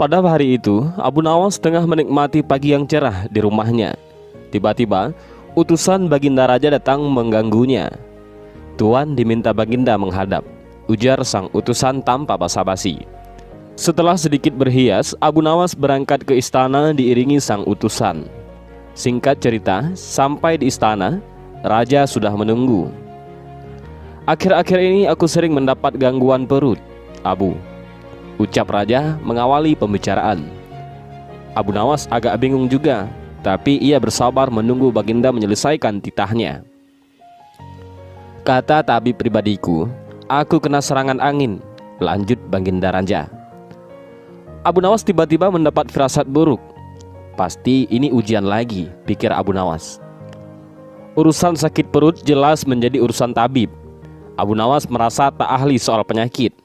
Pada hari itu, Abu Nawas tengah menikmati pagi yang cerah di rumahnya. Tiba-tiba, utusan Baginda Raja datang mengganggunya. "Tuan diminta Baginda menghadap," ujar sang utusan tanpa basa-basi. Setelah sedikit berhias, Abu Nawas berangkat ke istana diiringi sang utusan. Singkat cerita, sampai di istana, Raja sudah menunggu. "Akhir-akhir ini aku sering mendapat gangguan perut, Abu," ucap Raja mengawali pembicaraan. Abu Nawas agak bingung juga, tapi ia bersabar menunggu Baginda menyelesaikan titahnya. "Kata tabib pribadiku, aku kena serangan angin," lanjut Baginda Raja. Abu Nawas tiba-tiba mendapat firasat buruk. Pasti ini ujian lagi, pikir Abu Nawas. Urusan sakit perut jelas menjadi urusan tabib. Abu Nawas merasa tak ahli soal penyakit.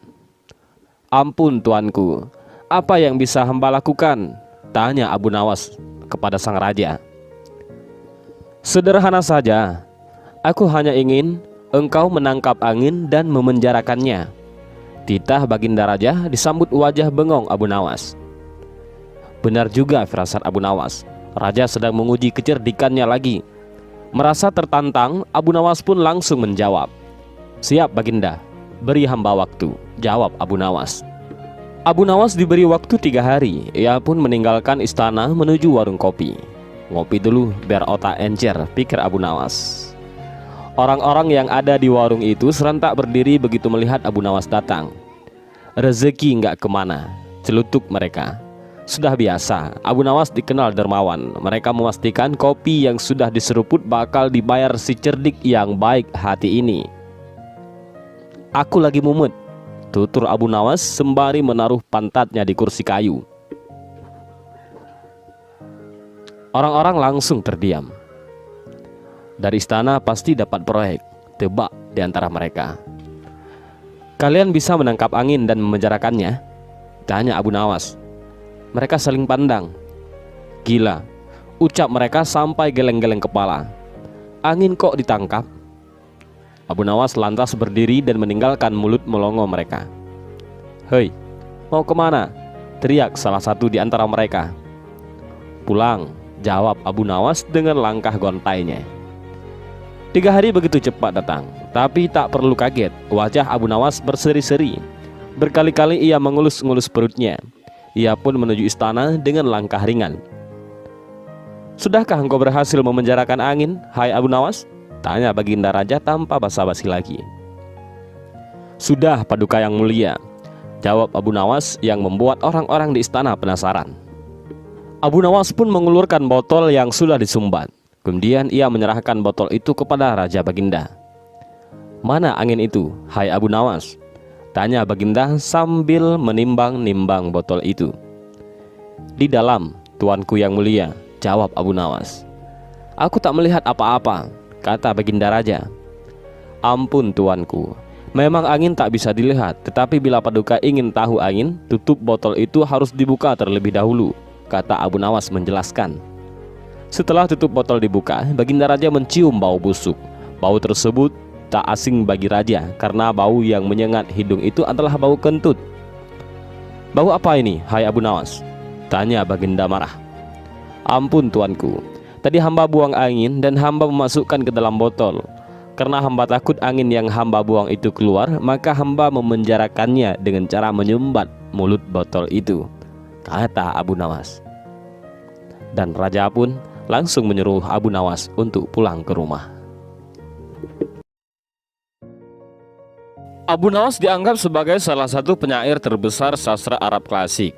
"Ampun tuanku, apa yang bisa hamba lakukan?" tanya Abu Nawas kepada sang raja. "Sederhana saja, aku hanya ingin engkau menangkap angin dan memenjarakannya." Titah Baginda Raja disambut wajah bengong Abu Nawas. Benar juga firasat Abu Nawas, Raja sedang menguji kecerdikannya lagi. Merasa tertantang, Abu Nawas pun langsung menjawab, "Siap Baginda, beri hamba waktu," jawab Abu Nawas. Abu Nawas diberi waktu 3 hari. Ia pun meninggalkan istana menuju warung kopi. "Ngopi dulu biar otak encer," pikir Abu Nawas. Orang-orang yang ada di warung itu serentak berdiri begitu melihat Abu Nawas datang. "Rezeki nggak kemana," celutuk mereka. Sudah biasa, Abu Nawas dikenal dermawan. Mereka memastikan kopi yang sudah diseruput bakal dibayar si cerdik yang baik hati ini. "Aku lagi mumet," tutur Abu Nawas sembari menaruh pantatnya di kursi kayu. Orang-orang langsung terdiam. Dari istana pasti dapat proyek, tebak di antara mereka. "Kalian bisa menangkap angin dan memenjarakannya?" tanya Abu Nawas. Mereka saling pandang. "Gila," ucap mereka sampai geleng-geleng kepala. "Angin kok ditangkap?" Abu Nawas lantas berdiri dan meninggalkan mulut melongo mereka. "Hei, mau kemana?" teriak salah satu di antara mereka. "Pulang," jawab Abu Nawas dengan langkah gontainya. 3 hari begitu cepat datang, tapi tak perlu kaget, wajah Abu Nawas berseri-seri. Berkali-kali ia mengelus-ngelus perutnya. Ia pun menuju istana dengan langkah ringan. "Sudahkah engkau berhasil memenjarakan angin, hai Abu Nawas?" tanya Baginda Raja tanpa basa-basi lagi. "Sudah, Paduka yang mulia," jawab Abu Nawas yang membuat orang-orang di istana penasaran. Abu Nawas pun mengulurkan botol yang sudah disumbat. Kemudian ia menyerahkan botol itu kepada Raja Baginda. "Mana angin itu, hai Abu Nawas?" tanya Baginda sambil menimbang-nimbang botol itu. "Di dalam, tuanku yang mulia," jawab Abu Nawas. "Aku tak melihat apa-apa," kata Baginda Raja. "Ampun tuanku, memang angin tak bisa dilihat, tetapi bila Paduka ingin tahu angin, tutup botol itu harus dibuka terlebih dahulu," kata Abu Nawas menjelaskan. Setelah tutup botol dibuka, Baginda Raja mencium bau busuk. Bau tersebut tak asing bagi Raja, karena bau yang menyengat hidung itu adalah bau kentut. "Bau apa ini, hai Abu Nawas?" tanya Baginda marah. "Ampun tuanku, tadi hamba buang angin dan hamba memasukkan ke dalam botol. Karena hamba takut angin yang hamba buang itu keluar, maka hamba memenjarakannya dengan cara menyumbat mulut botol itu," kata Abu Nawas. Dan Raja pun langsung menyuruh Abu Nawas untuk pulang ke rumah. Abu Nawas dianggap sebagai salah satu penyair terbesar sastra Arab klasik.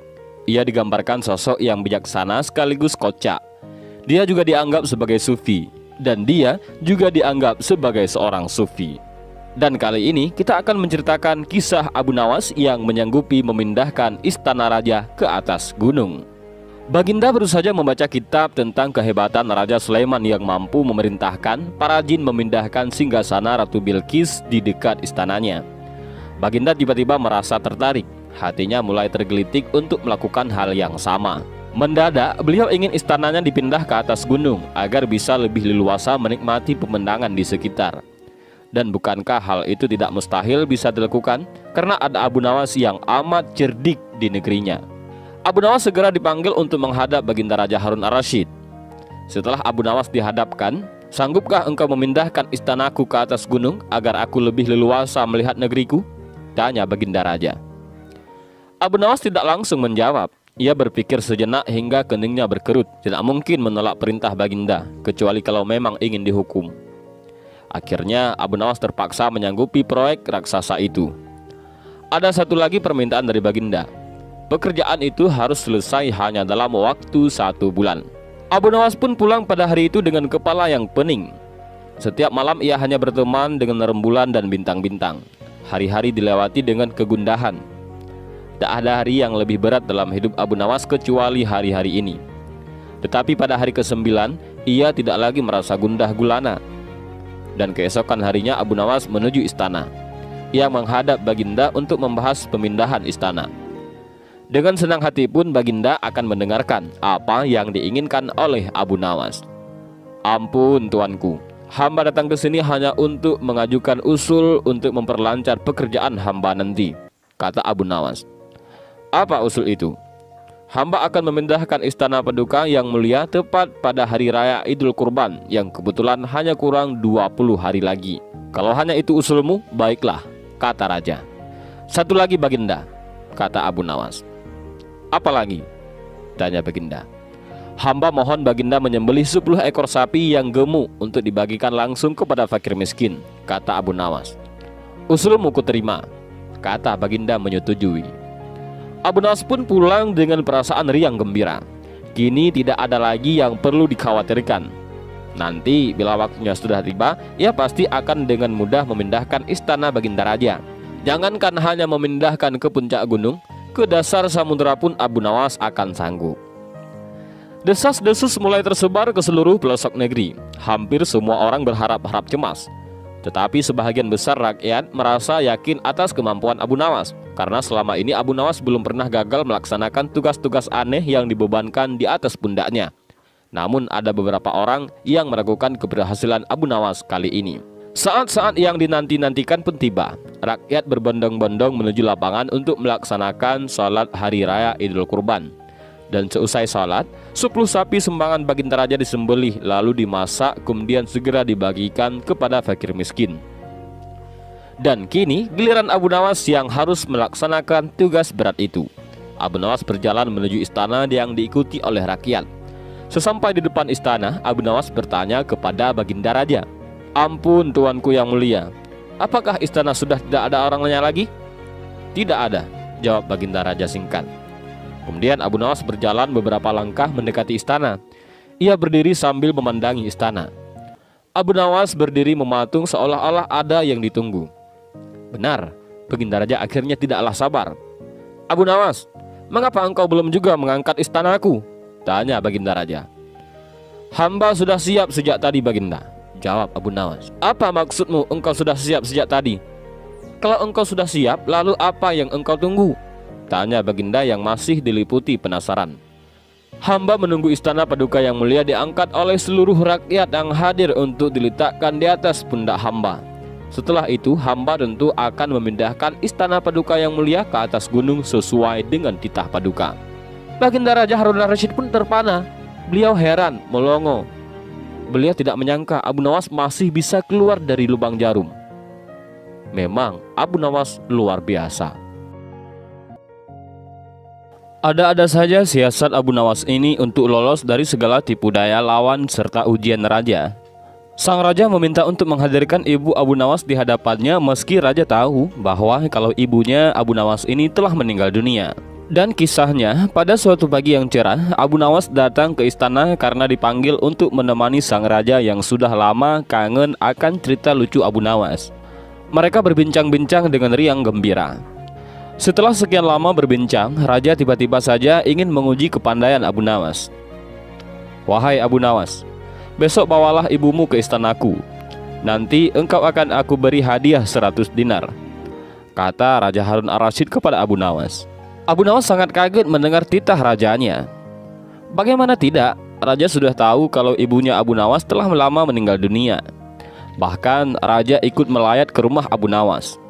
Ia digambarkan sosok yang bijaksana sekaligus kocak. Dia juga dianggap sebagai sufi, dan dia juga dianggap sebagai seorang sufi. Dan kali ini kita akan menceritakan kisah Abu Nawas yang menyanggupi memindahkan istana raja ke atas gunung. Baginda baru saja membaca kitab tentang kehebatan Raja Sulaiman yang mampu memerintahkan para jin memindahkan singgasana Ratu Bilqis di dekat istananya. Baginda tiba-tiba merasa tertarik, hatinya mulai tergelitik untuk melakukan hal yang sama. Mendadak beliau ingin istananya dipindah ke atas gunung agar bisa lebih leluasa menikmati pemandangan di sekitar. Dan bukankah hal itu tidak mustahil bisa dilakukan karena ada Abu Nawas yang amat cerdik di negerinya. Abu Nawas segera dipanggil untuk menghadap Baginda Raja Harun Ar-Rasyid. Setelah Abu Nawas dihadapkan, "Sanggupkah engkau memindahkan istanaku ke atas gunung agar aku lebih leluasa melihat negeriku?" tanya Baginda Raja. Abu Nawas tidak langsung menjawab. Ia berpikir sejenak hingga keningnya berkerut. Tidak mungkin menolak perintah Baginda, kecuali kalau memang ingin dihukum. Akhirnya Abu Nawas terpaksa menyanggupi proyek raksasa itu. Ada satu lagi permintaan dari Baginda. Pekerjaan itu harus selesai hanya dalam waktu 1 bulan. Abu Nawas pun pulang pada hari itu dengan kepala yang pening. Setiap malam ia hanya berteman dengan rembulan dan bintang-bintang. Hari-hari dilewati dengan kegundahan. Tak ada hari yang lebih berat dalam hidup Abu Nawas kecuali hari-hari ini. Tetapi pada hari ke-9, ia tidak lagi merasa gundah gulana. Dan keesokan harinya Abu Nawas menuju istana. Ia menghadap Baginda untuk membahas pemindahan istana. Dengan senang hati pun Baginda akan mendengarkan apa yang diinginkan oleh Abu Nawas. "Ampun tuanku, hamba datang ke sini hanya untuk mengajukan usul untuk memperlancar pekerjaan hamba nanti," kata Abu Nawas. "Apa usul itu?" "Hamba akan memindahkan istana paduka yang mulia tepat pada hari raya Idul Kurban yang kebetulan hanya kurang 20 hari lagi." "Kalau hanya itu usulmu, baiklah," kata raja. "Satu lagi Baginda," kata Abu Nawas. "Apa lagi?" tanya Baginda. "Hamba mohon Baginda menyembelih 10 ekor sapi yang gemuk untuk dibagikan langsung kepada fakir miskin," kata Abu Nawas. "Usulmu kuterima," kata Baginda menyetujui. Abu Nawas pun pulang dengan perasaan riang gembira. Kini tidak ada lagi yang perlu dikhawatirkan. Nanti bila waktunya sudah tiba, ia pasti akan dengan mudah memindahkan istana Baginda Raja. Jangankan hanya memindahkan ke puncak gunung, ke dasar samudera pun Abu Nawas akan sanggup. Desas-desus mulai tersebar ke seluruh pelosok negeri. Hampir semua orang berharap-harap cemas. Tetapi sebahagian besar rakyat merasa yakin atas kemampuan Abu Nawas, karena selama ini Abu Nawas belum pernah gagal melaksanakan tugas-tugas aneh yang dibebankan di atas pundaknya. Namun ada beberapa orang yang meragukan keberhasilan Abu Nawas kali ini. Saat-saat yang dinanti-nantikan pun tiba. Rakyat berbondong-bondong menuju lapangan untuk melaksanakan sholat hari raya Idul Kurban. Dan seusai sholat, 10 sapi sumbangan Baginda Raja disembelih, lalu dimasak, kemudian segera dibagikan kepada fakir miskin. Dan kini giliran Abu Nawas yang harus melaksanakan tugas berat itu. Abu Nawas berjalan menuju istana yang diikuti oleh rakyat. Sesampai di depan istana, Abu Nawas bertanya kepada Baginda Raja, "Ampun tuanku yang mulia, apakah istana sudah tidak ada orangnya lagi?" "Tidak ada," jawab Baginda Raja singkat. Kemudian Abu Nawas berjalan beberapa langkah mendekati istana. Ia berdiri sambil memandangi istana. Abu Nawas berdiri mematung seolah-olah ada yang ditunggu. Benar, Baginda Raja akhirnya tidaklah sabar. "Abu Nawas, mengapa engkau belum juga mengangkat istanaku?" tanya Baginda Raja. "Hamba sudah siap sejak tadi Baginda," jawab Abu Nawas. "Apa maksudmu engkau sudah siap sejak tadi? Kalau engkau sudah siap, lalu apa yang engkau tunggu?" tanya Baginda yang masih diliputi penasaran. "Hamba menunggu istana paduka yang mulia diangkat oleh seluruh rakyat yang hadir untuk diletakkan di atas pundak hamba. Setelah itu hamba tentu akan memindahkan istana paduka yang mulia ke atas gunung sesuai dengan titah paduka." Baginda Raja Harun Ar-Rasyid pun terpana. Beliau heran, melongo. Beliau tidak menyangka Abu Nawas masih bisa keluar dari lubang jarum. Memang Abu Nawas luar biasa. Ada-ada saja siasat Abu Nawas ini untuk lolos dari segala tipu daya lawan serta ujian raja. Sang raja meminta untuk menghadirkan ibu Abu Nawas di hadapannya, meski raja tahu bahwa kalau ibunya Abu Nawas ini telah meninggal dunia. Dan kisahnya, pada suatu pagi yang cerah, Abu Nawas datang ke istana karena dipanggil untuk menemani sang raja yang sudah lama kangen akan cerita lucu Abu Nawas. Mereka berbincang-bincang dengan riang gembira. Setelah sekian lama berbincang, raja tiba-tiba saja ingin menguji kepandaian Abu Nawas. "Wahai Abu Nawas, besok bawalah ibumu ke istanaku. Nanti engkau akan aku beri hadiah 100 dinar," kata Raja Harun Ar-Rasyid kepada Abu Nawas. Abu Nawas sangat kaget mendengar titah rajanya. Bagaimana tidak, raja sudah tahu kalau ibunya Abu Nawas telah lama meninggal dunia. Bahkan raja ikut melayat ke rumah Abu Nawas.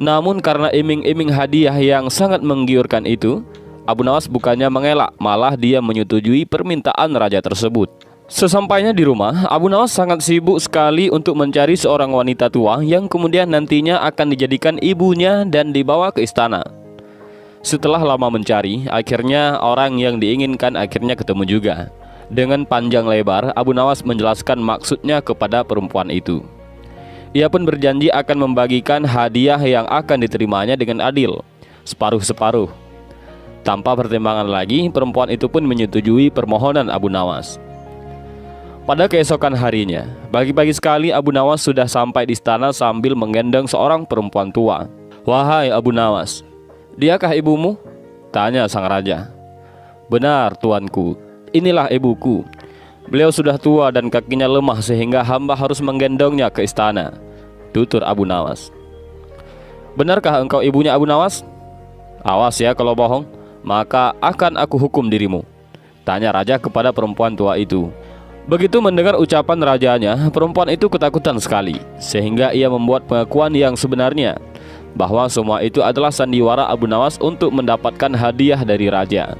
Namun karena iming-iming hadiah yang sangat menggiurkan itu, Abu Nawas bukannya mengelak, malah dia menyetujui permintaan raja tersebut. Sesampainya di rumah, Abu Nawas sangat sibuk sekali untuk mencari seorang wanita tua yang kemudian nantinya akan dijadikan ibunya dan dibawa ke istana. Setelah lama mencari, akhirnya orang yang diinginkan akhirnya ketemu juga. Dengan panjang lebar, Abu Nawas menjelaskan maksudnya kepada perempuan itu. Ia pun berjanji akan membagikan hadiah yang akan diterimanya dengan adil, separuh-separuh. Tanpa pertimbangan lagi, perempuan itu pun menyetujui permohonan Abu Nawas. Pada keesokan harinya, pagi-pagi sekali Abu Nawas sudah sampai di istana sambil menggendong seorang perempuan tua. "Wahai Abu Nawas, diakah ibumu?" tanya sang raja. "Benar, tuanku, inilah ibuku. Beliau sudah tua dan kakinya lemah sehingga hamba harus menggendongnya ke istana," tutur Abu Nawas. "Benarkah engkau ibunya Abu Nawas? Awas ya kalau bohong, maka akan aku hukum dirimu," tanya raja kepada perempuan tua itu. Begitu mendengar ucapan rajanya, perempuan itu ketakutan sekali, sehingga ia membuat pengakuan yang sebenarnya, bahwa semua itu adalah sandiwara Abu Nawas untuk mendapatkan hadiah dari raja.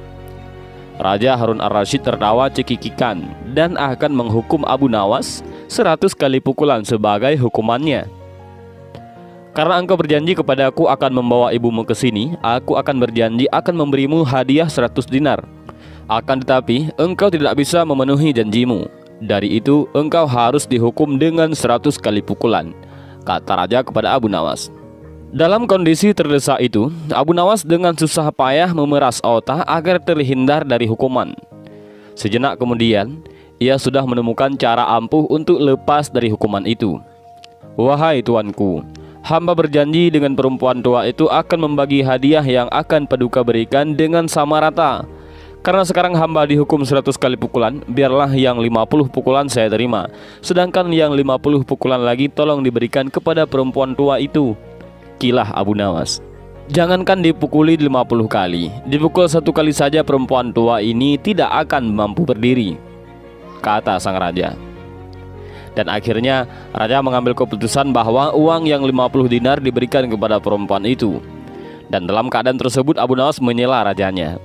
Raja Harun Ar-Rasyid tertawa cekikikan dan akan menghukum Abu Nawas 100 kali pukulan sebagai hukumannya. "Karena engkau berjanji kepadaku akan membawa ibumu ke sini, aku akan berjanji akan memberimu hadiah 100 dinar. Akan tetapi engkau tidak bisa memenuhi janjimu. Dari itu engkau harus dihukum dengan 100 kali pukulan," kata raja kepada Abu Nawas. Dalam kondisi terdesak itu, Abu Nawas dengan susah payah memeras otak agar terhindar dari hukuman. Sejenak kemudian, ia sudah menemukan cara ampuh untuk lepas dari hukuman itu. "Wahai tuanku, hamba berjanji dengan perempuan tua itu akan membagi hadiah yang akan Paduka berikan dengan sama rata. Karena sekarang hamba dihukum 100 kali pukulan, biarlah yang 50 pukulan saya terima. Sedangkan yang 50 pukulan lagi tolong diberikan kepada perempuan tua itu," kilah Abu Nawas. "Jangankan dipukuli 50 kali, dipukul 1 kali saja perempuan tua ini tidak akan mampu berdiri," kata sang raja. Dan akhirnya raja mengambil keputusan bahwa uang yang 50 dinar diberikan kepada perempuan itu. Dan dalam keadaan tersebut Abu Nawas menyela rajanya.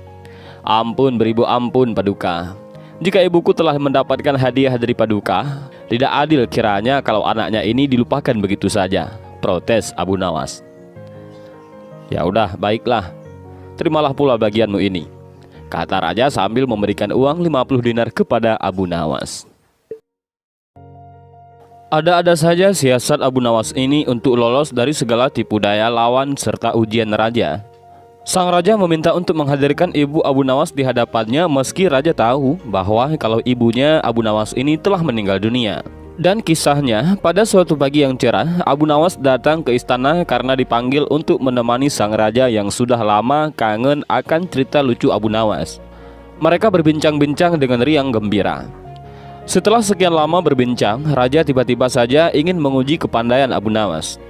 "Ampun beribu ampun Paduka. Jika ibuku telah mendapatkan hadiah dari Paduka, tidak adil kiranya kalau anaknya ini dilupakan begitu saja," protes Abu Nawas. "Ya udah, baiklah. Terimalah pula bagianmu ini," kata raja sambil memberikan uang 50 dinar kepada Abu Nawas. Ada-ada saja siasat Abu Nawas ini untuk lolos dari segala tipu daya lawan serta ujian raja. Sang raja meminta untuk menghadirkan ibu Abu Nawas di hadapannya meski raja tahu bahwa kalau ibunya Abu Nawas ini telah meninggal dunia. Dan kisahnya, pada suatu pagi yang cerah, Abu Nawas datang ke istana karena dipanggil untuk menemani sang raja yang sudah lama kangen akan cerita lucu Abu Nawas. Mereka berbincang-bincang dengan riang gembira. Setelah sekian lama berbincang, raja tiba-tiba saja ingin menguji kepandaian Abu Nawas.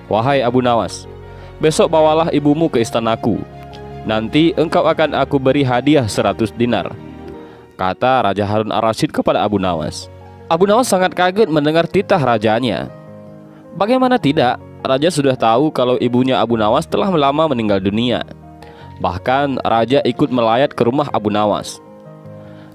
"Wahai Abu Nawas, besok bawalah ibumu ke istanaku. Nanti engkau akan aku beri hadiah 100 dinar," kata Raja Harun Ar-Rasyid kepada Abu Nawas. Abu Nawas sangat kaget mendengar titah rajanya. Bagaimana tidak, raja sudah tahu kalau ibunya Abu Nawas telah lama meninggal dunia. Bahkan raja ikut melayat ke rumah Abu Nawas.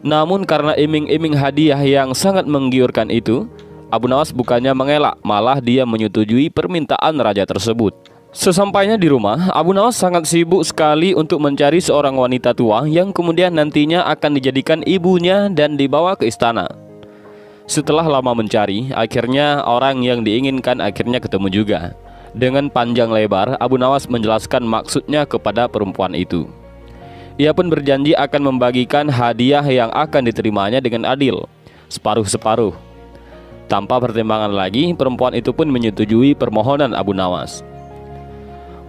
Namun karena iming-iming hadiah yang sangat menggiurkan itu, Abu Nawas bukannya mengelak, malah dia menyetujui permintaan raja tersebut. Sesampainya di rumah, Abu Nawas sangat sibuk sekali untuk mencari seorang wanita tua yang kemudian nantinya akan dijadikan ibunya dan dibawa ke istana. Setelah lama mencari, akhirnya orang yang diinginkan akhirnya ketemu juga. Dengan panjang lebar, Abu Nawas menjelaskan maksudnya kepada perempuan itu. Ia pun berjanji akan membagikan hadiah yang akan diterimanya dengan adil, separuh-separuh. Tanpa pertimbangan lagi, perempuan itu pun menyetujui permohonan Abu Nawas.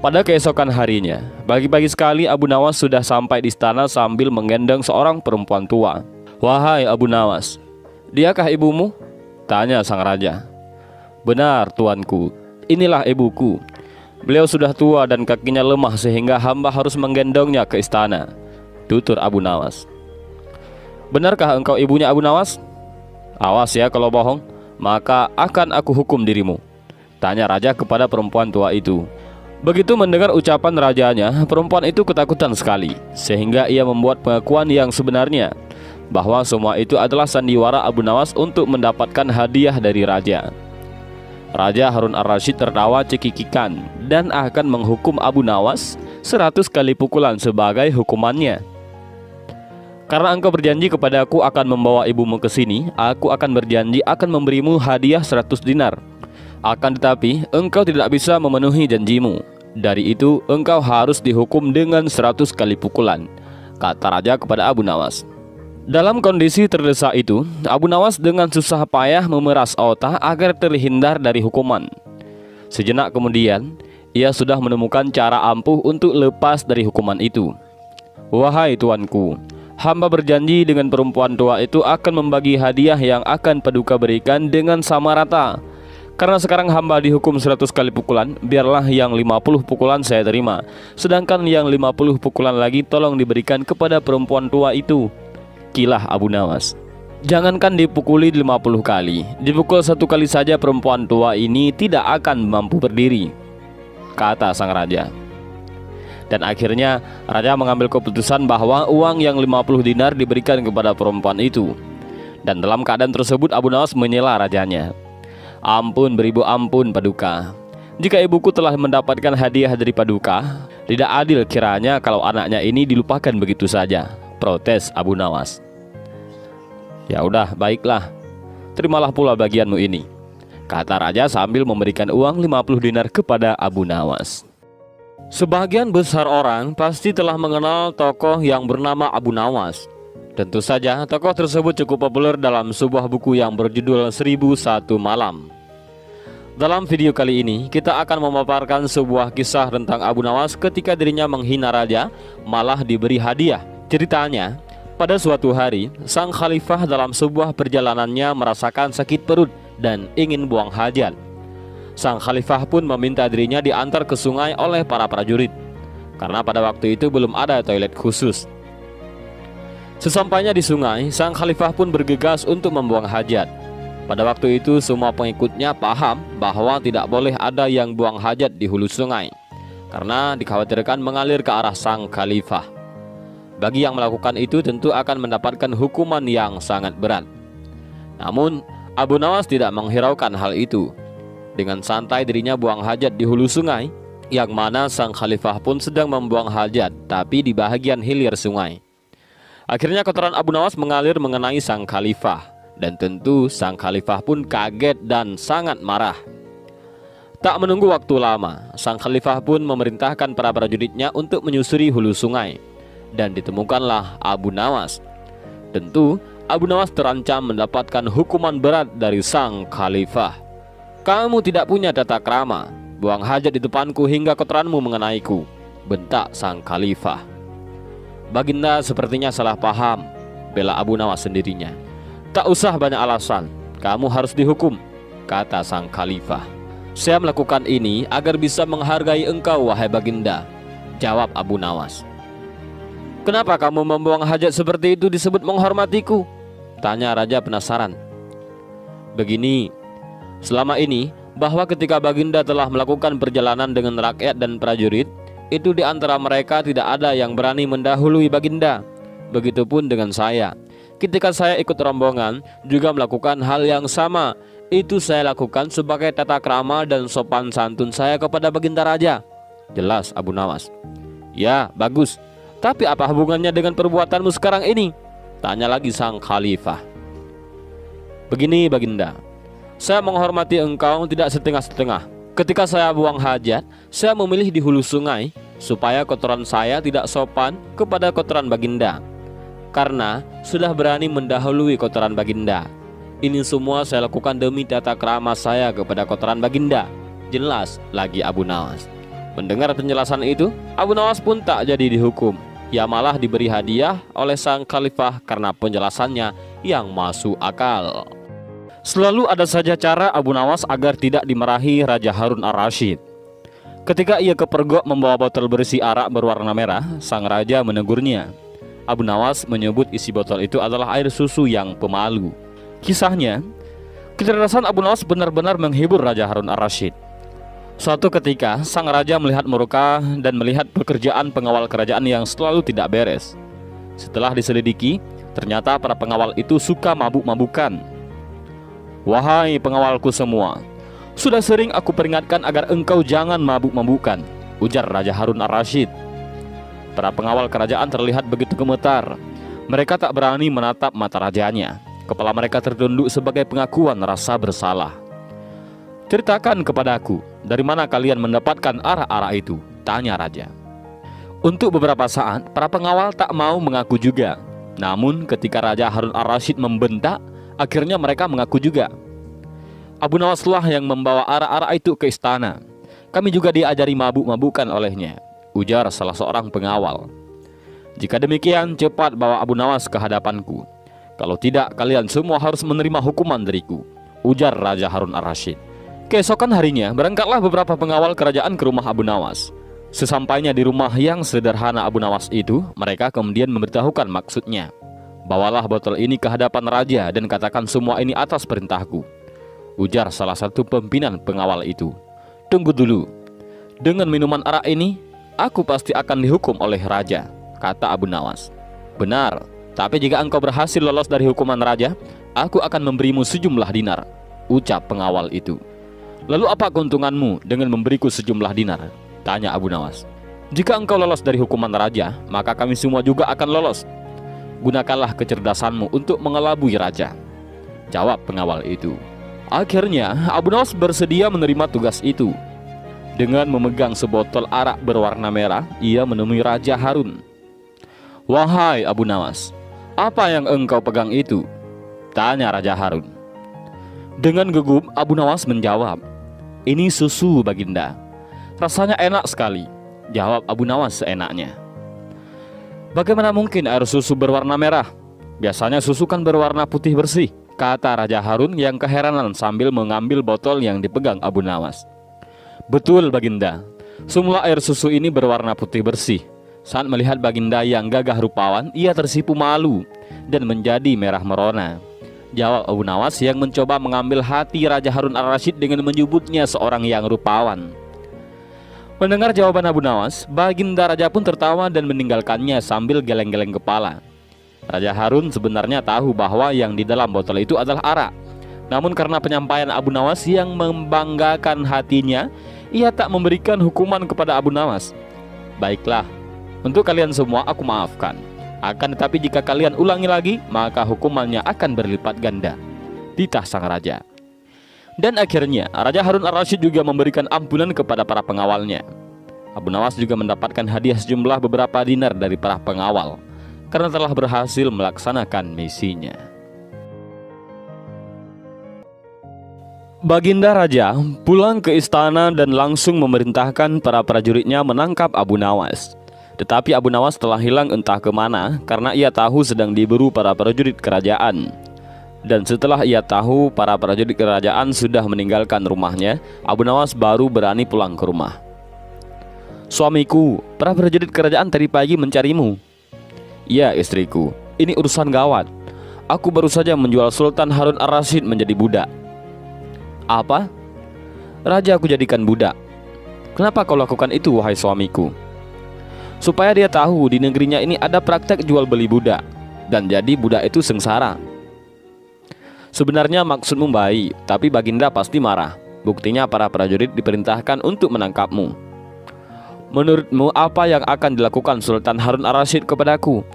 Pada keesokan harinya, pagi-pagi sekali Abu Nawas sudah sampai di istana sambil menggendong seorang perempuan tua. "Wahai Abu Nawas, diakah ibumu?" tanya sang raja. "Benar, tuanku, inilah ibuku. Beliau sudah tua dan kakinya lemah sehingga hamba harus menggendongnya ke istana," tutur Abu Nawas. "Benarkah engkau ibunya Abu Nawas? Awas ya, kalau bohong, maka akan aku hukum dirimu," tanya raja kepada perempuan tua itu. Begitu mendengar ucapan rajanya, perempuan itu ketakutan sekali, sehingga ia membuat pengakuan yang sebenarnya, bahwa semua itu adalah sandiwara Abu Nawas untuk mendapatkan hadiah dari raja. Raja Harun ar-Rasyid tertawa cekikikan dan akan menghukum Abu Nawas 100 kali pukulan sebagai hukumannya. "Karena engkau berjanji kepadaku akan membawa ibumu ke sini, aku akan berjanji akan memberimu hadiah 100 dinar. Akan tetapi engkau tidak bisa memenuhi janjimu. Dari itu engkau harus dihukum dengan 100 kali pukulan," kata raja kepada Abu Nawas. Dalam kondisi terdesak itu, Abu Nawas dengan susah payah memeras otak agar terhindar dari hukuman. Sejenak kemudian, ia sudah menemukan cara ampuh untuk lepas dari hukuman itu. "Wahai tuanku, hamba berjanji dengan perempuan tua itu akan membagi hadiah yang akan Paduka berikan dengan sama rata. Karena sekarang hamba dihukum 100 kali pukulan, biarlah yang 50 pukulan saya terima, sedangkan yang 50 pukulan lagi tolong diberikan kepada perempuan tua itu," kilah Abu Nawas. "Jangankan dipukuli 50 kali, dipukul 1 kali saja perempuan tua ini tidak akan mampu berdiri," kata sang raja. Dan akhirnya raja mengambil keputusan bahwa uang yang 50 dinar diberikan kepada perempuan itu. Dan dalam keadaan tersebut Abu Nawas menyela rajanya. "Ampun beribu ampun Paduka, jika ibuku telah mendapatkan hadiah dari Paduka, tidak adil kiranya kalau anaknya ini dilupakan begitu saja," protes Abu Nawas. "Ya udah, baiklah, terimalah pula bagianmu ini," kata raja sambil memberikan uang 50 dinar kepada Abu Nawas. Sebagian besar orang pasti telah mengenal tokoh yang bernama Abu Nawas. Tentu saja tokoh tersebut cukup populer dalam sebuah buku yang berjudul 1001 Malam. Dalam video kali ini kita akan memaparkan sebuah kisah tentang Abu Nawas ketika dirinya menghina raja malah diberi hadiah. Ceritanya, pada suatu hari sang khalifah dalam sebuah perjalanannya merasakan sakit perut dan ingin buang hajat. Sang khalifah pun meminta dirinya diantar ke sungai oleh para prajurit, karena pada waktu itu belum ada toilet khusus. Sesampainya di sungai, sang khalifah pun bergegas untuk membuang hajat. Pada waktu itu semua pengikutnya paham bahwa tidak boleh ada yang buang hajat di hulu sungai, karena dikhawatirkan mengalir ke arah sang khalifah. Bagi yang melakukan itu tentu akan mendapatkan hukuman yang sangat berat. Namun Abu Nawas tidak menghiraukan hal itu. Dengan santai dirinya buang hajat di hulu sungai, yang mana sang khalifah pun sedang membuang hajat tapi di bahagian hilir sungai. Akhirnya kotoran Abu Nawas mengalir mengenai sang khalifah, dan tentu sang khalifah pun kaget dan sangat marah. Tak menunggu waktu lama, sang khalifah pun memerintahkan para prajuritnya untuk menyusuri hulu sungai, dan ditemukanlah Abu Nawas. Tentu Abu Nawas terancam mendapatkan hukuman berat dari sang khalifah. "Kamu tidak punya tata krama, buang hajat di depanku hingga kotoranmu mengenaiku," bentak sang khalifah. "Baginda sepertinya salah paham," bela Abu Nawas sendirinya. "Tak usah banyak alasan, kamu harus dihukum," kata sang khalifah. "Saya melakukan ini agar bisa menghargai engkau, wahai baginda," jawab Abu Nawas. "Kenapa kamu membuang hajat seperti itu disebut menghormatiku?" tanya raja penasaran. "Begini, selama ini bahwa ketika baginda telah melakukan perjalanan dengan rakyat dan prajurit, itu di antara mereka tidak ada yang berani mendahului baginda. Begitupun dengan saya. Ketika saya ikut rombongan juga melakukan hal yang sama. Itu saya lakukan sebagai tata krama dan sopan santun saya kepada baginda raja," jelas Abu Nawas. "Ya, bagus. Tapi apa hubungannya dengan perbuatanmu sekarang ini?" tanya lagi sang khalifah. "Begini baginda, saya menghormati engkau tidak setengah-setengah. Ketika saya buang hajat, saya memilih di hulu sungai supaya kotoran saya tidak sopan kepada kotoran baginda, karena sudah berani mendahului kotoran baginda. Ini semua saya lakukan demi tata krama saya kepada kotoran baginda," jelas lagi Abu Nawas. Mendengar penjelasan itu, Abu Nawas pun tak jadi dihukum. Ia malah diberi hadiah oleh sang khalifah karena penjelasannya yang masuk akal. Selalu ada saja cara Abu Nawas agar tidak dimarahi Raja Harun ar-Rasyid. Ketika ia kepergok membawa botol berisi arak berwarna merah, sang raja menegurnya. Abu Nawas menyebut isi botol itu adalah air susu yang pemalu. Kisahnya, kecerdasan Abu Nawas benar-benar menghibur Raja Harun ar-Rasyid. Suatu ketika, sang raja melihat murka dan melihat pekerjaan pengawal kerajaan yang selalu tidak beres. Setelah diselidiki, ternyata para pengawal itu suka mabuk-mabukan. "Wahai pengawalku semua, sudah sering aku peringatkan agar engkau jangan mabuk-mabukan," ujar Raja Harun ar-Rasyid. Para pengawal kerajaan terlihat begitu gemetar. Mereka tak berani menatap mata rajanya. Kepala mereka tertunduk sebagai pengakuan rasa bersalah. "Ceritakan kepadaku, dari mana kalian mendapatkan arak-arak itu?" tanya raja. Untuk beberapa saat, para pengawal tak mau mengaku juga. Namun ketika Raja Harun ar-Rasyid membentak, akhirnya mereka mengaku juga. "Abu Nawaslah yang membawa arak-arak itu ke istana. Kami juga diajari mabuk-mabukan olehnya," ujar salah seorang pengawal. "Jika demikian, cepat bawa Abu Nawas ke hadapanku. Kalau tidak, kalian semua harus menerima hukuman dariku," ujar Raja Harun ar-Rasyid. Keesokan harinya, berangkatlah beberapa pengawal kerajaan ke rumah Abu Nawas. Sesampainya di rumah yang sederhana Abu Nawas itu, mereka kemudian memberitahukan maksudnya. "Bawalah botol ini ke hadapan raja dan katakan semua ini atas perintahku," ujar salah satu pimpinan pengawal itu. "Tunggu dulu. Dengan minuman arak ini, aku pasti akan dihukum oleh raja," kata Abu Nawas. "Benar, tapi jika engkau berhasil lolos dari hukuman raja, aku akan memberimu sejumlah dinar," ucap pengawal itu. "Lalu apa keuntunganmu dengan memberiku sejumlah dinar?" tanya Abu Nawas. "Jika engkau lolos dari hukuman raja, maka kami semua juga akan lolos. Gunakanlah kecerdasanmu untuk mengelabui raja," jawab pengawal itu. Akhirnya Abu Nawas bersedia menerima tugas itu. Dengan memegang sebotol arak berwarna merah, ia menemui Raja Harun. "Wahai Abu Nawas, apa yang engkau pegang itu?" tanya Raja Harun. Dengan gugup, Abu Nawas menjawab, "Ini susu, Baginda. Rasanya enak sekali," jawab Abu Nawas seenaknya. "Bagaimana mungkin air susu berwarna merah? Biasanya susu kan berwarna putih bersih," kata Raja Harun yang keheranan sambil mengambil botol yang dipegang Abu Nawas. "Betul, Baginda. Semula air susu ini berwarna putih bersih. Saat melihat Baginda yang gagah rupawan, ia tersipu malu dan menjadi merah merona," jawab Abu Nawas yang mencoba mengambil hati Raja Harun ar-Rasyid dengan menyebutnya seorang yang rupawan. Mendengar jawaban Abu Nawas, Baginda Raja pun tertawa dan meninggalkannya sambil geleng-geleng kepala. Raja Harun sebenarnya tahu bahwa yang di dalam botol itu adalah arak. Namun karena penyampaian Abu Nawas yang membanggakan hatinya, ia tak memberikan hukuman kepada Abu Nawas. "Baiklah, untuk kalian semua aku maafkan. Akan tetapi jika kalian ulangi lagi, maka hukumannya akan berlipat ganda," titah sang raja. Dan akhirnya Raja Harun ar-Rasyid juga memberikan ampunan kepada para pengawalnya. Abu Nawas juga mendapatkan hadiah sejumlah beberapa dinar dari para pengawal karena telah berhasil melaksanakan misinya. Baginda Raja pulang ke istana dan langsung memerintahkan para prajuritnya menangkap Abu Nawas. Tetapi Abu Nawas telah hilang entah kemana karena ia tahu sedang diburu para prajurit kerajaan. Dan setelah ia tahu para prajurit kerajaan sudah meninggalkan rumahnya, Abu Nawas baru berani pulang ke rumah. "Suamiku, para prajurit kerajaan tadi pagi mencarimu." "Ya istriku, ini urusan gawat. Aku baru saja menjual Sultan Harun ar-Rasyid menjadi budak." "Apa? Raja aku jadikan budak? Kenapa kau lakukan itu, wahai suamiku?" "Supaya dia tahu di negerinya ini ada praktek jual beli budak, dan jadi budak itu sengsara." "Sebenarnya maksudmu baik, tapi Baginda pasti marah. Buktinya para prajurit diperintahkan untuk menangkapmu. Menurutmu apa yang akan dilakukan Sultan Harun ar-Rasyid kepadaku?"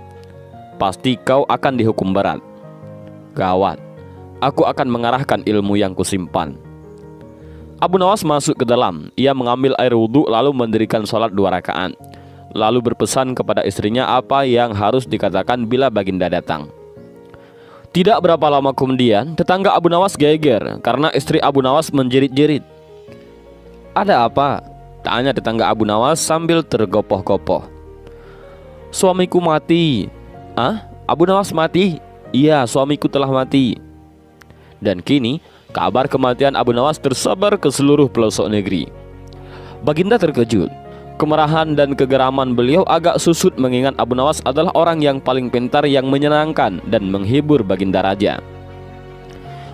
"Pasti kau akan dihukum berat." "Gawat, aku akan mengarahkan ilmu yang kusimpan." Abu Nawas masuk ke dalam. Ia mengambil air wudhu lalu mendirikan sholat 2 rakaat. Lalu berpesan kepada istrinya apa yang harus dikatakan bila Baginda datang. Tidak berapa lama kemudian, tetangga Abu Nawas geger karena istri Abu Nawas menjerit-jerit. "Ada apa? tanya tetangga Abu Nawas sambil tergopoh-gopoh. Suamiku mati. Ah, Abu Nawas mati? Iya, suamiku telah mati. Dan kini kabar kematian Abu Nawas tersebar ke seluruh pelosok negeri. Baginda terkejut. Kemarahan dan kegeraman beliau agak susut mengingat Abu Nawas adalah orang yang paling pintar, yang menyenangkan dan menghibur Baginda Raja.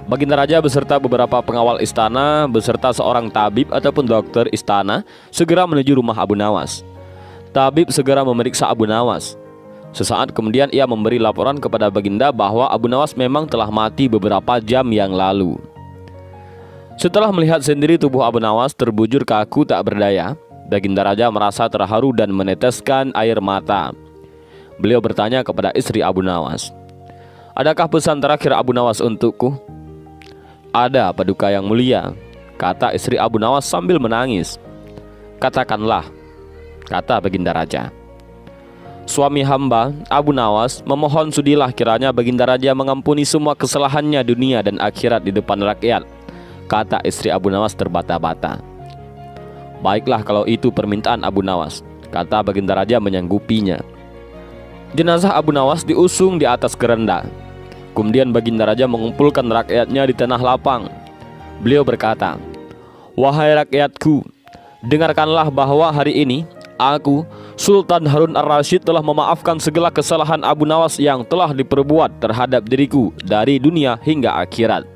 Baginda Raja beserta beberapa pengawal istana beserta seorang tabib ataupun dokter istana segera menuju rumah Abu Nawas. Tabib segera memeriksa Abu Nawas. Sesaat kemudian ia memberi laporan kepada Baginda bahwa Abu Nawas memang telah mati beberapa jam yang lalu. Setelah melihat sendiri tubuh Abu Nawas terbujur kaku tak berdaya, Baginda Raja merasa terharu dan meneteskan air mata. Beliau bertanya kepada istri Abu Nawas, "Adakah pesan terakhir Abu Nawas untukku?" "Ada, Paduka Yang Mulia," kata istri Abu Nawas sambil menangis. "Katakanlah," kata Baginda Raja. "Suami hamba, Abu Nawas, memohon sudilah kiranya Baginda Raja mengampuni semua kesalahannya dunia dan akhirat di depan rakyat," kata istri Abu Nawas terbata-bata. "Baiklah kalau itu permintaan Abu Nawas," kata Baginda Raja menyanggupinya. Jenazah Abu Nawas diusung di atas kerenda. Kemudian Baginda Raja mengumpulkan rakyatnya di tanah lapang. Beliau berkata, "Wahai rakyatku, dengarkanlah bahwa hari ini aku, Sultan Harun Ar-Rasyid, telah memaafkan segala kesalahan Abu Nawas yang telah diperbuat terhadap diriku dari dunia hingga akhirat,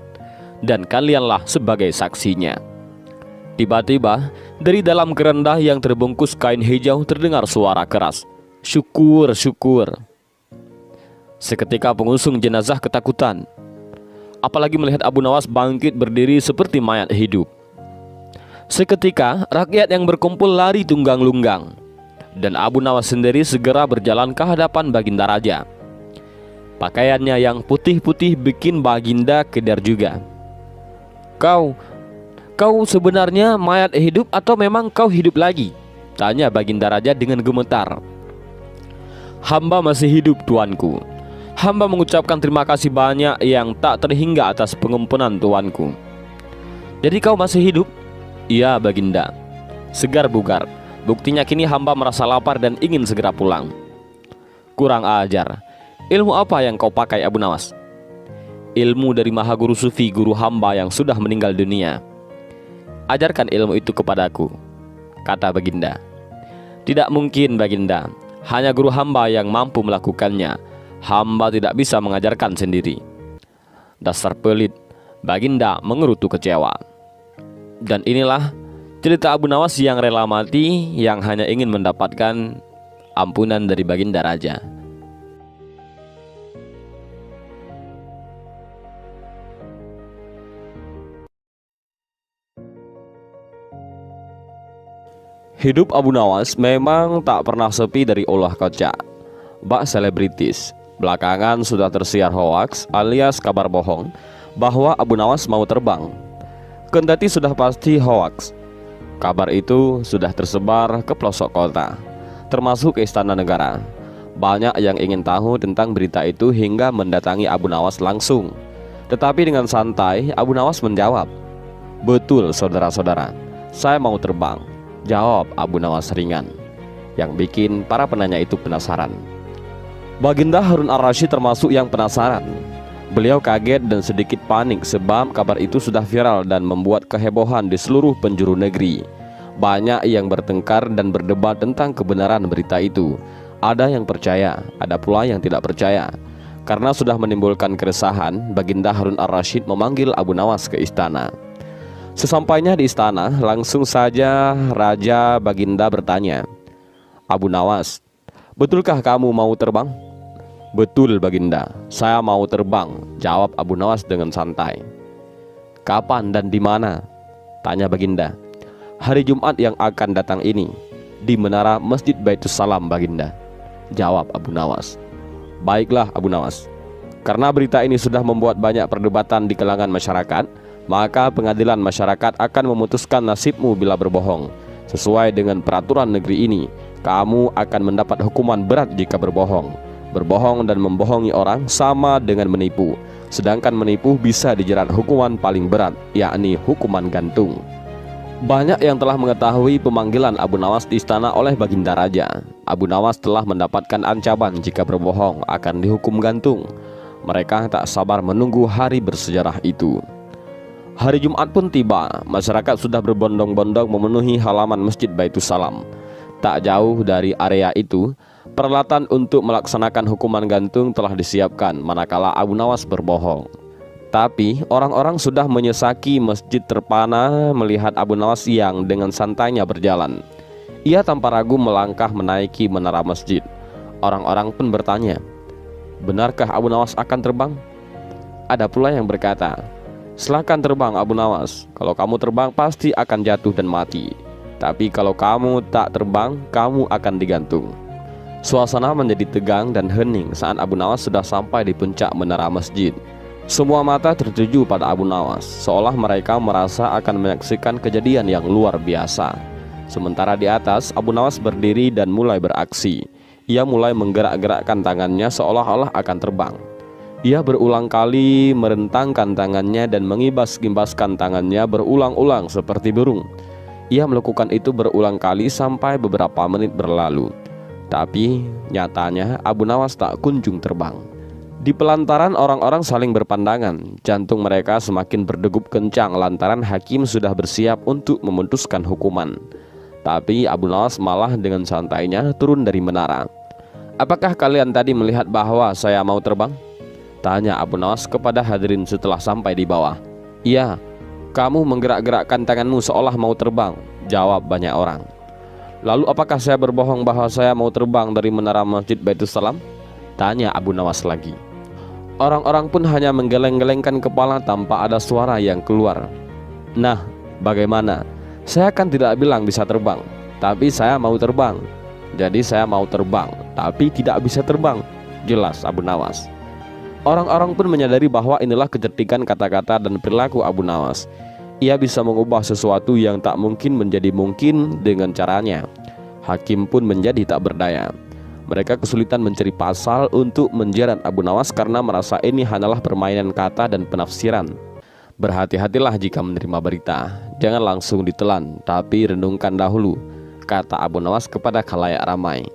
dan kalianlah sebagai saksinya." Tiba-tiba dari dalam kerenda yang terbungkus kain hijau terdengar suara keras, "Syukur, syukur." Seketika pengusung jenazah ketakutan, apalagi melihat Abu Nawas bangkit berdiri seperti mayat hidup. Seketika rakyat yang berkumpul lari tunggang-lunggang, dan Abu Nawas sendiri segera berjalan ke hadapan Baginda Raja. Pakaiannya yang putih-putih bikin Baginda kedar juga. Kau sebenarnya mayat hidup atau memang kau hidup lagi?" tanya Baginda Raja dengan gemetar. "Hamba masih hidup, tuanku. Hamba mengucapkan terima kasih banyak yang tak terhingga atas pengampunan tuanku." "Jadi kau masih hidup?" "Iya, Baginda. Segar bugar. Buktinya kini hamba merasa lapar dan ingin segera pulang." "Kurang ajar. Ilmu apa yang kau pakai, Abu Nawas?" "Ilmu dari Maha Guru Sufi, guru hamba yang sudah meninggal dunia." "Ajarkan ilmu itu kepadaku," kata Baginda. "Tidak mungkin, Baginda. Hanya guru hamba yang mampu melakukannya. Hamba tidak bisa mengajarkan sendiri." "Dasar pelit," Baginda mengerutu kecewa. Dan inilah cerita Abu Nawas yang rela mati, yang hanya ingin mendapatkan ampunan dari Baginda Raja. Hidup Abu Nawas memang tak pernah sepi dari ulah kocak, bak selebritis. Belakangan sudah tersiar hoaks alias kabar bohong bahwa Abu Nawas mau terbang. Kendati sudah pasti hoaks, kabar itu sudah tersebar ke pelosok kota, termasuk ke istana negara. Banyak yang ingin tahu tentang berita itu hingga mendatangi Abu Nawas langsung. Tetapi dengan santai Abu Nawas menjawab, "Betul saudara-saudara, saya mau terbang," jawab Abu Nawas ringan, yang bikin para penanya itu penasaran. Baginda Harun Ar-Rasyid termasuk yang penasaran. Beliau kaget dan sedikit panik sebab kabar itu sudah viral dan membuat kehebohan di seluruh penjuru negeri. Banyak yang bertengkar dan berdebat tentang kebenaran berita itu. Ada yang percaya, ada pula yang tidak percaya. Karena sudah menimbulkan keresahan, Baginda Harun Ar-Rasyid memanggil Abu Nawas ke istana. Sesampainya di istana, langsung saja Raja Baginda bertanya, "Abu Nawas, betulkah kamu mau terbang?" "Betul, Baginda, saya mau terbang," jawab Abu Nawas dengan santai. "Kapan dan di mana?" tanya Baginda. "Hari Jumat yang akan datang ini, di menara Masjid Baitus Salam, Baginda," jawab Abu Nawas. "Baiklah Abu Nawas, karena berita ini sudah membuat banyak perdebatan di kalangan masyarakat, maka pengadilan masyarakat akan memutuskan nasibmu bila berbohong. Sesuai dengan peraturan negeri ini, kamu akan mendapat hukuman berat jika berbohong. Berbohong dan membohongi orang sama dengan menipu, sedangkan menipu bisa dijerat hukuman paling berat, yakni hukuman gantung." Banyak yang telah mengetahui pemanggilan Abu Nawas di istana oleh Baginda Raja. Abu Nawas telah mendapatkan ancaman jika berbohong akan dihukum gantung. Mereka tak sabar menunggu hari bersejarah itu. Hari Jumat pun tiba. Masyarakat sudah berbondong-bondong memenuhi halaman Masjid Baitussalam. Tak jauh dari area itu, peralatan untuk melaksanakan hukuman gantung telah disiapkan manakala Abu Nawas berbohong. Tapi orang-orang sudah menyesaki masjid terpana melihat Abu Nawas yang dengan santainya berjalan. Ia tanpa ragu melangkah menaiki menara masjid. Orang-orang pun bertanya, benarkah Abu Nawas akan terbang? Ada pula yang berkata, silakan terbang Abu Nawas. Kalau kamu terbang pasti akan jatuh dan mati. Tapi kalau kamu tak terbang, kamu akan digantung. Suasana menjadi tegang dan hening saat Abu Nawas sudah sampai di puncak menara masjid. Semua mata tertuju pada Abu Nawas, seolah mereka merasa akan menyaksikan kejadian yang luar biasa. Sementara di atas, Abu Nawas berdiri dan mulai beraksi. Ia mulai menggerak-gerakkan tangannya seolah-olah akan terbang. Ia berulang kali merentangkan tangannya dan mengibas-ibaskan tangannya berulang-ulang seperti burung. Ia melakukan itu berulang kali sampai beberapa menit berlalu. Tapi nyatanya Abu Nawas tak kunjung terbang. Di pelantaran orang-orang saling berpandangan. Jantung mereka semakin berdegup kencang lantaran hakim sudah bersiap untuk memutuskan hukuman. Tapi Abu Nawas malah dengan santainya turun dari menara. Apakah kalian tadi melihat bahwa saya mau terbang? Tanya Abu Nawas kepada hadirin setelah sampai di bawah. Iya, kamu menggerak-gerakkan tanganmu seolah mau terbang, jawab banyak orang. Lalu apakah saya berbohong bahwa saya mau terbang dari menara Masjid Baitussalam? Tanya Abu Nawas lagi. Orang-orang pun hanya menggeleng-gelengkan kepala tanpa ada suara yang keluar. Nah, bagaimana? Saya kan tidak bilang bisa terbang, tapi saya mau terbang. Jadi saya mau terbang, tapi tidak bisa terbang, jelas Abu Nawas. Orang-orang pun menyadari bahwa inilah kecerdikan kata-kata dan perilaku Abu Nawas. Ia bisa mengubah sesuatu yang tak mungkin menjadi mungkin dengan caranya. Hakim pun menjadi tak berdaya. Mereka kesulitan mencari pasal untuk menjerat Abu Nawas karena merasa ini hanyalah permainan kata dan penafsiran. Berhati-hatilah jika menerima berita, jangan langsung ditelan, tapi renungkan dahulu, kata Abu Nawas kepada khalayak ramai.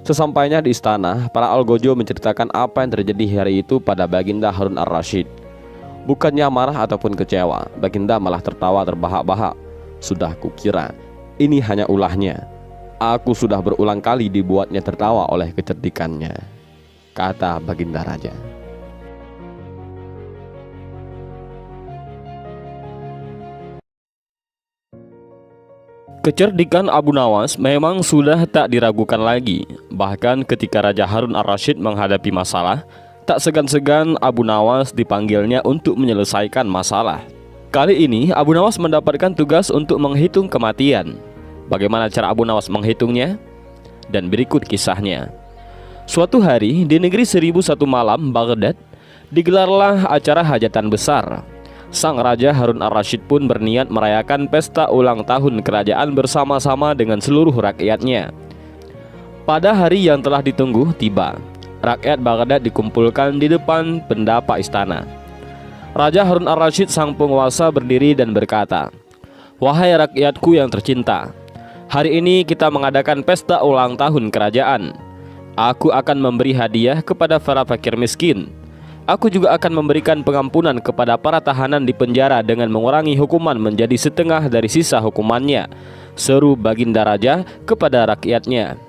Sesampainya di istana, para algojo menceritakan apa yang terjadi hari itu pada Baginda Harun ar-Rasyid. Bukannya marah ataupun kecewa, Baginda malah tertawa terbahak-bahak. Sudah kukira, ini hanya ulahnya. Aku sudah berulang kali dibuatnya tertawa oleh kecerdikannya, kata Baginda Raja. Kecerdikan Abu Nawas memang sudah tak diragukan lagi. Bahkan ketika Raja Harun ar-Rasyid menghadapi masalah, tak segan-segan Abu Nawas dipanggilnya untuk menyelesaikan masalah. Kali ini Abu Nawas mendapatkan tugas untuk menghitung kematian. Bagaimana cara Abu Nawas menghitungnya? Dan berikut kisahnya. Suatu hari di negeri 1001 malam, Baghdad, digelarlah acara hajatan besar. Sang Raja Harun ar-Rasyid pun berniat merayakan pesta ulang tahun kerajaan bersama-sama dengan seluruh rakyatnya. Pada hari yang telah ditunggu tiba. Rakyat Baghdad dikumpulkan di depan pendapa istana. Raja Harun ar-Rasyid sang penguasa berdiri dan berkata, "Wahai rakyatku yang tercinta, hari ini kita mengadakan pesta ulang tahun kerajaan. Aku akan memberi hadiah kepada para fakir miskin. Aku juga akan memberikan pengampunan kepada para tahanan di penjara dengan mengurangi hukuman menjadi setengah dari sisa hukumannya," seru Baginda Raja kepada rakyatnya.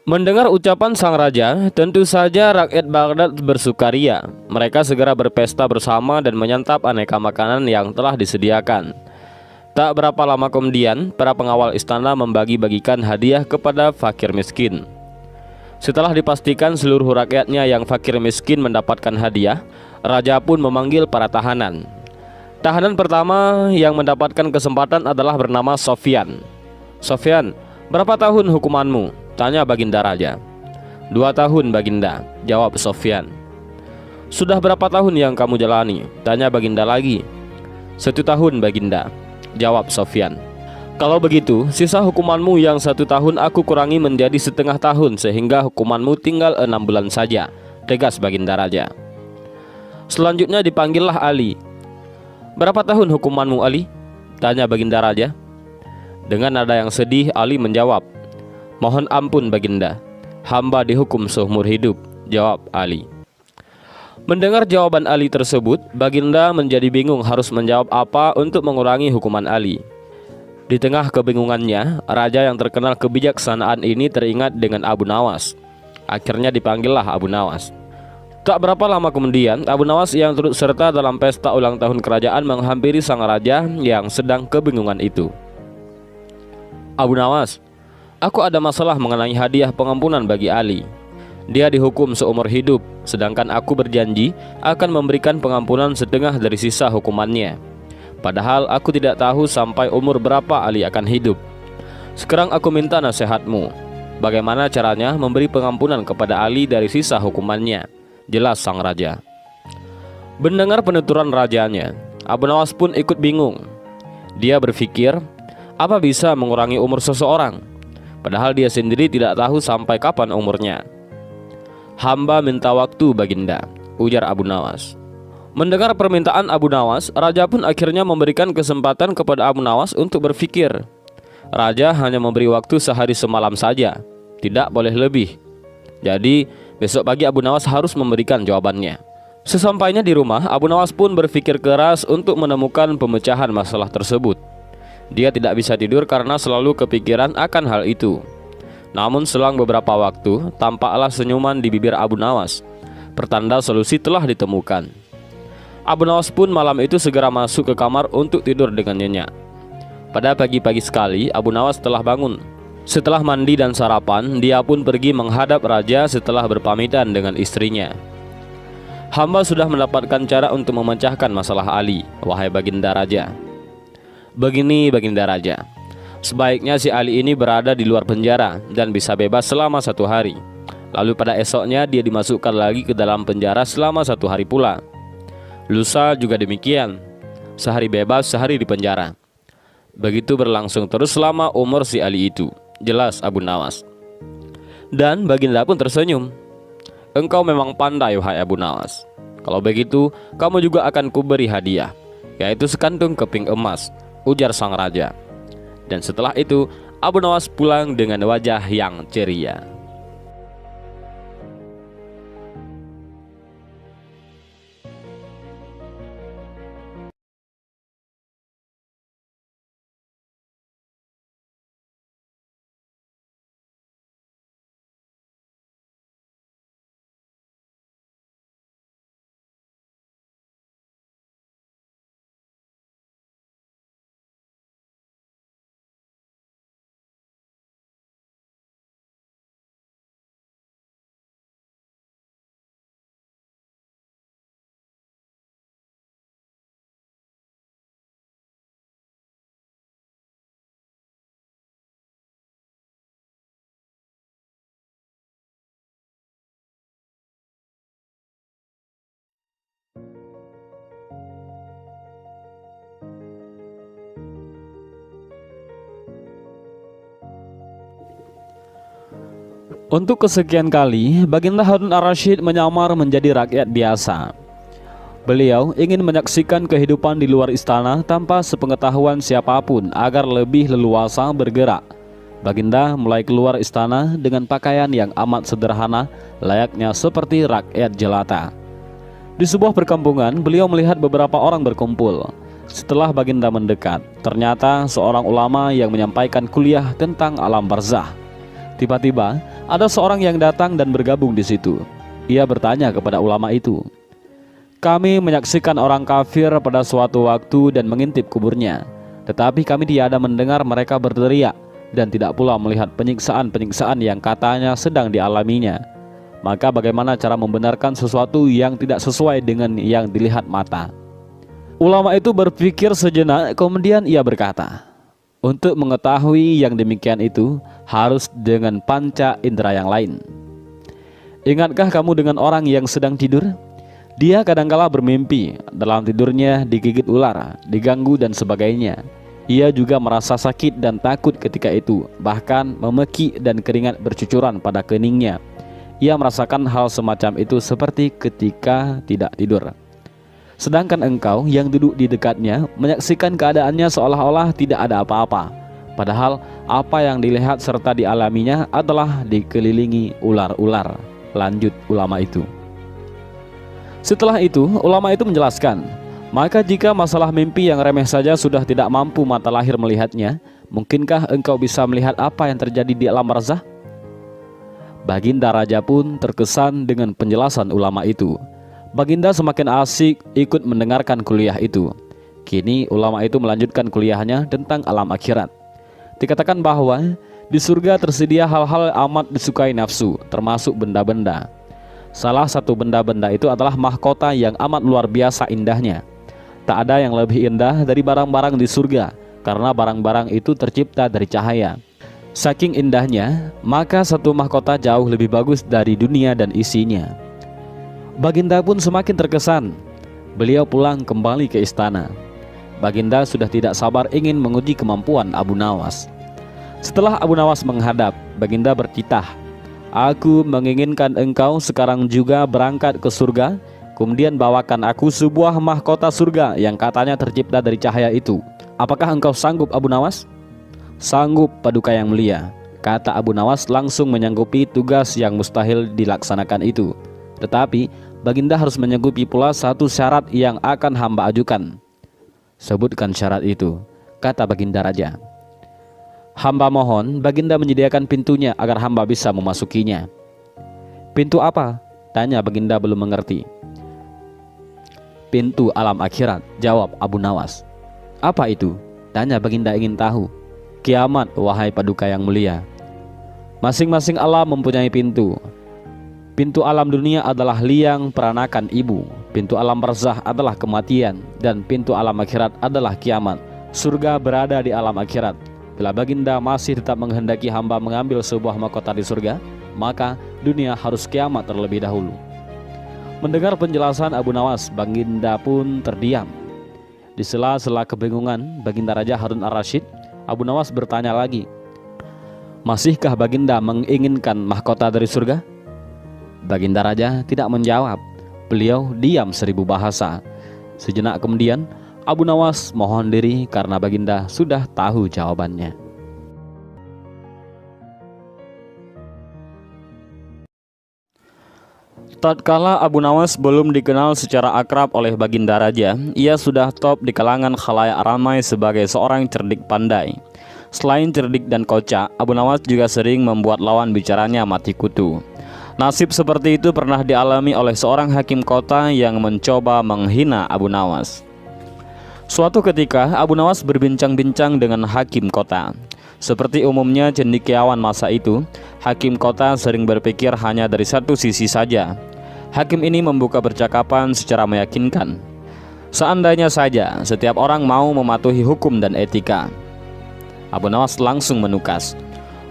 Mendengar ucapan sang raja, tentu saja rakyat Baghdad bersukaria. Mereka segera berpesta bersama dan menyantap aneka makanan yang telah disediakan. Tak berapa lama kemudian, para pengawal istana membagi-bagikan hadiah kepada fakir miskin. Setelah dipastikan seluruh rakyatnya yang fakir miskin mendapatkan hadiah, raja pun memanggil para tahanan. Tahanan pertama yang mendapatkan kesempatan adalah bernama Sofyan. "Sofyan, berapa tahun hukumanmu?" tanya Baginda Raja. 2 tahun Baginda, jawab Sofyan. "Sudah berapa tahun yang kamu jalani?" tanya Baginda lagi. 1 tahun Baginda, jawab Sofyan. "Kalau begitu, sisa hukumanmu yang 1 tahun aku kurangi menjadi setengah tahun sehingga hukumanmu tinggal 6 bulan saja," tegas Baginda Raja. Selanjutnya dipanggillah Ali. "Berapa tahun hukumanmu Ali?" tanya Baginda Raja. Dengan nada yang sedih, Ali menjawab, "Mohon ampun Baginda, hamba dihukum seumur hidup," jawab Ali. Mendengar jawaban Ali tersebut, Baginda menjadi bingung harus menjawab apa untuk mengurangi hukuman Ali. Di tengah kebingungannya, raja yang terkenal kebijaksanaan ini teringat dengan Abu Nawas. Akhirnya dipanggillah Abu Nawas. Tak berapa lama kemudian, Abu Nawas yang turut serta dalam pesta ulang tahun kerajaan menghampiri sang raja yang sedang kebingungan itu. "Abu Nawas, aku ada masalah mengenai hadiah pengampunan bagi Ali. Dia dihukum seumur hidup, sedangkan aku berjanji akan memberikan pengampunan setengah dari sisa hukumannya. Padahal aku tidak tahu sampai umur berapa Ali akan hidup. Sekarang aku minta nasihatmu. Bagaimana caranya memberi pengampunan kepada Ali dari sisa hukumannya?" jelas sang raja. Mendengar penuturan rajanya, Abu Nawas pun ikut bingung. Dia berpikir, apa bisa mengurangi umur seseorang? Padahal dia sendiri tidak tahu sampai kapan umurnya. "Hamba minta waktu Baginda," ujar Abu Nawas. Mendengar permintaan Abu Nawas, raja pun akhirnya memberikan kesempatan kepada Abu Nawas untuk berpikir. Raja hanya memberi waktu sehari semalam saja, tidak boleh lebih. Jadi besok pagi Abu Nawas harus memberikan jawabannya. Sesampainya di rumah, Abu Nawas pun berpikir keras untuk menemukan pemecahan masalah tersebut. Dia tidak bisa tidur karena selalu kepikiran akan hal itu. Namun selang beberapa waktu, tampaklah senyuman di bibir Abu Nawas, pertanda solusi telah ditemukan. Abu Nawas pun malam itu segera masuk ke kamar untuk tidur dengan nyenyak. Pada pagi-pagi sekali, Abu Nawas telah bangun. Setelah mandi dan sarapan, dia pun pergi menghadap raja setelah berpamitan dengan istrinya. "Hamba sudah mendapatkan cara untuk memecahkan masalah Ali, wahai Baginda Raja. Begini Baginda Raja, sebaiknya si Ali ini berada di luar penjara dan bisa bebas selama 1 hari. Lalu pada esoknya dia dimasukkan lagi ke dalam penjara selama 1 hari pula. Lusa juga demikian, sehari bebas, sehari di penjara. Begitu berlangsung terus selama umur si Ali itu," jelas Abu Nawas. Dan Baginda pun tersenyum. "Engkau memang pandai wahai Abu Nawas. Kalau begitu, kamu juga akan kuberi hadiah, yaitu sekantung keping emas," ujar sang raja. Dan setelah itu, Abu Nawas pulang dengan wajah yang ceria. Untuk kesekian kali, Baginda Harun Ar-Rasyid menyamar menjadi rakyat biasa. Beliau ingin menyaksikan kehidupan di luar istana tanpa sepengetahuan siapapun agar lebih leluasa bergerak. Baginda mulai keluar istana dengan pakaian yang amat sederhana, layaknya seperti rakyat jelata. Di sebuah perkampungan, beliau melihat beberapa orang berkumpul. Setelah Baginda mendekat, ternyata seorang ulama yang menyampaikan kuliah tentang alam barzah. Tiba-tiba, ada seorang yang datang dan bergabung di situ. Ia bertanya kepada ulama itu, "Kami menyaksikan orang kafir pada suatu waktu dan mengintip kuburnya, tetapi kami tiada mendengar mereka berteriak dan tidak pula melihat penyiksaan-penyiksaan yang katanya sedang dialaminya. Maka bagaimana cara membenarkan sesuatu yang tidak sesuai dengan yang dilihat mata?" Ulama itu berpikir sejenak, kemudian ia berkata, "Untuk mengetahui yang demikian itu harus dengan panca indera yang lain. Ingatkah kamu dengan orang yang sedang tidur? Dia kadangkala bermimpi, dalam tidurnya digigit ular, diganggu dan sebagainya. Ia juga merasa sakit dan takut ketika itu, bahkan memekik dan keringat bercucuran pada keningnya. Ia merasakan hal semacam itu seperti ketika tidak tidur. Sedangkan engkau yang duduk di dekatnya menyaksikan keadaannya seolah-olah tidak ada apa-apa. Padahal apa yang dilihat serta dialaminya adalah dikelilingi ular-ular. Lanjut ulama itu. Setelah itu, ulama itu menjelaskan, maka jika masalah mimpi yang remeh saja sudah tidak mampu mata lahir melihatnya, mungkinkah engkau bisa melihat apa yang terjadi di alam barzah? Baginda Raja pun terkesan dengan penjelasan ulama itu. Baginda semakin asik ikut mendengarkan kuliah itu. Kini ulama itu melanjutkan kuliahnya tentang alam akhirat. Dikatakan bahwa di surga tersedia hal-hal amat disukai nafsu, termasuk benda-benda. Salah satu benda-benda itu adalah mahkota yang amat luar biasa indahnya. Tak ada yang lebih indah dari barang-barang di surga, karena barang-barang itu tercipta dari cahaya. Saking indahnya, maka satu mahkota jauh lebih bagus dari dunia dan isinya. Baginda pun semakin terkesan. Beliau pulang kembali ke istana. Baginda sudah tidak sabar ingin menguji kemampuan Abu Nawas. Setelah Abu Nawas menghadap, Baginda bertitah, "Aku menginginkan engkau sekarang juga berangkat ke surga, kemudian bawakan aku sebuah mahkota surga yang katanya tercipta dari cahaya itu. Apakah engkau sanggup, Abu Nawas?" "Sanggup, Paduka Yang Mulia," kata Abu Nawas langsung menyanggupi tugas yang mustahil dilaksanakan itu. Tetapi Baginda harus menyanggupi pula satu syarat yang akan hamba ajukan. "Sebutkan syarat itu," kata Baginda Raja. "Hamba mohon Baginda menyediakan pintunya agar hamba bisa memasukinya." "Pintu apa?" tanya Baginda belum mengerti. "Pintu alam akhirat," jawab Abu Nawas. "Apa itu?" tanya Baginda ingin tahu. "Kiamat, wahai Paduka Yang Mulia. Masing-masing alam mempunyai pintu. Pintu alam dunia adalah liang peranakan ibu, pintu alam barzah adalah kematian, dan pintu alam akhirat adalah kiamat. Surga berada di alam akhirat. Bila Baginda masih tetap menghendaki hamba mengambil sebuah mahkota di surga, maka dunia harus kiamat terlebih dahulu." Mendengar penjelasan Abu Nawas, Baginda pun terdiam. Di sela-sela kebingungan Baginda Raja Harun Ar-Rasyid, Abu Nawas bertanya lagi, "Masihkah Baginda menginginkan mahkota dari surga?" Baginda Raja tidak menjawab. Beliau diam 1000 bahasa. Sejenak kemudian Abu Nawas mohon diri karena Baginda sudah tahu jawabannya. Tatkala Abu Nawas belum dikenal secara akrab oleh Baginda Raja, ia sudah top di kalangan khalayak ramai sebagai seorang cerdik pandai. Selain cerdik dan kocak, Abu Nawas juga sering membuat lawan bicaranya mati kutu. Nasib seperti itu pernah dialami oleh seorang hakim kota yang mencoba menghina Abu Nawas. Suatu ketika Abu Nawas berbincang-bincang dengan hakim kota. Seperti umumnya cendekiawan masa itu, hakim kota sering berpikir hanya dari satu sisi saja. Hakim ini membuka percakapan secara meyakinkan. Seandainya saja setiap orang mau mematuhi hukum dan etika. Abu Nawas langsung menukas,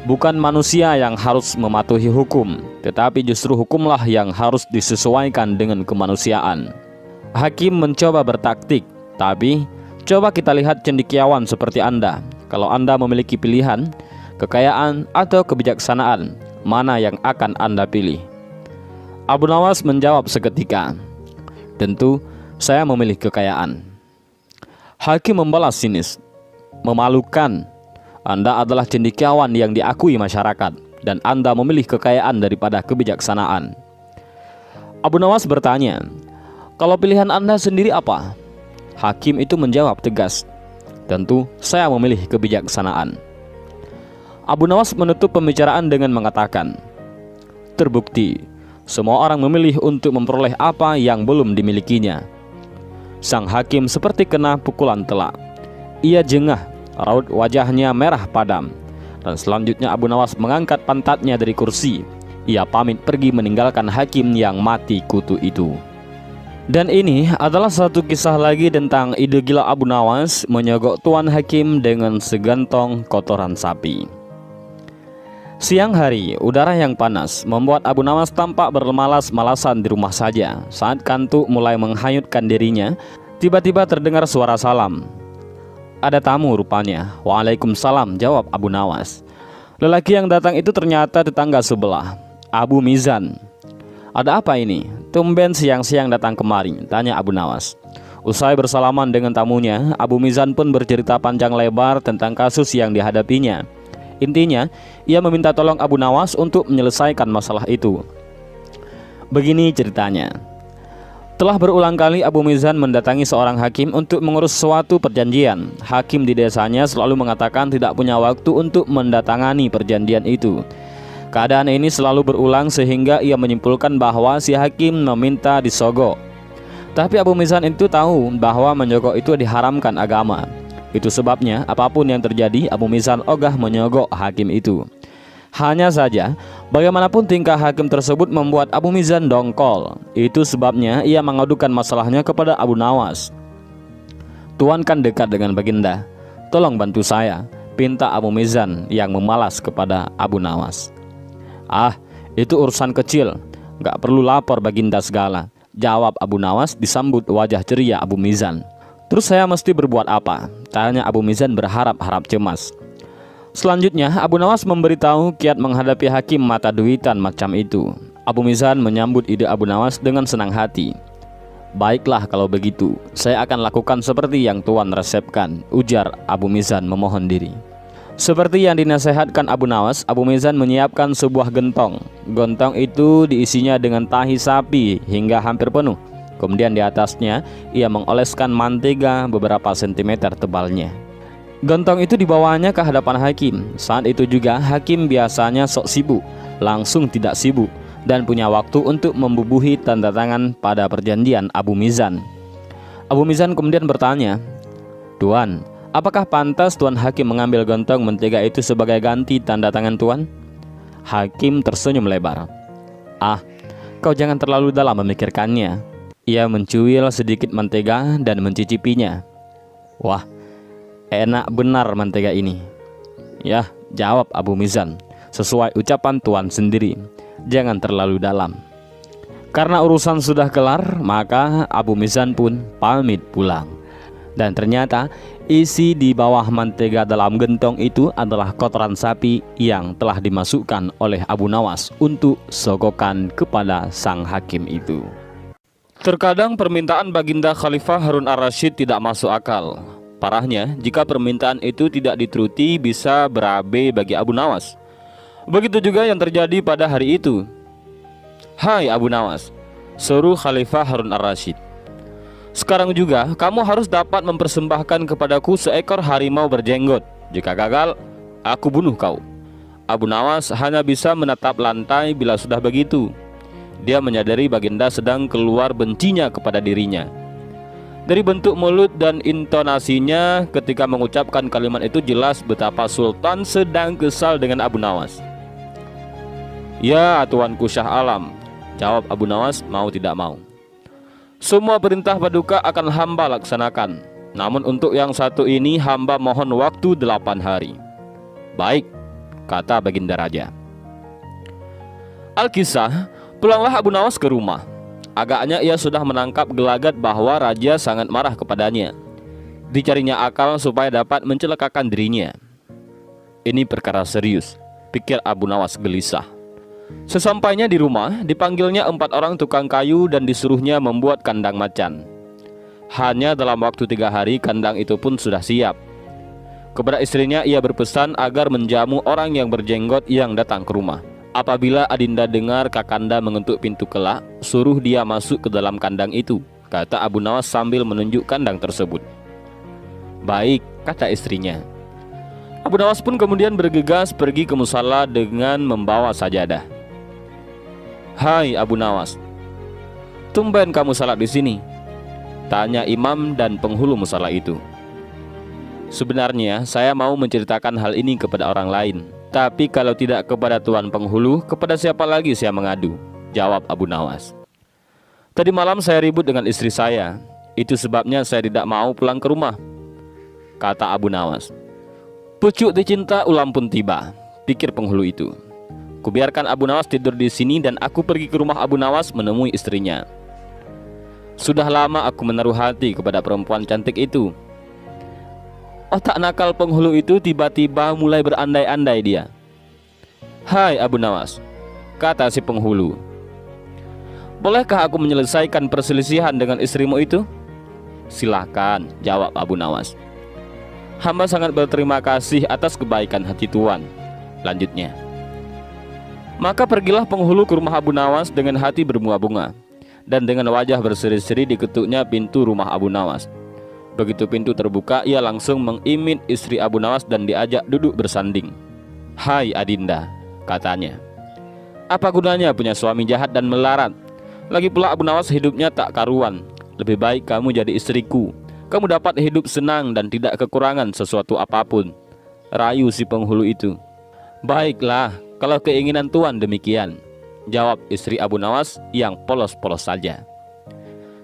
"Bukan manusia yang harus mematuhi hukum, tetapi justru hukumlah yang harus disesuaikan dengan kemanusiaan." Hakim mencoba bertaktik, "Tapi coba kita lihat cendekiawan seperti Anda. Kalau Anda memiliki pilihan, kekayaan atau kebijaksanaan, mana yang akan Anda pilih?" Abu Nawas menjawab seketika, "Tentu saya memilih kekayaan." Hakim membalas sinis, "Memalukan. Anda adalah cendekiawan yang diakui masyarakat, dan Anda memilih kekayaan daripada kebijaksanaan." Abu Nawas bertanya, "Kalau pilihan Anda sendiri apa?" Hakim itu menjawab tegas, "Tentu saya memilih kebijaksanaan." Abu Nawas menutup pembicaraan dengan mengatakan, "Terbukti, semua orang memilih untuk memperoleh apa yang belum dimilikinya." Sang hakim seperti kena pukulan telak. Ia jengah, raut wajahnya merah padam, dan selanjutnya Abu Nawas mengangkat pantatnya dari kursi. Ia pamit pergi meninggalkan hakim yang mati kutu itu. Dan ini adalah satu kisah lagi tentang ide gila Abu Nawas menyogok tuan hakim dengan segantong kotoran sapi. Siang hari, udara yang panas membuat Abu Nawas tampak bermalas-malasan di rumah saja. Saat kantuk mulai menghanyutkan dirinya, tiba-tiba terdengar suara salam. "Ada tamu rupanya." "Waalaikumsalam," jawab Abu Nawas. Lelaki yang datang itu ternyata tetangga sebelah, Abu Mizan. "Ada apa ini? Tumben siang-siang datang kemari?" tanya Abu Nawas. Usai bersalaman dengan tamunya, Abu Mizan pun bercerita panjang lebar tentang kasus yang dihadapinya. Intinya, ia meminta tolong Abu Nawas untuk menyelesaikan masalah itu. Begini ceritanya. Telah berulang kali Abu Mizan mendatangi seorang hakim untuk mengurus suatu perjanjian. Hakim di desanya selalu mengatakan tidak punya waktu untuk mendatangani perjanjian itu. Keadaan ini selalu berulang sehingga ia menyimpulkan bahwa si hakim meminta disogok. Tapi Abu Mizan itu tahu bahwa menyogok itu diharamkan agama. Itu sebabnya apapun yang terjadi, Abu Mizan ogah menyogok hakim itu. Hanya saja, bagaimanapun tingkah hakim tersebut membuat Abu Mizan dongkol. Itu sebabnya ia mengadukan masalahnya kepada Abu Nawas. "Tuan kan dekat dengan Baginda, tolong bantu saya," pinta Abu Mizan yang memalas kepada Abu Nawas. "Ah, itu urusan kecil, gak perlu lapor Baginda segala," jawab Abu Nawas disambut wajah ceria Abu Mizan. "Terus saya mesti berbuat apa?" tanya Abu Mizan berharap-harap cemas. Selanjutnya Abu Nawas memberitahu kiat menghadapi hakim mata duitan macam itu. Abu Mizan menyambut ide Abu Nawas dengan senang hati. "Baiklah kalau begitu, saya akan lakukan seperti yang Tuan resepkan," ujar Abu Mizan memohon diri. Seperti yang dinasihatkan Abu Nawas, Abu Mizan menyiapkan sebuah gentong. Gentong itu diisinya dengan tahi sapi hingga hampir penuh. Kemudian di atasnya ia mengoleskan mantega beberapa sentimeter tebalnya. Gentong itu dibawanya ke hadapan hakim. Saat itu juga hakim biasanya sok sibuk, langsung tidak sibuk, dan punya waktu untuk membubuhi tanda tangan pada perjanjian Abu Mizan. Abu Mizan kemudian bertanya, "Tuan, apakah pantas Tuan Hakim mengambil gentong mentega itu sebagai ganti tanda tangan Tuan?" Hakim tersenyum lebar. "Ah, kau jangan terlalu dalam memikirkannya." Ia mencuil sedikit mentega dan mencicipinya. "Wah, enak benar mentega ini." "Ya," jawab Abu Mizan, "sesuai ucapan Tuan sendiri, jangan terlalu dalam." Karena urusan sudah kelar, maka Abu Mizan pun pamit pulang. Dan ternyata isi di bawah mantega dalam gentong itu adalah kotoran sapi yang telah dimasukkan oleh Abu Nawas untuk sogokan kepada sang hakim itu. Terkadang permintaan Baginda Khalifah Harun ar-Rasyid tidak masuk akal. Parahnya, jika permintaan itu tidak dituruti bisa berabe bagi Abu Nawas. Begitu juga yang terjadi pada hari itu. "Hai Abu Nawas," seru Khalifah Harun ar-Rasyid, "sekarang juga kamu harus dapat mempersembahkan kepadaku seekor harimau berjenggot. Jika gagal, aku bunuh kau." Abu Nawas hanya bisa menatap lantai bila sudah begitu. Dia menyadari Baginda sedang keluar bencinya kepada dirinya. Dari bentuk mulut dan intonasinya ketika mengucapkan kalimat itu jelas betapa Sultan sedang kesal dengan Abu Nawas. "Ya Tuanku Syah Alam," jawab Abu Nawas mau tidak mau. "Semua perintah paduka akan hamba laksanakan. Namun untuk yang satu ini hamba mohon waktu 8 hari. "Baik," kata Baginda Raja. Alkisah, pulanglah Abu Nawas ke rumah. Agaknya ia sudah menangkap gelagat bahwa raja sangat marah kepadanya. Dicarinya akal supaya dapat mencelakakan dirinya. Ini perkara serius, pikir Abu Nawas gelisah. Sesampainya di rumah, dipanggilnya 4 orang tukang kayu dan disuruhnya membuat kandang macan. Hanya dalam waktu 3 hari kandang itu pun sudah siap. Kepada istrinya ia berpesan agar menjamu orang yang berjenggot yang datang ke rumah. "Apabila Adinda dengar Kakanda mengetuk pintu kelak, suruh dia masuk ke dalam kandang itu," kata Abu Nawas sambil menunjuk kandang tersebut. "Baik," kata istrinya. Abu Nawas pun kemudian bergegas pergi ke musala dengan membawa sajadah. "Hai Abu Nawas, tumben kamu salat di sini?" tanya imam dan penghulu musala itu. "Sebenarnya saya mau menceritakan hal ini kepada orang lain. Tapi kalau tidak kepada Tuan Penghulu, kepada siapa lagi saya mengadu?" jawab Abu Nawas. "Tadi malam saya ribut dengan istri saya. Itu sebabnya saya tidak mau pulang ke rumah," kata Abu Nawas. "Pucuk dicinta ulam pun tiba," pikir penghulu itu. "Kubiarkan Abu Nawas tidur di sini dan aku pergi ke rumah Abu Nawas menemui istrinya. Sudah lama aku menaruh hati kepada perempuan cantik itu." Otak nakal penghulu itu tiba-tiba mulai berandai-andai dia. "Hai Abu Nawas," kata si penghulu, Bolehkah aku menyelesaikan perselisihan dengan istrimu itu? Silahkan, jawab Abu Nawas. Hamba sangat berterima kasih atas kebaikan hati Tuan, lanjutnya. Maka pergilah penghulu ke rumah Abu Nawas dengan hati berbunga-bunga, dan dengan wajah berseri-seri diketuknya pintu rumah Abu Nawas. Begitu pintu terbuka, ia langsung mengimit istri Abu Nawas dan diajak duduk bersanding. "Hai Adinda," katanya, "apa gunanya punya suami jahat dan melarat? Lagi pula Abu Nawas hidupnya tak karuan. Lebih baik kamu jadi istriku. Kamu dapat hidup senang dan tidak kekurangan sesuatu apapun," rayu si penghulu itu. "Baiklah, kalau keinginan Tuan demikian," jawab istri Abu Nawas yang polos-polos saja.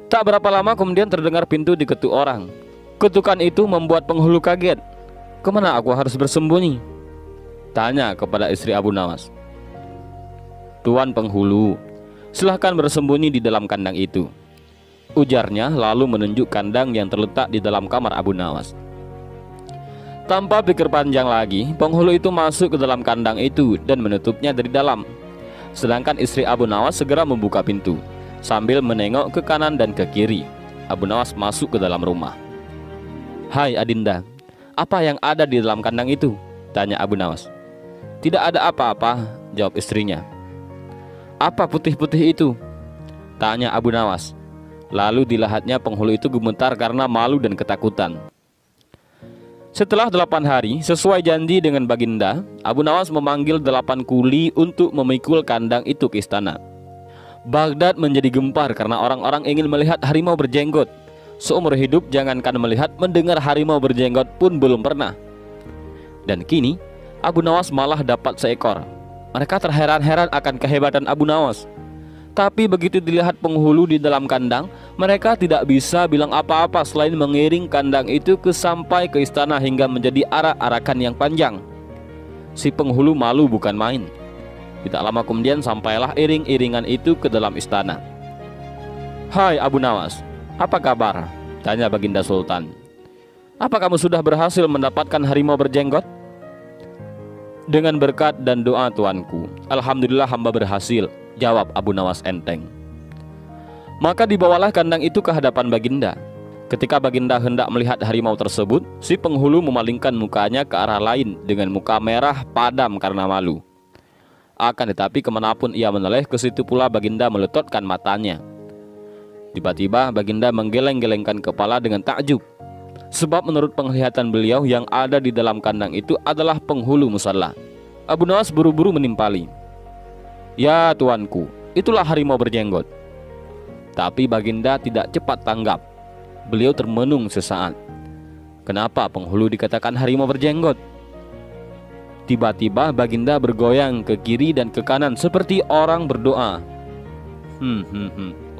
Tak berapa lama kemudian terdengar pintu diketuk orang. Ketukan itu membuat penghulu kaget. "Kemana aku harus bersembunyi?" tanya kepada istri Abu Nawas. "Tuan penghulu, silahkan bersembunyi di dalam kandang itu," ujarnya lalu menunjuk kandang yang terletak di dalam kamar Abu Nawas. Tanpa pikir panjang lagi, penghulu itu masuk ke dalam kandang itu dan menutupnya dari dalam. Sedangkan istri Abu Nawas segera membuka pintu sambil menengok ke kanan dan ke kiri. Abu Nawas masuk ke dalam rumah. "Hai Adinda, apa yang ada di dalam kandang itu?" tanya Abu Nawas. "Tidak ada apa-apa," jawab istrinya. "Apa putih-putih itu?" tanya Abu Nawas. Lalu dilihatnya penghulu itu gemetar karena malu dan ketakutan. Setelah 8 hari, sesuai janji dengan Baginda, Abu Nawas memanggil 8 kuli untuk memikul kandang itu ke istana. Baghdad menjadi gempar karena orang-orang ingin melihat harimau berjenggot. Seumur hidup jangankan melihat, mendengar harimau berjenggot pun belum pernah. Dan kini Abu Nawas malah dapat seekor. Mereka terheran-heran akan kehebatan Abu Nawas. Tapi begitu dilihat penghulu di dalam kandang, mereka tidak bisa bilang apa-apa selain mengiring kandang itu sampai ke istana hingga menjadi arak-arakan yang panjang. Si penghulu malu bukan main. Tidak lama kemudian sampailah iring-iringan itu ke dalam istana. "Hai Abu Nawas, apa kabar?" tanya Baginda Sultan. "Apa kamu sudah berhasil mendapatkan harimau berjenggot?" "Dengan berkat dan doa tuanku, alhamdulillah hamba berhasil," jawab Abu Nawas enteng. Maka dibawalah kandang itu ke hadapan Baginda. Ketika Baginda hendak melihat harimau tersebut, si penghulu memalingkan mukanya ke arah lain dengan muka merah padam karena malu. Akan tetapi kemanapun ia menoleh, ke situ pula Baginda meletotkan matanya. Tiba-tiba Baginda menggeleng-gelengkan kepala dengan takjub, sebab menurut penglihatan beliau yang ada di dalam kandang itu adalah penghulu musalla. Abu Nawas buru-buru menimpali. "Ya tuanku, itulah harimau berjenggot." Tapi Baginda tidak cepat tanggap. Beliau termenung sesaat. Kenapa penghulu dikatakan harimau berjenggot? Tiba-tiba Baginda bergoyang ke kiri dan ke kanan seperti orang berdoa.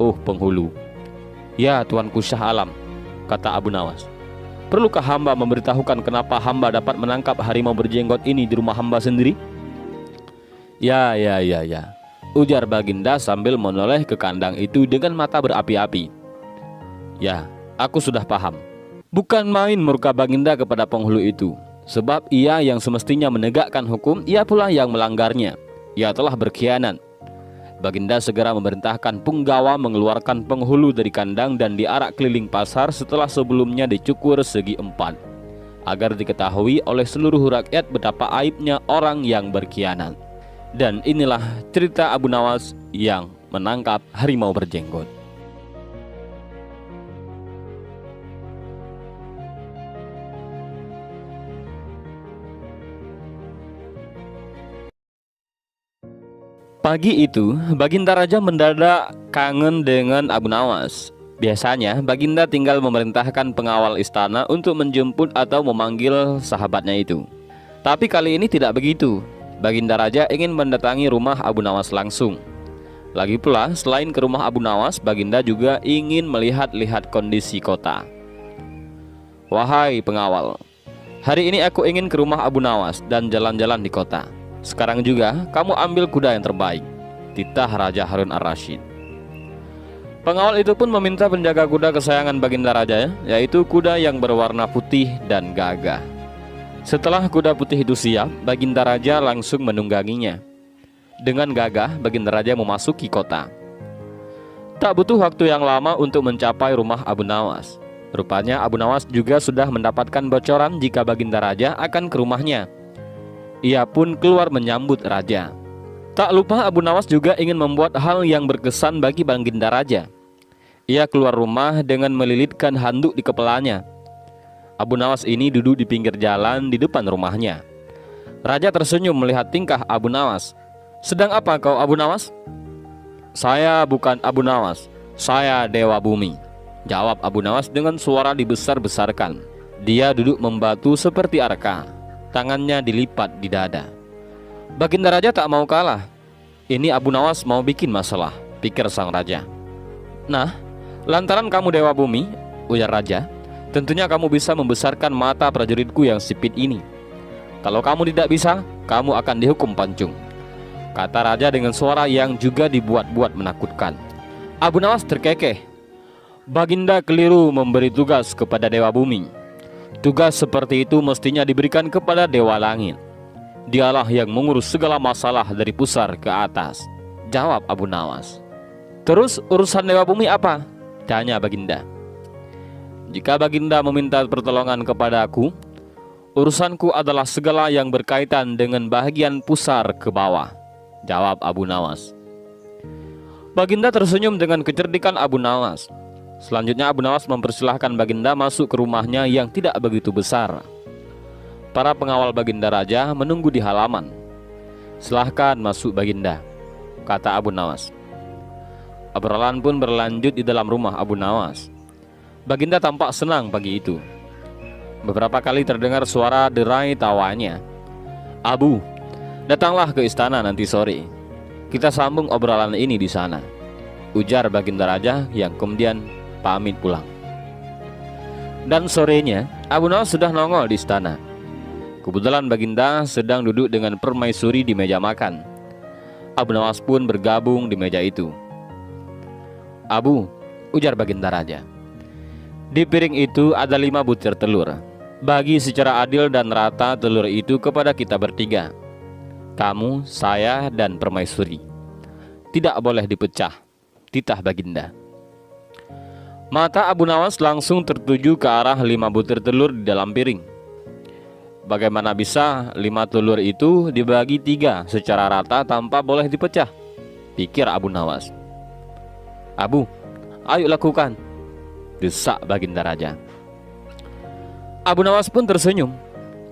"Oh penghulu." "Ya tuanku Syah Alam," kata Abu Nawas. "Perlukah hamba memberitahukan kenapa hamba dapat menangkap harimau berjenggot ini di rumah hamba sendiri?" Ya, ujar Baginda sambil menoleh ke kandang itu dengan mata berapi-api. "Ya, aku sudah paham." Bukan main murka Baginda kepada penghulu itu, sebab ia yang semestinya menegakkan hukum, ia pula yang melanggarnya. Ia telah berkhianat. Baginda segera memerintahkan punggawa mengeluarkan penghulu dari kandang dan diarak keliling pasar setelah sebelumnya dicukur segi 4, agar diketahui oleh seluruh rakyat betapa aibnya orang yang berkhianat. Dan inilah cerita Abu Nawas yang menangkap harimau berjenggot. Pagi itu, Baginda Raja mendadak kangen dengan Abu Nawas. Biasanya, Baginda tinggal memerintahkan pengawal istana untuk menjemput atau memanggil sahabatnya itu. Tapi kali ini tidak begitu. Baginda Raja ingin mendatangi rumah Abu Nawas langsung. Lagi pula, selain ke rumah Abu Nawas, Baginda juga ingin melihat-lihat kondisi kota. "Wahai pengawal, hari ini aku ingin ke rumah Abu Nawas dan jalan-jalan di kota. Sekarang juga kamu ambil kuda yang terbaik," titah Raja Harun ar-Rasyid. Pengawal itu pun meminta penjaga kuda kesayangan Baginda Raja, yaitu kuda yang berwarna putih dan gagah. Setelah kuda putih itu siap, Baginda Raja langsung menungganginya. Dengan gagah, Baginda Raja memasuki kota. Tak butuh waktu yang lama untuk mencapai rumah Abu Nawas. Rupanya Abu Nawas juga sudah mendapatkan bocoran jika Baginda Raja akan ke rumahnya. Ia pun keluar menyambut raja. Tak lupa Abu Nawas juga ingin membuat hal yang berkesan bagi Baginda Raja. Ia keluar rumah dengan melilitkan handuk di kepalanya. Abu Nawas ini duduk di pinggir jalan di depan rumahnya. Raja tersenyum melihat tingkah Abu Nawas. "Sedang apa kau, Abu Nawas?" "Saya bukan Abu Nawas, saya Dewa Bumi," jawab Abu Nawas dengan suara dibesar-besarkan. Dia duduk membatu seperti arka, tangannya dilipat di dada. Baginda Raja tak mau kalah. Ini Abu Nawas mau bikin masalah, pikir sang raja. "Nah, lantaran kamu Dewa Bumi," ujar raja, "tentunya kamu bisa membesarkan mata prajuritku yang sipit ini. Kalau kamu tidak bisa, kamu akan dihukum pancung," kata raja dengan suara yang juga dibuat-buat menakutkan. Abu Nawas terkekeh. Baginda keliru memberi tugas kepada Dewa Bumi. Tugas seperti itu mestinya diberikan kepada Dewa Langit. Dialah yang mengurus segala masalah dari pusar ke atas, jawab Abu Nawas. "Terus urusan Dewa Bumi apa?" tanya Baginda. "Jika Baginda meminta pertolongan kepadaku, urusanku adalah segala yang berkaitan dengan bahagian pusar ke bawah," jawab Abu Nawas. Baginda tersenyum dengan kecerdikan Abu Nawas. Selanjutnya Abu Nawas mempersilahkan Baginda masuk ke rumahnya yang tidak begitu besar. Para pengawal Baginda Raja menunggu di halaman. "Silahkan masuk Baginda," kata Abu Nawas. Obrolan pun berlanjut di dalam rumah Abu Nawas. Baginda tampak senang pagi itu. Beberapa kali terdengar suara derai tawanya. "Abu, datanglah ke istana nanti sore. Kita sambung obrolan ini di sana," ujar Baginda Raja yang kemudian pamit pulang. Dan sorenya Abu Nawas sudah nongol di istana. Kebetulan Baginda sedang duduk dengan permaisuri di meja makan. Abu Nawas pun bergabung di meja itu. "Abu," ujar Baginda Raja, "di piring itu ada 5 butir telur. Bagi secara adil dan rata telur itu kepada kita bertiga. Kamu, saya, dan permaisuri. Tidak boleh dipecah," titah Baginda. Mata Abu Nawas langsung tertuju ke arah 5 butir telur di dalam piring. Bagaimana bisa 5 telur itu dibagi 3 secara rata tanpa boleh dipecah, pikir Abu Nawas. "Abu, ayo lakukan," desak Baginda Raja. Abu Nawas pun tersenyum.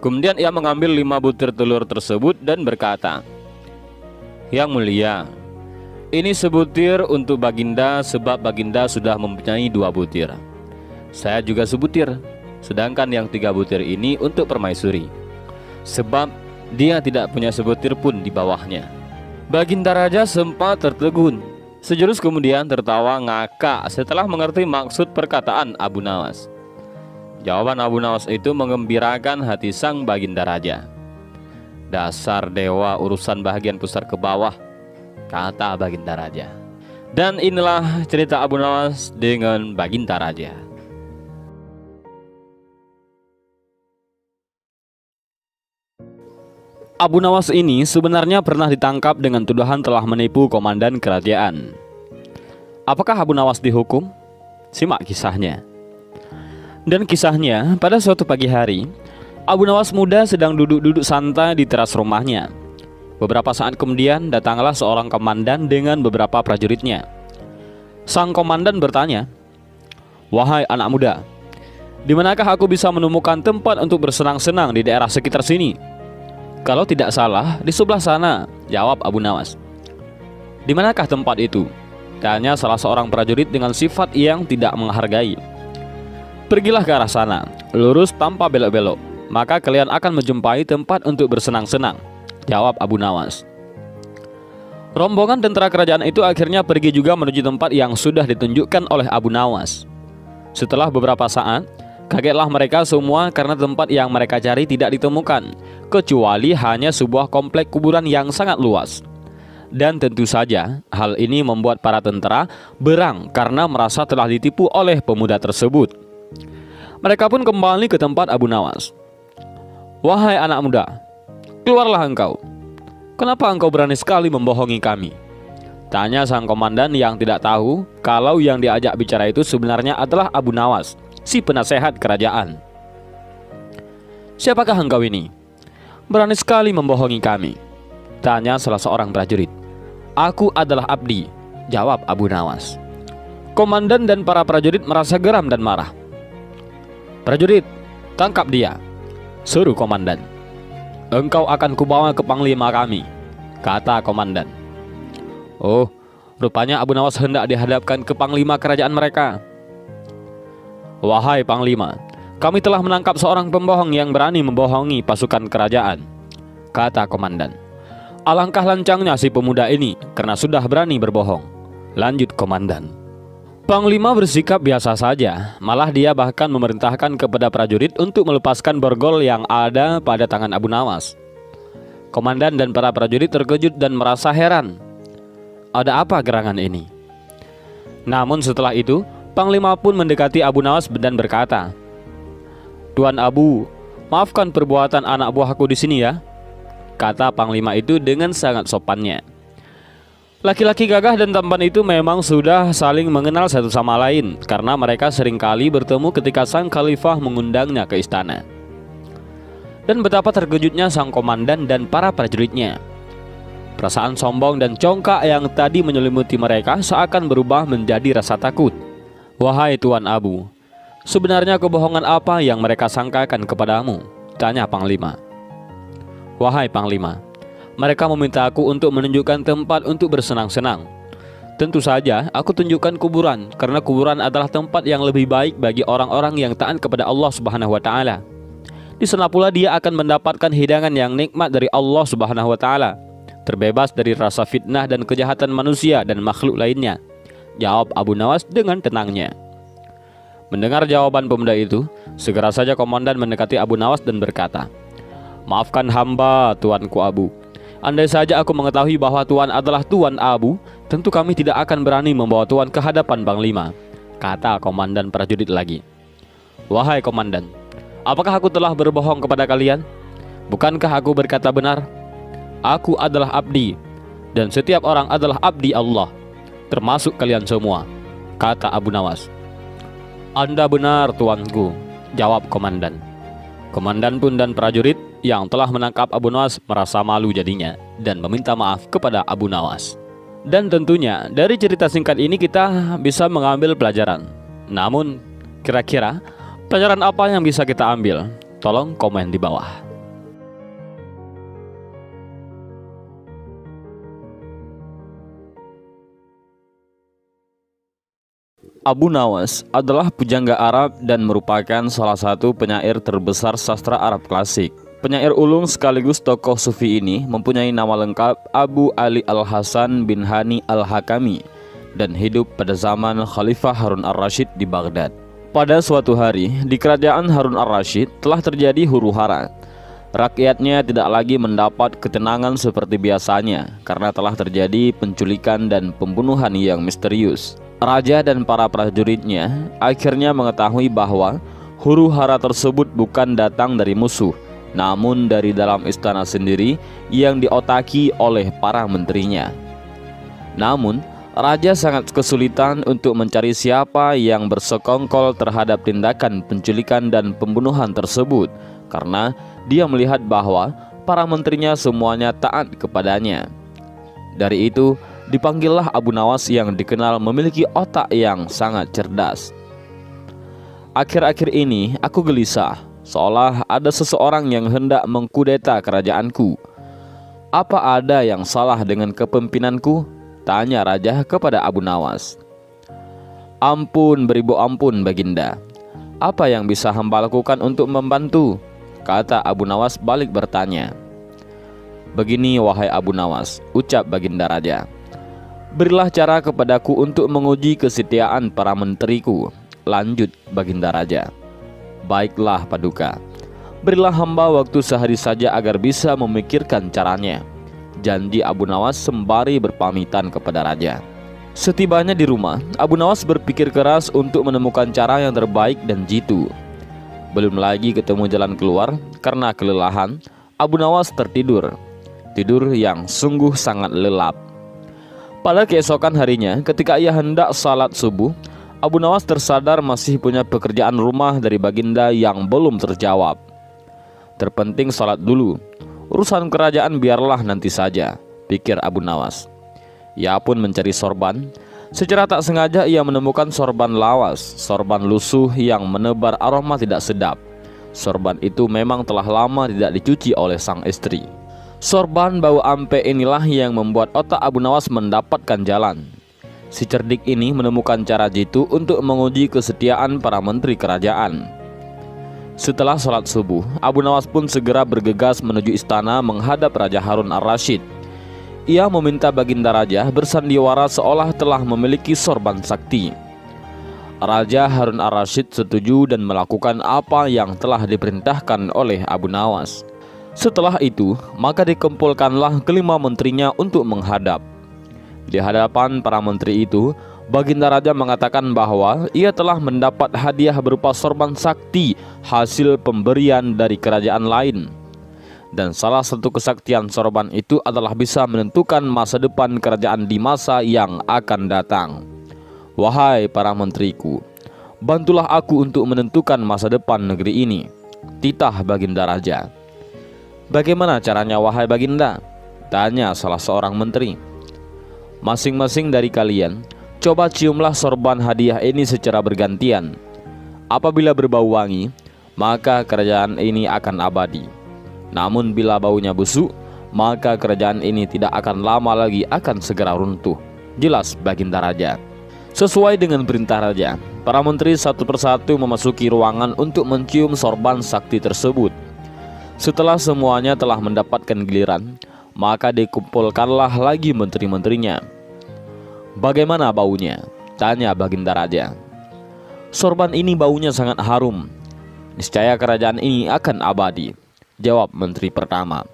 Kemudian ia mengambil 5 butir telur tersebut dan berkata, "Yang mulia, ini sebutir untuk Baginda sebab Baginda sudah mempunyai 2 butir. Saya juga sebutir, sedangkan yang 3 butir ini untuk permaisuri, sebab dia tidak punya sebutir pun di bawahnya." Baginda Raja sempat tertegun. Sejurus kemudian tertawa ngakak setelah mengerti maksud perkataan Abu Nawas. Jawaban Abu Nawas itu menggembirakan hati sang Baginda Raja. "Dasar dewa urusan bahagian pusar ke bawah," kata Baginda Raja. Dan inilah cerita Abu Nawas dengan Baginda Raja. Abu Nawas ini sebenarnya pernah ditangkap dengan tuduhan telah menipu komandan kerajaan. Apakah Abu Nawas dihukum? Simak kisahnya. Dan kisahnya, pada suatu pagi hari, Abu Nawas muda sedang duduk-duduk santai di teras rumahnya. Beberapa saat kemudian datanglah seorang komandan dengan beberapa prajuritnya. Sang komandan bertanya, "Wahai anak muda, di manakah aku bisa menemukan tempat untuk bersenang-senang di daerah sekitar sini?" "Kalau tidak salah, di sebelah sana," jawab Abu Nawas. "Di manakah tempat itu?" tanya salah seorang prajurit dengan sifat yang tidak menghargai. "Pergilah ke arah sana, lurus tanpa belok-belok, maka kalian akan menjumpai tempat untuk bersenang-senang," jawab Abu Nawas. Rombongan tentara kerajaan itu akhirnya pergi juga menuju tempat yang sudah ditunjukkan oleh Abu Nawas. Setelah beberapa saat, kagetlah mereka semua karena tempat yang mereka cari tidak ditemukan, kecuali hanya sebuah komplek kuburan yang sangat luas. Dan tentu saja hal ini membuat para tentara berang karena merasa telah ditipu oleh pemuda tersebut. Mereka pun kembali ke tempat Abu Nawas. "Wahai anak muda, keluarlah engkau. Kenapa engkau berani sekali membohongi kami?" Tanya sang komandan yang tidak tahu kalau yang diajak bicara itu sebenarnya adalah Abu Nawas, si penasehat kerajaan. "Siapakah engkau ini? Berani sekali membohongi kami," tanya salah seorang prajurit. "Aku adalah Abdi," jawab Abu Nawas. Komandan dan para prajurit merasa geram dan marah. "Prajurit, tangkap dia," suruh komandan. "Engkau akan kubawa ke panglima kami," kata komandan. Oh, rupanya Abu Nawas hendak dihadapkan ke panglima kerajaan mereka. "Wahai panglima, kami telah menangkap seorang pembohong yang berani membohongi pasukan kerajaan," kata komandan. "Alangkah lancangnya si pemuda ini karena sudah berani berbohong," lanjut komandan. Panglima bersikap biasa saja, malah dia bahkan memerintahkan kepada prajurit untuk melepaskan borgol yang ada pada tangan Abu Nawas. Komandan dan para prajurit terkejut dan merasa heran. Ada apa gerangan ini? Namun setelah itu, panglima pun mendekati Abu Nawas dan berkata, "Tuan Abu, maafkan perbuatan anak buahku di sini ya," kata panglima itu dengan sangat sopannya. Laki-laki gagah dan tampan itu memang sudah saling mengenal satu sama lain karena mereka seringkali bertemu ketika sang khalifah mengundangnya ke istana. Dan betapa terkejutnya sang komandan dan para prajuritnya. Perasaan sombong dan congkak yang tadi menyelimuti mereka seakan berubah menjadi rasa takut. "Wahai Tuan Abu, sebenarnya kebohongan apa yang mereka sangkakan kepadamu?" tanya panglima. "Wahai panglima, mereka meminta aku untuk menunjukkan tempat untuk bersenang-senang. Tentu saja aku tunjukkan kuburan karena kuburan adalah tempat yang lebih baik bagi orang-orang yang taat kepada Allah Subhanahu wa taala. Di sana pula dia akan mendapatkan hidangan yang nikmat dari Allah Subhanahu wa taala, terbebas dari rasa fitnah dan kejahatan manusia dan makhluk lainnya," jawab Abu Nawas dengan tenangnya. Mendengar jawaban pemuda itu, segera saja komandan mendekati Abu Nawas dan berkata, "Maafkan hamba, Tuanku Abu. Andai saja aku mengetahui bahwa Tuan adalah Tuan Abu, tentu kami tidak akan berani membawa Tuan ke hadapan panglima," kata komandan prajurit lagi. "Wahai komandan, apakah aku telah berbohong kepada kalian? Bukankah aku berkata benar? Aku adalah abdi, dan setiap orang adalah abdi Allah, termasuk kalian semua," kata Abu Nawas. "Anda benar, tuanku," jawab komandan. Komandan pun dan prajurit yang telah menangkap Abu Nawas merasa malu jadinya dan meminta maaf kepada Abu Nawas. Dan tentunya dari cerita singkat ini kita bisa mengambil pelajaran. Namun kira-kira pelajaran apa yang bisa kita ambil? Tolong komen di bawah. Abu Nawas adalah pujangga Arab dan merupakan salah satu penyair terbesar sastra Arab klasik. Penyair ulung sekaligus tokoh sufi ini mempunyai nama lengkap Abu Ali Al-Hasan bin Hani Al-Hakami dan hidup pada zaman Khalifah Harun Ar-Rasyid di Baghdad. Pada suatu hari di kerajaan Harun Ar-Rasyid telah terjadi huru-hara. Rakyatnya tidak lagi mendapat ketenangan seperti biasanya karena telah terjadi penculikan dan pembunuhan yang misterius. Raja dan para prajuritnya akhirnya mengetahui bahwa huru-hara tersebut bukan datang dari musuh, namun dari dalam istana sendiri yang diotaki oleh para menterinya. Namun, raja sangat kesulitan untuk mencari siapa yang bersekongkol terhadap tindakan penculikan dan pembunuhan tersebut, karena dia melihat bahwa para menterinya semuanya taat kepadanya. Dari itu, dipanggillah Abu Nawas yang dikenal memiliki otak yang sangat cerdas. "Akhir-akhir ini aku gelisah, seolah ada seseorang yang hendak mengkudeta kerajaanku. Apa ada yang salah dengan kepemimpinanku?" tanya raja kepada Abu Nawas. "Ampun beribu ampun Baginda. Apa yang bisa hamba lakukan untuk membantu?" kata Abu Nawas balik bertanya. "Begini wahai Abu Nawas," ucap Baginda Raja. "Berilah cara kepadaku untuk menguji kesetiaan para menteriku," lanjut Baginda Raja. "Baiklah Paduka, berilah hamba waktu sehari saja agar bisa memikirkan caranya," janji Abu Nawas sembari berpamitan kepada raja. Setibanya di rumah, Abu Nawas berpikir keras untuk menemukan cara yang terbaik dan jitu. Belum lagi ketemu jalan keluar, karena kelelahan, Abu Nawas tertidur. Tidur yang sungguh sangat lelap. Pada keesokan harinya, ketika ia hendak salat subuh, Abu Nawas tersadar masih punya pekerjaan rumah dari baginda yang belum terjawab. Terpenting salat dulu, urusan kerajaan biarlah nanti saja, pikir Abu Nawas. Ia pun mencari sorban. Secara tak sengaja ia menemukan sorban lawas, sorban lusuh yang menebar aroma tidak sedap. Sorban itu memang telah lama tidak dicuci oleh sang istri. Sorban bau ampe inilah yang membuat otak Abu Nawas mendapatkan jalan. Si cerdik ini menemukan cara jitu untuk menguji kesetiaan para menteri kerajaan. Setelah sholat subuh, Abu Nawas pun segera bergegas menuju istana menghadap Raja Harun ar-Rasyid. Ia meminta baginda raja bersandiwara seolah telah memiliki sorban sakti. Raja Harun ar-Rasyid setuju dan melakukan apa yang telah diperintahkan oleh Abu Nawas. Setelah itu, maka dikumpulkanlah kelima menterinya untuk menghadap. Di hadapan para menteri itu, baginda raja mengatakan bahwa ia telah mendapat hadiah berupa sorban sakti hasil pemberian dari kerajaan lain. Dan salah satu kesaktian sorban itu adalah bisa menentukan masa depan kerajaan di masa yang akan datang. Wahai para menteriku, bantulah aku untuk menentukan masa depan negeri ini, titah baginda raja. Bagaimana caranya wahai baginda? Tanya salah seorang menteri. Masing-masing dari kalian, coba ciumlah sorban hadiah ini secara bergantian. Apabila berbau wangi, maka kerajaan ini akan abadi. Namun bila baunya busuk, maka kerajaan ini tidak akan lama lagi akan segera runtuh. Jelas baginda raja. Sesuai dengan perintah raja, para menteri satu persatu memasuki ruangan untuk mencium sorban sakti tersebut. Setelah semuanya telah mendapatkan giliran, maka dikumpulkanlah lagi menteri-menterinya. Bagaimana baunya? Tanya baginda raja. Sorban ini baunya sangat harum. Niscaya kerajaan ini akan abadi, jawab menteri pertama.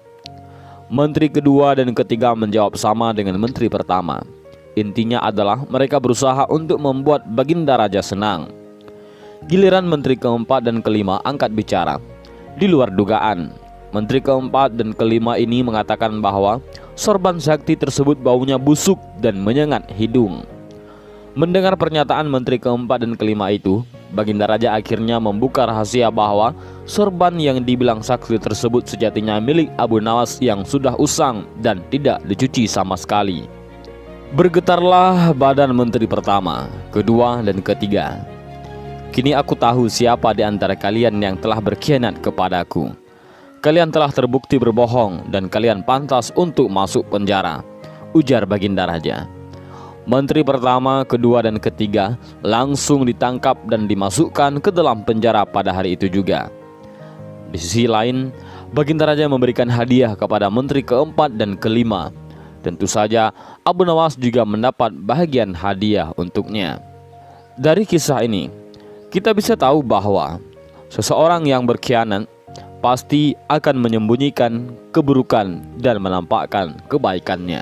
Menteri kedua dan ketiga menjawab sama dengan menteri pertama. Intinya adalah mereka berusaha untuk membuat baginda raja senang. Giliran menteri keempat dan kelima angkat bicara. Di luar dugaan, menteri keempat dan kelima ini mengatakan bahwa sorban sakti tersebut baunya busuk dan menyengat hidung. Mendengar pernyataan menteri keempat dan kelima itu, baginda raja akhirnya membuka rahasia bahwa sorban yang dibilang sakti tersebut sejatinya milik Abu Nawas yang sudah usang dan tidak dicuci sama sekali. Bergetarlah badan menteri pertama, kedua, dan ketiga. Kini aku tahu siapa di antara kalian yang telah berkhianat kepadaku. Kalian telah terbukti berbohong dan kalian pantas untuk masuk penjara, ujar baginda raja. Menteri pertama, kedua, dan ketiga langsung ditangkap dan dimasukkan ke dalam penjara pada hari itu juga. Di sisi lain, baginda raja memberikan hadiah kepada menteri keempat dan kelima. Tentu saja Abu Nawas juga mendapat bahagian hadiah untuknya. Dari kisah ini, kita bisa tahu bahwa seseorang yang berkhianat pasti akan menyembunyikan keburukan dan menampakkan kebaikannya.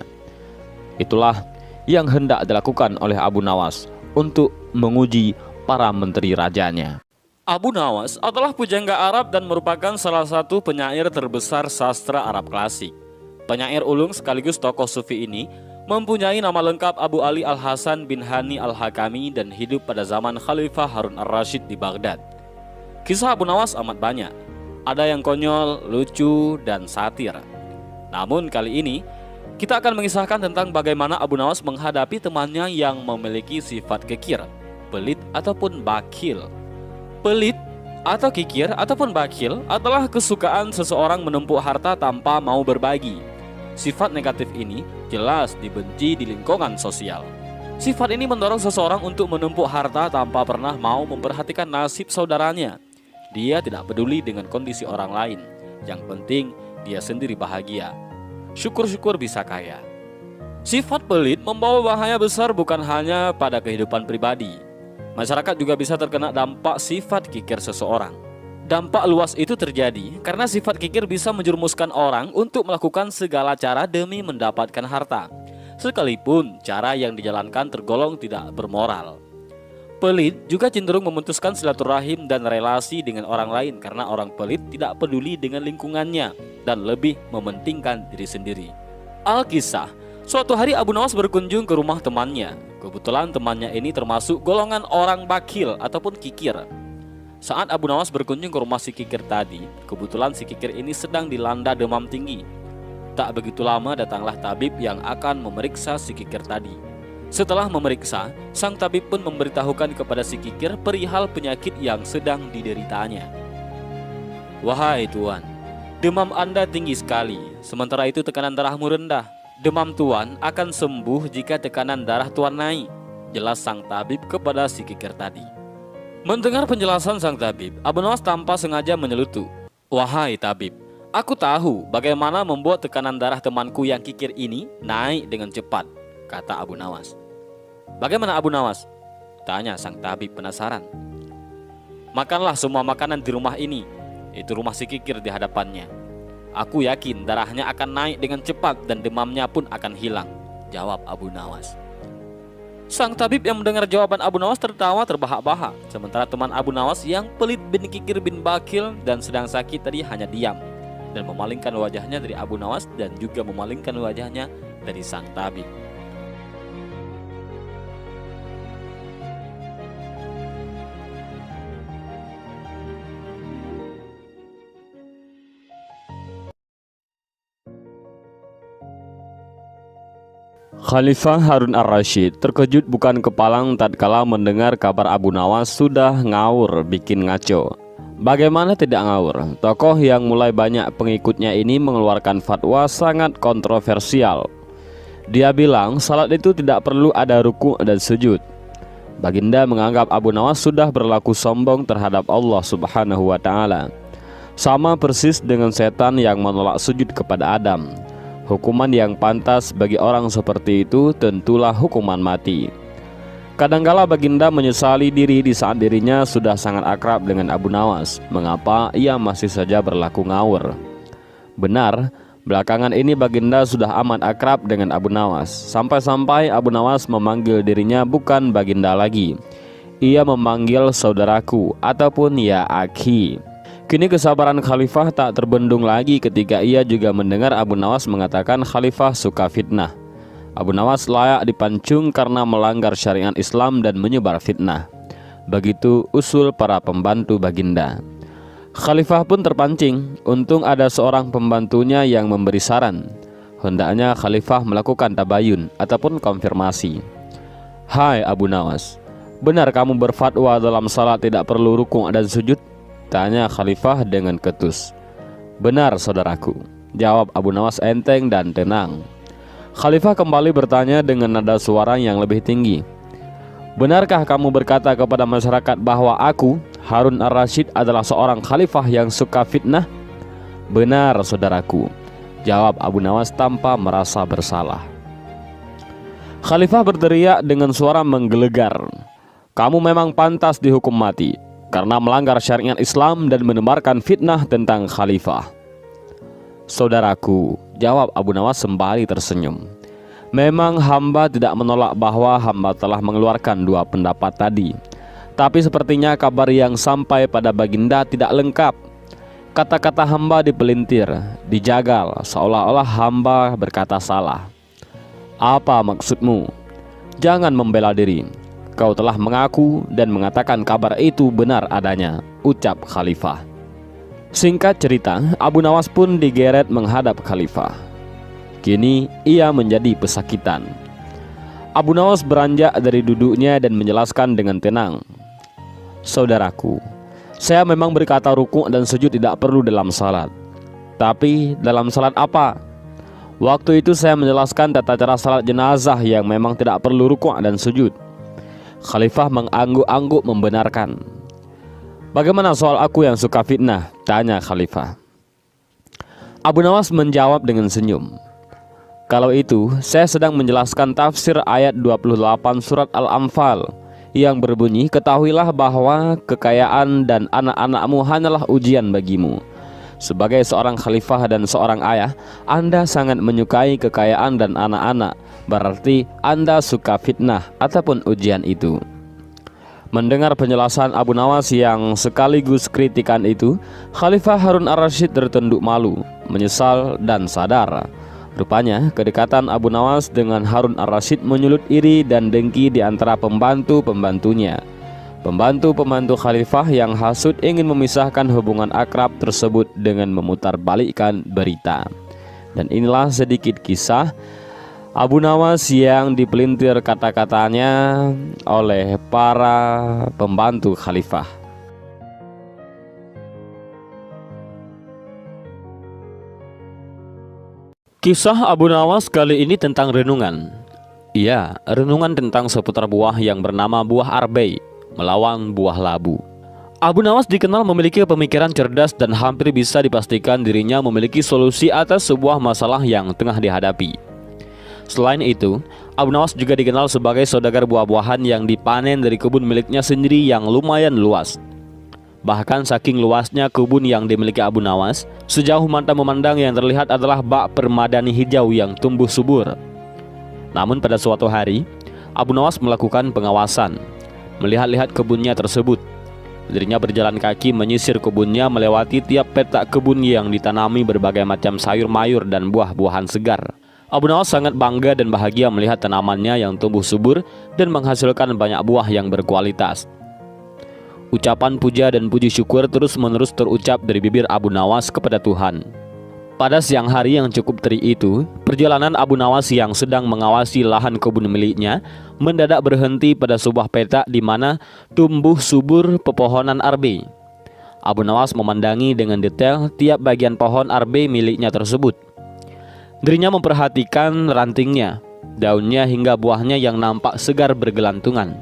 Itulah yang hendak dilakukan oleh Abu Nawas untuk menguji para menteri rajanya. Abu Nawas adalah pujangga Arab dan merupakan salah satu penyair terbesar sastra Arab klasik. Penyair ulung sekaligus tokoh sufi ini mempunyai nama lengkap Abu Ali Al-Hasan bin Hani Al-Hakami dan hidup pada zaman Khalifah Harun ar-Rasyid di Baghdad. Kisah Abu Nawas amat banyak. Ada yang konyol, lucu, dan satir. Namun kali ini kita akan mengisahkan tentang bagaimana Abu Nawas menghadapi temannya yang memiliki sifat kikir, pelit, ataupun bakil. Pelit atau kikir ataupun bakil adalah kesukaan seseorang menumpuk harta tanpa mau berbagi. Sifat negatif ini jelas dibenci di lingkungan sosial. Sifat ini mendorong seseorang untuk menumpuk harta tanpa pernah mau memperhatikan nasib saudaranya. Dia tidak peduli dengan kondisi orang lain. Yang penting dia sendiri bahagia. Syukur-syukur bisa kaya. Sifat pelit membawa bahaya besar bukan hanya pada kehidupan pribadi. Masyarakat juga bisa terkena dampak sifat kikir seseorang. Dampak luas itu terjadi karena sifat kikir bisa menjerumuskan orang untuk melakukan segala cara demi mendapatkan harta, sekalipun cara yang dijalankan tergolong tidak bermoral. Pelit juga cenderung memutuskan silaturahim dan relasi dengan orang lain karena orang pelit tidak peduli dengan lingkungannya dan lebih mementingkan diri sendiri. Alkisah, Suatu hari Abu Nawas berkunjung ke rumah temannya. Kebetulan temannya ini termasuk golongan orang bakil ataupun kikir. Saat Abu Nawas berkunjung ke rumah si kikir tadi, kebetulan si kikir ini sedang dilanda demam tinggi. Tak begitu lama datanglah tabib yang akan memeriksa si kikir tadi. Setelah memeriksa, sang tabib pun memberitahukan kepada si kikir perihal penyakit yang sedang dideritanya. Wahai Tuan, demam Anda tinggi sekali, sementara itu tekanan darahmu rendah. Demam Tuan akan sembuh jika tekanan darah Tuan naik, jelas sang tabib kepada si kikir tadi. Mendengar penjelasan sang tabib, Abu Nawas tanpa sengaja menyelutuk. Wahai tabib, aku tahu bagaimana membuat tekanan darah temanku yang kikir ini naik dengan cepat, kata Abu Nawas. Bagaimana Abu Nawas? Tanya sang tabib penasaran. Makanlah semua makanan di rumah ini. Itu rumah si kikir di hadapannya. Aku yakin darahnya akan naik dengan cepat dan demamnya pun akan hilang, jawab Abu Nawas. Sang tabib yang mendengar jawaban Abu Nawas tertawa terbahak-bahak. Sementara teman Abu Nawas yang pelit bin Kikir bin Bakil dan sedang sakit tadi hanya diam dan memalingkan wajahnya dari Abu Nawas dan juga memalingkan wajahnya dari sang tabib. Khalifah Harun ar-Rasyid terkejut bukan kepalang tatkala mendengar kabar Abu Nawas sudah ngawur bikin ngaco. Bagaimana tidak ngawur? Tokoh yang mulai banyak pengikutnya ini mengeluarkan fatwa sangat kontroversial. Dia bilang salat itu tidak perlu ada ruku' dan sujud. Baginda menganggap Abu Nawas sudah berlaku sombong terhadap Allah Subhanahu wa Ta'ala. Sama persis dengan setan yang menolak sujud kepada Adam. Hukuman yang pantas bagi orang seperti itu tentulah hukuman mati. Kadangkala Baginda menyesali diri di saat dirinya sudah sangat akrab dengan Abu Nawas. Mengapa ia masih saja berlaku ngawur? Benar, belakangan ini Baginda sudah amat akrab dengan Abu Nawas. Sampai-sampai Abu Nawas memanggil dirinya bukan Baginda lagi. Ia memanggil saudaraku ataupun ya akhi. Kini kesabaran Khalifah tak terbendung lagi ketika ia juga mendengar Abu Nawas mengatakan Khalifah suka fitnah. Abu Nawas layak dipancung karena melanggar syariat Islam dan menyebar fitnah. Begitu usul para pembantu Baginda. Khalifah pun terpancing. Untung ada seorang pembantunya yang memberi saran. Hendaknya Khalifah melakukan tabayun ataupun konfirmasi. Hai Abu Nawas, benar kamu berfatwa dalam salat tidak perlu rukuk dan sujud? Tanya Khalifah dengan ketus. Benar saudaraku, jawab Abu Nawas enteng dan tenang. Khalifah kembali bertanya dengan nada suara yang lebih tinggi. Benarkah kamu berkata kepada masyarakat bahwa aku, Harun ar-Rasyid, adalah seorang khalifah yang suka fitnah? Benar saudaraku, jawab Abu Nawas tanpa merasa bersalah. Khalifah berteriak dengan suara menggelegar. Kamu memang pantas dihukum mati karena melanggar syariat Islam dan menebarkan fitnah tentang khalifah. Saudaraku, jawab Abu Nawas sembari tersenyum. Memang hamba tidak menolak bahwa hamba telah mengeluarkan dua pendapat tadi. Tapi sepertinya kabar yang sampai pada Baginda tidak lengkap. Kata-kata hamba dipelintir, dijagal, seolah-olah hamba berkata salah. Apa maksudmu? Jangan membela diri. Kau telah mengaku dan mengatakan kabar itu benar adanya, ucap Khalifah. Singkat cerita, Abu Nawas pun digeret menghadap Khalifah. Kini ia menjadi pesakitan. Abu Nawas beranjak dari duduknya dan menjelaskan dengan tenang. Saudaraku, saya memang berkata rukuk dan sujud tidak perlu dalam salat. Tapi dalam salat apa? Waktu itu saya menjelaskan tata cara salat jenazah yang memang tidak perlu rukuk dan sujud. Khalifah mengangguk-angguk membenarkan. Bagaimana soal aku yang suka fitnah? Tanya Khalifah. Abu Nawas menjawab dengan senyum. Kalau itu, saya sedang menjelaskan tafsir ayat 28 surat Al-Anfal yang berbunyi, ketahuilah bahwa kekayaan dan anak-anakmu hanyalah ujian bagimu. Sebagai seorang khalifah dan seorang ayah, Anda sangat menyukai kekayaan dan anak-anak. Berarti Anda suka fitnah ataupun ujian itu. Mendengar penjelasan Abu Nawas yang sekaligus kritikan itu, Khalifah Harun ar-Rasyid tertunduk malu, menyesal dan sadar Rupanya kedekatan Abu Nawas dengan Harun ar-Rasyid menyulut iri dan dengki di antara pembantu-pembantunya. Pembantu-pembantu khalifah yang hasut ingin memisahkan hubungan akrab tersebut dengan memutarbalikkan berita. Dan inilah sedikit kisah Abu Nawas yang dipelintir kata-katanya oleh para pembantu khalifah. Kisah Abu Nawas kali ini tentang renungan. Iya, renungan tentang seputar buah yang bernama buah arbei melawan buah labu. Abu Nawas dikenal memiliki pemikiran cerdas dan hampir bisa dipastikan dirinya memiliki solusi atas sebuah masalah yang tengah dihadapi. Selain itu, Abu Nawas juga dikenal sebagai saudagar buah-buahan yang dipanen dari kebun miliknya sendiri yang lumayan luas. Bahkan saking luasnya kebun yang dimiliki Abu Nawas, sejauh mata memandang yang terlihat adalah bak permadani hijau yang tumbuh subur. Namun pada suatu hari, Abu Nawas melakukan pengawasan, melihat-lihat kebunnya tersebut. Dirinya berjalan kaki menyisir kebunnya melewati tiap petak kebun yang ditanami berbagai macam sayur mayur dan buah-buahan segar. Abu Nawas sangat bangga dan bahagia melihat tanamannya yang tumbuh subur dan menghasilkan banyak buah yang berkualitas. Ucapan puja dan puji syukur terus-menerus terucap dari bibir Abu Nawas kepada Tuhan. Pada siang hari yang cukup terik itu, perjalanan Abu Nawas yang sedang mengawasi lahan kebun miliknya mendadak berhenti pada sebuah petak di mana tumbuh subur pepohonan arbei. Abu Nawas memandangi dengan detail tiap bagian pohon arbei miliknya tersebut. Dirinya memperhatikan rantingnya, daunnya hingga buahnya yang nampak segar bergelantungan.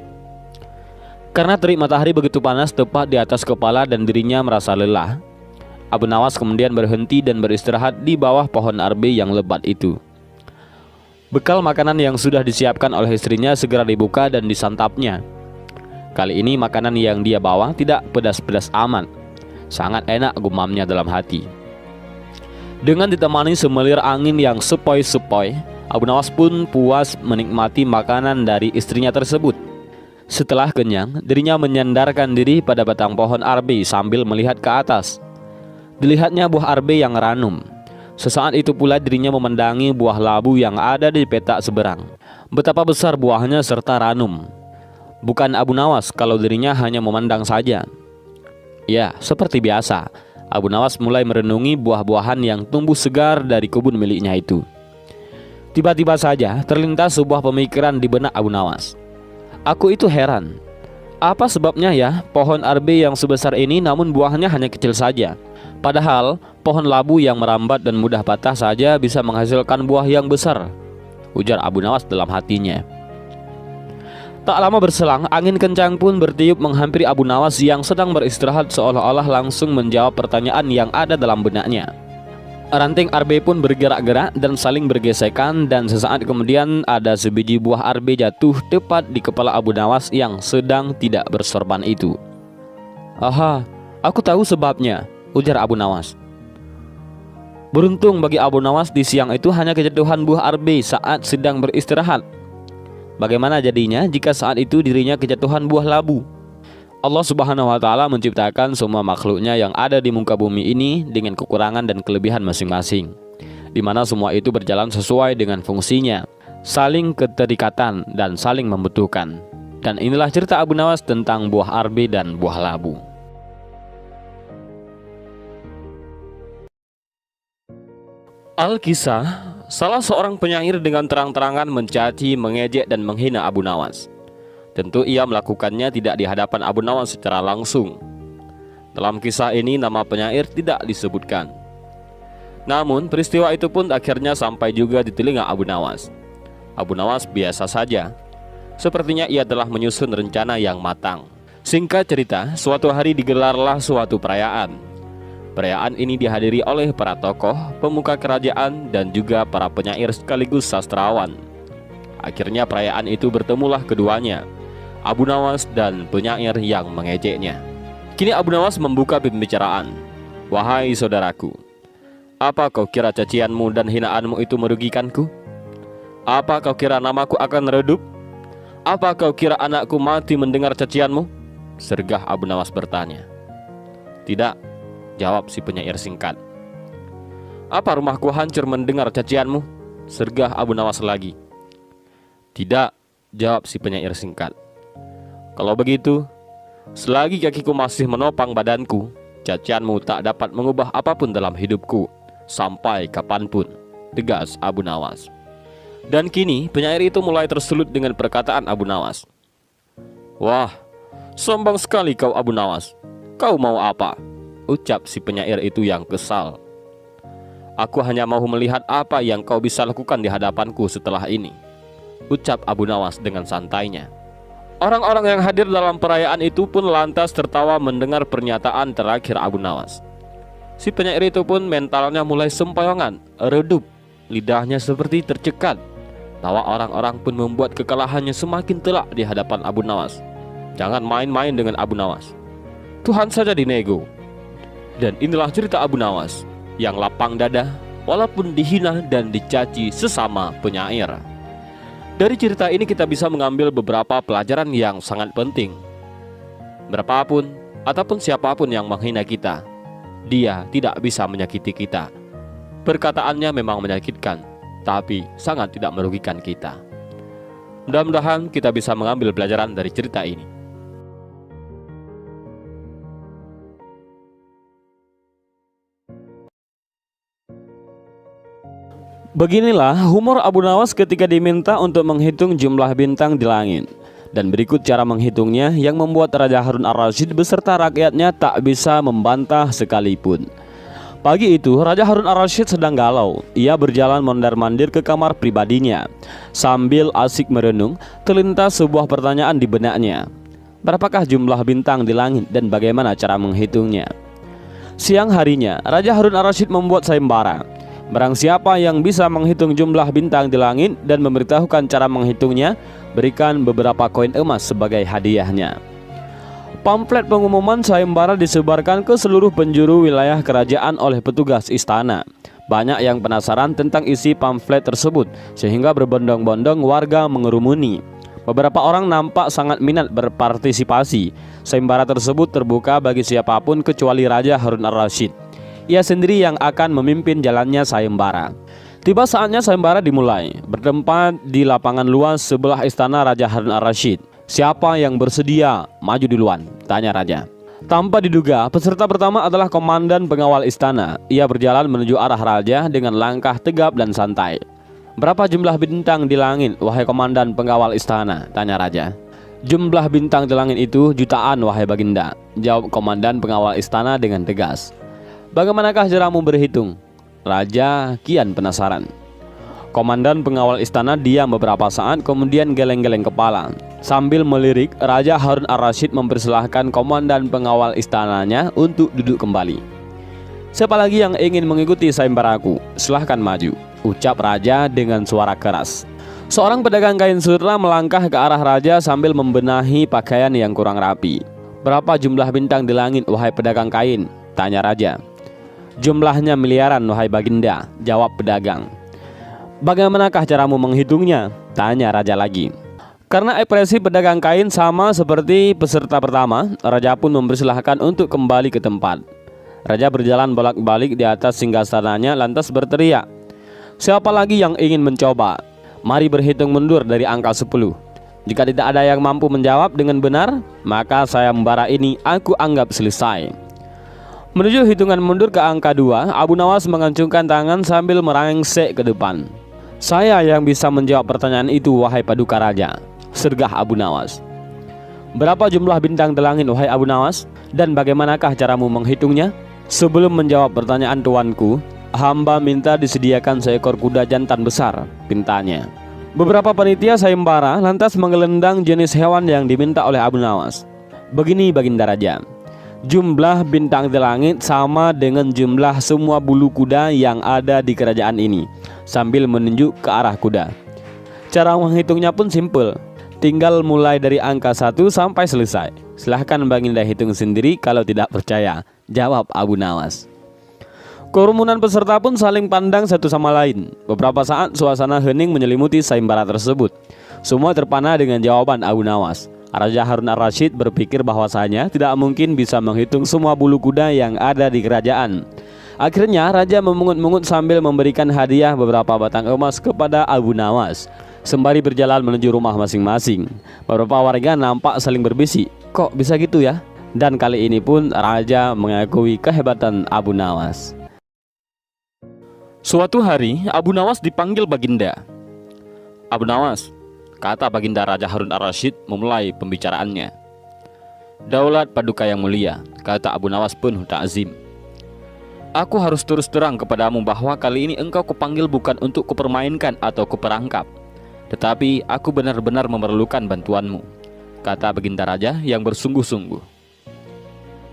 Karena terik matahari begitu panas tepat di atas kepala dan dirinya merasa lelah, Abu Nawas kemudian berhenti dan beristirahat di bawah pohon arbei yang lebat itu. Bekal makanan yang sudah disiapkan oleh istrinya segera dibuka dan disantapnya. Kali ini makanan yang dia bawa tidak pedas-pedas amat. Sangat enak, gumamnya dalam hati. Dengan ditemani semelir angin yang sepoi-sepoi, Abu Nawas pun puas menikmati makanan dari istrinya tersebut. Setelah kenyang, dirinya menyandarkan diri pada batang pohon arbei sambil melihat ke atas. Dilihatnya buah arbei yang ranum. Sesaat itu pula dirinya memandangi buah labu yang ada di petak seberang. Betapa besar buahnya serta ranum. Bukan Abu Nawas kalau dirinya hanya memandang saja. Ya, seperti biasa, Abu Nawas mulai merenungi buah-buahan yang tumbuh segar dari kebun miliknya itu. Tiba-tiba saja terlintas sebuah pemikiran di benak Abu Nawas. Aku itu heran, apa sebabnya ya pohon arbei yang sebesar ini namun buahnya hanya kecil saja. Padahal pohon labu yang merambat dan mudah patah saja bisa menghasilkan buah yang besar, ujar Abu Nawas dalam hatinya. Tak lama berselang, angin kencang pun bertiup menghampiri Abu Nawas yang sedang beristirahat seolah-olah langsung menjawab pertanyaan yang ada dalam benaknya. Ranting arbei pun bergerak-gerak dan saling bergesekan, dan sesaat kemudian ada sebiji buah arbei jatuh tepat di kepala Abu Nawas yang sedang tidak bersorban itu. Aha, aku tahu sebabnya, ujar Abu Nawas. Beruntung bagi Abu Nawas di siang itu hanya kejatuhan buah arbei saat sedang beristirahat. Bagaimana jadinya jika saat itu dirinya kejatuhan buah labu? Allah Subhanahu wa Ta'ala menciptakan semua makhluknya yang ada di muka bumi ini dengan kekurangan dan kelebihan masing-masing, di mana semua itu berjalan sesuai dengan fungsinya, saling keterikatan dan saling membutuhkan. Dan inilah cerita Abu Nawas tentang buah arbei dan buah labu. Al-Kisah, salah seorang penyair dengan terang-terangan mencaci, mengejek dan menghina Abu Nawas. Tentu ia melakukannya tidak di hadapan Abu Nawas secara langsung. Dalam kisah ini nama penyair tidak disebutkan. Namun peristiwa itu pun akhirnya sampai juga di telinga Abu Nawas. Abu Nawas biasa saja. Sepertinya ia telah menyusun rencana yang matang. Singkat cerita, suatu hari digelarlah suatu perayaan. Perayaan ini dihadiri oleh para tokoh, pemuka kerajaan dan juga para penyair sekaligus sastrawan. Akhirnya perayaan itu bertemulah keduanya, Abu Nawas dan penyair yang mengejeknya. Kini Abu Nawas membuka pembicaraan. Wahai saudaraku, apa kau kira cacianmu dan hinaanmu itu merugikanku? Apa kau kira namaku akan redup? Apa kau kira anakku mati mendengar cacianmu? Sergah Abu Nawas bertanya. Tidak, jawab si penyair singkat. Apa rumahku hancur mendengar cacianmu? sergah Abu Nawas lagi. Tidak, jawab si penyair singkat. Kalau begitu, selagi kakiku masih menopang badanku, cacianmu tak dapat mengubah apapun dalam hidupku, sampai kapanpun, tegas Abu Nawas. Dan kini penyair itu mulai tersulut dengan perkataan Abu Nawas. Wah, sombong sekali kau Abu Nawas. Kau mau apa? Ucap si penyair itu yang kesal. Aku hanya mau melihat apa yang kau bisa lakukan di hadapanku setelah ini, ucap Abu Nawas dengan santainya. Orang-orang yang hadir dalam perayaan itu pun lantas tertawa mendengar pernyataan terakhir Abu Nawas. Si penyair itu pun mentalnya mulai sempoyongan, redup, lidahnya seperti tercekat. Tawa orang-orang pun membuat kekalahannya semakin telak di hadapan Abu Nawas. Jangan main-main dengan Abu Nawas. Tuhan saja dinego. Dan inilah cerita Abu Nawas yang lapang dada walaupun dihina dan dicaci sesama penyair. Dari cerita ini kita bisa mengambil beberapa pelajaran yang sangat penting. Berapapun ataupun siapapun yang menghina kita, dia tidak bisa menyakiti kita. Perkataannya memang menyakitkan, tapi sangat tidak merugikan kita. Mudah-mudahan kita bisa mengambil pelajaran dari cerita ini. Beginilah humor Abu Nawas ketika diminta untuk menghitung jumlah bintang di langit. Dan berikut cara menghitungnya yang membuat Raja Harun ar-Rasyid beserta rakyatnya tak bisa membantah sekalipun. Pagi itu Raja Harun ar-Rasyid sedang galau. Ia berjalan mondar-mandir ke kamar pribadinya. Sambil asik merenung, terlintas sebuah pertanyaan di benaknya. Berapakah jumlah bintang di langit dan bagaimana cara menghitungnya? Siang harinya Raja Harun ar-Rasyid membuat sayembara. Barang siapa yang bisa menghitung jumlah bintang di langit dan memberitahukan cara menghitungnya, berikan beberapa koin emas sebagai hadiahnya. Pamflet pengumuman sayembara disebarkan ke seluruh penjuru wilayah kerajaan oleh petugas istana. Banyak yang penasaran tentang isi pamflet tersebut, sehingga berbondong-bondong warga mengerumuni. Beberapa orang nampak sangat minat berpartisipasi. Sayembara tersebut terbuka bagi siapapun kecuali Raja Harun ar-Rasyid. Ia sendiri yang akan memimpin jalannya sayembara. Tiba saatnya sayembara dimulai. Bertempat di lapangan luas sebelah istana Raja Harun ar-Rasyid. Siapa yang bersedia maju duluan? Tanya raja. Tanpa diduga, peserta pertama adalah komandan pengawal istana. Ia berjalan menuju arah raja dengan langkah tegap dan santai. Berapa jumlah bintang di langit, wahai komandan pengawal istana? Tanya raja. Jumlah bintang di langit itu jutaan, wahai baginda, jawab komandan pengawal istana dengan tegas. Bagaimanakah caramu berhitung? Raja kian penasaran. Komandan pengawal istana diam beberapa saat, kemudian geleng-geleng kepala. Sambil melirik, Raja Harun ar-Rasyid mempersilahkan komandan pengawal istananya untuk duduk kembali. Siapa lagi yang ingin mengikuti sayembaraku? Silahkan maju, ucap raja dengan suara keras. Seorang pedagang kain sutra melangkah ke arah raja sambil membenahi pakaian yang kurang rapi. Berapa jumlah bintang di langit, wahai pedagang kain? Tanya raja. Jumlahnya miliaran, wahai baginda, jawab pedagang. Bagaimanakah caramu menghitungnya? Tanya raja lagi. Karena ekspresi pedagang kain sama seperti peserta pertama, raja pun mempersilahkan untuk kembali ke tempat. Raja berjalan bolak-balik di atas singgasananya lantas berteriak, siapa lagi yang ingin mencoba? Mari berhitung mundur dari angka 10. Jika tidak ada yang mampu menjawab dengan benar, maka sayembara ini aku anggap selesai. Menuju hitungan mundur ke angka 2, Abu Nawas mengancungkan tangan sambil merangsek ke depan. Saya yang bisa menjawab pertanyaan itu, wahai paduka raja, sergah Abu Nawas. Berapa jumlah bintang di langit, wahai Abu Nawas? Dan bagaimanakah caramu menghitungnya? Sebelum menjawab pertanyaan tuanku, hamba minta disediakan seekor kuda jantan besar, pintanya. Beberapa panitia sayembara lantas menggelendang jenis hewan yang diminta oleh Abu Nawas. Begini baginda raja, jumlah bintang di langit sama dengan jumlah semua bulu kuda yang ada di kerajaan ini, sambil menunjuk ke arah kuda. Cara menghitungnya pun simpel, tinggal mulai dari angka 1 sampai selesai. Silahkan baginda hitung sendiri kalau tidak percaya, jawab Abu Nawas. Kerumunan peserta pun saling pandang satu sama lain. Beberapa saat suasana hening menyelimuti sayembara tersebut. Semua terpana dengan jawaban Abu Nawas. Raja Harun ar-Rasyid berpikir bahwasanya tidak mungkin bisa menghitung semua bulu kuda yang ada di kerajaan. Akhirnya raja memungut-mungut sambil memberikan hadiah beberapa batang emas kepada Abu Nawas. Sembari berjalan menuju rumah masing-masing, beberapa warga nampak saling berbisik, "Kok bisa gitu ya?" Dan kali ini pun raja mengakui kehebatan Abu Nawas. Suatu hari Abu Nawas dipanggil Baginda. "Abu Nawas," kata Baginda Raja Harun ar-Rasyid memulai pembicaraannya. "Daulat Paduka yang mulia," kata Abu Nawas penuh ta'zim. "Aku harus terus terang kepadamu bahwa kali ini engkau kupanggil bukan untuk kupermainkan atau kuperangkap, tetapi aku benar-benar memerlukan bantuanmu," kata Baginda Raja yang bersungguh-sungguh.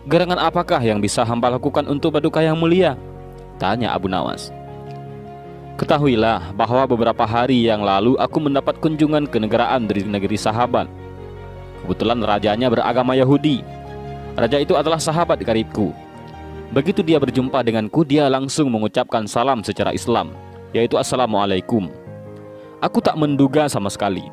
"Gerangan apakah yang bisa hamba lakukan untuk Paduka yang mulia?" tanya Abu Nawas. "Ketahuilah bahwa beberapa hari yang lalu aku mendapat kunjungan kenegaraan dari negeri sahabat. Kebetulan rajanya beragama Yahudi. Raja itu adalah sahabat karibku. Begitu dia berjumpa denganku, dia langsung mengucapkan salam secara Islam, yaitu Assalamualaikum. Aku tak menduga sama sekali.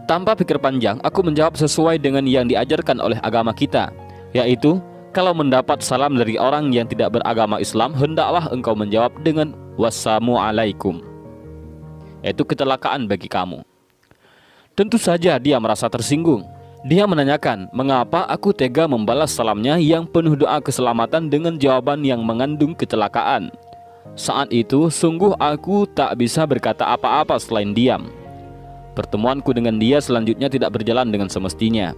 Tanpa pikir panjang, aku menjawab sesuai dengan yang diajarkan oleh agama kita, yaitu kalau mendapat salam dari orang yang tidak beragama Islam, hendaklah engkau menjawab dengan Wassalamualaikum, yaitu kecelakaan bagi kamu. Tentu saja dia merasa tersinggung. Dia menanyakan mengapa aku tega membalas salamnya yang penuh doa keselamatan dengan jawaban yang mengandung kecelakaan. Saat itu sungguh aku tak bisa berkata apa-apa selain diam. Pertemuanku dengan dia selanjutnya tidak berjalan dengan semestinya.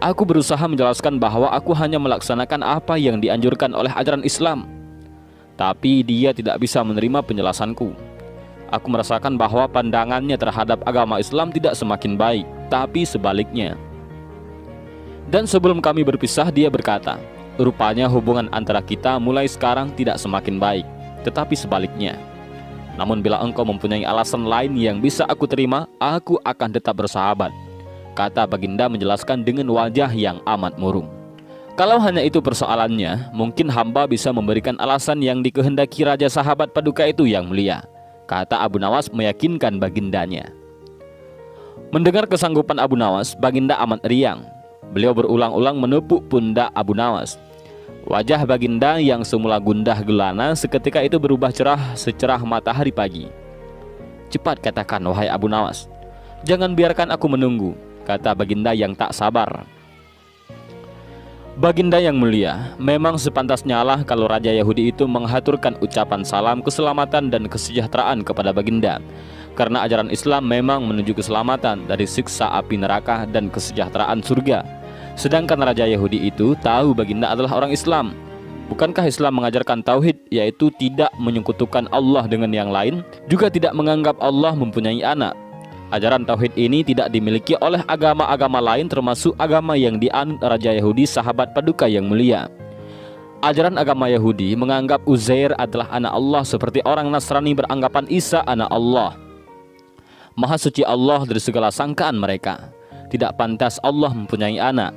Aku berusaha menjelaskan bahwa aku hanya melaksanakan apa yang dianjurkan oleh ajaran Islam, tapi dia tidak bisa menerima penjelasanku. Aku merasakan bahwa pandangannya terhadap agama Islam tidak semakin baik, tapi sebaliknya. Dan sebelum kami berpisah, dia berkata, "Rupanya hubungan antara kita mulai sekarang tidak semakin baik, tetapi sebaliknya. Namun bila engkau mempunyai alasan lain yang bisa aku terima, aku akan tetap bersahabat," kata Baginda menjelaskan dengan wajah yang amat murung. "Kalau hanya itu persoalannya, mungkin hamba bisa memberikan alasan yang dikehendaki Raja Sahabat Paduka itu yang mulia," kata Abu Nawas meyakinkan Bagindanya. Mendengar kesanggupan Abu Nawas, Baginda amat riang. Beliau berulang-ulang menepuk pundak Abu Nawas. Wajah Baginda yang semula gundah gulana seketika itu berubah cerah secerah matahari pagi. "Cepat katakan, wahai Abu Nawas. Jangan biarkan aku menunggu," kata Baginda yang tak sabar. "Baginda yang mulia, memang sepantasnya lah kalau Raja Yahudi itu menghaturkan ucapan salam keselamatan dan kesejahteraan kepada Baginda, karena ajaran Islam memang menuju keselamatan dari siksa api neraka dan kesejahteraan surga. Sedangkan Raja Yahudi itu tahu Baginda adalah orang Islam. Bukankah Islam mengajarkan tauhid, yaitu tidak menyekutukan Allah dengan yang lain, juga tidak menganggap Allah mempunyai anak? Ajaran tauhid ini tidak dimiliki oleh agama-agama lain, termasuk agama yang dianut Raja Yahudi Sahabat Paduka yang mulia. Ajaran agama Yahudi menganggap Uzair adalah anak Allah, seperti orang Nasrani beranggapan Isa anak Allah. Maha suci Allah dari segala sangkaan mereka. Tidak pantas Allah mempunyai anak.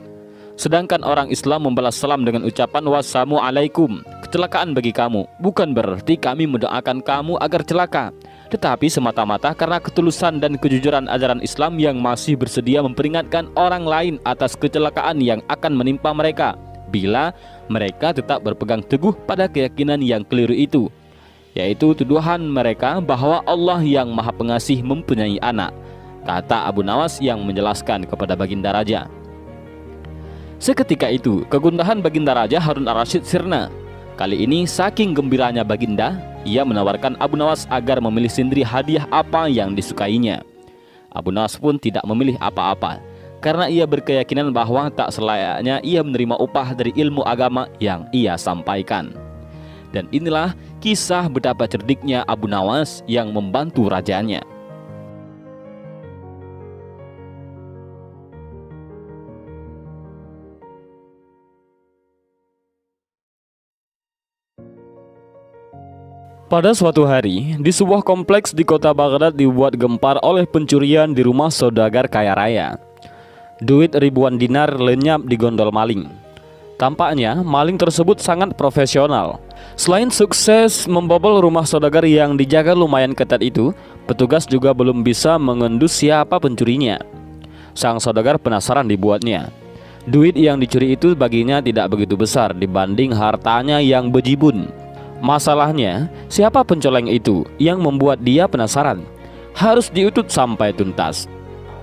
Sedangkan orang Islam membalas salam dengan ucapan Wassalamualaikum, kecelakaan bagi kamu, bukan berarti kami mendoakan kamu agar celaka, tetapi semata-mata karena ketulusan dan kejujuran ajaran Islam yang masih bersedia memperingatkan orang lain atas kecelakaan yang akan menimpa mereka bila mereka tetap berpegang teguh pada keyakinan yang keliru itu, yaitu tuduhan mereka bahwa Allah yang Maha Pengasih mempunyai anak, kata Abu Nawas yang menjelaskan kepada Baginda Raja. Seketika itu kegundahan Baginda Raja Harun ar-Rasyid sirna. Kali ini saking gembiranya Baginda, ia menawarkan Abu Nawas agar memilih sendiri hadiah apa yang disukainya. Abu Nawas pun tidak memilih apa-apa, karena ia berkeyakinan bahwa tak selayaknya ia menerima upah dari ilmu agama yang ia sampaikan. Dan inilah kisah betapa cerdiknya Abu Nawas yang membantu rajanya. Pada suatu hari, di sebuah kompleks di kota Baghdad dibuat gempar oleh pencurian di rumah saudagar kaya raya. Duit ribuan dinar lenyap di gondol maling. Tampaknya maling tersebut sangat profesional. Selain sukses membobol rumah saudagar yang dijaga lumayan ketat itu, petugas juga belum bisa mengendus siapa pencurinya. Sang saudagar penasaran dibuatnya. Duit yang dicuri itu baginya tidak begitu besar dibanding hartanya yang bejibun. Masalahnya, siapa pencoleng itu yang membuat dia penasaran? Harus diutut sampai tuntas.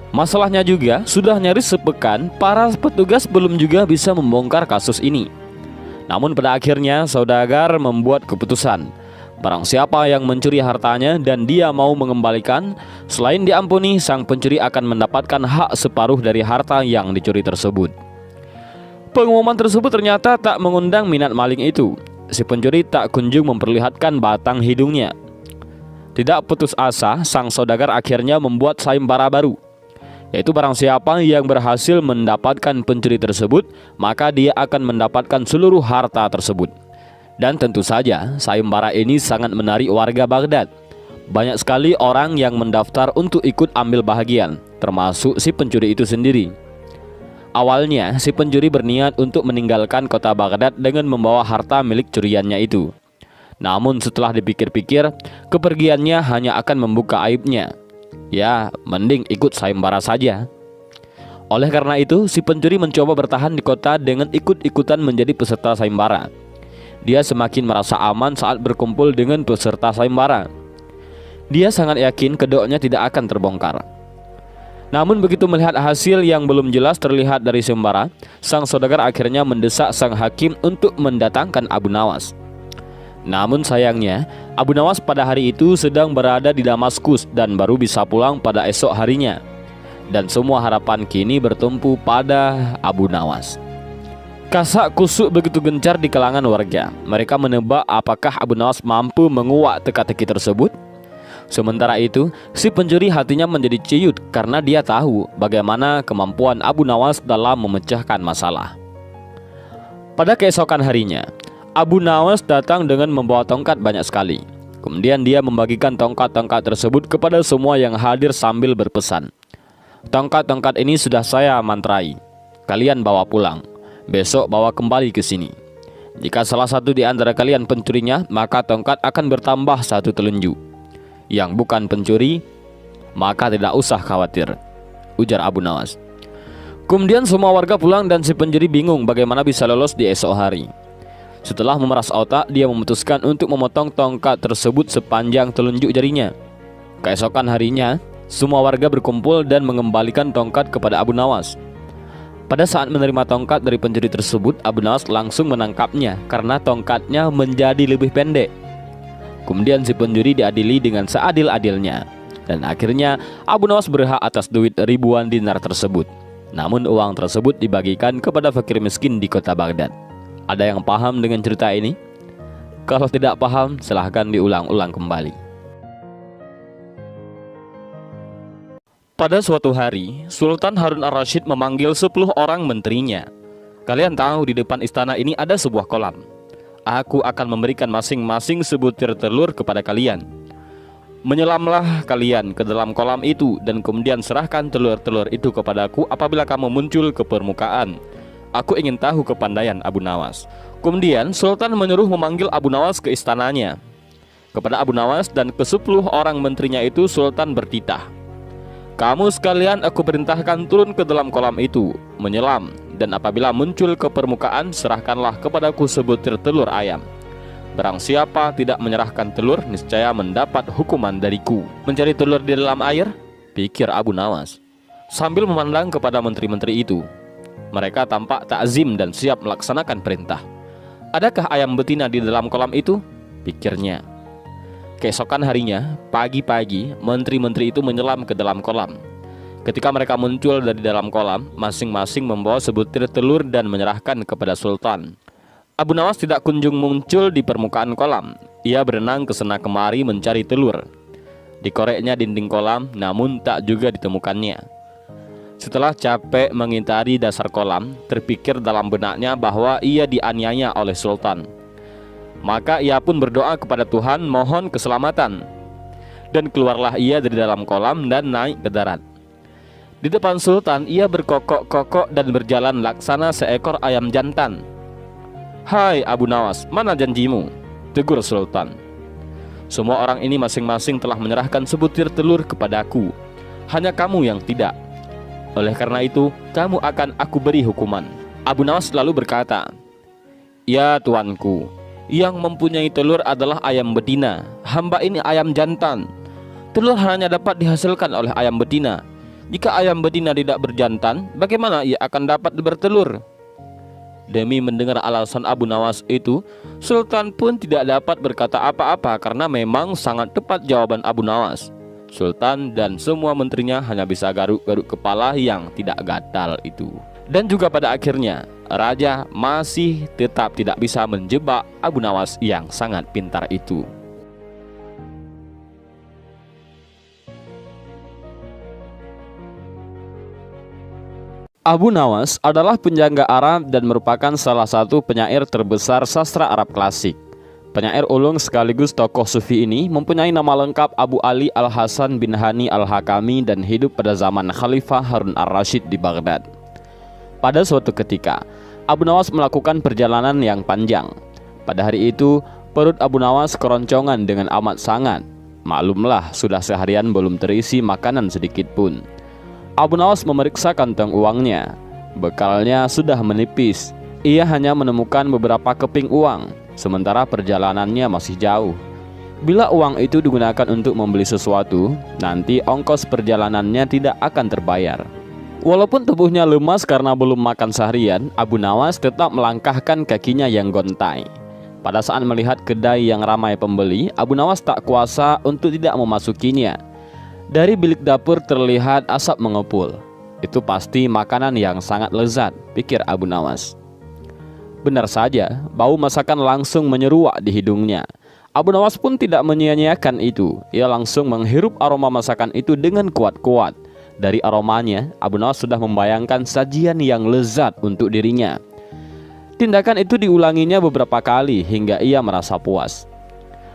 Masalahnya juga, sudah nyaris sepekan para petugas belum juga bisa membongkar kasus ini. Namun pada akhirnya saudagar membuat keputusan, barang siapa yang mencuri hartanya dan dia mau mengembalikan, selain diampuni, sang pencuri akan mendapatkan hak separuh dari harta yang dicuri tersebut. Pengumuman tersebut ternyata tak mengundang minat maling itu. Si pencuri tak kunjung memperlihatkan batang hidungnya. Tidak putus asa, sang saudagar akhirnya membuat sayembara baru, yaitu barang siapa yang berhasil mendapatkan pencuri tersebut, maka dia akan mendapatkan seluruh harta tersebut. Dan tentu saja sayembara ini sangat menarik warga Baghdad. Banyak sekali orang yang mendaftar untuk ikut ambil bahagian, termasuk si pencuri itu sendiri. Awalnya si pencuri berniat untuk meninggalkan kota Baghdad dengan membawa harta milik curiannya itu. Namun setelah dipikir-pikir, kepergiannya hanya akan membuka aibnya. Ya, mending ikut sayembara saja. Oleh karena itu, si pencuri mencoba bertahan di kota dengan ikut-ikutan menjadi peserta sayembara. Dia semakin merasa aman saat berkumpul dengan peserta sayembara. Dia sangat yakin kedoknya tidak akan terbongkar. Namun begitu melihat hasil yang belum jelas terlihat dari sayembara, sang saudagar akhirnya mendesak sang hakim untuk mendatangkan Abu Nawas. Namun sayangnya, Abu Nawas pada hari itu sedang berada di Damaskus dan baru bisa pulang pada esok harinya. Dan semua harapan kini bertumpu pada Abu Nawas. Kasak kusuk begitu gencar di kalangan warga. Mereka menebak apakah Abu Nawas mampu menguak teka-teki tersebut. Sementara itu, si pencuri hatinya menjadi ciut karena dia tahu bagaimana kemampuan Abu Nawas dalam memecahkan masalah. Pada keesokan harinya, Abu Nawas datang dengan membawa tongkat banyak sekali. Kemudian dia membagikan tongkat-tongkat tersebut kepada semua yang hadir sambil berpesan, "Tongkat-tongkat ini sudah saya mantrai. Kalian bawa pulang. Besok bawa kembali ke sini. Jika salah satu di antara kalian pencurinya, maka tongkat akan bertambah 1 telunjuk. Yang bukan pencuri, maka tidak usah khawatir," ujar Abu Nawas. Kemudian semua warga pulang dan si pencuri bingung bagaimana bisa lolos di esok hari. Setelah memeras otak, dia memutuskan untuk memotong tongkat tersebut sepanjang telunjuk jarinya. Keesokan harinya, semua warga berkumpul dan mengembalikan tongkat kepada Abu Nawas. Pada saat menerima tongkat dari pencuri tersebut, Abu Nawas langsung menangkapnya karena tongkatnya menjadi lebih pendek. Kemudian si pencuri diadili dengan seadil-adilnya. Dan akhirnya Abu Nawas berhak atas duit ribuan dinar tersebut. Namun uang tersebut dibagikan kepada fakir miskin di kota Baghdad. Ada yang paham dengan cerita ini? Kalau tidak paham, silahkan diulang-ulang kembali. Pada suatu hari, Sultan Harun Ar-Rasyid memanggil 10 orang menterinya. Kalian tahu di depan istana ini ada sebuah kolam. Aku akan memberikan masing-masing sebutir telur kepada kalian. Menyelamlah kalian ke dalam kolam itu dan kemudian serahkan telur-telur itu kepadaku apabila kamu muncul ke permukaan. Aku ingin tahu kepandaian Abu Nawas. Kemudian Sultan menyuruh memanggil Abu Nawas ke istananya. Kepada Abu Nawas dan ke-10 orang menterinya itu Sultan bertitah, "Kamu sekalian aku perintahkan turun ke dalam kolam itu, menyelam, dan apabila muncul ke permukaan, serahkanlah kepadaku sebutir telur ayam. Barang siapa tidak menyerahkan telur, niscaya mendapat hukuman dariku." Mencari telur di dalam air, pikir Abu Nawas, sambil memandang kepada menteri-menteri itu. Mereka tampak takzim dan siap melaksanakan perintah. Adakah ayam betina di dalam kolam itu? Pikirnya. Keesokan harinya, pagi-pagi, menteri-menteri itu menyelam ke dalam kolam. Ketika mereka muncul dari dalam kolam, masing-masing membawa sebutir telur dan menyerahkan kepada Sultan. Abu Nawas tidak kunjung muncul di permukaan kolam. Ia berenang ke sana kemari mencari telur. Dikoreknya dinding kolam, namun tak juga ditemukannya. Setelah capek mengintari dasar kolam, terpikir dalam benaknya bahwa ia dianiaya oleh Sultan. Maka ia pun berdoa kepada Tuhan mohon keselamatan. Dan keluarlah ia dari dalam kolam dan naik ke darat. Di depan Sultan ia berkokok-kokok dan berjalan laksana seekor ayam jantan. "Hai Abu Nawas, mana janjimu?" tegur Sultan. "Semua orang ini masing-masing telah menyerahkan sebutir telur kepadaku. Hanya kamu yang tidak. Oleh karena itu, kamu akan aku beri hukuman." Abu Nawas lalu berkata, "Ya tuanku, yang mempunyai telur adalah ayam betina. Hamba ini ayam jantan. Telur hanya dapat dihasilkan oleh ayam betina. Jika ayam betina tidak berjantan, bagaimana ia akan dapat bertelur?" Demi mendengar alasan Abu Nawas itu, Sultan pun tidak dapat berkata apa-apa karena memang sangat tepat jawaban Abu Nawas. Sultan dan semua menterinya hanya bisa garuk-garuk kepala yang tidak gatal itu. Dan juga pada akhirnya, raja masih tetap tidak bisa menjebak Abu Nawas yang sangat pintar itu. Abu Nawas adalah penjangga Arab dan merupakan salah satu penyair terbesar sastra Arab klasik. Penyair ulung sekaligus tokoh sufi ini mempunyai nama lengkap Abu Ali Al-Hasan bin Hani Al-Hakami dan hidup pada zaman Khalifah Harun Ar-Rasyid di Baghdad. Pada suatu ketika, Abu Nawas melakukan perjalanan yang panjang. Pada hari itu, perut Abu Nawas keroncongan dengan amat sangat. Maklumlah, sudah seharian belum terisi makanan sedikit pun. Abu Nawas memeriksa kantong uangnya. Bekalnya sudah menipis. Ia hanya menemukan beberapa keping uang, sementara perjalanannya masih jauh. Bila uang itu digunakan untuk membeli sesuatu, nanti ongkos perjalanannya tidak akan terbayar. Walaupun tubuhnya lemas karena belum makan seharian, Abu Nawas tetap melangkahkan kakinya yang gontai. Pada saat melihat kedai yang ramai pembeli, Abu Nawas tak kuasa untuk tidak memasukinya. Dari bilik dapur terlihat asap mengepul. Itu pasti makanan yang sangat lezat, pikir Abu Nawas. Benar saja, bau masakan langsung menyeruak di hidungnya. Abu Nawas pun tidak menyia-nyiakan itu. Ia langsung menghirup aroma masakan itu dengan kuat-kuat. Dari aromanya, Abu Nawas sudah membayangkan sajian yang lezat untuk dirinya. Tindakan itu diulanginya beberapa kali hingga ia merasa puas.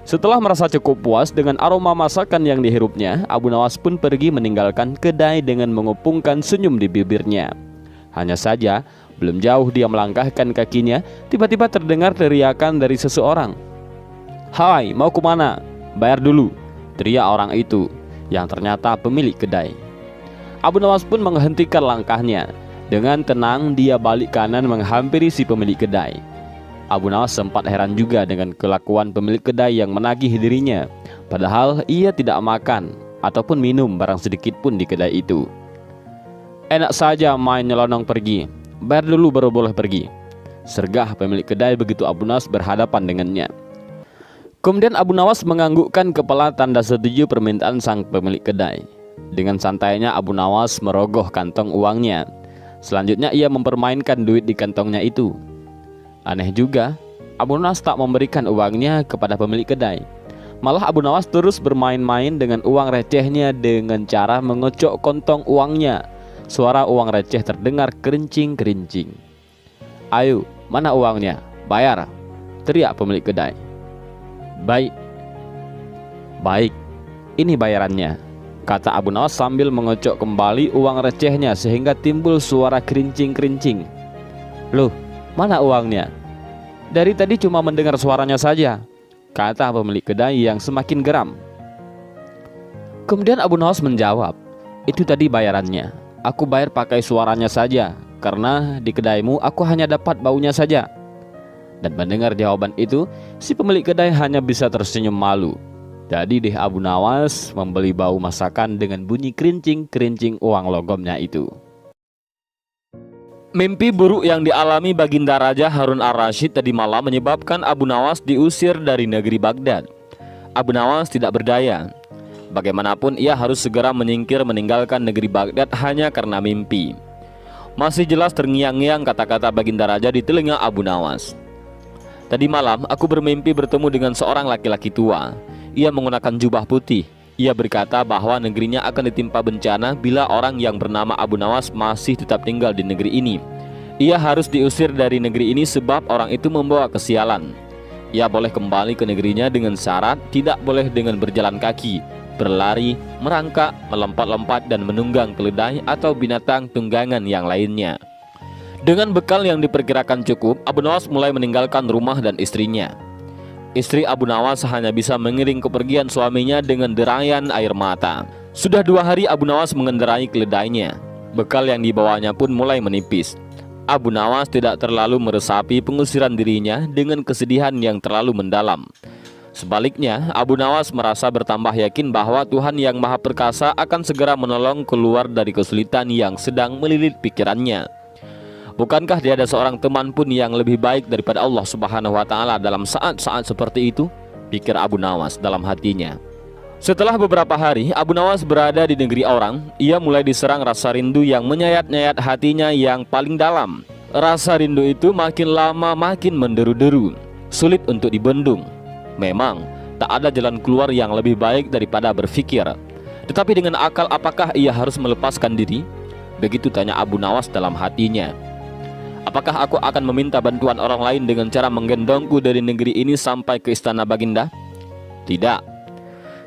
Setelah merasa cukup puas dengan aroma masakan yang dihirupnya, Abu Nawas pun pergi meninggalkan kedai dengan mengepungkan senyum di bibirnya. Hanya saja, belum jauh dia melangkahkan kakinya, tiba-tiba terdengar teriakan dari seseorang. "Hai, mau kemana? Bayar dulu," teriak orang itu, yang ternyata pemilik kedai. Abu Nawas pun menghentikan langkahnya. Dengan tenang dia balik kanan menghampiri si pemilik kedai. Abu Nawas sempat heran juga dengan kelakuan pemilik kedai yang menagih dirinya, padahal ia tidak makan ataupun minum barang sedikit pun di kedai itu. "Enak saja main nyelonong pergi, bayar dulu baru boleh pergi," sergah pemilik kedai begitu Abu Nawas berhadapan dengannya. Kemudian Abu Nawas menganggukkan kepala tanda setuju permintaan sang pemilik kedai. Dengan santainya Abu Nawas merogoh kantong uangnya. Selanjutnya ia mempermainkan duit di kantongnya itu. Aneh juga, Abu Nawas tak memberikan uangnya kepada pemilik kedai. Malah Abu Nawas terus bermain-main dengan uang recehnya dengan cara mengocok kantong uangnya. Suara uang receh terdengar kerincing-kerincing. "Ayo, mana uangnya? Bayar," teriak pemilik kedai. Baik, ini bayarannya," kata Abu Nawas sambil mengocok kembali uang recehnya sehingga timbul suara kerincing-kerincing. "Loh, mana uangnya? Dari tadi cuma mendengar suaranya saja," kata pemilik kedai yang semakin geram. Kemudian Abu Nawas menjawab, "Itu tadi bayarannya. Aku bayar pakai suaranya saja, karena di kedaimu aku hanya dapat baunya saja." Dan mendengar jawaban itu, si pemilik kedai hanya bisa tersenyum malu. Jadi deh Abu Nawas membeli bau masakan dengan bunyi kerincing-kerincing uang logomnya itu. Mimpi buruk yang dialami Baginda Raja Harun Ar-Rasyid tadi malam menyebabkan Abu Nawas diusir dari negeri Baghdad. Abu Nawas tidak berdaya. Bagaimanapun ia harus segera menyingkir meninggalkan negeri Baghdad hanya karena mimpi. Masih jelas terngiang-ngiang kata-kata Baginda Raja di telinga Abu Nawas. "Tadi malam aku bermimpi bertemu dengan seorang laki-laki tua. Ia menggunakan jubah putih. Ia berkata bahwa negerinya akan ditimpa bencana bila orang yang bernama Abu Nawas masih tetap tinggal di negeri ini. Ia harus diusir dari negeri ini sebab orang itu membawa kesialan. Ia boleh kembali ke negerinya dengan syarat tidak boleh dengan berjalan kaki, berlari, merangkak, melompat-lompat dan menunggang keledai atau binatang tunggangan yang lainnya." Dengan bekal yang diperkirakan cukup, Abu Nawas mulai meninggalkan rumah dan istrinya. Istri Abu Nawas hanya bisa mengiring kepergian suaminya dengan derayan air mata. Sudah 2 hari Abu Nawas mengendarai keledainya. Bekal yang dibawanya pun mulai menipis. Abu Nawas tidak terlalu meresapi pengusiran dirinya dengan kesedihan yang terlalu mendalam. Sebaliknya, Abu Nawas merasa bertambah yakin bahwa Tuhan yang Maha Perkasa akan segera menolong keluar dari kesulitan yang sedang melilit pikirannya. Bukankah tiada seorang teman pun yang lebih baik daripada Allah Subhanahu wa Ta'ala dalam saat-saat seperti itu? Pikir Abu Nawas dalam hatinya. Setelah beberapa hari Abu Nawas berada di negeri orang, ia mulai diserang rasa rindu yang menyayat-nyayat hatinya yang paling dalam. Rasa rindu itu makin lama makin menderu-deru, sulit untuk dibendung. Memang tak ada jalan keluar yang lebih baik daripada berpikir. Tetapi dengan akal apakah ia harus melepaskan diri? Begitu tanya Abu Nawas dalam hatinya. Apakah aku akan meminta bantuan orang lain dengan cara menggendongku dari negeri ini sampai ke istana Baginda? Tidak.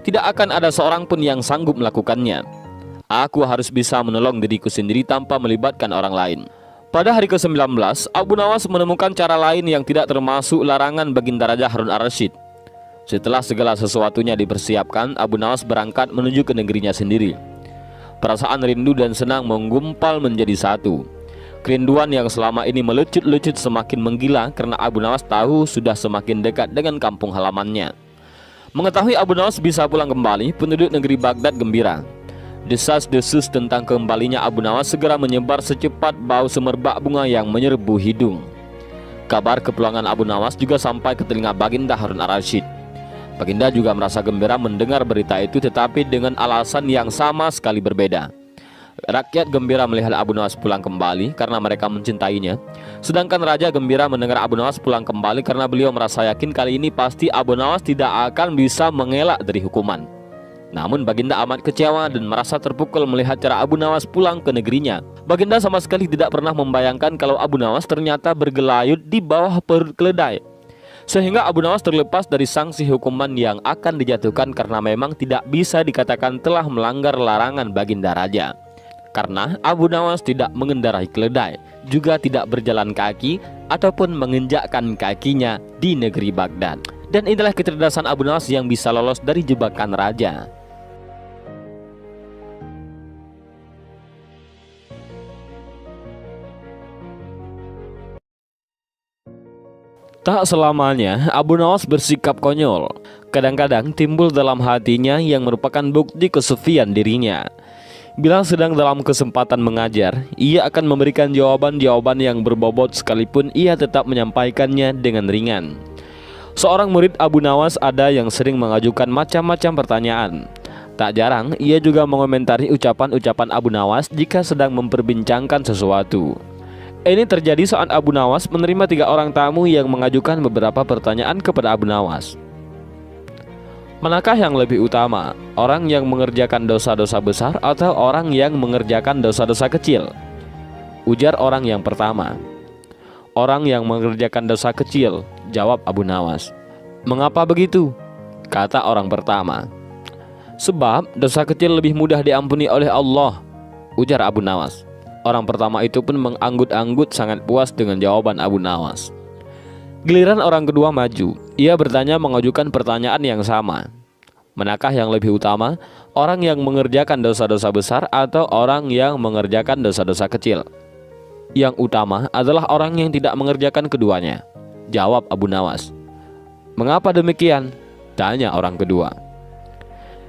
Tidak akan ada seorang pun yang sanggup melakukannya. Aku harus bisa menolong diriku sendiri tanpa melibatkan orang lain. Pada hari ke-19, Abu Nawas menemukan cara lain yang tidak termasuk larangan Baginda Raja Harun ar-Rasyid. Setelah segala sesuatunya dipersiapkan, Abu Nawas berangkat menuju ke negerinya sendiri. Perasaan rindu dan senang menggumpal menjadi satu. Kerinduan yang selama ini melecut-lecut semakin menggila karena Abu Nawas tahu sudah semakin dekat dengan kampung halamannya. Mengetahui Abu Nawas bisa pulang kembali, penduduk negeri Baghdad gembira. Desas-desus tentang kembalinya Abu Nawas segera menyebar secepat bau semerbak bunga yang menyerbu hidung. Kabar kepulangan Abu Nawas juga sampai ke telinga Baginda Harun ar-Rasyid. Baginda juga merasa gembira mendengar berita itu, tetapi dengan alasan yang sama sekali berbeda. Rakyat gembira melihat Abu Nawas pulang kembali karena mereka mencintainya. Sedangkan raja gembira mendengar Abu Nawas pulang kembali karena beliau merasa yakin kali ini pasti Abu Nawas tidak akan bisa mengelak dari hukuman. Namun Baginda amat kecewa dan merasa terpukul melihat cara Abu Nawas pulang ke negerinya. Baginda sama sekali tidak pernah membayangkan kalau Abu Nawas ternyata bergelayut di bawah perut keledai, sehingga Abu Nawas terlepas dari sanksi hukuman yang akan dijatuhkan karena memang tidak bisa dikatakan telah melanggar larangan Baginda Raja. Karena Abu Nawas tidak mengendarai keledai, juga tidak berjalan kaki ataupun menginjakkan kakinya di negeri Baghdad. Dan inilah kecerdasan Abu Nawas yang bisa lolos dari jebakan raja. Tak selamanya Abu Nawas bersikap konyol. Kadang-kadang timbul dalam hatinya yang merupakan bukti kesufian dirinya. Bila sedang dalam kesempatan mengajar, ia akan memberikan jawaban-jawaban yang berbobot sekalipun ia tetap menyampaikannya dengan ringan. Seorang murid Abu Nawas ada yang sering mengajukan macam-macam pertanyaan. Tak jarang ia juga mengomentari ucapan-ucapan Abu Nawas jika sedang memperbincangkan sesuatu. Ini terjadi saat Abu Nawas menerima 3 orang tamu yang mengajukan beberapa pertanyaan kepada Abu Nawas. Manakah yang lebih utama, orang yang mengerjakan dosa-dosa besar atau orang yang mengerjakan dosa-dosa kecil? Ujar orang yang pertama. Orang yang mengerjakan dosa kecil, jawab Abu Nawas. Mengapa begitu? Kata orang pertama. Sebab dosa kecil lebih mudah diampuni oleh Allah, ujar Abu Nawas. Orang pertama itu pun menganggut-anggut sangat puas dengan jawaban Abu Nawas. Giliran orang kedua maju. Ia bertanya mengajukan pertanyaan yang sama. Manakah yang lebih utama, orang yang mengerjakan dosa-dosa besar atau orang yang mengerjakan dosa-dosa kecil? Yang utama adalah orang yang tidak mengerjakan keduanya, jawab Abu Nawas. Mengapa demikian? Tanya orang kedua.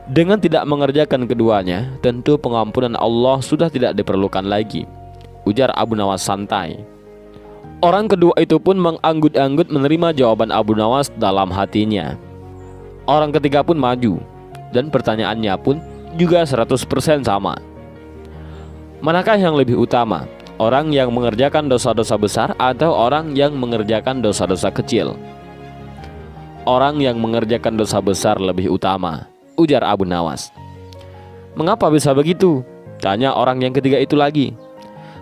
Dengan tidak mengerjakan keduanya, tentu pengampunan Allah sudah tidak diperlukan lagi, ujar Abu Nawas santai. Orang kedua itu pun menganggut-anggut menerima jawaban Abu Nawas dalam hatinya. Orang ketiga pun maju, dan pertanyaannya pun juga 100% sama. Manakah yang lebih utama, orang yang mengerjakan dosa-dosa besar atau orang yang mengerjakan dosa-dosa kecil? Orang yang mengerjakan dosa besar lebih utama, ujar Abu Nawas. Mengapa bisa begitu? Tanya orang yang ketiga itu lagi.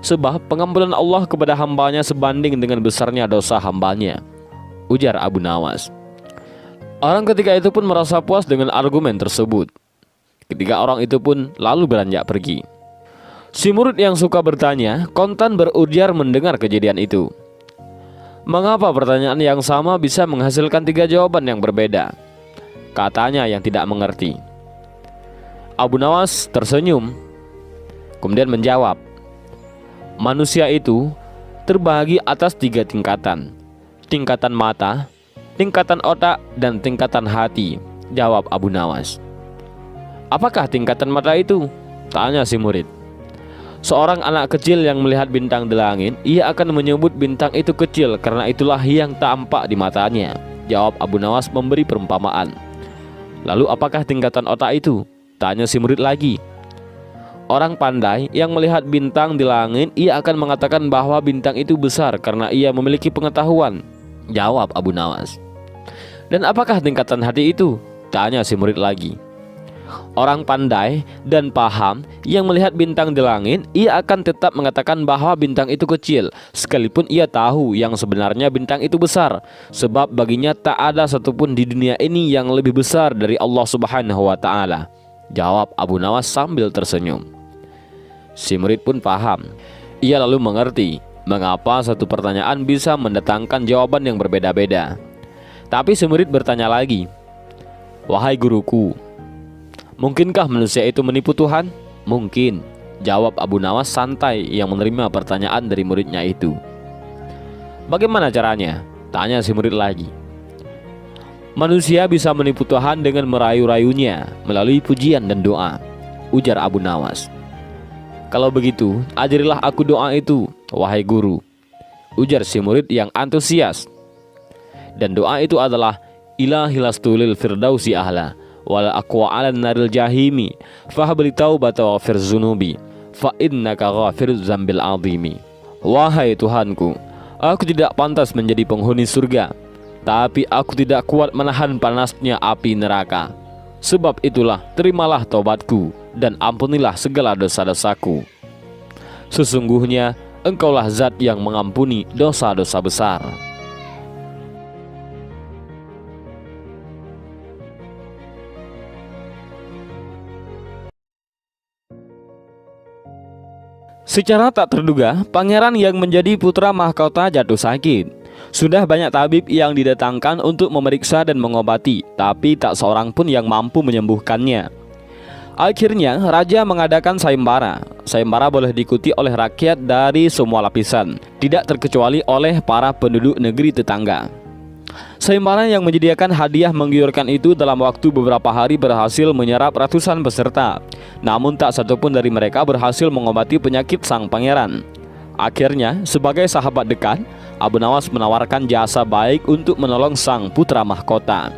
Sebab pengampunan Allah kepada hambanya sebanding dengan besarnya dosa hambanya, ujar Abu Nawas. Orang ketiga itu pun merasa puas dengan argumen tersebut. Ketiga orang itu pun lalu beranjak pergi. Si murid yang suka bertanya kontan berujar mendengar kejadian itu. Mengapa pertanyaan yang sama bisa menghasilkan 3 jawaban yang berbeda? Katanya yang tidak mengerti. Abu Nawas tersenyum, kemudian menjawab, Manusia itu terbagi atas 3 tingkatan. Tingkatan mata, tingkatan otak, dan tingkatan hati, jawab Abu Nawas. Apakah tingkatan mata itu? Tanya si murid. Seorang anak kecil yang melihat bintang di langit, ia akan menyebut bintang itu kecil karena itulah yang tampak di matanya, jawab Abu Nawas memberi perumpamaan. Lalu apakah tingkatan otak itu? Tanya si murid lagi. Orang pandai yang melihat bintang di langit, ia akan mengatakan bahwa bintang itu besar karena ia memiliki pengetahuan, jawab Abu Nawas. Dan apakah tingkatan hati itu? Tanya si murid lagi. Orang pandai dan paham yang melihat bintang di langit, ia akan tetap mengatakan bahwa bintang itu kecil, sekalipun ia tahu yang sebenarnya bintang itu besar, sebab baginya tak ada satupun di dunia ini yang lebih besar dari Allah Subhanahu wa Ta'ala, jawab Abu Nawas sambil tersenyum. Si murid pun paham. Ia lalu mengerti mengapa satu pertanyaan bisa mendatangkan jawaban yang berbeda-beda. Tapi si murid bertanya lagi, "Wahai guruku, mungkinkah manusia itu menipu Tuhan?" "Mungkin," jawab Abu Nawas santai yang menerima pertanyaan dari muridnya itu. "Bagaimana caranya?" tanya si murid lagi. "Manusia bisa menipu Tuhan dengan merayu-rayunya melalui pujian dan doa," ujar Abu Nawas. "Kalau begitu, ajarilah aku doa itu, wahai guru," ujar si murid yang antusias. Dan doa itu adalah, "Ilahilastulil firdausi ahla wala aqwa 'alan naril jahimi fahabli taubata waghfir zunubi fa innaka ghafiruz zambil azimi." Wahai Tuhanku, aku tidak pantas menjadi penghuni surga, tapi aku tidak kuat menahan panasnya api neraka. Sebab itulah terimalah taubatku dan ampunilah segala dosa-dosaku. Sesungguhnya Engkaulah zat yang mengampuni dosa-dosa besar. Secara tak terduga, pangeran yang menjadi putra mahkota jatuh sakit. Sudah banyak tabib yang didatangkan untuk memeriksa dan mengobati, tapi tak seorang pun yang mampu menyembuhkannya. Akhirnya, raja mengadakan sayembara. Sayembara boleh diikuti oleh rakyat dari semua lapisan, tidak terkecuali oleh para penduduk negeri tetangga. Sayembara yang menyediakan hadiah menggiurkan itu dalam waktu beberapa hari berhasil menyerap ratusan peserta. Namun tak satupun dari mereka berhasil mengobati penyakit sang pangeran. Akhirnya, sebagai sahabat dekat, Abu Nawas menawarkan jasa baik untuk menolong sang putra mahkota.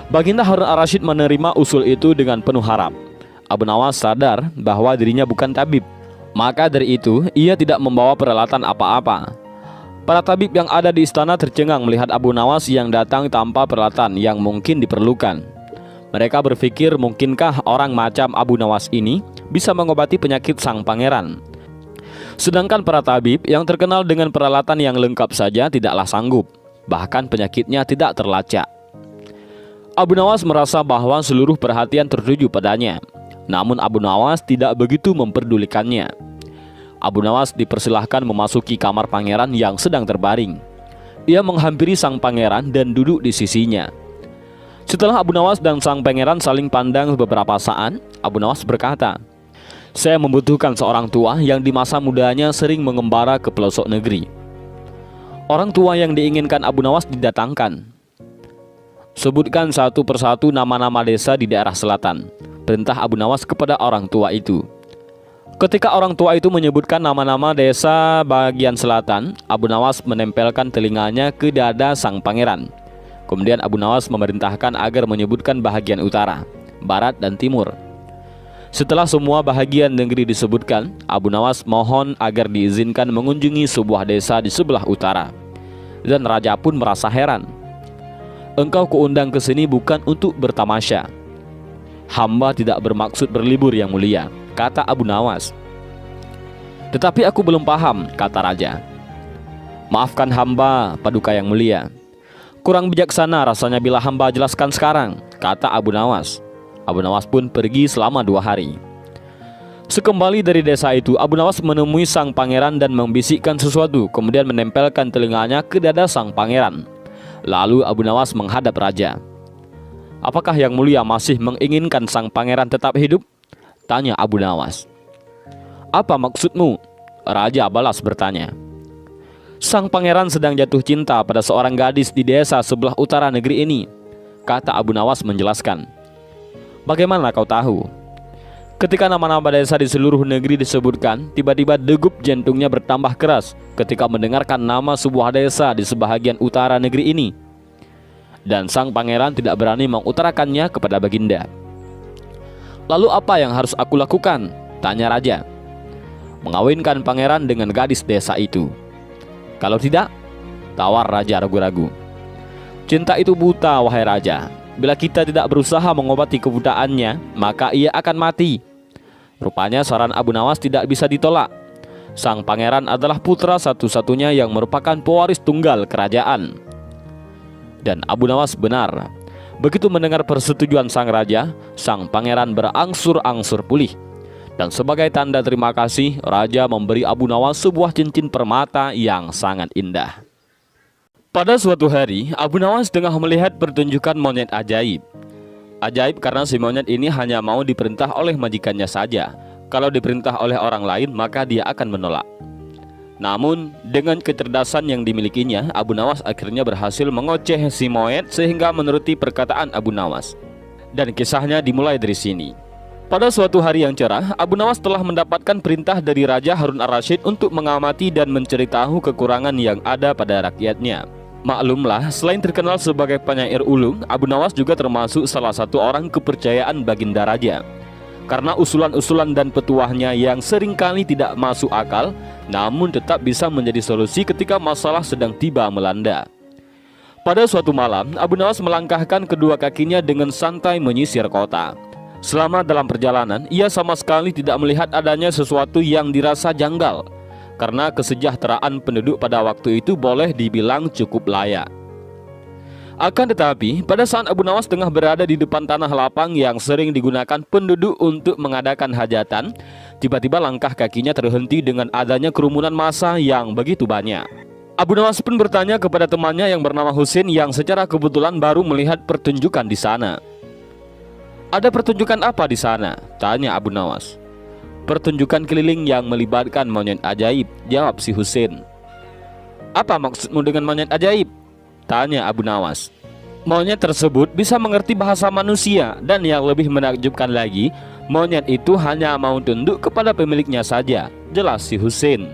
Baginda Harun ar-Rasyid menerima usul itu dengan penuh harap. Abu Nawas sadar bahwa dirinya bukan tabib, maka dari itu ia tidak membawa peralatan apa-apa. Para tabib yang ada di istana tercengang melihat Abu Nawas yang datang tanpa peralatan yang mungkin diperlukan. Mereka berpikir mungkinkah orang macam Abu Nawas ini bisa mengobati penyakit sang pangeran. Sedangkan para tabib yang terkenal dengan peralatan yang lengkap saja tidaklah sanggup, bahkan penyakitnya tidak terlacak. Abu Nawas merasa bahwa seluruh perhatian tertuju padanya. Namun Abu Nawas tidak begitu memperdulikannya. Abu Nawas dipersilahkan memasuki kamar pangeran yang sedang terbaring. Ia menghampiri sang pangeran dan duduk di sisinya. Setelah Abu Nawas dan sang pangeran saling pandang beberapa saat, Abu Nawas berkata, "Saya membutuhkan seorang tua yang di masa mudanya sering mengembara ke pelosok negeri." Orang tua yang diinginkan Abu Nawas didatangkan. "Sebutkan satu persatu nama-nama desa di daerah selatan," perintah Abu Nawas kepada orang tua itu. Ketika orang tua itu menyebutkan nama-nama desa bagian selatan, Abu Nawas menempelkan telinganya ke dada sang pangeran. Kemudian Abu Nawas memerintahkan agar menyebutkan bahagian utara, barat, dan timur. Setelah semua bahagian negeri disebutkan, Abu Nawas mohon agar diizinkan mengunjungi sebuah desa di sebelah utara. Dan raja pun merasa heran. "Engkau kuundang ke sini bukan untuk bertamasya. Hamba tidak bermaksud berlibur yang mulia," kata Abu Nawas. "Tetapi aku belum paham," kata raja. "Maafkan hamba, paduka yang mulia. Kurang bijaksana rasanya bila hamba jelaskan sekarang," kata Abu Nawas. Abu Nawas pun pergi selama 2 hari. Sekembali dari desa itu, Abu Nawas menemui sang pangeran dan membisikkan sesuatu, kemudian menempelkan telinganya ke dada sang pangeran. Lalu Abu Nawas menghadap raja. "Apakah yang mulia masih menginginkan sang pangeran tetap hidup?" tanya Abu Nawas. "Apa maksudmu?" Raja balas bertanya. Sang pangeran sedang jatuh cinta pada seorang gadis di desa sebelah utara negeri ini, kata Abu Nawas menjelaskan. Bagaimana kau tahu? Ketika nama-nama desa di seluruh negeri disebutkan, tiba-tiba degup jantungnya bertambah keras ketika mendengarkan nama sebuah desa di sebahagian utara negeri ini. Dan sang pangeran tidak berani mengutarakannya kepada Baginda. Lalu apa yang harus aku lakukan? Tanya raja. Mengawinkan pangeran dengan gadis desa itu. Kalau tidak, tawar raja ragu-ragu. Cinta itu buta, wahai raja. Bila kita tidak berusaha mengobati kebutaannya, maka ia akan mati. Rupanya saran Abu Nawas tidak bisa ditolak. Sang pangeran adalah putra satu-satunya yang merupakan pewaris tunggal kerajaan. Dan Abu Nawas benar. Begitu mendengar persetujuan sang raja, sang pangeran berangsur-angsur pulih. Dan sebagai tanda terima kasih, raja memberi Abu Nawas sebuah cincin permata yang sangat indah. Pada suatu hari, Abu Nawas tengah melihat pertunjukan monyet ajaib. Ajaib karena si monyet ini hanya mau diperintah oleh majikannya saja. Kalau diperintah oleh orang lain, maka dia akan menolak. Namun, dengan kecerdasan yang dimilikinya, Abu Nawas akhirnya berhasil mengoceh si monyet sehingga menuruti perkataan Abu Nawas. Dan kisahnya dimulai dari sini. Pada suatu hari yang cerah, Abu Nawas telah mendapatkan perintah dari Raja Harun ar-Rasyid untuk mengamati dan mencari tahu kekurangan yang ada pada rakyatnya. Maklumlah, selain terkenal sebagai penyair ulung, Abu Nawas juga termasuk salah satu orang kepercayaan Baginda Raja. Karena usulan-usulan dan petuahnya yang seringkali tidak masuk akal, namun tetap bisa menjadi solusi ketika masalah sedang tiba melanda. Pada suatu malam, Abu Nawas melangkahkan kedua kakinya dengan santai menyisir kota. Selama dalam perjalanan, ia sama sekali tidak melihat adanya sesuatu yang dirasa janggal, karena kesejahteraan penduduk pada waktu itu boleh dibilang cukup layak. Akan tetapi, pada saat Abu Nawas tengah berada di depan tanah lapang yang sering digunakan penduduk untuk mengadakan hajatan, tiba-tiba langkah kakinya terhenti dengan adanya kerumunan massa yang begitu banyak. Abu Nawas pun bertanya kepada temannya yang bernama Husin yang secara kebetulan baru melihat pertunjukan di sana. Ada pertunjukan apa di sana? Tanya Abu Nawas. Pertunjukan keliling yang melibatkan monyet ajaib, jawab si Husin. Apa maksudmu dengan monyet ajaib? Tanya Abu Nawas. Monyet tersebut bisa mengerti bahasa manusia, dan yang lebih menakjubkan lagi, monyet itu hanya mau tunduk kepada pemiliknya saja, jelas si Husin.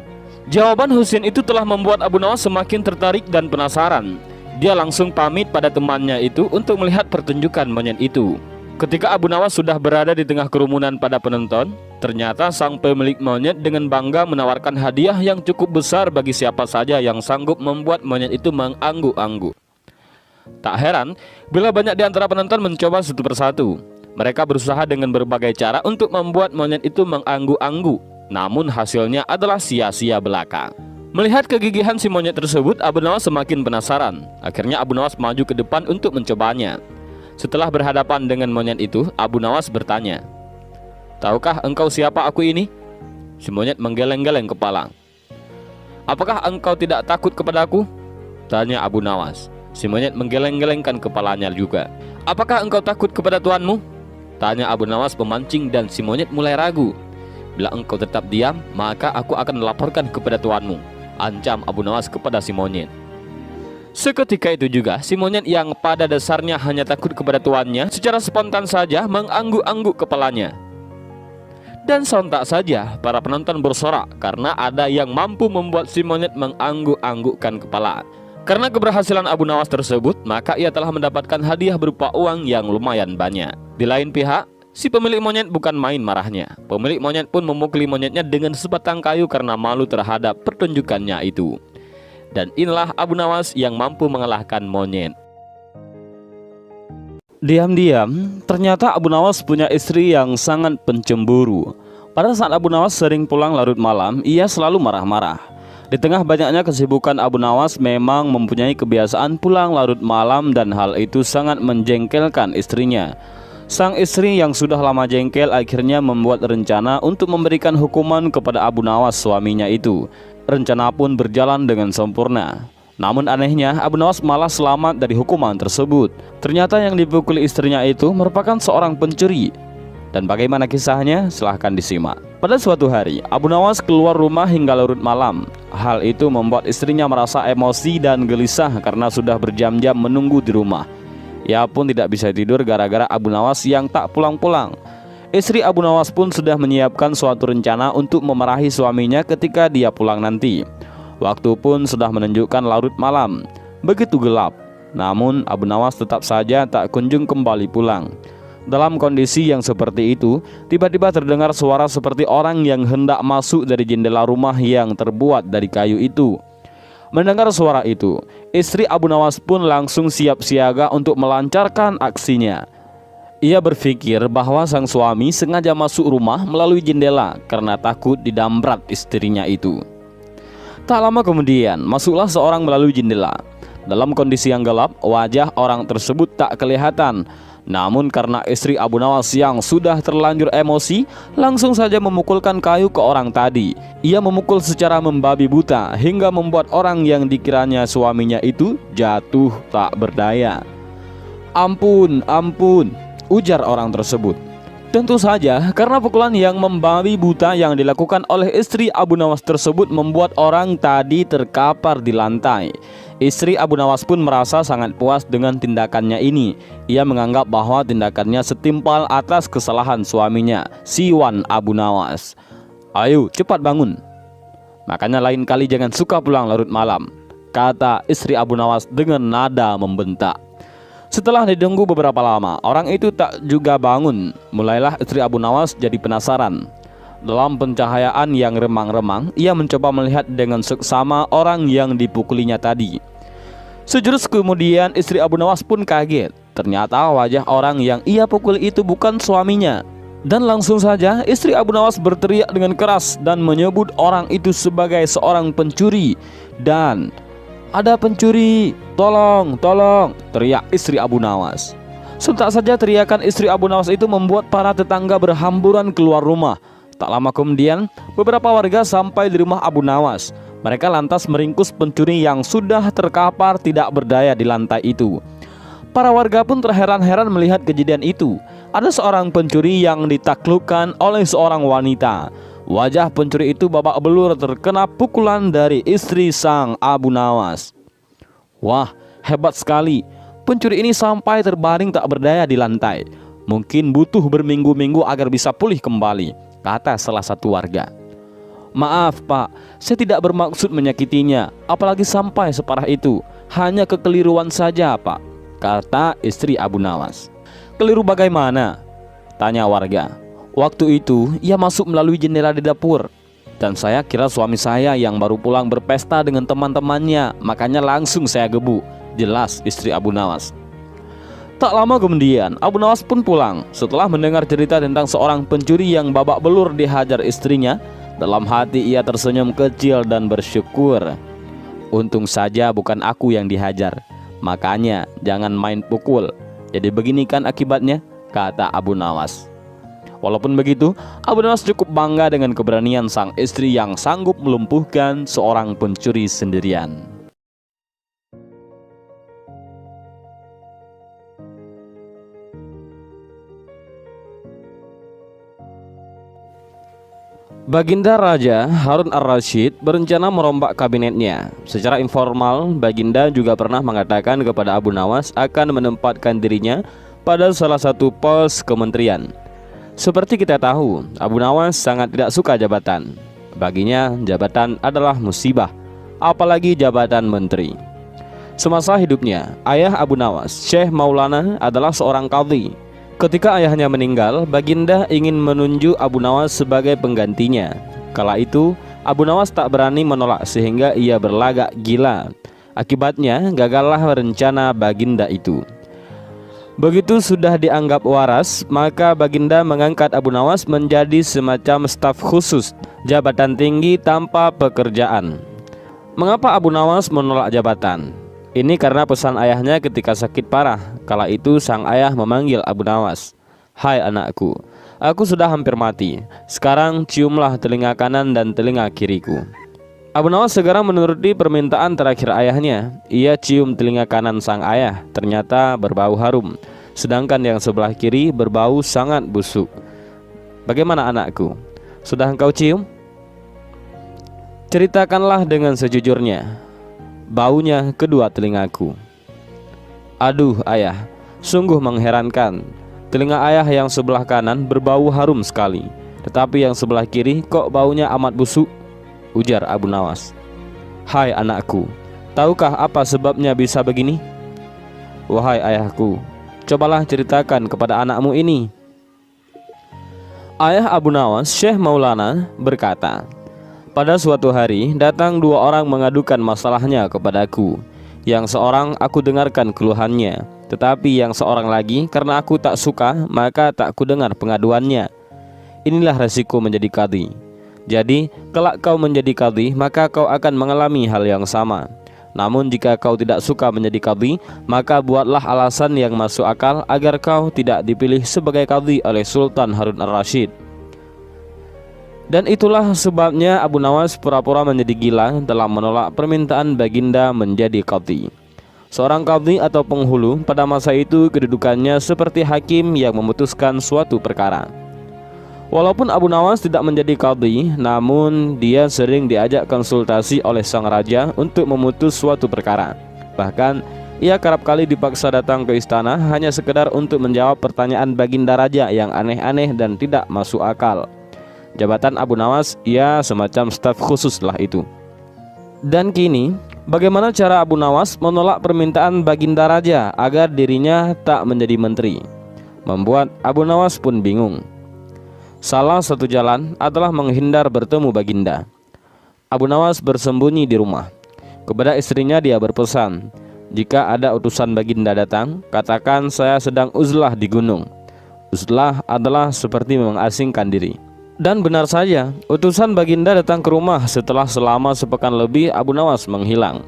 Jawaban Husin itu telah membuat Abu Nawas semakin tertarik dan penasaran. Dia langsung pamit pada temannya itu untuk melihat pertunjukan monyet itu. Ketika Abu Nawas sudah berada di tengah kerumunan pada penonton, ternyata sang pemilik monyet dengan bangga menawarkan hadiah yang cukup besar bagi siapa saja yang sanggup membuat monyet itu mengangguk-angguk. Tak heran bila banyak di antara penonton mencoba satu persatu. Mereka berusaha dengan berbagai cara untuk membuat monyet itu mengangguk-angguk, namun hasilnya adalah sia-sia belaka. Melihat kegigihan si monyet tersebut, Abu Nawas semakin penasaran. Akhirnya Abu Nawas maju ke depan untuk mencobanya. Setelah berhadapan dengan monyet itu, Abu Nawas bertanya, "Tahukah engkau siapa aku ini?" Si monyet menggeleng-geleng kepala. "Apakah engkau tidak takut kepadaku?" Tanya Abu Nawas. Si monyet menggeleng-gelengkan kepalanya juga. "Apakah engkau takut kepada tuanmu?" Tanya Abu Nawas memancing, dan si monyet mulai ragu. "Bila engkau tetap diam, maka aku akan melaporkan kepada tuanmu," ancam Abu Nawas kepada si monyet. Seketika itu juga, si monyet yang pada dasarnya hanya takut kepada tuannya secara spontan saja mengangguk-angguk kepalanya. Dan sontak saja para penonton bersorak karena ada yang mampu membuat si monyet mengangguk-anggukkan kepala. Karena keberhasilan Abu Nawas tersebut, maka ia telah mendapatkan hadiah berupa uang yang lumayan banyak. Di lain pihak, si pemilik monyet bukan main marahnya. Pemilik monyet pun memukuli monyetnya dengan sebatang kayu karena malu terhadap pertunjukannya itu. Dan inilah Abu Nawas yang mampu mengalahkan monyet. Diam-diam, ternyata Abu Nawas punya istri yang sangat pencemburu. Pada saat Abu Nawas sering pulang larut malam, ia selalu marah-marah. Di tengah banyaknya kesibukan, Abu Nawas memang mempunyai kebiasaan pulang larut malam, dan hal itu sangat menjengkelkan istrinya. Sang istri yang sudah lama jengkel akhirnya membuat rencana untuk memberikan hukuman kepada Abu Nawas suaminya itu. Rencana pun berjalan dengan sempurna. Namun anehnya, Abu Nawas malah selamat dari hukuman tersebut. Ternyata yang dipukuli istrinya itu merupakan seorang pencuri. Dan bagaimana kisahnya? Silahkan disimak. Pada suatu hari, Abu Nawas keluar rumah hingga larut malam. Hal itu membuat istrinya merasa emosi dan gelisah karena sudah berjam-jam menunggu di rumah. Ia pun tidak bisa tidur gara-gara Abu Nawas yang tak pulang-pulang. Istri Abu Nawas pun sudah menyiapkan suatu rencana untuk memarahi suaminya ketika dia pulang nanti. Waktu pun sudah menunjukkan larut malam, begitu gelap. Namun Abu Nawas tetap saja tak kunjung kembali pulang. Dalam kondisi yang seperti itu, tiba-tiba terdengar suara seperti orang yang hendak masuk dari jendela rumah yang terbuat dari kayu itu. Mendengar suara itu, istri Abu Nawas pun langsung siap siaga untuk melancarkan aksinya. Ia berpikir bahwa sang suami sengaja masuk rumah melalui jendela karena takut didambrat istrinya itu. Tak lama kemudian, masuklah seorang melalui jendela. Dalam kondisi yang gelap, wajah orang tersebut tak kelihatan. Namun karena istri Abu Nawas yang sudah terlanjur emosi, langsung saja memukulkan kayu ke orang tadi. Ia memukul secara membabi buta hingga membuat orang yang dikiranya suaminya itu jatuh tak berdaya. "Ampun, ampun," ujar orang tersebut. Tentu saja karena pukulan yang membabi buta yang dilakukan oleh istri Abu Nawas tersebut membuat orang tadi terkapar di lantai. Istri Abu Nawas pun merasa sangat puas dengan tindakannya ini. Ia menganggap bahwa tindakannya setimpal atas kesalahan suaminya, Siwan Abu Nawas. "Ayo cepat bangun, makanya lain kali jangan suka pulang larut malam," kata istri Abu Nawas dengan nada membentak. Setelah ditunggu beberapa lama, orang itu tak juga bangun. Mulailah istri Abu Nawas jadi penasaran. Dalam pencahayaan yang remang-remang, ia mencoba melihat dengan seksama orang yang dipukulinya tadi. Sejurus kemudian istri Abu Nawas pun kaget. Ternyata wajah orang yang ia pukul itu bukan suaminya. Dan langsung saja istri Abu Nawas berteriak dengan keras dan menyebut orang itu sebagai seorang pencuri. Dan "Ada pencuri, tolong, tolong," teriak istri Abu Nawas. Sontak saja teriakan istri Abu Nawas itu membuat para tetangga berhamburan keluar rumah. Tak lama kemudian, beberapa warga sampai di rumah Abu Nawas. Mereka lantas meringkus pencuri yang sudah terkapar tidak berdaya di lantai itu. Para warga pun terheran-heran melihat kejadian itu. Ada seorang pencuri yang ditaklukkan oleh seorang wanita. Wajah pencuri itu babak belur terkena pukulan dari istri sang Abu Nawas. "Wah, hebat sekali. Pencuri ini sampai terbaring tak berdaya di lantai. Mungkin butuh berminggu-minggu agar bisa pulih kembali," kata salah satu warga. "Maaf Pak, saya tidak bermaksud menyakitinya, apalagi sampai separah itu. Hanya kekeliruan saja Pak," kata istri Abu Nawas. "Keliru bagaimana?" tanya warga. "Waktu itu ia masuk melalui jendela di dapur, dan saya kira suami saya yang baru pulang berpesta dengan teman-temannya, makanya langsung saya gebuk," jelas istri Abu Nawas. Tak lama kemudian, Abu Nawas pun pulang. Setelah mendengar cerita tentang seorang pencuri yang babak belur dihajar istrinya, dalam hati ia tersenyum kecil dan bersyukur. "Untung saja bukan aku yang dihajar, makanya jangan main pukul. Jadi begini kan akibatnya," kata Abu Nawas. Walaupun begitu, Abu Nawas cukup bangga dengan keberanian sang istri yang sanggup melumpuhkan seorang pencuri sendirian. Baginda Raja Harun Ar-Rasyid berencana merombak kabinetnya. Secara informal, Baginda juga pernah mengatakan kepada Abu Nawas akan menempatkan dirinya pada salah satu pos kementerian. Seperti kita tahu, Abu Nawas sangat tidak suka jabatan. Baginya, jabatan adalah musibah, apalagi jabatan menteri. Semasa hidupnya, ayah Abu Nawas, Syekh Maulana, adalah seorang qadhi. Ketika ayahnya meninggal, Baginda ingin menunjuk Abu Nawas sebagai penggantinya. Kala itu, Abu Nawas tak berani menolak sehingga ia berlagak gila. Akibatnya, gagallah rencana Baginda itu. Begitu sudah dianggap waras, maka Baginda mengangkat Abu Nawas menjadi semacam staf khusus, jabatan tinggi tanpa pekerjaan. Mengapa Abu Nawas menolak jabatan? Ini karena pesan ayahnya ketika sakit parah. Kala itu sang ayah memanggil Abu Nawas. "Hai anakku, aku sudah hampir mati. Sekarang ciumlah telinga kanan dan telinga kiriku." Abu Nawas segera menuruti permintaan terakhir ayahnya. Ia cium telinga kanan sang ayah, ternyata berbau harum, sedangkan yang sebelah kiri berbau sangat busuk. "Bagaimana anakku? Sudah engkau cium? Ceritakanlah dengan sejujurnya. Baunya kedua telingaku. Aduh ayah, sungguh mengherankan. Telinga ayah yang sebelah kanan berbau harum sekali, tetapi yang sebelah kiri kok baunya amat busuk, ujar Abu Nawas. Hai anakku, tahukah apa sebabnya bisa begini? Wahai ayahku, cobalah ceritakan kepada anakmu ini. Ayah Abu Nawas, Syekh Maulana, berkata, pada suatu hari datang dua orang mengadukan masalahnya kepadaku. Yang seorang aku dengarkan keluhannya, tetapi yang seorang lagi karena aku tak suka maka tak kudengar pengaduannya. Inilah resiko menjadi qadhi. Jadi kelak kau menjadi qadhi maka kau akan mengalami hal yang sama. Namun jika kau tidak suka menjadi qadhi, maka buatlah alasan yang masuk akal agar kau tidak dipilih sebagai qadhi oleh Sultan Harun ar-Rasyid. Dan itulah sebabnya Abu Nawas pura-pura menjadi gila dalam menolak permintaan baginda menjadi qadhi. Seorang qadhi atau penghulu pada masa itu kedudukannya seperti hakim yang memutuskan suatu perkara. Walaupun Abu Nawas tidak menjadi qadhi, namun dia sering diajak konsultasi oleh sang raja untuk memutus suatu perkara. Bahkan ia kerap kali dipaksa datang ke istana hanya sekedar untuk menjawab pertanyaan baginda raja yang aneh-aneh dan tidak masuk akal. Jabatan Abu Nawas ia semacam staf khusus lah itu. Dan kini, bagaimana cara Abu Nawas menolak permintaan baginda raja agar dirinya tak menjadi menteri? Membuat Abu Nawas pun bingung. Salah satu jalan adalah menghindar bertemu baginda. Abu Nawas bersembunyi di rumah. Kepada istrinya dia berpesan, jika ada utusan baginda datang, katakan saya sedang uzlah di gunung. Uzlah adalah seperti mengasingkan diri. Dan benar saja, utusan baginda datang ke rumah setelah selama sepekan lebih Abu Nawas menghilang.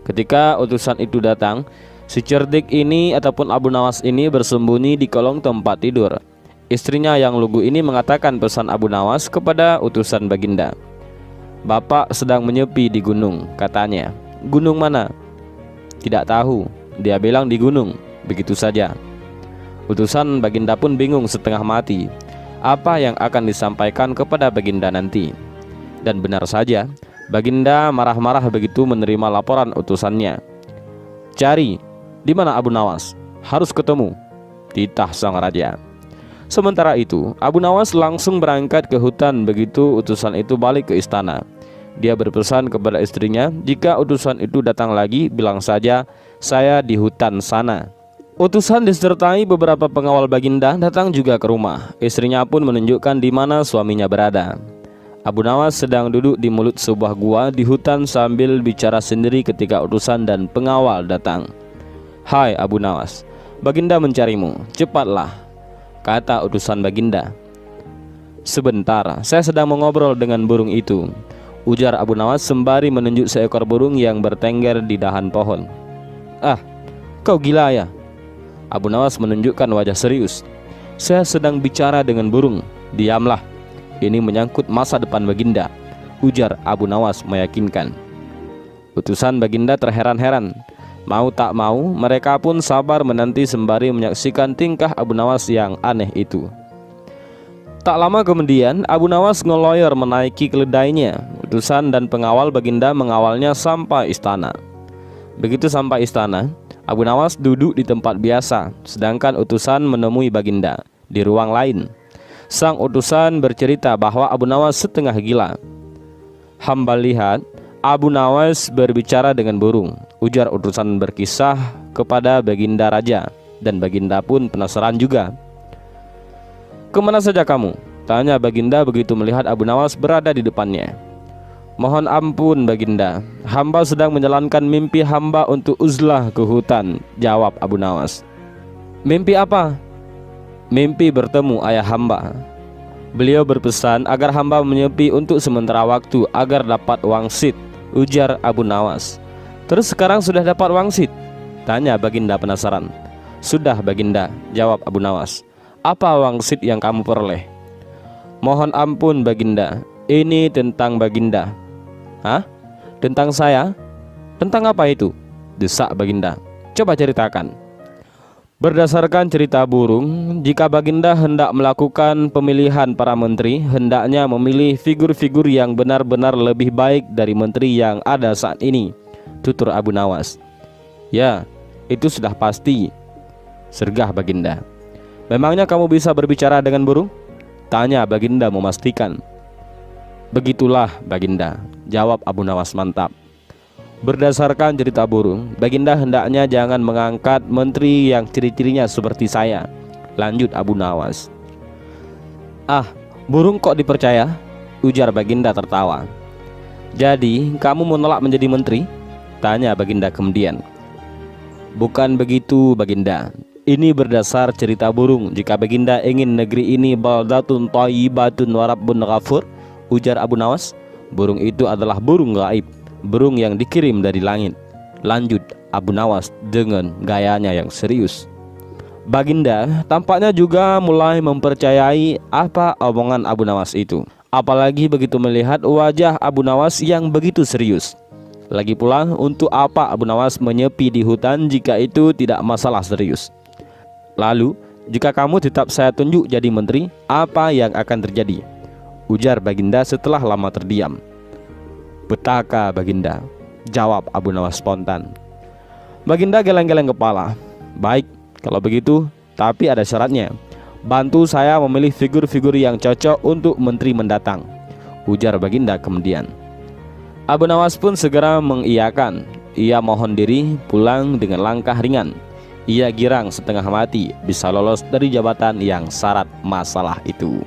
Ketika utusan itu datang, si cerdik ini ataupun Abu Nawas ini bersembunyi di kolong tempat tidur. Istrinya yang lugu ini mengatakan pesan Abu Nawas kepada utusan baginda. Bapak sedang menyepi di gunung, katanya. Gunung mana? Tidak tahu, dia bilang di gunung, begitu saja. Utusan baginda pun bingung setengah mati. Apa yang akan disampaikan kepada baginda nanti? Dan benar saja, baginda marah-marah begitu menerima laporan utusannya. Cari, di mana Abu Nawas? Harus ketemu, titah sang raja. Sementara itu, Abu Nawas langsung berangkat ke hutan begitu utusan itu balik ke istana. Dia berpesan kepada istrinya, jika utusan itu datang lagi, bilang saja, saya di hutan sana. Utusan disertai beberapa pengawal baginda datang juga ke rumah. Istrinya pun menunjukkan di mana suaminya berada. Abu Nawas sedang duduk di mulut sebuah gua di hutan sambil bicara sendiri ketika utusan dan pengawal datang. Hai Abu Nawas, baginda mencarimu, cepatlah, kata utusan baginda. Sebentar, saya sedang mengobrol dengan burung itu, ujar Abu Nawas sembari menunjuk seekor burung yang bertengger di dahan pohon. Ah, kau gila ya? Abu Nawas menunjukkan wajah serius. Saya sedang bicara dengan burung. Diamlah, ini menyangkut masa depan baginda, ujar Abu Nawas meyakinkan. Utusan baginda terheran-heran. Mau tak mau, mereka pun sabar menanti sembari menyaksikan tingkah Abu Nawas yang aneh itu. Tak lama kemudian, Abu Nawas ngeloyor menaiki keledainya. Utusan dan pengawal baginda mengawalnya sampai istana. Begitu sampai istana, Abu Nawas duduk di tempat biasa, sedangkan utusan menemui baginda di ruang lain. Sang utusan bercerita bahwa Abu Nawas setengah gila. Hamba lihat Abu Nawas berbicara dengan burung, ujar utusan berkisah kepada baginda raja, dan baginda pun penasaran juga. Kemana saja kamu? Tanya baginda begitu melihat Abu Nawas berada di depannya. Mohon ampun baginda, hamba sedang menjalankan mimpi hamba untuk uzlah ke hutan, jawab Abu Nawas. Mimpi apa? Mimpi bertemu ayah hamba. Beliau berpesan agar hamba menyepi untuk sementara waktu agar dapat wangsit, ujar Abu Nawas. Terus sekarang sudah dapat wangsit? Tanya baginda penasaran. Sudah baginda, jawab Abu Nawas. Apa wangsit yang kamu peroleh? Mohon ampun baginda, ini tentang baginda. Hah? Tentang saya? Tentang apa itu? Desak baginda. Coba ceritakan. Berdasarkan cerita burung, jika Baginda hendak melakukan pemilihan para menteri, hendaknya memilih figur-figur yang benar-benar lebih baik dari menteri yang ada saat ini, tutur Abu Nawas. Ya, itu sudah pasti, sergah Baginda. Memangnya kamu bisa berbicara dengan burung? Tanya Baginda memastikan. Begitulah Baginda, jawab Abu Nawas mantap. Berdasarkan cerita burung, Baginda hendaknya jangan mengangkat menteri yang ciri-cirinya seperti saya, lanjut Abu Nawas. Ah, burung kok dipercaya? Ujar Baginda tertawa. Jadi, kamu menolak menjadi menteri? Tanya Baginda kemudian. Bukan begitu Baginda. Ini berdasar cerita burung. Jika Baginda ingin negeri ini baldatun thayyibatun wa rabbun ghafur, ujar Abu Nawas, burung itu adalah burung gaib, burung yang dikirim dari langit, lanjut Abu Nawas dengan gayanya yang serius. Baginda tampaknya juga mulai mempercayai apa omongan Abu Nawas itu, apalagi begitu melihat wajah Abu Nawas yang begitu serius. Lagi pula, untuk apa Abu Nawas menyepi di hutan jika itu tidak masalah serius? Lalu, jika kamu tetap saya tunjuk jadi menteri, apa yang akan terjadi? Ujar Baginda setelah lama terdiam. Petaka Baginda, jawab Abu Nawas spontan. Baginda geleng-geleng kepala. Baik, kalau begitu, tapi ada syaratnya. Bantu saya memilih figur-figur yang cocok untuk menteri mendatang, ujar Baginda kemudian. Abu Nawas pun segera mengiyakan. Ia mohon diri pulang dengan langkah ringan. Ia girang setengah mati bisa lolos dari jabatan yang syarat masalah itu.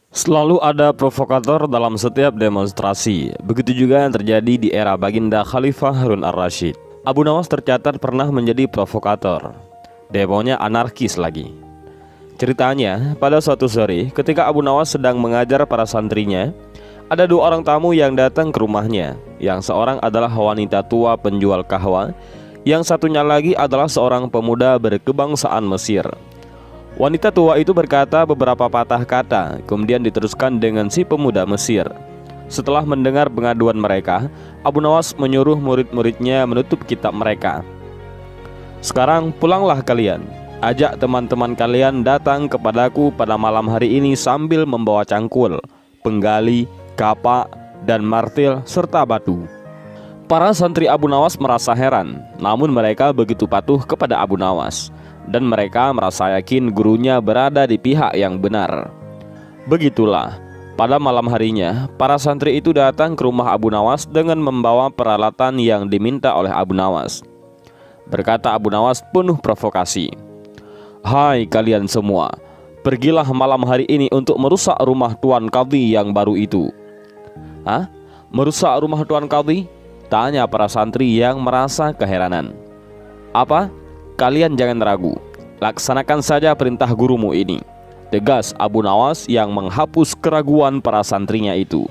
Selalu ada provokator dalam setiap demonstrasi. Begitu juga yang terjadi di era Baginda Khalifah Harun ar-Rasyid. Abu Nawas tercatat pernah menjadi provokator. Demonya anarkis lagi. Ceritanya, pada suatu sore ketika Abu Nawas sedang mengajar para santrinya, ada dua orang tamu yang datang ke rumahnya. Yang seorang adalah wanita tua penjual kahwa, yang satunya lagi adalah seorang pemuda berkebangsaan Mesir. Wanita tua itu berkata beberapa patah kata, kemudian diteruskan dengan si pemuda Mesir. Setelah mendengar pengaduan mereka, Abu Nawas menyuruh murid-muridnya menutup kitab mereka. Sekarang pulanglah kalian. Ajak teman-teman kalian datang kepadaku pada malam hari ini sambil membawa cangkul, penggali, kapak, dan martil serta batu. Para santri Abu Nawas merasa heran, namun mereka begitu patuh kepada Abu Nawas, dan mereka merasa yakin gurunya berada di pihak yang benar. Begitulah, pada malam harinya, para santri itu datang ke rumah Abu Nawas dengan membawa peralatan yang diminta oleh Abu Nawas. Berkata Abu Nawas penuh provokasi, "Hai kalian semua, pergilah malam hari ini untuk merusak rumah Tuan Qadhi yang baru itu." "Hah? Merusak rumah Tuan Qadhi?" tanya para santri yang merasa keheranan. "Apa? Kalian jangan ragu. Laksanakan saja perintah gurumu ini," tegas Abu Nawas yang menghapus keraguan para santrinya itu.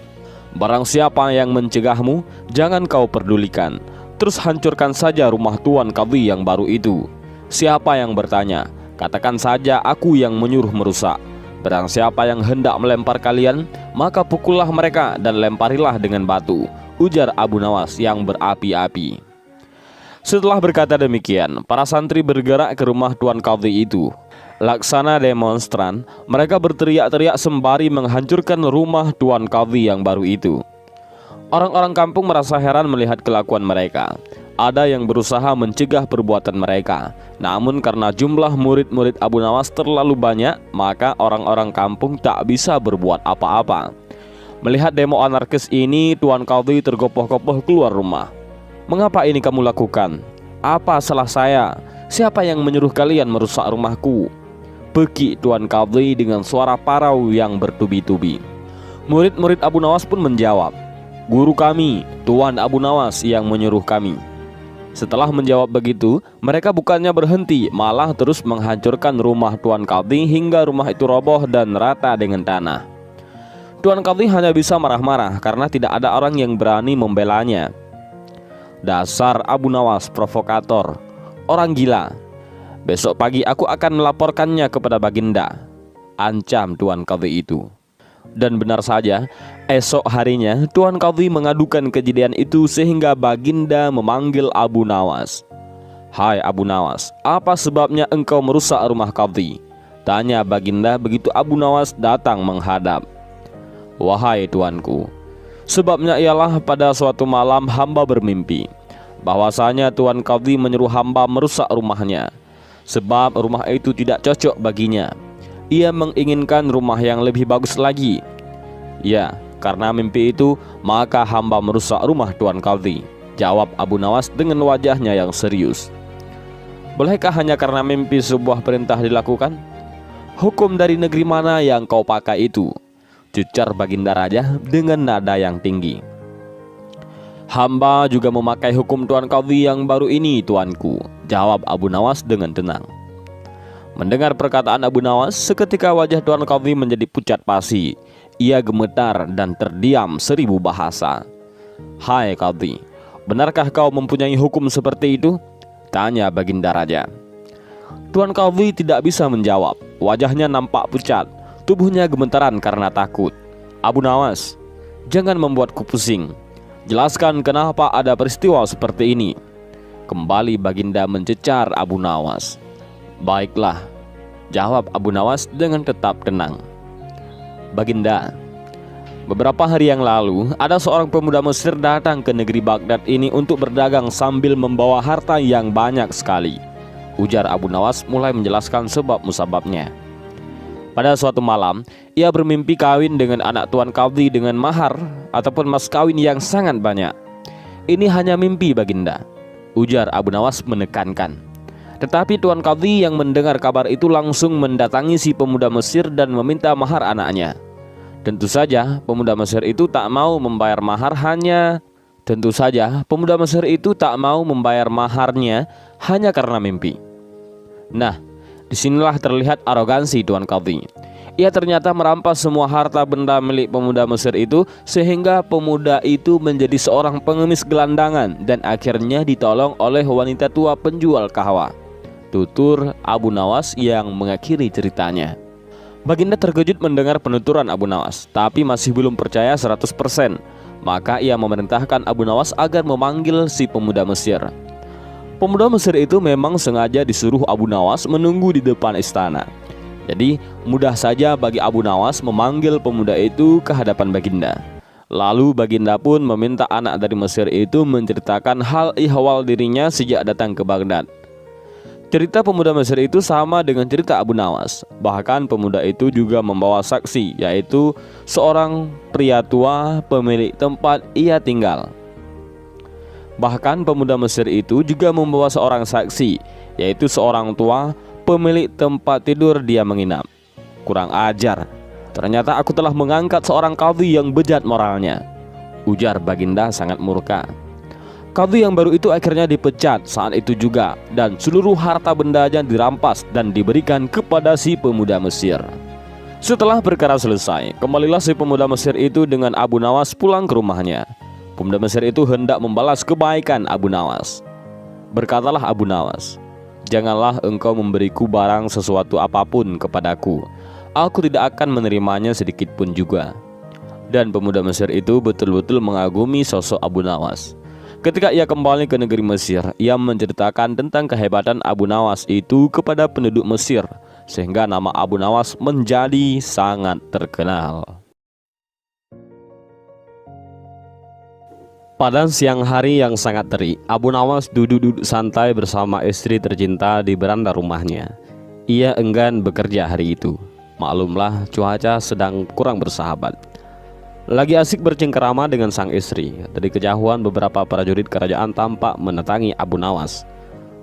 "Barang siapa yang mencegahmu, jangan kau pedulikan. Terus hancurkan saja rumah Tuan Qadhi yang baru itu. Siapa yang bertanya, katakan saja aku yang menyuruh merusak. Barang siapa yang hendak melempar kalian, maka pukullah mereka dan lemparilah dengan batu," ujar Abu Nawas yang berapi-api. Setelah berkata demikian, para santri bergerak ke rumah Tuan Qadhi itu. Laksana demonstran, mereka berteriak-teriak sembari menghancurkan rumah Tuan Qadhi yang baru itu. Orang-orang kampung merasa heran melihat kelakuan mereka. Ada yang berusaha mencegah perbuatan mereka, namun karena jumlah murid-murid Abu Nawas terlalu banyak, maka orang-orang kampung tak bisa berbuat apa-apa. Melihat demo anarkis ini, Tuan Qadhi tergopoh-gopoh keluar rumah. "Mengapa ini kamu lakukan? Apa salah saya? Siapa yang menyuruh kalian merusak rumahku?" Pekik Tuan Qadhi dengan suara parau yang bertubi-tubi. Murid-murid Abu Nawas pun menjawab, "Guru kami, Tuan Abu Nawas yang menyuruh kami." Setelah menjawab begitu, mereka bukannya berhenti, malah terus menghancurkan rumah Tuan Qadhi hingga rumah itu roboh dan rata dengan tanah. Tuan Qadhi hanya bisa marah-marah karena tidak ada orang yang berani membelanya. "Dasar Abu Nawas provokator, orang gila. Besok pagi aku akan melaporkannya kepada Baginda," ancam Tuan Qadhi itu. Dan benar saja, esok harinya Tuan Qadhi mengadukan kejadian itu sehingga Baginda memanggil Abu Nawas. "Hai Abu Nawas, apa sebabnya engkau merusak rumah Qadhi?" tanya Baginda begitu Abu Nawas datang menghadap. "Wahai tuanku, sebabnya ialah pada suatu malam hamba bermimpi bahwasanya Tuan Qadhi menyuruh hamba merusak rumahnya, sebab rumah itu tidak cocok baginya. Ia menginginkan rumah yang lebih bagus lagi. Ya, karena mimpi itu maka hamba merusak rumah Tuan Qadhi," jawab Abu Nawas dengan wajahnya yang serius. "Bolehkah hanya karena mimpi sebuah perintah dilakukan? Hukum dari negeri mana yang kau pakai itu?" Jucar Baginda Raja dengan nada yang tinggi. "Hamba juga memakai hukum Tuan Qadhi yang baru ini, tuanku," jawab Abu Nawas dengan tenang. Mendengar perkataan Abu Nawas, seketika wajah Tuan Qadhi menjadi pucat pasi. Ia gemetar dan terdiam 1000 bahasa. "Hai Qadhi, benarkah kau mempunyai hukum seperti itu?" tanya Baginda Raja. Tuan Qadhi tidak bisa menjawab. Wajahnya nampak pucat, tubuhnya gemetaran karena takut. "Abu Nawas, jangan membuatku pusing. Jelaskan kenapa ada peristiwa seperti ini." Kembali Baginda mencecar Abu Nawas. "Baiklah," jawab Abu Nawas dengan tetap tenang. "Baginda, beberapa hari yang lalu ada seorang pemuda Mesir datang ke negeri Baghdad ini untuk berdagang sambil membawa harta yang banyak sekali," ujar Abu Nawas mulai menjelaskan sebab musababnya. "Pada suatu malam, ia bermimpi kawin dengan anak Tuan Qadhi dengan mahar ataupun mas kawin yang sangat banyak." "Ini hanya mimpi Baginda," ujar Abu Nawas menekankan. Tetapi Tuan Qadhi yang mendengar kabar itu langsung mendatangi si pemuda Mesir dan meminta mahar anaknya. Tentu saja pemuda Mesir itu tak mau membayar maharnya hanya karena mimpi. Nah, disinilah terlihat arogansi Tuan Qadhi. Ia ternyata merampas semua harta benda milik pemuda Mesir itu sehingga pemuda itu menjadi seorang pengemis gelandangan dan akhirnya ditolong oleh wanita tua penjual kahwa, tutur Abu Nawas yang mengakhiri ceritanya. Baginda terkejut mendengar penuturan Abu Nawas, tapi masih belum percaya 100%. Maka ia memerintahkan Abu Nawas agar memanggil si pemuda Mesir. Pemuda Mesir itu memang sengaja disuruh Abu Nawas menunggu di depan istana. Jadi mudah saja bagi Abu Nawas memanggil pemuda itu ke hadapan Baginda. Lalu Baginda pun meminta anak dari Mesir itu menceritakan hal ihwal dirinya sejak datang ke Baghdad. Cerita pemuda Mesir itu sama dengan cerita Abu Nawas. Bahkan pemuda itu juga membawa saksi, yaitu seorang pria tua pemilik tempat ia tinggal. Bahkan pemuda Mesir itu juga membawa seorang saksi, yaitu seorang tua pemilik tempat tidur dia menginap. "Kurang ajar, ternyata aku telah mengangkat seorang qadhi yang bejat moralnya," ujar Baginda sangat murka. Qadhi yang baru itu akhirnya dipecat saat itu juga, dan seluruh harta bendanya dirampas dan diberikan kepada si pemuda Mesir. Setelah perkara selesai, kembalilah si pemuda Mesir itu dengan Abu Nawas pulang ke rumahnya. Pemuda Mesir itu hendak membalas kebaikan Abu Nawas. Berkatalah Abu Nawas, "Janganlah engkau memberiku barang sesuatu apapun kepadaku. Aku tidak akan menerimanya sedikit pun juga." Dan pemuda Mesir itu betul-betul mengagumi sosok Abu Nawas. Ketika ia kembali ke negeri Mesir, ia menceritakan tentang kehebatan Abu Nawas itu kepada penduduk Mesir, sehingga nama Abu Nawas menjadi sangat terkenal. Pada siang hari yang sangat terik, Abu Nawas duduk-duduk santai bersama istri tercinta di beranda rumahnya. Ia enggan bekerja hari itu. Maklumlah, cuaca sedang kurang bersahabat. Lagi asik bercengkerama dengan sang istri. Dari kejauhan beberapa prajurit kerajaan tampak mendatangi Abu Nawas.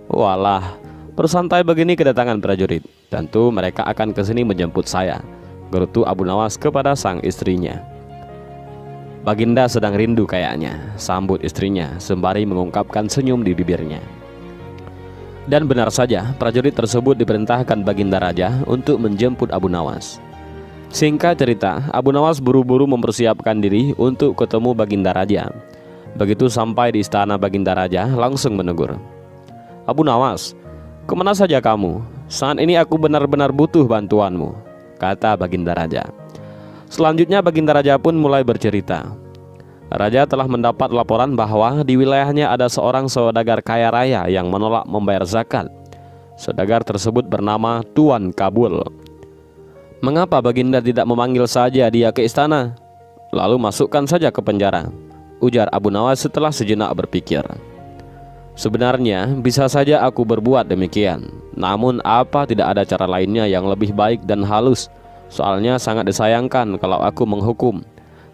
"Walah, bersantai begini kedatangan prajurit. Tentu mereka akan ke sini menjemput saya," gerutu Abu Nawas kepada sang istrinya. "Baginda sedang rindu kayaknya," sambut istrinya sembari mengungkapkan senyum di bibirnya. Dan benar saja, prajurit tersebut diperintahkan Baginda Raja untuk menjemput Abu Nawas. Singkat cerita, Abu Nawas buru-buru mempersiapkan diri untuk ketemu Baginda Raja. Begitu sampai di istana Baginda Raja, langsung menegur. "Abu Nawas, kemana saja kamu? Saat ini aku benar-benar butuh bantuanmu," kata Baginda Raja. Selanjutnya Baginda Raja pun mulai bercerita. Raja telah mendapat laporan bahwa di wilayahnya ada seorang saudagar kaya raya yang menolak membayar zakat. Saudagar tersebut bernama Tuan Kabul. Mengapa Baginda tidak memanggil saja dia ke istana, lalu masukkan saja ke penjara? Ujar Abu Nawas setelah sejenak berpikir. Sebenarnya bisa saja aku berbuat demikian, namun apa tidak ada cara lainnya yang lebih baik dan halus? Soalnya sangat disayangkan kalau aku menghukum,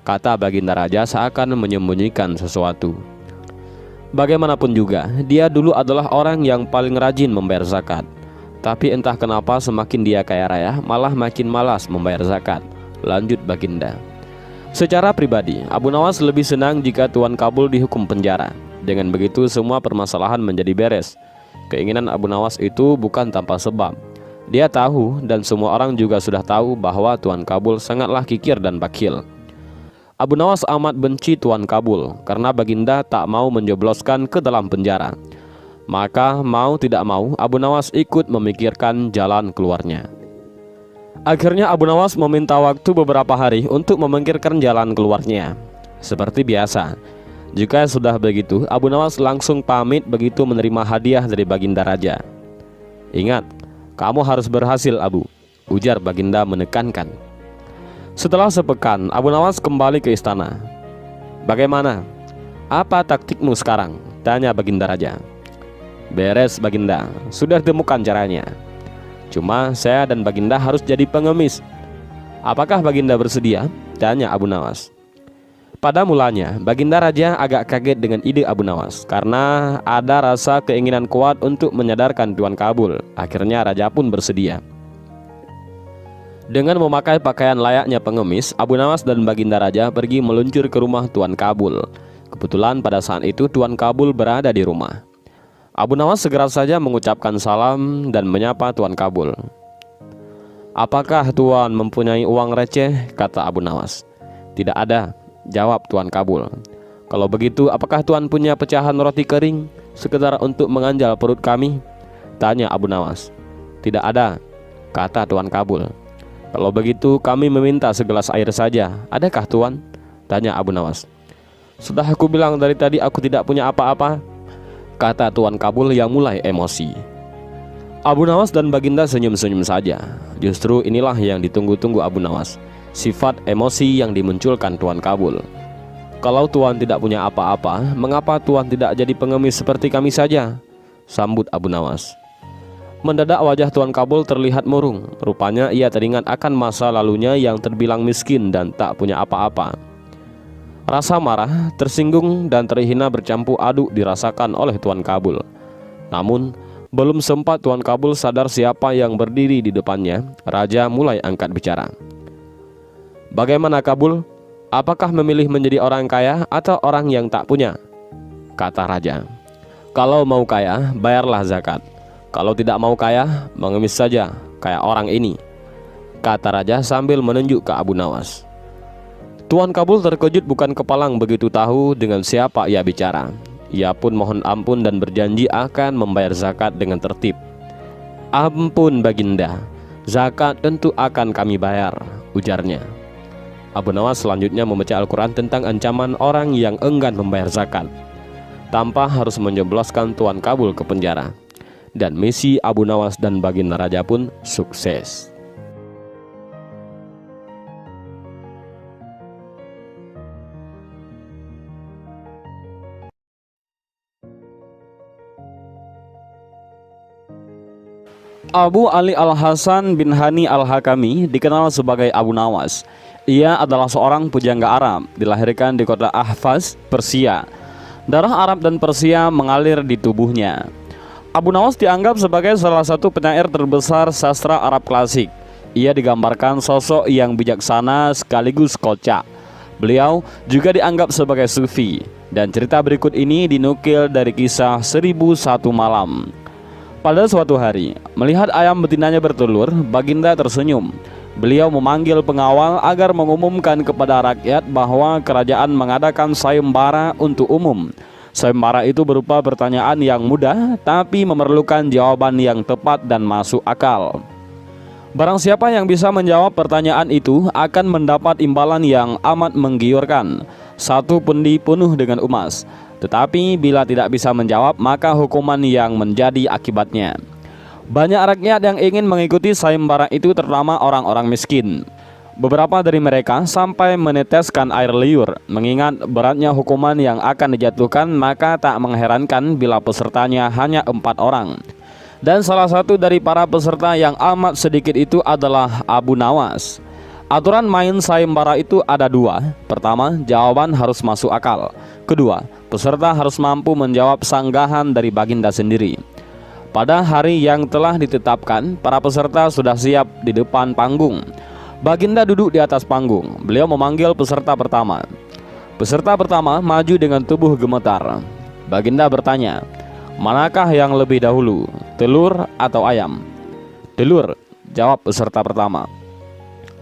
kata Baginda Raja seakan menyembunyikan sesuatu. Bagaimanapun juga, dia dulu adalah orang yang paling rajin membayar zakat. Tapi entah kenapa semakin dia kaya raya, malah makin malas membayar zakat. Lanjut Baginda. Secara pribadi, Abu Nawas lebih senang jika Tuan Kabul dihukum penjara. Dengan begitu semua permasalahan menjadi beres. Keinginan Abu Nawas itu bukan tanpa sebab. Dia tahu dan semua orang juga sudah tahu bahwa Tuan Kabul sangatlah kikir dan bakil. Abu Nawas amat benci Tuan Kabul karena Baginda tak mau menjebloskan ke dalam penjara. Maka mau tidak mau Abu Nawas ikut memikirkan jalan keluarnya. Akhirnya Abu Nawas meminta waktu beberapa hari untuk memikirkan jalan keluarnya. Seperti biasa, jika sudah begitu, Abu Nawas langsung pamit begitu menerima hadiah dari Baginda Raja. Ingat, kamu harus berhasil Abu, ujar Baginda menekankan. Setelah sepekan, Abu Nawas kembali ke istana. Bagaimana? Apa taktikmu sekarang? Tanya Baginda Raja. Beres Baginda, sudah ditemukan caranya. Cuma saya dan Baginda harus jadi pengemis. Apakah Baginda bersedia? Tanya Abu Nawas. Pada mulanya, Baginda Raja agak kaget dengan ide Abu Nawas karena ada rasa keinginan kuat untuk menyadarkan Tuan Kabul. Akhirnya Raja pun bersedia. Dengan memakai pakaian layaknya pengemis, Abu Nawas dan Baginda Raja pergi meluncur ke rumah Tuan Kabul. Kebetulan pada saat itu Tuan Kabul berada di rumah. Abu Nawas segera saja mengucapkan salam dan menyapa Tuan Kabul. Apakah Tuan mempunyai uang receh? Kata Abu Nawas. Tidak ada, jawab Tuan Kabul. Kalau begitu apakah Tuan punya pecahan roti kering sekedar untuk menganjal perut kami? Tanya Abu Nawas. Tidak ada, kata Tuan Kabul. Kalau begitu kami meminta segelas air saja. Adakah Tuan? Tanya Abu Nawas. Sudah aku bilang dari tadi aku tidak punya apa-apa, kata Tuan Kabul yang mulai emosi. Abu Nawas dan Baginda senyum-senyum saja. Justru inilah yang ditunggu-tunggu Abu Nawas, sifat emosi yang dimunculkan Tuan Kabul. Kalau Tuan tidak punya apa-apa, mengapa Tuan tidak jadi pengemis seperti kami saja? Sambut Abu Nawas. Mendadak wajah Tuan Kabul terlihat murung. Rupanya ia teringat akan masa lalunya yang terbilang miskin dan tak punya apa-apa. Rasa marah, tersinggung dan terhina bercampur aduk dirasakan oleh Tuan Kabul. Namun belum sempat Tuan Kabul sadar siapa yang berdiri di depannya, Raja mulai angkat bicara. Bagaimana Kabul? Apakah memilih menjadi orang kaya atau orang yang tak punya? Kata Raja. Kalau mau kaya, bayarlah zakat. Kalau tidak mau kaya, mengemis saja kayak orang ini, kata Raja sambil menunjuk ke Abu Nawas. Tuan Kabul terkejut bukan kepalang begitu tahu dengan siapa ia bicara. Ia pun mohon ampun dan berjanji akan membayar zakat dengan tertib. Ampun Baginda, zakat tentu akan kami bayar, ujarnya. Abu Nawas selanjutnya membaca Al-Quran tentang ancaman orang yang enggan membayar zakat, tanpa harus menjebloskan Tuan Kabul ke penjara. Dan misi Abu Nawas dan Baginda Raja pun sukses. Abu Ali Al-Hasan bin Hani Al-Hakami dikenal sebagai Abu Nawas. Ia adalah seorang pujangga Arab, dilahirkan di kota Ahvaz, Persia. Darah Arab dan Persia mengalir di tubuhnya. Abu Nawas dianggap sebagai salah satu penyair terbesar sastra Arab klasik. Ia digambarkan sosok yang bijaksana sekaligus kocak. Beliau juga dianggap sebagai sufi. Dan cerita berikut ini dinukil dari kisah 1001 Malam. Pada suatu hari, melihat ayam betinanya bertelur, Baginda tersenyum. Beliau memanggil pengawal agar mengumumkan kepada rakyat bahwa kerajaan mengadakan sayembara untuk umum. Sayembara itu berupa pertanyaan yang mudah tapi memerlukan jawaban yang tepat dan masuk akal. Barang siapa yang bisa menjawab pertanyaan itu akan mendapat imbalan yang amat menggiurkan, 1 pendi penuh dengan emas. Tetapi bila tidak bisa menjawab, maka hukuman yang menjadi akibatnya. Banyak rakyat yang ingin mengikuti sayembara itu, terutama orang-orang miskin. Beberapa dari mereka sampai meneteskan air liur. Mengingat beratnya hukuman yang akan dijatuhkan, maka tak mengherankan bila pesertanya hanya 4 orang. Dan salah satu dari para peserta yang amat sedikit itu adalah Abu Nawas. Aturan main sayembara itu ada 2. Pertama, jawaban harus masuk akal. Kedua, peserta harus mampu menjawab sanggahan dari Baginda sendiri. Pada hari yang telah ditetapkan, para peserta sudah siap di depan panggung. Baginda duduk di atas panggung. Beliau memanggil peserta pertama. Peserta pertama maju dengan tubuh gemetar. Baginda bertanya, "Manakah yang lebih dahulu, telur atau ayam?" "Telur," jawab peserta pertama.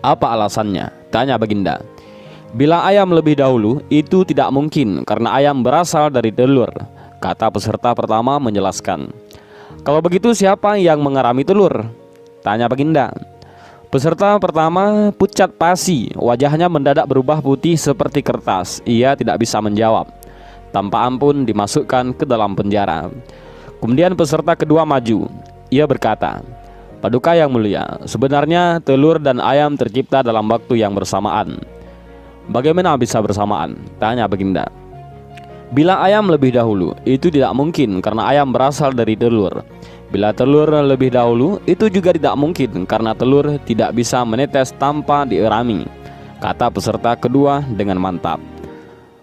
"Apa alasannya?" tanya Baginda. "Bila ayam lebih dahulu, itu tidak mungkin karena ayam berasal dari telur," kata peserta pertama menjelaskan. "Kalau begitu siapa yang mengerami telur?" tanya Baginda. Peserta pertama pucat pasi, wajahnya mendadak berubah putih seperti kertas. Ia tidak bisa menjawab. Tanpa ampun dimasukkan ke dalam penjara. Kemudian peserta kedua maju. Ia berkata, "Paduka yang mulia, sebenarnya telur dan ayam tercipta dalam waktu yang bersamaan." "Bagaimana bisa bersamaan?" tanya Baginda. "Bila ayam lebih dahulu, itu tidak mungkin karena ayam berasal dari telur. Bila telur lebih dahulu, itu juga tidak mungkin karena telur tidak bisa menetes tanpa dierami," kata peserta kedua dengan mantap.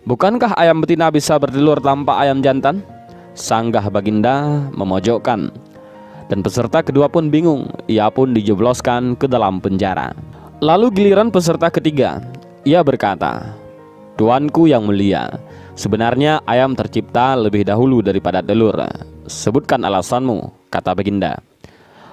"Bukankah ayam betina bisa bertelur tanpa ayam jantan?" sanggah Baginda memojokkan. Dan peserta kedua pun bingung. Ia pun dijebloskan ke dalam penjara. Lalu giliran peserta ketiga. Ia berkata, "Tuanku yang mulia, sebenarnya ayam tercipta lebih dahulu daripada telur. Sebutkan alasanmu," kata Baginda.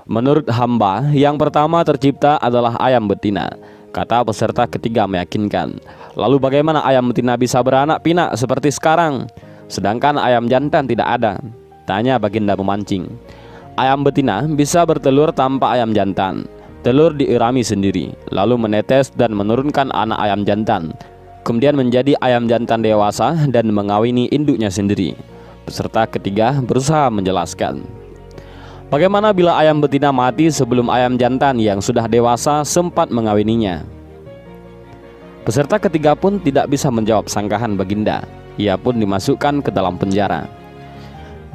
"Menurut hamba, yang pertama tercipta adalah ayam betina," kata peserta ketiga meyakinkan. "Lalu bagaimana ayam betina bisa beranak pinak seperti sekarang, sedangkan ayam jantan tidak ada?" tanya Baginda memancing. "Ayam betina bisa bertelur tanpa ayam jantan. Telur diirami sendiri, lalu menetes dan menurunkan anak ayam jantan. Kemudian menjadi ayam jantan dewasa dan mengawini induknya sendiri." Peserta ketiga berusaha menjelaskan. "Bagaimana bila ayam betina mati sebelum ayam jantan yang sudah dewasa sempat mengawininya?" Peserta ketiga pun tidak bisa menjawab sanggahan Baginda. Ia pun dimasukkan ke dalam penjara.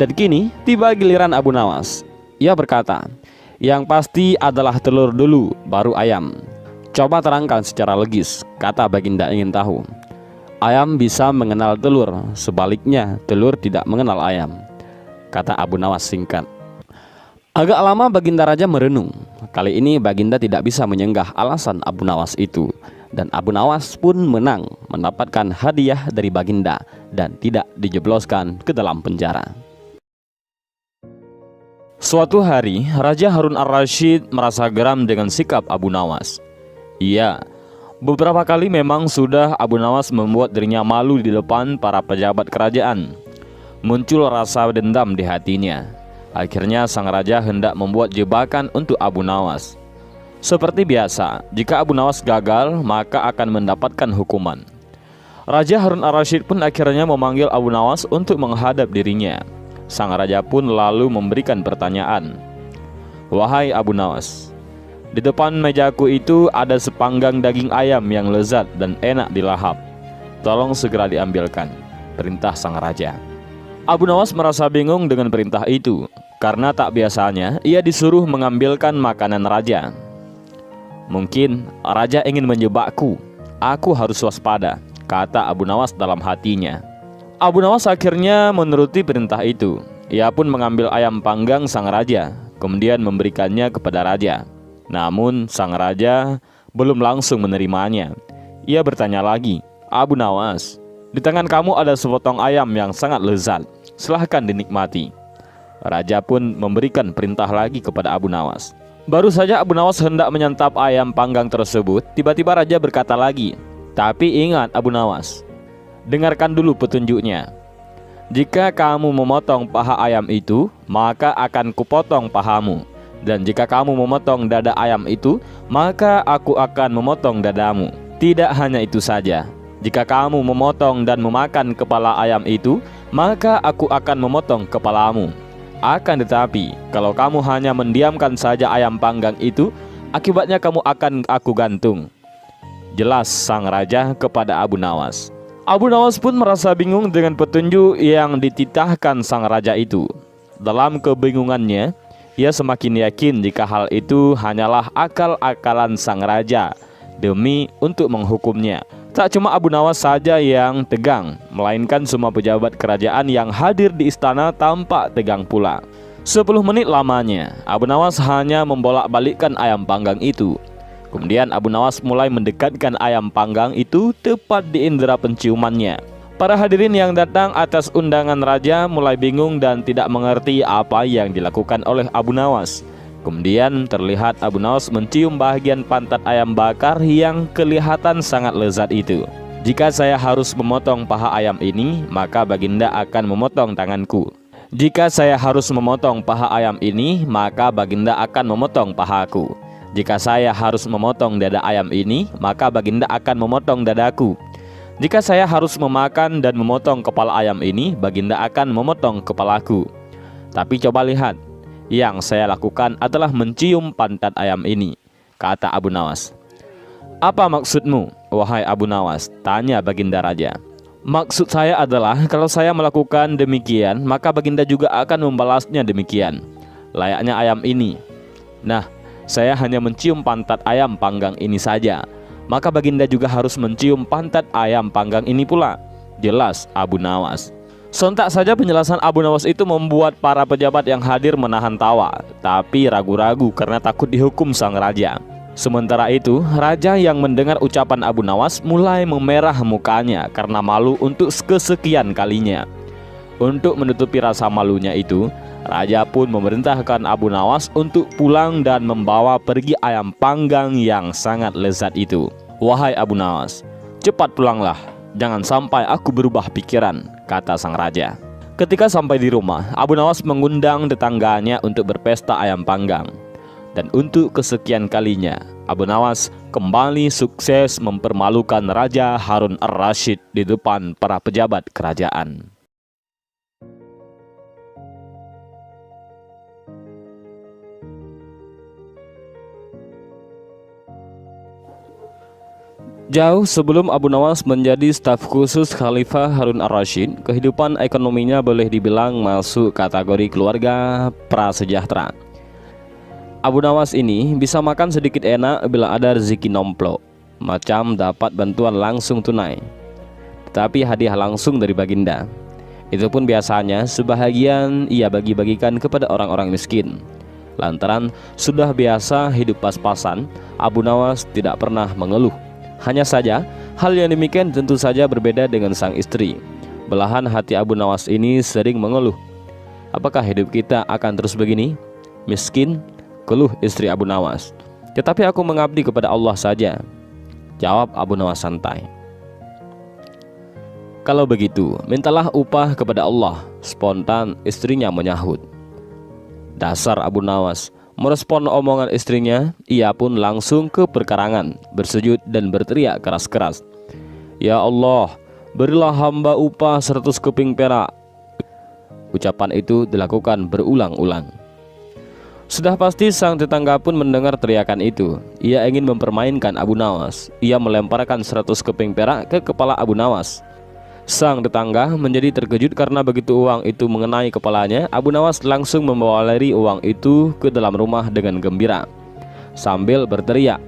Dan kini tiba giliran Abu Nawas. Ia berkata, "Yang pasti adalah telur dulu, baru ayam." "Coba terangkan secara logis," kata Baginda ingin tahu. "Ayam bisa mengenal telur, sebaliknya telur tidak mengenal ayam," kata Abu Nawas singkat. Agak lama Baginda Raja merenung. Kali ini Baginda tidak bisa menyenggah alasan Abu Nawas itu. Dan Abu Nawas pun menang, mendapatkan hadiah dari Baginda dan tidak dijebloskan ke dalam penjara. Suatu hari, Raja Harun ar-Rasyid merasa geram dengan sikap Abu Nawas. Beberapa kali memang sudah Abu Nawas membuat dirinya malu di depan para pejabat kerajaan. Muncul rasa dendam di hatinya. Akhirnya sang raja hendak membuat jebakan untuk Abu Nawas. Seperti biasa, jika Abu Nawas gagal, maka akan mendapatkan hukuman. Raja Harun ar-Rasyid pun akhirnya memanggil Abu Nawas untuk menghadap dirinya. Sang raja pun lalu memberikan pertanyaan. "Wahai Abu Nawas, di depan mejaku itu ada sepanggang daging ayam yang lezat dan enak dilahap. Tolong segera diambilkan," perintah sang raja. Abu Nawas merasa bingung dengan perintah itu, karena tak biasanya ia disuruh mengambilkan makanan raja. "Mungkin raja ingin menjebakku. Aku harus waspada," kata Abu Nawas dalam hatinya. Abu Nawas akhirnya menuruti perintah itu. Ia pun mengambil ayam panggang sang raja, kemudian memberikannya kepada raja. Namun sang raja belum langsung menerimanya. Ia bertanya lagi, "Abu Nawas, di tangan kamu ada sepotong ayam yang sangat lezat. Silahkan dinikmati." Raja pun memberikan perintah lagi kepada Abu Nawas. Baru saja Abu Nawas hendak menyantap ayam panggang tersebut, tiba-tiba raja berkata lagi, "Tapi ingat Abu Nawas, dengarkan dulu petunjuknya. Jika kamu memotong paha ayam itu, maka akan kupotong pahamu. Dan jika kamu memotong dada ayam itu, maka aku akan memotong dadamu. Tidak hanya itu saja, jika kamu memotong dan memakan kepala ayam itu, maka aku akan memotong kepalamu. Akan tetapi, kalau kamu hanya mendiamkan saja ayam panggang itu, akibatnya kamu akan aku gantung. Jelas sang raja kepada Abu Nawas. Abu Nawas pun merasa bingung dengan petunjuk yang dititahkan sang raja itu. Dalam kebingungannya, ia semakin yakin jika hal itu hanyalah akal-akalan sang raja demi untuk menghukumnya. Tak cuma Abu Nawas saja yang tegang, melainkan semua pejabat kerajaan yang hadir di istana tampak tegang pula. 10 menit lamanya, Abu Nawas hanya membolak-balikkan ayam panggang itu. Kemudian Abu Nawas mulai mendekatkan ayam panggang itu tepat di indera penciumannya. Para hadirin yang datang atas undangan raja mulai bingung dan tidak mengerti apa yang dilakukan oleh Abu Nawas. Kemudian terlihat Abu Nawas mencium bagian pantat ayam bakar yang kelihatan sangat lezat itu. Jika saya harus memotong paha ayam ini, maka baginda akan memotong tanganku. Jika saya harus memotong paha ayam ini, maka baginda akan memotong pahaku. Jika saya harus memotong dada ayam ini, maka baginda akan memotong dadaku. Jika saya harus memakan dan memotong kepala ayam ini, baginda akan memotong kepalaku. Tapi coba lihat, yang saya lakukan adalah mencium pantat ayam ini, kata Abu Nawas. Apa maksudmu, wahai Abu Nawas? Tanya baginda raja. Maksud saya adalah kalau saya melakukan demikian, maka baginda juga akan membalasnya demikian, layaknya ayam ini. Nah, saya hanya mencium pantat ayam panggang ini saja, maka baginda juga harus mencium pantat ayam panggang ini pula. Jelas Abu Nawas. Sontak saja penjelasan Abu Nawas itu membuat para pejabat yang hadir menahan tawa, tapi ragu-ragu karena takut dihukum sang raja. Sementara itu, raja yang mendengar ucapan Abu Nawas mulai memerah mukanya karena malu untuk kesekian kalinya. Untuk menutupi rasa malunya itu, raja pun memerintahkan Abu Nawas untuk pulang dan membawa pergi ayam panggang yang sangat lezat itu. Wahai Abu Nawas, cepat pulanglah, jangan sampai aku berubah pikiran, kata sang raja. Ketika sampai di rumah, Abu Nawas mengundang tetangganya untuk berpesta ayam panggang. Dan untuk kesekian kalinya, Abu Nawas kembali sukses mempermalukan Raja Harun ar-Rasyid di depan para pejabat kerajaan. Jauh sebelum Abu Nawas menjadi staf khusus Khalifah Harun ar-Rasyid, kehidupan ekonominya boleh dibilang masuk kategori keluarga prasejahtera. Abu Nawas ini bisa makan sedikit enak bila ada rezeki nomplok, macam dapat bantuan langsung tunai, tetapi hadiah langsung dari baginda. Itu pun biasanya sebahagian ia bagi-bagikan kepada orang-orang miskin. Lantaran sudah biasa hidup pas-pasan, Abu Nawas tidak pernah mengeluh. Hanya saja, hal yang demikian tentu saja berbeda dengan sang istri. Belahan hati Abu Nawas ini sering mengeluh. Apakah hidup kita akan terus begini? Miskin? Keluh istri Abu Nawas. Tetapi aku mengabdi kepada Allah saja, jawab Abu Nawas santai. Kalau begitu, mintalah upah kepada Allah, spontan istrinya menyahut. Dasar Abu Nawas. Merespon omongan istrinya, ia pun langsung ke perkarangan, bersujud dan berteriak keras-keras. Ya Allah, berilah hamba upah 100 keping perak. Ucapan itu dilakukan berulang-ulang. Sudah pasti sang tetangga pun mendengar teriakan itu. Ia ingin mempermainkan Abu Nawas. Ia melemparkan 100 keping perak ke kepala Abu Nawas. Sang tetangga menjadi terkejut karena begitu uang itu mengenai kepalanya, Abu Nawas langsung membawa lari uang itu ke dalam rumah dengan gembira sambil berteriak,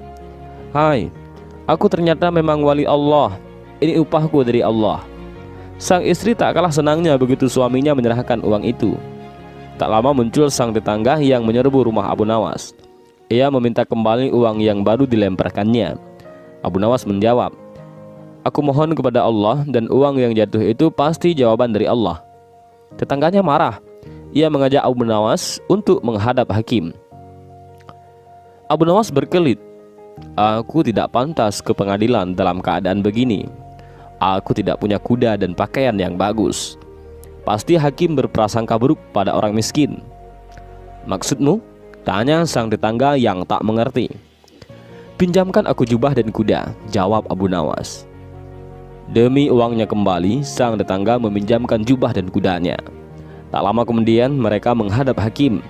"Hai, aku ternyata memang wali Allah. Ini upahku dari Allah." Sang istri tak kalah senangnya begitu suaminya menyerahkan uang itu. Tak lama muncul sang tetangga yang menyerbu rumah Abu Nawas. Ia meminta kembali uang yang baru dilemparkannya. Abu Nawas menjawab, "Aku mohon kepada Allah dan uang yang jatuh itu pasti jawaban dari Allah." Tetangganya marah. Ia mengajak Abu Nawas untuk menghadap hakim. Abu Nawas berkelit, "Aku tidak pantas ke pengadilan dalam keadaan begini. Aku tidak punya kuda dan pakaian yang bagus. Pasti hakim berprasangka buruk pada orang miskin." "Maksudmu?" Tanya sang tetangga yang tak mengerti. Pinjamkan aku jubah dan kuda, jawab Abu Nawas. Demi uangnya kembali, sang tetangga meminjamkan jubah dan kudanya. Tak lama kemudian mereka menghadap hakim.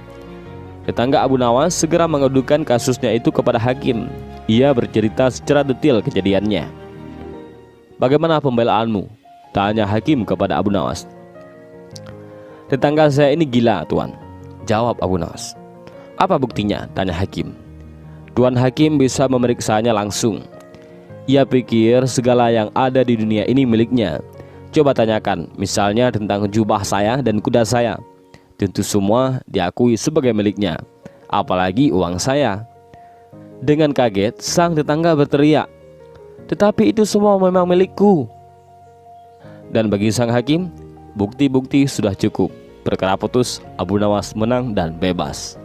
Tetangga Abu Nawas segera mengadukan kasusnya itu kepada hakim. Ia bercerita secara detail kejadiannya. Bagaimana pembelaanmu? Tanya hakim kepada Abu Nawas. Tetangga saya ini gila, Tuan, jawab Abu Nawas. Apa buktinya? Tanya hakim. Tuan hakim bisa memeriksanya langsung. Ia pikir segala yang ada di dunia ini miliknya. Coba tanyakan, misalnya tentang jubah saya dan kuda saya. Tentu semua diakui sebagai miliknya, apalagi uang saya. Dengan kaget, sang tetangga berteriak, tetapi itu semua memang milikku. Dan bagi sang hakim, bukti-bukti sudah cukup. Perkara putus, Abu Nawas menang dan bebas.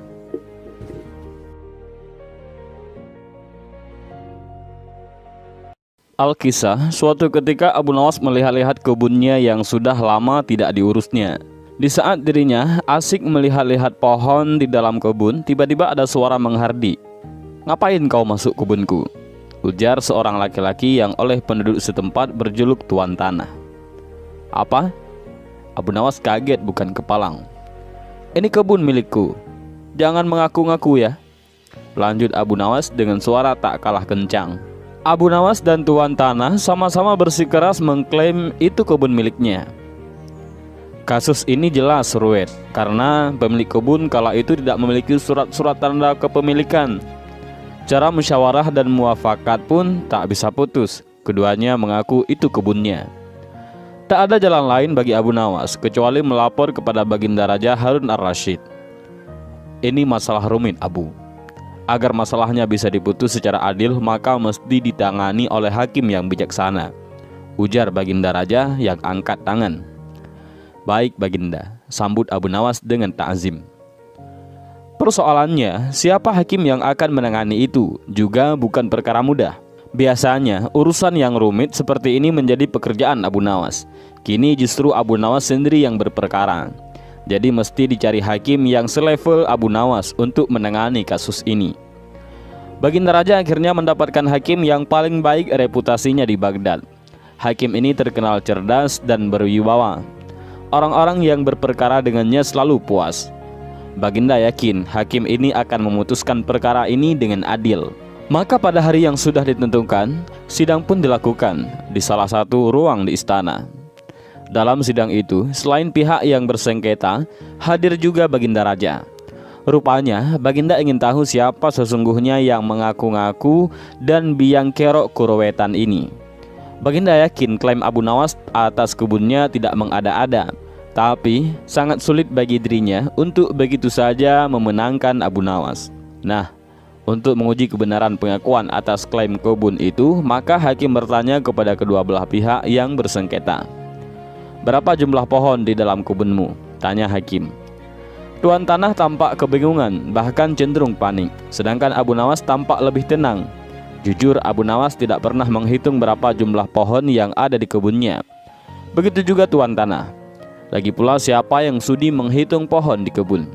Alkisah, suatu ketika Abu Nawas melihat-lihat kebunnya yang sudah lama tidak diurusnya. Di saat dirinya asik melihat-lihat pohon di dalam kebun, tiba-tiba ada suara menghardik. Ngapain kau masuk kebunku? Ujar seorang laki-laki yang oleh penduduk setempat berjuluk Tuan Tanah. Apa? Abu Nawas kaget bukan kepalang. Ini kebun milikku. Jangan mengaku-ngaku ya, lanjut Abu Nawas dengan suara tak kalah kencang. Abu Nawas dan Tuan Tanah sama-sama bersikeras mengklaim itu kebun miliknya. Kasus ini jelas ruwet karena pemilik kebun kala itu tidak memiliki surat-surat tanda kepemilikan. Cara musyawarah dan muafakat pun tak bisa putus. Keduanya mengaku itu kebunnya. Tak ada jalan lain bagi Abu Nawas kecuali melapor kepada Baginda Raja Harun ar-Rasyid. Ini masalah rumit, Abu. Agar masalahnya bisa diputus secara adil, maka mesti ditangani oleh hakim yang bijaksana, ujar Baginda Raja yang angkat tangan. Baik Baginda, sambut Abu Nawas dengan ta'zim. Persoalannya, siapa hakim yang akan menangani itu juga bukan perkara mudah. Biasanya, urusan yang rumit seperti ini menjadi pekerjaan Abu Nawas. Kini justru Abu Nawas sendiri yang berperkara. Jadi mesti dicari hakim yang selevel Abu Nawas untuk menangani kasus ini. Baginda Raja akhirnya mendapatkan hakim yang paling baik reputasinya di Baghdad. Hakim ini terkenal cerdas dan berwibawa. Orang-orang yang berperkara dengannya selalu puas. Baginda yakin hakim ini akan memutuskan perkara ini dengan adil. Maka pada hari yang sudah ditentukan, sidang pun dilakukan di salah satu ruang di istana. Dalam sidang itu, selain pihak yang bersengketa, hadir juga Baginda Raja. Rupanya, Baginda ingin tahu siapa sesungguhnya yang mengaku-ngaku dan biang kerok kuruwetan ini. Baginda yakin klaim Abu Nawas atas kebunnya tidak mengada-ada, tapi sangat sulit bagi dirinya untuk begitu saja memenangkan Abu Nawas. Nah, untuk menguji kebenaran pengakuan atas klaim kebun itu, maka hakim bertanya kepada kedua belah pihak yang bersengketa. Berapa jumlah pohon di dalam kebunmu? Tanya hakim. Tuan Tanah tampak kebingungan, bahkan cenderung panik. Sedangkan Abu Nawas tampak lebih tenang. Jujur, Abu Nawas tidak pernah menghitung berapa jumlah pohon yang ada di kebunnya. Begitu juga Tuan Tanah. Lagi pula siapa yang sudi menghitung pohon di kebun?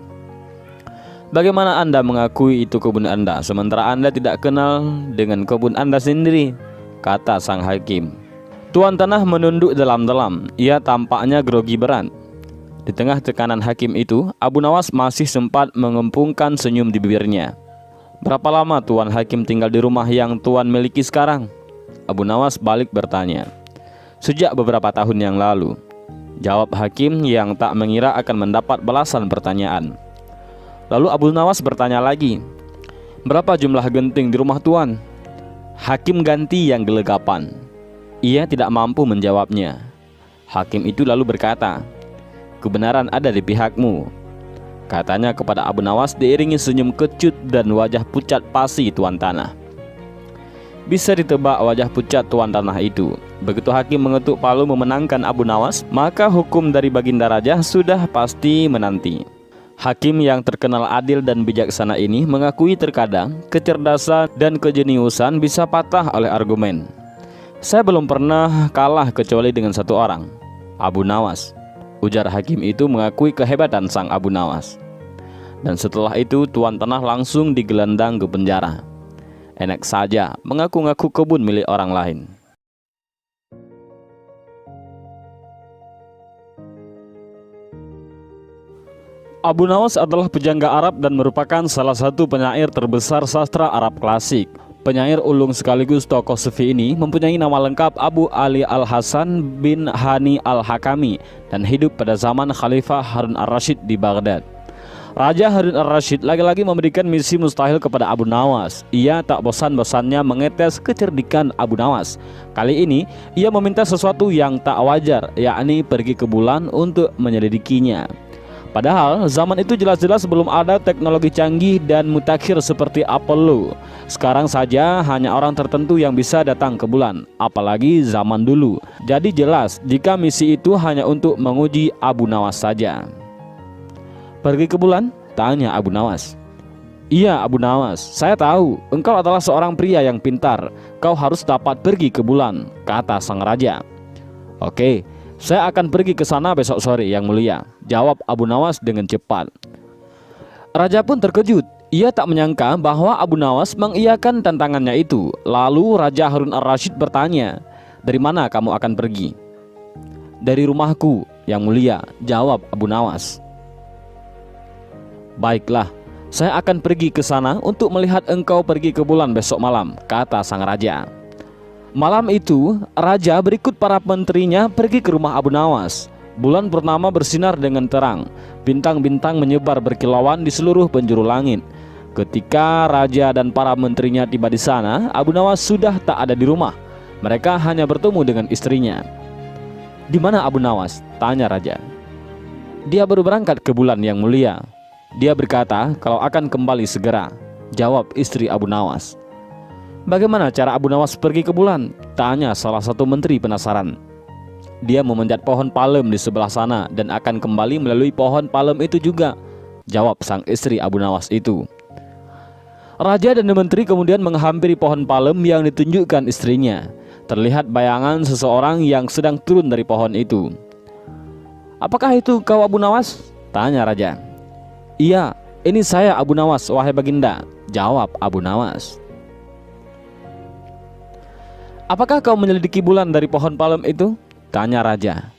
Bagaimana Anda mengakui itu kebun Anda, sementara Anda tidak kenal dengan kebun Anda sendiri? Kata sang hakim. Tuan Tanah menunduk dalam-dalam. Ia tampaknya grogi berat. Di tengah tekanan hakim itu, Abu Nawas masih sempat mengempungkan senyum di bibirnya. Berapa lama Tuan Hakim tinggal di rumah yang Tuan miliki sekarang? Abu Nawas balik bertanya. Sejak beberapa tahun yang lalu, jawab hakim yang tak mengira akan mendapat balasan pertanyaan. Lalu Abu Nawas bertanya lagi. Berapa jumlah genting di rumah Tuan? Hakim ganti yang gelegapan. Ia tidak mampu menjawabnya. Hakim itu lalu berkata, kebenaran ada di pihakmu, katanya kepada Abu Nawas diiringi senyum kecut dan wajah pucat pasi Tuan Tanah. Bisa ditebak wajah pucat Tuan Tanah itu. Begitu hakim mengetuk palu memenangkan Abu Nawas, maka hukum dari Baginda Raja sudah pasti menanti. Hakim yang terkenal adil dan bijaksana ini mengakui terkadang kecerdasan dan kejeniusan bisa patah oleh argumen. Saya belum pernah kalah kecuali dengan satu orang, Abu Nawas, ujar hakim itu mengakui kehebatan sang Abu Nawas. Dan setelah itu Tuan Tanah langsung digelandang ke penjara. Enak saja mengaku-ngaku kebun milik orang lain. Abu Nawas adalah pejangga Arab dan merupakan salah satu penyair terbesar sastra Arab klasik. Penyair ulung sekaligus tokoh sufi ini mempunyai nama lengkap Abu Ali Al-Hasan bin Hani Al-Hakami dan hidup pada zaman Khalifah Harun Ar-Rasyid di Baghdad. Raja Harun Ar-Rasyid lagi-lagi memberikan misi mustahil kepada Abu Nawas. Ia tak bosan-bosannya mengetes kecerdikan Abu Nawas. Kali ini ia meminta sesuatu yang tak wajar, yakni pergi ke bulan untuk menyelidikinya. Padahal zaman itu jelas-jelas belum ada teknologi canggih dan mutakhir seperti Apollo. Sekarang saja hanya orang tertentu yang bisa datang ke bulan, apalagi zaman dulu. Jadi jelas jika misi itu hanya untuk menguji Abu Nawas saja. Pergi ke bulan? Tanya Abu Nawas. Iya Abu Nawas, saya tahu engkau adalah seorang pria yang pintar. Kau harus dapat pergi ke bulan, kata sang raja. Oke, saya akan pergi ke sana besok sore yang mulia, jawab Abu Nawas dengan cepat. Raja pun terkejut. Ia tak menyangka bahwa Abu Nawas mengiyakan tantangannya itu. Lalu Raja Harun Ar-Rasyid bertanya, dari mana kamu akan pergi? Dari rumahku yang mulia, jawab Abu Nawas. Baiklah, saya akan pergi ke sana untuk melihat engkau pergi ke bulan besok malam, kata sang raja. Malam itu, raja berikut para menterinya pergi ke rumah Abu Nawas. Bulan purnama bersinar dengan terang. Bintang-bintang menyebar berkilauan di seluruh penjuru langit. Ketika raja dan para menterinya tiba di sana, Abu Nawas sudah tak ada di rumah. Mereka hanya bertemu dengan istrinya. Di mana Abu Nawas? Tanya raja. Dia baru berangkat ke bulan yang mulia. Dia berkata kalau akan kembali segera, jawab istri Abu Nawas. Bagaimana cara Abu Nawas pergi ke bulan? Tanya salah satu menteri penasaran. Dia memanjat pohon palem di sebelah sana dan akan kembali melalui pohon palem itu juga, jawab sang istri Abu Nawas itu. Raja dan menteri kemudian menghampiri pohon palem yang ditunjukkan istrinya. Terlihat bayangan seseorang yang sedang turun dari pohon itu. Apakah itu kau Abu Nawas? Tanya raja. Iya, ini saya Abu Nawas, wahai baginda, jawab Abu Nawas. Apakah kau menyelidiki bulan dari pohon palem itu? Tanya raja.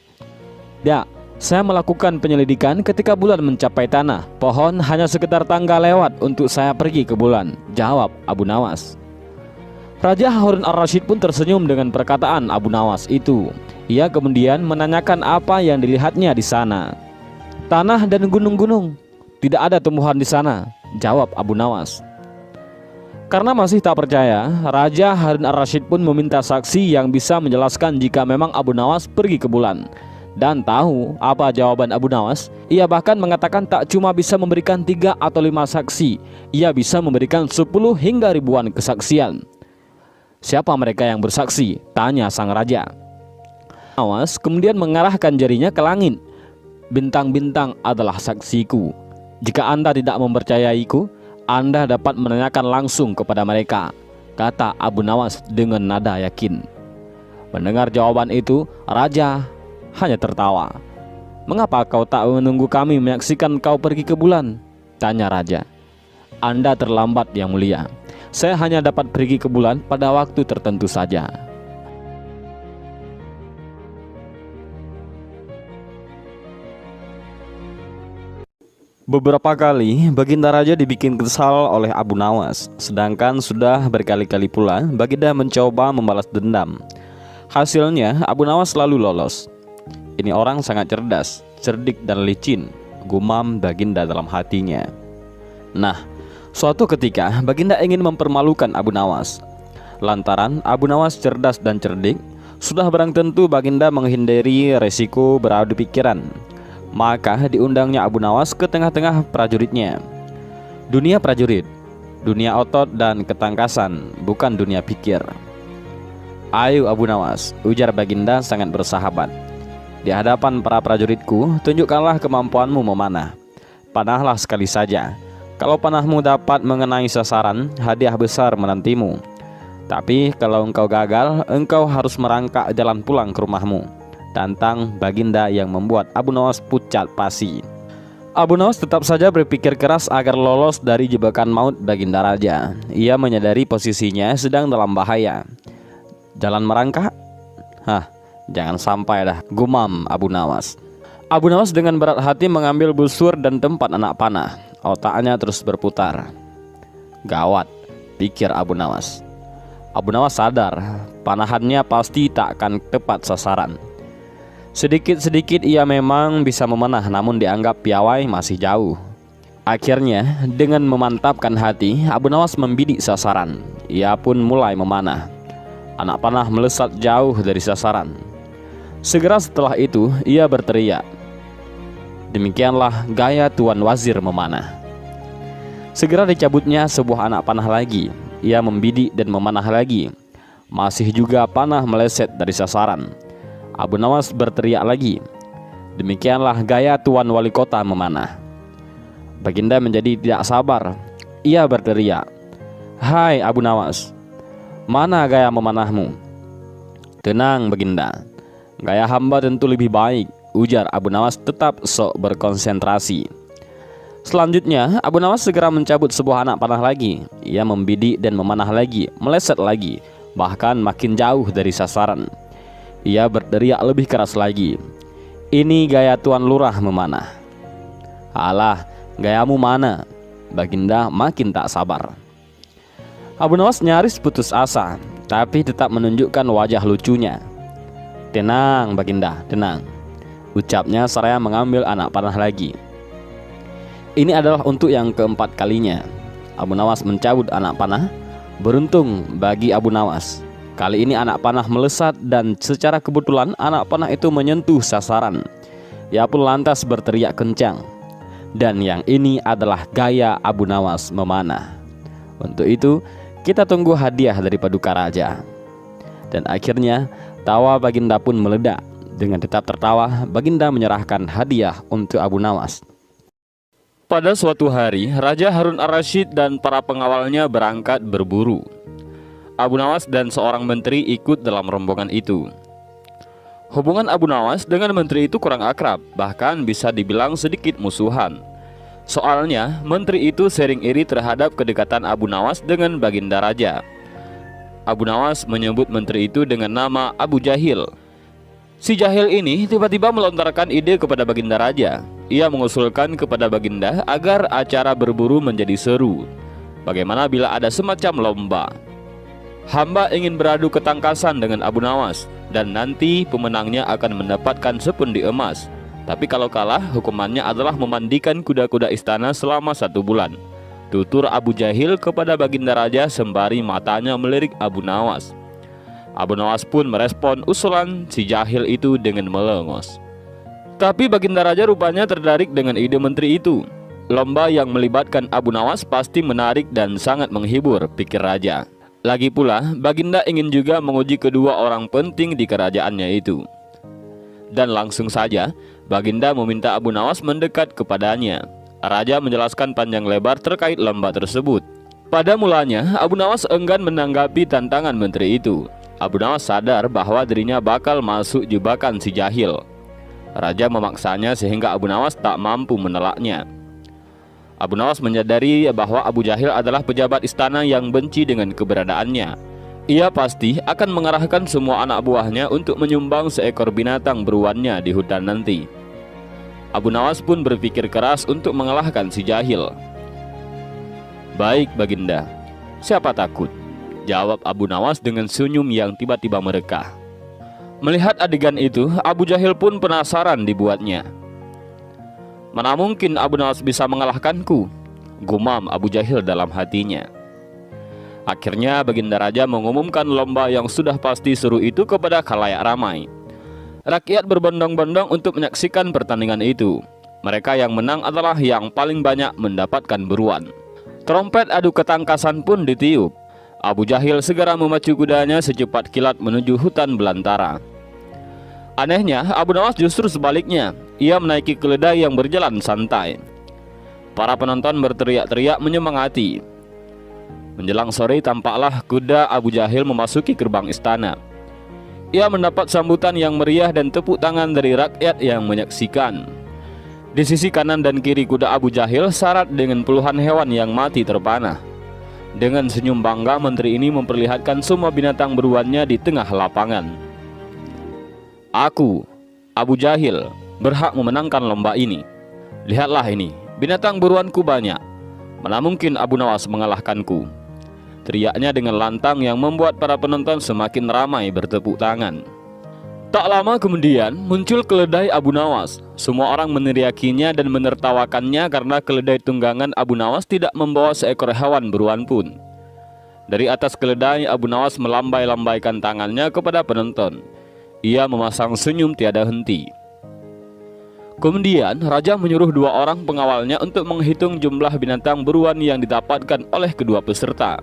Ya, saya melakukan penyelidikan ketika bulan mencapai tanah. Pohon hanya sekedar tangga lewat untuk saya pergi ke bulan, jawab Abu Nawas. Raja Harun Ar-Rasyid pun tersenyum dengan perkataan Abu Nawas itu. Ia kemudian menanyakan apa yang dilihatnya di sana. Tanah dan gunung-gunung. Tidak ada tumbuhan di sana, jawab Abu Nawas. Karena masih tak percaya, Raja Harun Ar-Rasyid pun meminta saksi yang bisa menjelaskan jika memang Abu Nawas pergi ke bulan. Dan tahu apa jawaban Abu Nawas? Ia bahkan mengatakan tak cuma bisa memberikan 3 atau 5 saksi, ia bisa memberikan 10 hingga ribuan kesaksian. Siapa mereka yang bersaksi? Tanya sang raja. Nawas kemudian mengarahkan jarinya ke langit. Bintang-bintang adalah saksiku. Jika Anda tidak mempercayaiku, Anda dapat menanyakan langsung kepada mereka, kata Abu Nawas dengan nada yakin. Mendengar jawaban itu, raja hanya tertawa. Mengapa kau tak menunggu kami menyaksikan kau pergi ke bulan? Tanya raja. Anda terlambat yang mulia. Saya hanya dapat pergi ke bulan pada waktu tertentu saja. Beberapa kali Baginda Raja dibikin kesal oleh Abu Nawas. Sedangkan sudah berkali-kali pula Baginda mencoba membalas dendam. Hasilnya Abu Nawas selalu lolos. Ini orang sangat cerdas, cerdik dan licin, gumam Baginda dalam hatinya. Nah, suatu ketika Baginda ingin mempermalukan Abu Nawas. Lantaran Abu Nawas cerdas dan cerdik, sudah barang tentu Baginda menghindari resiko beradu pikiran. Maka diundangnya Abu Nawas ke tengah-tengah prajuritnya. Dunia prajurit, dunia otot dan ketangkasan, bukan dunia pikir. Ayo Abu Nawas, ujar Baginda sangat bersahabat. Di hadapan para prajuritku, tunjukkanlah kemampuanmu memanah. Panahlah sekali saja. Kalau panahmu dapat mengenai sasaran, hadiah besar menantimu. Tapi kalau engkau gagal, engkau harus merangkak jalan pulang ke rumahmu. Tantang Baginda yang membuat Abu Nawas pucat pasi. Abu Nawas tetap saja berpikir keras agar lolos dari jebakan maut Baginda Raja. Ia menyadari posisinya sedang dalam bahaya. Jalan merangkak? Jangan sampai dah, gumam Abu Nawas. Abu Nawas dengan berat hati mengambil busur dan tempat anak panah. Otaknya terus berputar. Gawat, pikir Abu Nawas. Abu Nawas sadar, panahannya pasti tak akan tepat sasaran. Sedikit-sedikit ia memang bisa memanah, namun dianggap piawai masih jauh. Akhirnya, dengan memantapkan hati, Abu Nawas membidik sasaran. Ia pun mulai memanah. Anak panah melesat jauh dari sasaran. Segera setelah itu, ia berteriak. Demikianlah gaya Tuan Wazir memanah. Segera dicabutnya sebuah anak panah lagi. Ia membidik dan memanah lagi. Masih juga panah meleset dari sasaran. Abu Nawas berteriak lagi. Demikianlah gaya Tuan Wali Kota memanah. Baginda menjadi tidak sabar. Ia berteriak, "Hai Abu Nawas, mana gaya memanahmu?" "Tenang Baginda, gaya hamba tentu lebih baik," ujar Abu Nawas tetap sok berkonsentrasi. Selanjutnya Abu Nawas segera mencabut sebuah anak panah lagi. Ia membidik dan memanah lagi, meleset lagi, bahkan makin jauh dari sasaran. Ia berteriak lebih keras lagi. "Ini gaya Tuan Lurah memanah." "Alah, gayamu mana?" Baginda makin tak sabar. Abu Nawas nyaris putus asa, tapi tetap menunjukkan wajah lucunya. "Tenang Baginda, tenang," ucapnya seraya mengambil anak panah lagi. Ini adalah untuk yang keempat kalinya. Abu Nawas mencabut anak panah. Beruntung bagi Abu Nawas, kali ini anak panah melesat dan secara kebetulan anak panah itu menyentuh sasaran. Ia pun lantas berteriak kencang. Dan yang ini adalah gaya Abu Nawas memanah. Untuk itu, kita tunggu hadiah dari Paduka Raja. Dan akhirnya, tawa Baginda pun meledak. Dengan tetap tertawa, Baginda menyerahkan hadiah untuk Abu Nawas. Pada suatu hari, Raja Harun ar-Rasyid dan para pengawalnya berangkat berburu. Abu Nawas dan seorang menteri ikut dalam rombongan itu. Hubungan Abu Nawas dengan menteri itu kurang akrab, bahkan bisa dibilang sedikit musuhan. Soalnya, menteri itu sering iri terhadap kedekatan Abu Nawas dengan Baginda Raja. Abu Nawas menyebut menteri itu dengan nama Abu Jahil. Si Jahil ini tiba-tiba melontarkan ide kepada Baginda Raja. Ia mengusulkan kepada Baginda agar acara berburu menjadi seru. Bagaimana bila ada semacam lomba? Hamba ingin beradu ketangkasan dengan Abu Nawas, dan nanti pemenangnya akan mendapatkan sepundi emas. Tapi kalau kalah, hukumannya adalah memandikan kuda-kuda istana selama 1 bulan. Tutur Abu Jahil kepada Baginda Raja sembari matanya melirik Abu Nawas. Abu Nawas pun merespon usulan si Jahil itu dengan melengos. Tapi Baginda Raja rupanya tertarik dengan ide menteri itu. Lomba yang melibatkan Abu Nawas pasti menarik dan sangat menghibur, pikir Raja. Lagi pula, Baginda ingin juga menguji kedua orang penting di kerajaannya itu. Dan langsung saja, Baginda meminta Abu Nawas mendekat kepadanya. Raja menjelaskan panjang lebar terkait lomba tersebut. Pada mulanya, Abu Nawas enggan menanggapi tantangan menteri itu. Abu Nawas sadar bahwa dirinya bakal masuk jebakan si Jahil. Raja memaksanya sehingga Abu Nawas tak mampu menelaknya. Abu Nawas menyadari bahwa Abu Jahil adalah pejabat istana yang benci dengan keberadaannya. Ia pasti akan mengarahkan semua anak buahnya untuk menyumbang seekor binatang beruannya di hutan nanti. Abu Nawas pun berpikir keras untuk mengalahkan si Jahil. "Baik Baginda, siapa takut?" jawab Abu Nawas dengan senyum yang tiba-tiba merekah. Melihat adegan itu, Abu Jahil pun penasaran dibuatnya. "Mana mungkin Abu Nawas bisa mengalahkanku?" gumam Abu Jahil dalam hatinya. Akhirnya Baginda Raja mengumumkan lomba yang sudah pasti seru itu kepada khalayak ramai. Rakyat berbondong-bondong untuk menyaksikan pertandingan itu. Mereka yang menang adalah yang paling banyak mendapatkan beruan. Trompet adu ketangkasan pun ditiup. Abu Jahil segera memacu kudanya secepat kilat menuju hutan belantara. Anehnya, Abu Nawas justru sebaliknya. Ia menaiki keledai yang berjalan santai. Para penonton berteriak-teriak menyemangati. Menjelang sore tampaklah kuda Abu Jahil memasuki gerbang istana. Ia mendapat sambutan yang meriah dan tepuk tangan dari rakyat yang menyaksikan. Di sisi kanan dan kiri kuda Abu Jahil syarat dengan puluhan hewan yang mati terpanah. Dengan senyum bangga, menteri ini memperlihatkan semua binatang beruannya di tengah lapangan. Aku, Abu Jahil, berhak memenangkan lomba ini. Lihatlah ini, binatang beruanku banyak. Mana mungkin Abu Nawas mengalahkanku? Teriaknya dengan lantang yang membuat para penonton semakin ramai bertepuk tangan. Tak lama kemudian muncul keledai Abu Nawas. Semua orang meneriakinya dan menertawakannya karena keledai tunggangan Abu Nawas tidak membawa seekor hewan beruan pun. Dari atas keledai, Abu Nawas melambai-lambaikan tangannya kepada penonton. Ia memasang senyum tiada henti. Kemudian raja menyuruh 2 orang pengawalnya untuk menghitung jumlah binatang beruan yang didapatkan oleh kedua peserta.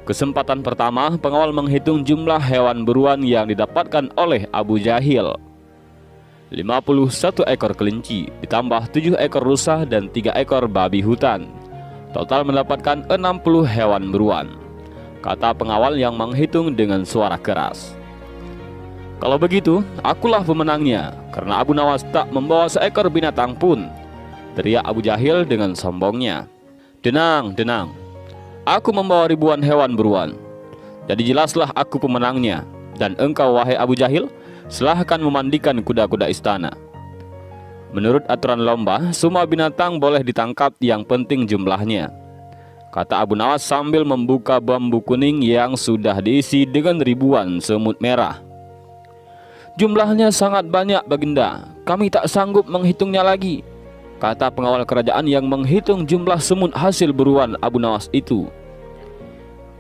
Kesempatan pertama, pengawal menghitung jumlah hewan beruan yang didapatkan oleh Abu Jahil. 51 ekor kelinci, ditambah 7 ekor rusa dan 3 ekor babi hutan. Total mendapatkan 60 hewan beruan, kata pengawal yang menghitung dengan suara keras. Kalau begitu, akulah pemenangnya, karena Abu Nawas tak membawa seekor binatang pun, teriak Abu Jahil dengan sombongnya. Tenang, tenang. Aku membawa ribuan hewan beruan. Jadi jelaslah aku pemenangnya. Dan engkau, wahai Abu Jahil, silahkan memandikan kuda-kuda istana. Menurut aturan lomba, semua binatang boleh ditangkap, yang penting jumlahnya, kata Abu Nawas sambil membuka bambu kuning yang sudah diisi dengan ribuan semut merah. Jumlahnya sangat banyak, Baginda. Kami tak sanggup menghitungnya lagi, kata pengawal kerajaan yang menghitung jumlah semut hasil buruan Abu Nawas itu.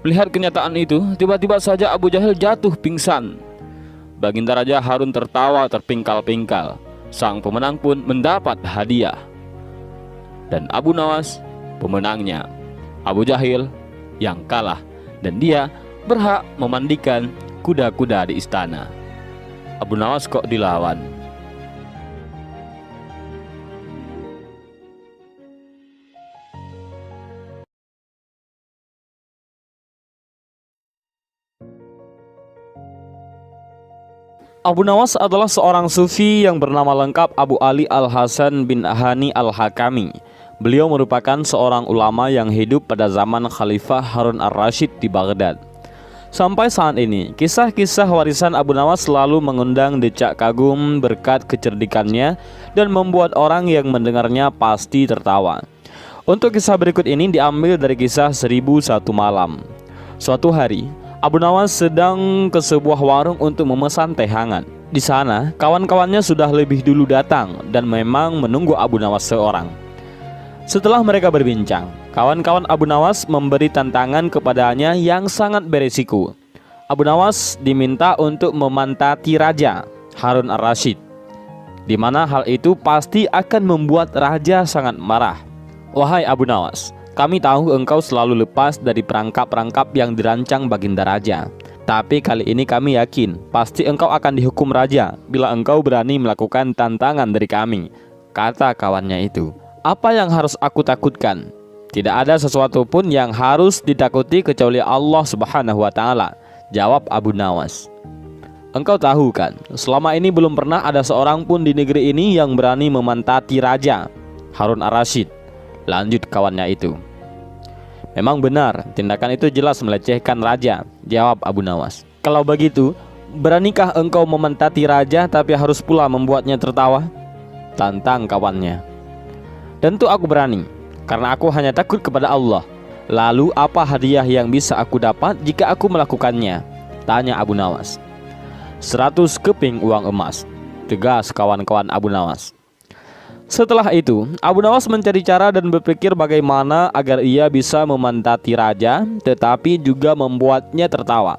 Melihat kenyataan itu, tiba-tiba saja Abu Jahil jatuh pingsan. Baginda Raja Harun tertawa terpingkal-pingkal. Sang pemenang pun mendapat hadiah. Dan Abu Nawas pemenangnya. Abu Jahil yang kalah, dan dia berhak memandikan kuda-kuda di istana. Abu Nawas kok dilawan? Abu Nawas adalah seorang sufi yang bernama lengkap Abu Ali Al-Hasan bin Ahani Al-Hakami. Beliau merupakan seorang ulama yang hidup pada zaman Khalifah Harun Ar-Rasyid di Baghdad. Sampai saat ini, kisah-kisah warisan Abu Nawas selalu mengundang decak kagum berkat kecerdikannya dan membuat orang yang mendengarnya pasti tertawa. Untuk kisah berikut ini diambil dari kisah 1001 malam. Suatu hari, Abu Nawas sedang ke sebuah warung untuk memesan teh hangat. Di sana, kawan-kawannya sudah lebih dulu datang dan memang menunggu Abu Nawas seorang. Setelah mereka berbincang, kawan-kawan Abu Nawas memberi tantangan kepadanya yang sangat beresiko. Abu Nawas diminta untuk memantati Raja Harun Ar-Rasyid, di mana hal itu pasti akan membuat Raja sangat marah. Wahai Abu Nawas, kami tahu engkau selalu lepas dari perangkap-perangkap yang dirancang Baginda Raja. Tapi kali ini kami yakin pasti engkau akan dihukum Raja bila engkau berani melakukan tantangan dari kami, kata kawannya itu. Apa yang harus aku takutkan? Tidak ada sesuatu pun yang harus ditakuti kecuali Allah Subhanahu wa Ta'ala, jawab Abu Nawas. Engkau tahu kan, selama ini belum pernah ada seorang pun di negeri ini yang berani memantati Raja Harun Ar-Rasyid, lanjut kawannya itu. Memang benar, tindakan itu jelas melecehkan Raja, jawab Abu Nawas. Kalau begitu, beranikah engkau memantati Raja tapi harus pula membuatnya tertawa? Tantang kawannya. Tentu aku berani, karena aku hanya takut kepada Allah. Lalu apa hadiah yang bisa aku dapat jika aku melakukannya? Tanya Abu Nawas. 100 keping uang emas, tegas kawan-kawan Abu Nawas. Setelah itu, Abu Nawas mencari cara dan berpikir bagaimana agar ia bisa memantati Raja tetapi juga membuatnya tertawa.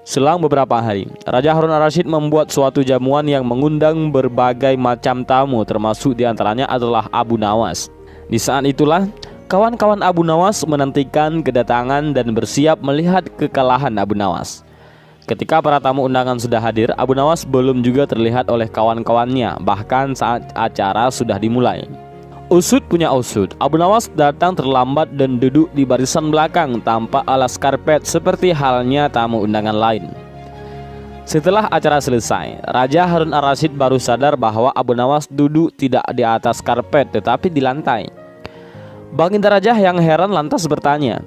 Selang beberapa hari, Raja Harun Ar-Rasyid membuat suatu jamuan yang mengundang berbagai macam tamu, termasuk diantaranya adalah Abu Nawas. Di saat itulah, kawan-kawan Abu Nawas menantikan kedatangan dan bersiap melihat kekalahan Abu Nawas. Ketika para tamu undangan sudah hadir, Abu Nawas belum juga terlihat oleh kawan-kawannya, bahkan saat acara sudah dimulai. Usut punya usut, Abu Nawas datang terlambat dan duduk di barisan belakang tanpa alas karpet seperti halnya tamu undangan lain. Setelah acara selesai, Raja Harun ar-Rasyid baru sadar bahwa Abu Nawas duduk tidak di atas karpet tetapi di lantai. Baginda Raja yang heran lantas bertanya,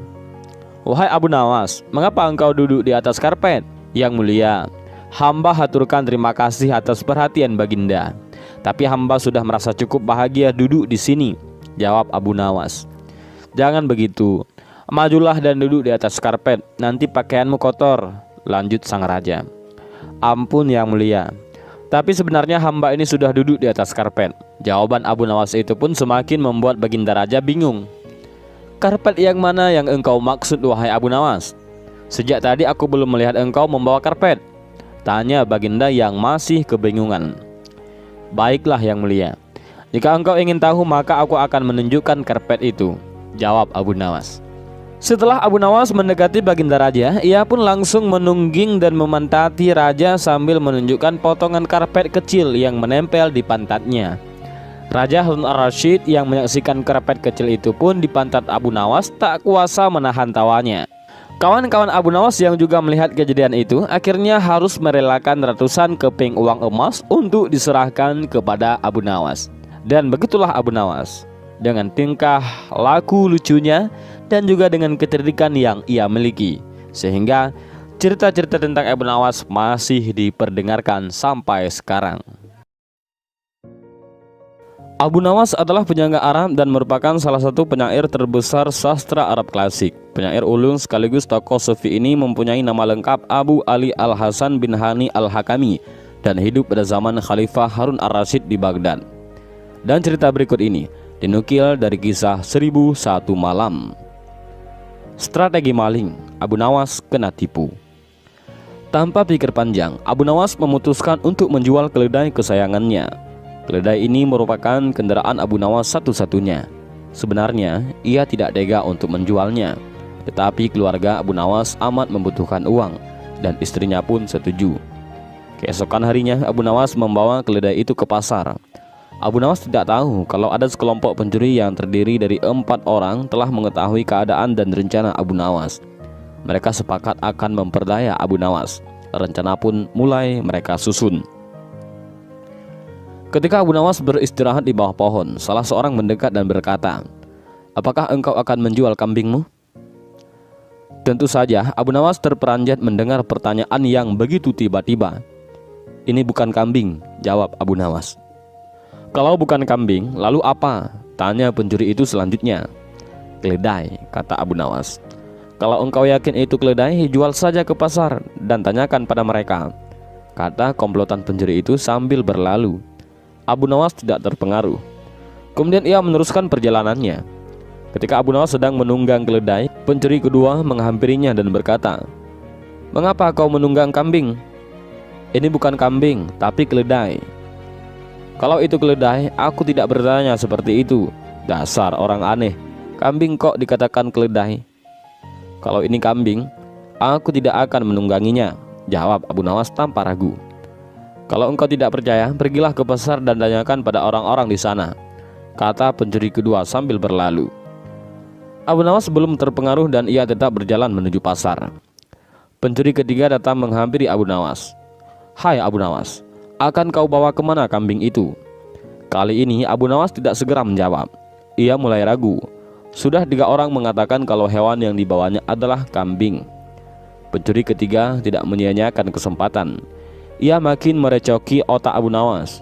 "Wahai Abu Nawas, mengapa engkau duduk di atas karpet?" "Yang mulia, hamba haturkan terima kasih atas perhatian Baginda. Tapi hamba sudah merasa cukup bahagia duduk di sini," jawab Abu Nawas. "Jangan begitu, majulah dan duduk di atas karpet, nanti pakaianmu kotor," lanjut sang raja. "Ampun yang mulia, tapi sebenarnya hamba ini sudah duduk di atas karpet." Jawaban Abu Nawas itu pun semakin membuat Baginda Raja bingung. "Karpet yang mana yang engkau maksud wahai Abu Nawas? Sejak tadi aku belum melihat engkau membawa karpet," tanya Baginda yang masih kebingungan. "Baiklah yang mulia, jika engkau ingin tahu maka aku akan menunjukkan karpet itu," jawab Abu Nawas. Setelah Abu Nawas mendekati Baginda Raja, ia pun langsung menungging dan memantati Raja sambil menunjukkan potongan karpet kecil yang menempel di pantatnya. Raja Harun ar-Rasyid yang menyaksikan karpet kecil itu pun di pantat Abu Nawas tak kuasa menahan tawanya. Kawan-kawan Abu Nawas yang juga melihat kejadian itu akhirnya harus merelakan ratusan keping uang emas untuk diserahkan kepada Abu Nawas. Dan begitulah Abu Nawas, dengan tingkah laku lucunya dan juga dengan kecerdikan yang ia miliki, sehingga cerita-cerita tentang Abu Nawas masih diperdengarkan sampai sekarang. Abu Nawas adalah penyair Arab dan merupakan salah satu penyair terbesar sastra Arab klasik. Penyair ulun sekaligus tokoh sufi ini mempunyai nama lengkap Abu Ali Al-Hasan bin Hani Al-Hakami dan hidup pada zaman Khalifah Harun ar-Rasyid di Baghdad. Dan cerita berikut ini dinukil dari kisah 1001 Malam. Strategi maling, Abu Nawas kena tipu. Tanpa pikir panjang, Abu Nawas memutuskan untuk menjual keledai kesayangannya. Keledai ini merupakan kendaraan Abu Nawas satu-satunya. Sebenarnya ia tidak tega untuk menjualnya, tetapi keluarga Abu Nawas amat membutuhkan uang dan istrinya pun setuju. Keesokan harinya Abu Nawas membawa keledai itu ke pasar. Abu Nawas tidak tahu kalau ada sekelompok pencuri yang terdiri dari 4 orang telah mengetahui keadaan dan rencana Abu Nawas. Mereka sepakat akan memperdaya Abu Nawas. Rencana pun mulai mereka susun. Ketika Abu Nawas beristirahat di bawah pohon, salah seorang mendekat dan berkata, "Apakah engkau akan menjual kambingmu?" Tentu saja Abu Nawas terperanjat mendengar pertanyaan yang begitu tiba-tiba. "Ini bukan kambing," jawab Abu Nawas. "Kalau bukan kambing, lalu apa?" tanya pencuri itu selanjutnya. "Keledai," kata Abu Nawas. "Kalau engkau yakin itu keledai, jual saja ke pasar dan tanyakan pada mereka," kata komplotan pencuri itu sambil berlalu. Abu Nawas tidak terpengaruh. Kemudian ia meneruskan perjalanannya. Ketika Abu Nawas sedang menunggang keledai, pencuri kedua menghampirinya dan berkata, "Mengapa kau menunggang kambing?" "Ini bukan kambing, tapi keledai." "Kalau itu keledai, aku tidak bertanya seperti itu. Dasar orang aneh, kambing kok dikatakan keledai?" "Kalau ini kambing, aku tidak akan menungganginya," jawab Abu Nawas tanpa ragu. "Kalau engkau tidak percaya, pergilah ke pasar dan tanyakan pada orang-orang di sana," kata pencuri kedua sambil berlalu. Abu Nawas belum terpengaruh dan ia tetap berjalan menuju pasar. Pencuri ketiga datang menghampiri Abu Nawas. "Hai Abu Nawas, akan kau bawa kemana kambing itu?" Kali ini Abu Nawas tidak segera menjawab. Ia mulai ragu. Sudah 3 orang mengatakan kalau hewan yang dibawanya adalah kambing. Pencuri ketiga tidak menyia-nyiakan kesempatan. Ia makin merecoki otak Abu Nawas.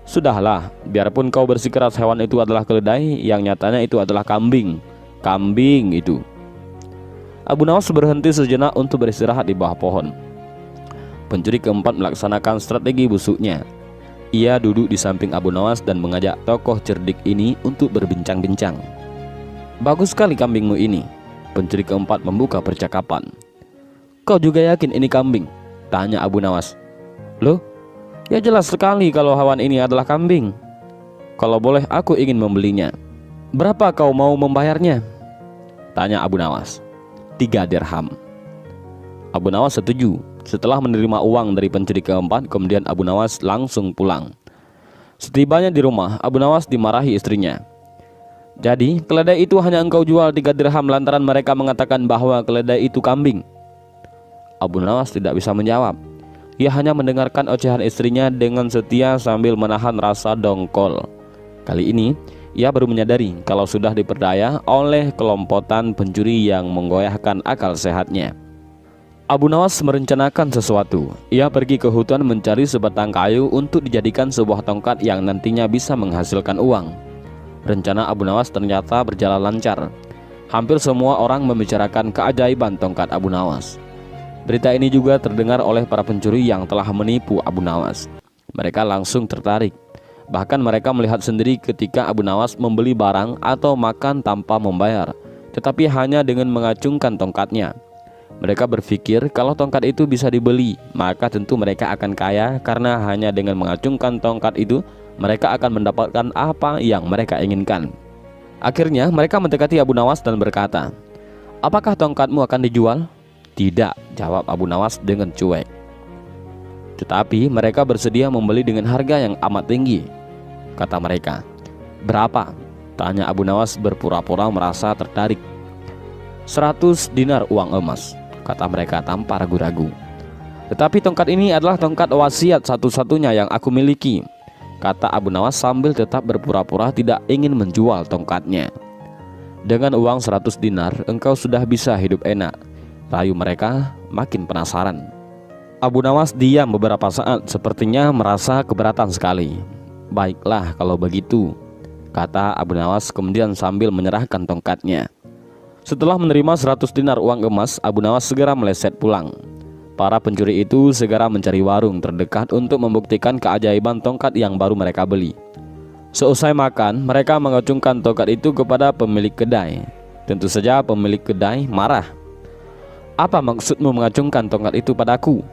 "Sudahlah, biarpun kau bersikeras hewan itu adalah keledai, yang nyatanya itu adalah kambing. Kambing itu." Abu Nawas berhenti sejenak untuk beristirahat di bawah pohon. Pencuri keempat melaksanakan strategi busuknya. Ia duduk di samping Abu Nawas dan mengajak tokoh cerdik ini untuk berbincang-bincang. "Bagus sekali kambingmu ini." Pencuri keempat membuka percakapan. "Kau juga yakin ini kambing?" tanya Abu Nawas. "Loh, ya jelas sekali kalau hewan ini adalah kambing. Kalau boleh aku ingin membelinya. Berapa kau mau membayarnya?" tanya Abu Nawas. 3 dirham. Abu Nawas setuju. Setelah menerima uang dari pencuri keempat, kemudian Abu Nawas langsung pulang. Setibanya di rumah, Abu Nawas dimarahi istrinya. "Jadi keledai itu hanya engkau jual 3 dirham lantaran mereka mengatakan bahwa keledai itu kambing?" Abu Nawas tidak bisa menjawab. ia hanya mendengarkan ocehan istrinya dengan setia sambil menahan rasa dongkol. Kali ini, ia baru menyadari kalau sudah diperdaya oleh kelompotan pencuri yang menggoyahkan akal sehatnya. Abu Nawas merencanakan sesuatu. Ia pergi ke hutan mencari sebatang kayu untuk dijadikan sebuah tongkat yang nantinya bisa menghasilkan uang. Rencana Abu Nawas ternyata berjalan lancar. Hampir semua orang membicarakan keajaiban tongkat Abu Nawas. Berita ini juga terdengar oleh para pencuri yang telah menipu Abu Nawas. Mereka langsung tertarik. Bahkan mereka melihat sendiri ketika Abu Nawas membeli barang atau makan tanpa membayar, tetapi hanya dengan mengacungkan tongkatnya. Mereka berpikir kalau tongkat itu bisa dibeli, maka tentu mereka akan kaya karena hanya dengan mengacungkan tongkat itu, mereka akan mendapatkan apa yang mereka inginkan. Akhirnya mereka mendekati Abu Nawas dan berkata, "Apakah tongkatmu akan dijual?" "Tidak," jawab Abu Nawas dengan cuek. "Tetapi mereka bersedia membeli dengan harga yang amat tinggi," kata mereka. "Berapa?" tanya Abu Nawas berpura-pura merasa tertarik. "100 dinar uang emas," kata mereka tanpa ragu-ragu. "Tetapi tongkat ini adalah tongkat wasiat satu-satunya yang aku miliki," kata Abu Nawas sambil tetap berpura-pura tidak ingin menjual tongkatnya. "Dengan uang 100 dinar engkau sudah bisa hidup enak," rayu mereka makin penasaran. Abu Nawas diam beberapa saat, sepertinya merasa keberatan sekali. "Baiklah kalau begitu," kata Abu Nawas kemudian sambil menyerahkan tongkatnya. Setelah menerima 100 dinar uang emas, Abu Nawas segera meleset pulang. Para pencuri itu segera mencari warung terdekat untuk membuktikan keajaiban tongkat yang baru mereka beli. Seusai makan, mereka mengacungkan tongkat itu kepada pemilik kedai. Tentu saja pemilik kedai marah. "Apa maksudmu mengacungkan tongkat itu padaku?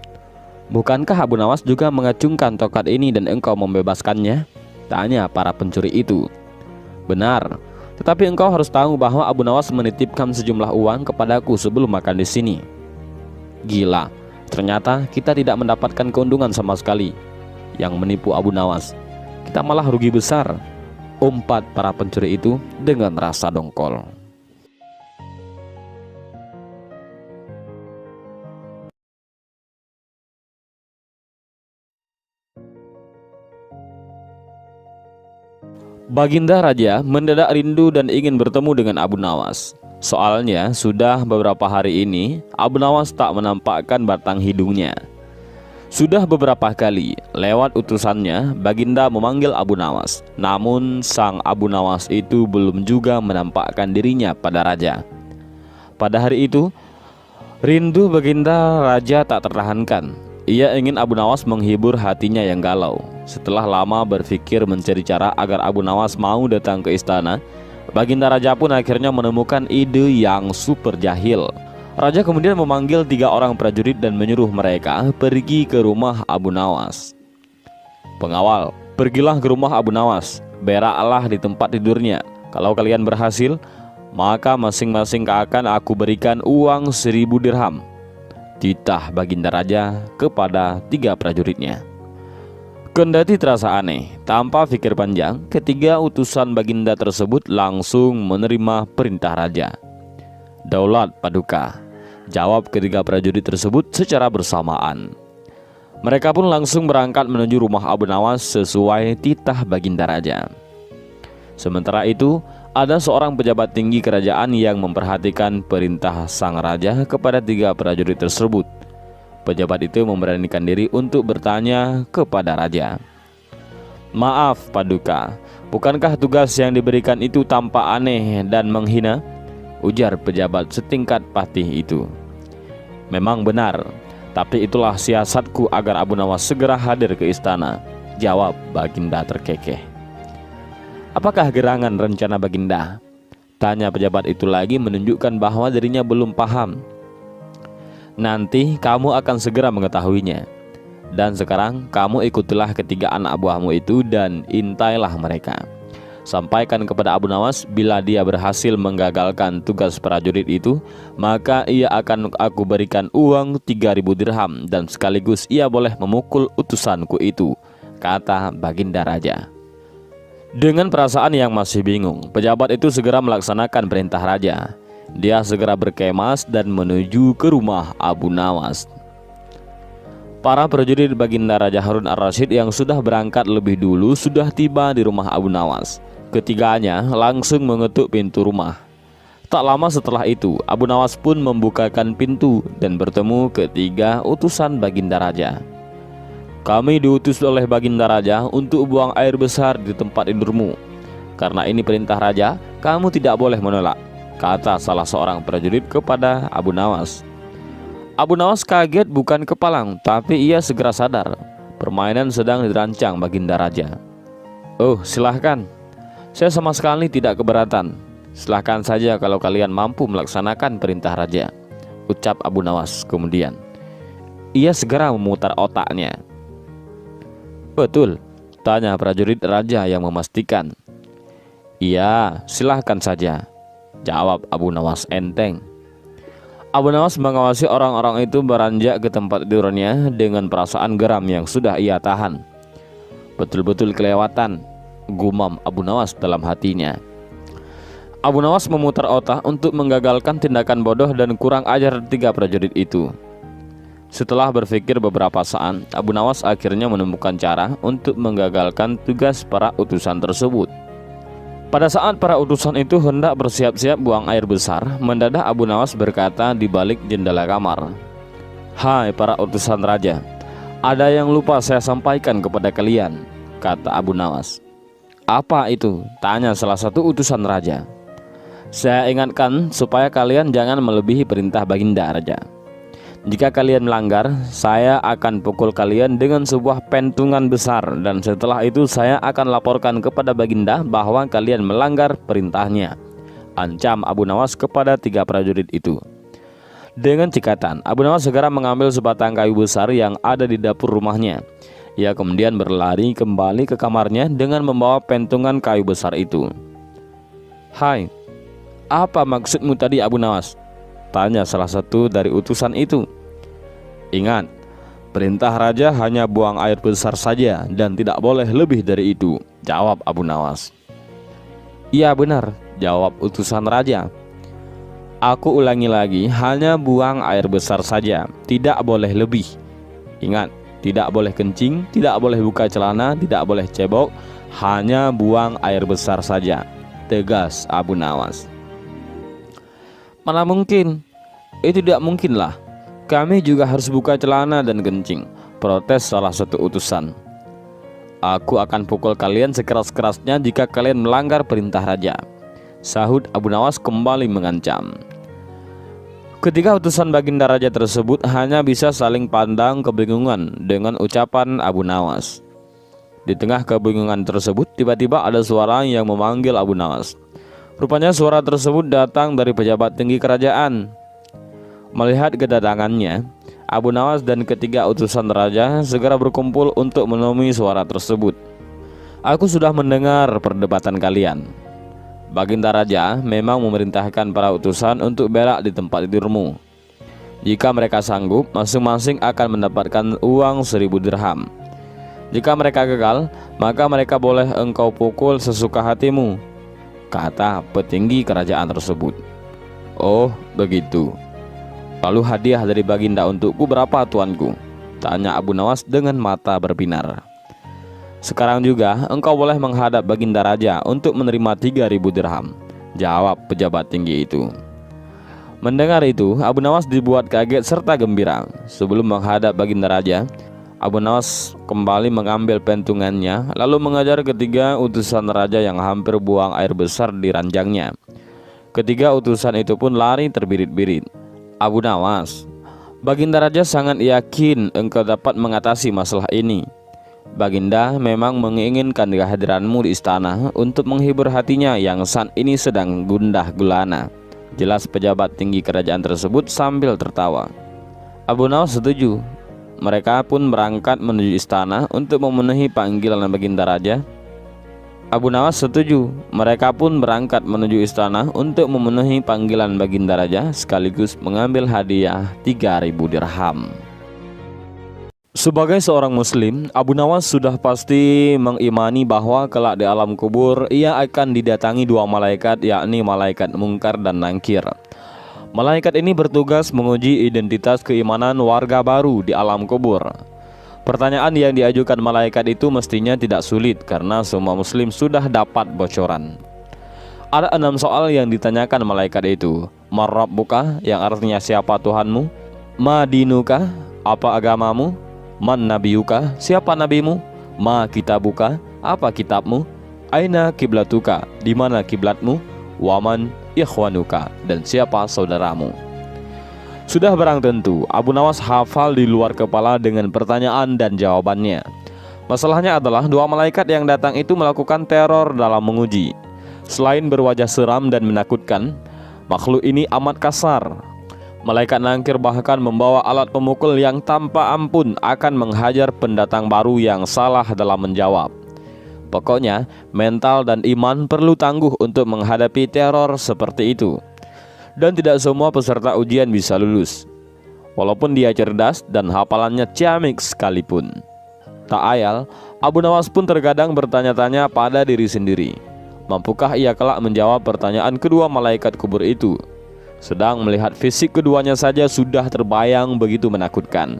Bukankah Abu Nawas juga mengacungkan tongkat ini dan engkau membebaskannya?" tanya para pencuri itu. "Benar, tetapi engkau harus tahu bahwa Abu Nawas menitipkan sejumlah uang kepadaku sebelum makan di sini." "Gila, ternyata kita tidak mendapatkan keuntungan sama sekali." Yang menipu Abu Nawas, "Kita malah rugi besar," umpat para pencuri itu dengan rasa dongkol. Baginda Raja mendadak rindu dan ingin bertemu dengan Abu Nawas. Soalnya sudah beberapa hari ini Abu Nawas tak menampakkan batang hidungnya. Sudah beberapa kali lewat utusannya Baginda memanggil Abu Nawas, namun sang Abu Nawas itu belum juga menampakkan dirinya pada Raja. Pada hari itu rindu Baginda Raja tak tertahankan. Ia ingin Abu Nawas menghibur hatinya yang galau. Setelah lama berpikir mencari cara agar Abu Nawas mau datang ke istana, Baginda Raja pun akhirnya menemukan ide yang super jahil. Raja kemudian memanggil 3 orang prajurit dan menyuruh mereka pergi ke rumah Abu Nawas. "Pengawal, pergilah ke rumah Abu Nawas, beraklah di tempat tidurnya. Kalau kalian berhasil, maka masing-masing akan aku berikan uang 1000 dirham." Titah Baginda Raja kepada 3 prajuritnya. Kendati terasa aneh, tanpa pikir panjang, ketiga utusan Baginda tersebut langsung menerima perintah Raja. "Daulat Paduka," jawab ketiga prajurit tersebut secara bersamaan. Mereka pun langsung berangkat menuju rumah Abu Nawas sesuai titah Baginda Raja. Sementara itu, ada seorang pejabat tinggi kerajaan yang memperhatikan perintah sang raja kepada 3 prajurit tersebut. Pejabat itu memberanikan diri untuk bertanya kepada raja. "Maaf Paduka, bukankah tugas yang diberikan itu tampak aneh dan menghina?" ujar pejabat setingkat patih itu. "Memang benar, tapi itulah siasatku agar Abu Nawas segera hadir ke istana," jawab Baginda terkekeh. "Apakah gerangan rencana Baginda?" tanya pejabat itu lagi menunjukkan bahwa dirinya belum paham. "Nanti kamu akan segera mengetahuinya. Dan sekarang kamu ikutilah ketiga anak buahmu itu dan intailah mereka. Sampaikan kepada Abu Nawas bila dia berhasil menggagalkan tugas prajurit itu, maka ia akan aku berikan uang 3000 dirham dan sekaligus ia boleh memukul utusanku itu," kata Baginda Raja. Dengan perasaan yang masih bingung, pejabat itu segera melaksanakan perintah raja. Dia segera berkemas dan menuju ke rumah Abu Nawas. Para prajurit Baginda Raja Harun Ar-Rasyid yang sudah berangkat lebih dulu sudah tiba di rumah Abu Nawas. Ketiganya langsung mengetuk pintu rumah. Tak lama setelah itu, Abu Nawas pun membukakan pintu dan bertemu ketiga utusan Baginda Raja. "Kami diutus oleh Baginda Raja untuk buang air besar di tempat tidurmu. Karena ini perintah Raja, kamu tidak boleh menolak," kata salah seorang prajurit kepada Abu Nawas. Abu Nawas kaget bukan kepalang, tapi ia segera sadar permainan sedang dirancang Baginda Raja. "Oh, silahkan. Saya sama sekali tidak keberatan. Silahkan saja kalau kalian mampu melaksanakan perintah Raja," ucap Abu Nawas kemudian. Ia segera memutar otaknya. "Betul?" tanya prajurit Raja yang memastikan. "Iya, silahkan saja," jawab Abu Nawas enteng. Abu Nawas mengawasi orang-orang itu beranjak ke tempat tidurnya dengan perasaan geram yang sudah ia tahan. "Betul-betul kelewatan," gumam Abu Nawas dalam hatinya. Abu Nawas memutar otak untuk menggagalkan tindakan bodoh dan kurang ajar tiga prajurit itu. Setelah berpikir beberapa saat, Abu Nawas akhirnya menemukan cara untuk menggagalkan tugas para utusan tersebut. Pada saat para utusan itu hendak bersiap-siap buang air besar, mendadak Abu Nawas berkata di balik jendela kamar, "Hai para utusan Raja, ada yang lupa saya sampaikan kepada kalian," kata Abu Nawas. "Apa itu?" tanya salah satu utusan Raja. "Saya ingatkan supaya kalian jangan melebihi perintah Baginda Raja. Jika kalian melanggar, saya akan pukul kalian dengan sebuah pentungan besar, dan setelah itu saya akan laporkan kepada Baginda bahwa kalian melanggar perintahnya," ancam Abu Nawas kepada tiga prajurit itu. Dengan cekatan, Abu Nawas segera mengambil sebatang kayu besar yang ada di dapur rumahnya. Ia kemudian berlari kembali ke kamarnya dengan membawa pentungan kayu besar itu. "Hai, apa maksudmu tadi Abu Nawas?" tanya salah satu dari utusan itu. "Ingat, perintah Raja hanya buang air besar saja dan tidak boleh lebih dari itu," jawab Abu Nawas. "Iya benar," jawab utusan Raja. "Aku ulangi lagi, hanya buang air besar saja, tidak boleh lebih. Ingat, tidak boleh kencing, tidak boleh buka celana, tidak boleh cebok, hanya buang air besar saja," tegas Abu Nawas. "Mana mungkin, itu tidak mungkinlah. Kami juga harus buka celana dan kencing," protes salah satu utusan. "Aku akan pukul kalian sekeras-kerasnya jika kalian melanggar perintah Raja," sahut Abu Nawas kembali mengancam. Ketiga utusan Baginda Raja tersebut hanya bisa saling pandang kebingungan dengan ucapan Abu Nawas. Di tengah kebingungan tersebut, tiba-tiba ada suara yang memanggil Abu Nawas. Rupanya suara tersebut datang dari pejabat tinggi kerajaan. Melihat kedatangannya, Abu Nawas dan ketiga utusan Raja segera berkumpul untuk menemui suara tersebut. "Aku sudah mendengar perdebatan kalian. Baginda Raja memang memerintahkan para utusan untuk berak di tempat tidurmu. Jika mereka sanggup, masing-masing akan mendapatkan uang 1000 dirham. Jika mereka gagal, maka mereka boleh engkau pukul sesuka hatimu," kata petinggi kerajaan tersebut. "Oh, begitu. Lalu hadiah dari Baginda untukku berapa tuanku?" tanya Abu Nawas dengan mata berbinar. "Sekarang juga engkau boleh menghadap Baginda Raja untuk menerima 3000 dirham," jawab pejabat tinggi itu. Mendengar itu, Abu Nawas dibuat kaget serta gembira. Sebelum menghadap Baginda Raja, Abu Nawas kembali mengambil pentungannya, lalu mengajar ketiga utusan Raja yang hampir buang air besar di ranjangnya. Ketiga utusan itu pun lari terbirit-birit. "Abu Nawas, Baginda Raja sangat yakin engkau dapat mengatasi masalah ini. Baginda memang menginginkan kehadiranmu di istana untuk menghibur hatinya yang saat ini sedang gundah gulana," jelas pejabat tinggi kerajaan tersebut sambil tertawa. Abu Nawas setuju. Mereka pun berangkat menuju istana untuk memenuhi panggilan Baginda Raja. Abu Nawas setuju. Mereka pun berangkat menuju istana untuk memenuhi panggilan Baginda Raja sekaligus mengambil hadiah 3000 dirham. Sebagai seorang muslim, Abu Nawas sudah pasti mengimani bahwa kelak di alam kubur ia akan didatangi dua malaikat, yakni malaikat Mungkar dan Nangkir. Malaikat ini bertugas menguji identitas keimanan warga baru di alam kubur. Pertanyaan yang diajukan malaikat itu mestinya tidak sulit karena semua muslim sudah dapat bocoran. Ada 6 soal yang ditanyakan malaikat itu. Man rabbuka, yang artinya siapa Tuhanmu? Ma dinuka, apa agamamu? Man nabiyuka, siapa nabimu? Ma kitabuka, apa kitabmu? Aina kiblatuka, di mana kiblatmu? Waman ikhwanuka, dan siapa saudaramu? Sudah barang tentu Abu Nawas hafal di luar kepala dengan pertanyaan dan jawabannya. Masalahnya adalah 2 malaikat yang datang itu melakukan teror dalam menguji. Selain berwajah seram dan menakutkan, makhluk ini amat kasar. Malaikat nangkir bahkan membawa alat pemukul yang tanpa ampun akan menghajar pendatang baru yang salah dalam menjawab. Pokoknya mental dan iman perlu tangguh untuk menghadapi teror seperti itu. Dan tidak semua peserta ujian bisa lulus, walaupun dia cerdas dan hafalannya ciamik sekalipun. Tak ayal, Abu Nawas pun terkadang bertanya-tanya pada diri sendiri, mampukah ia kelak menjawab pertanyaan kedua malaikat kubur itu? Sedang melihat fisik keduanya saja sudah terbayang begitu menakutkan.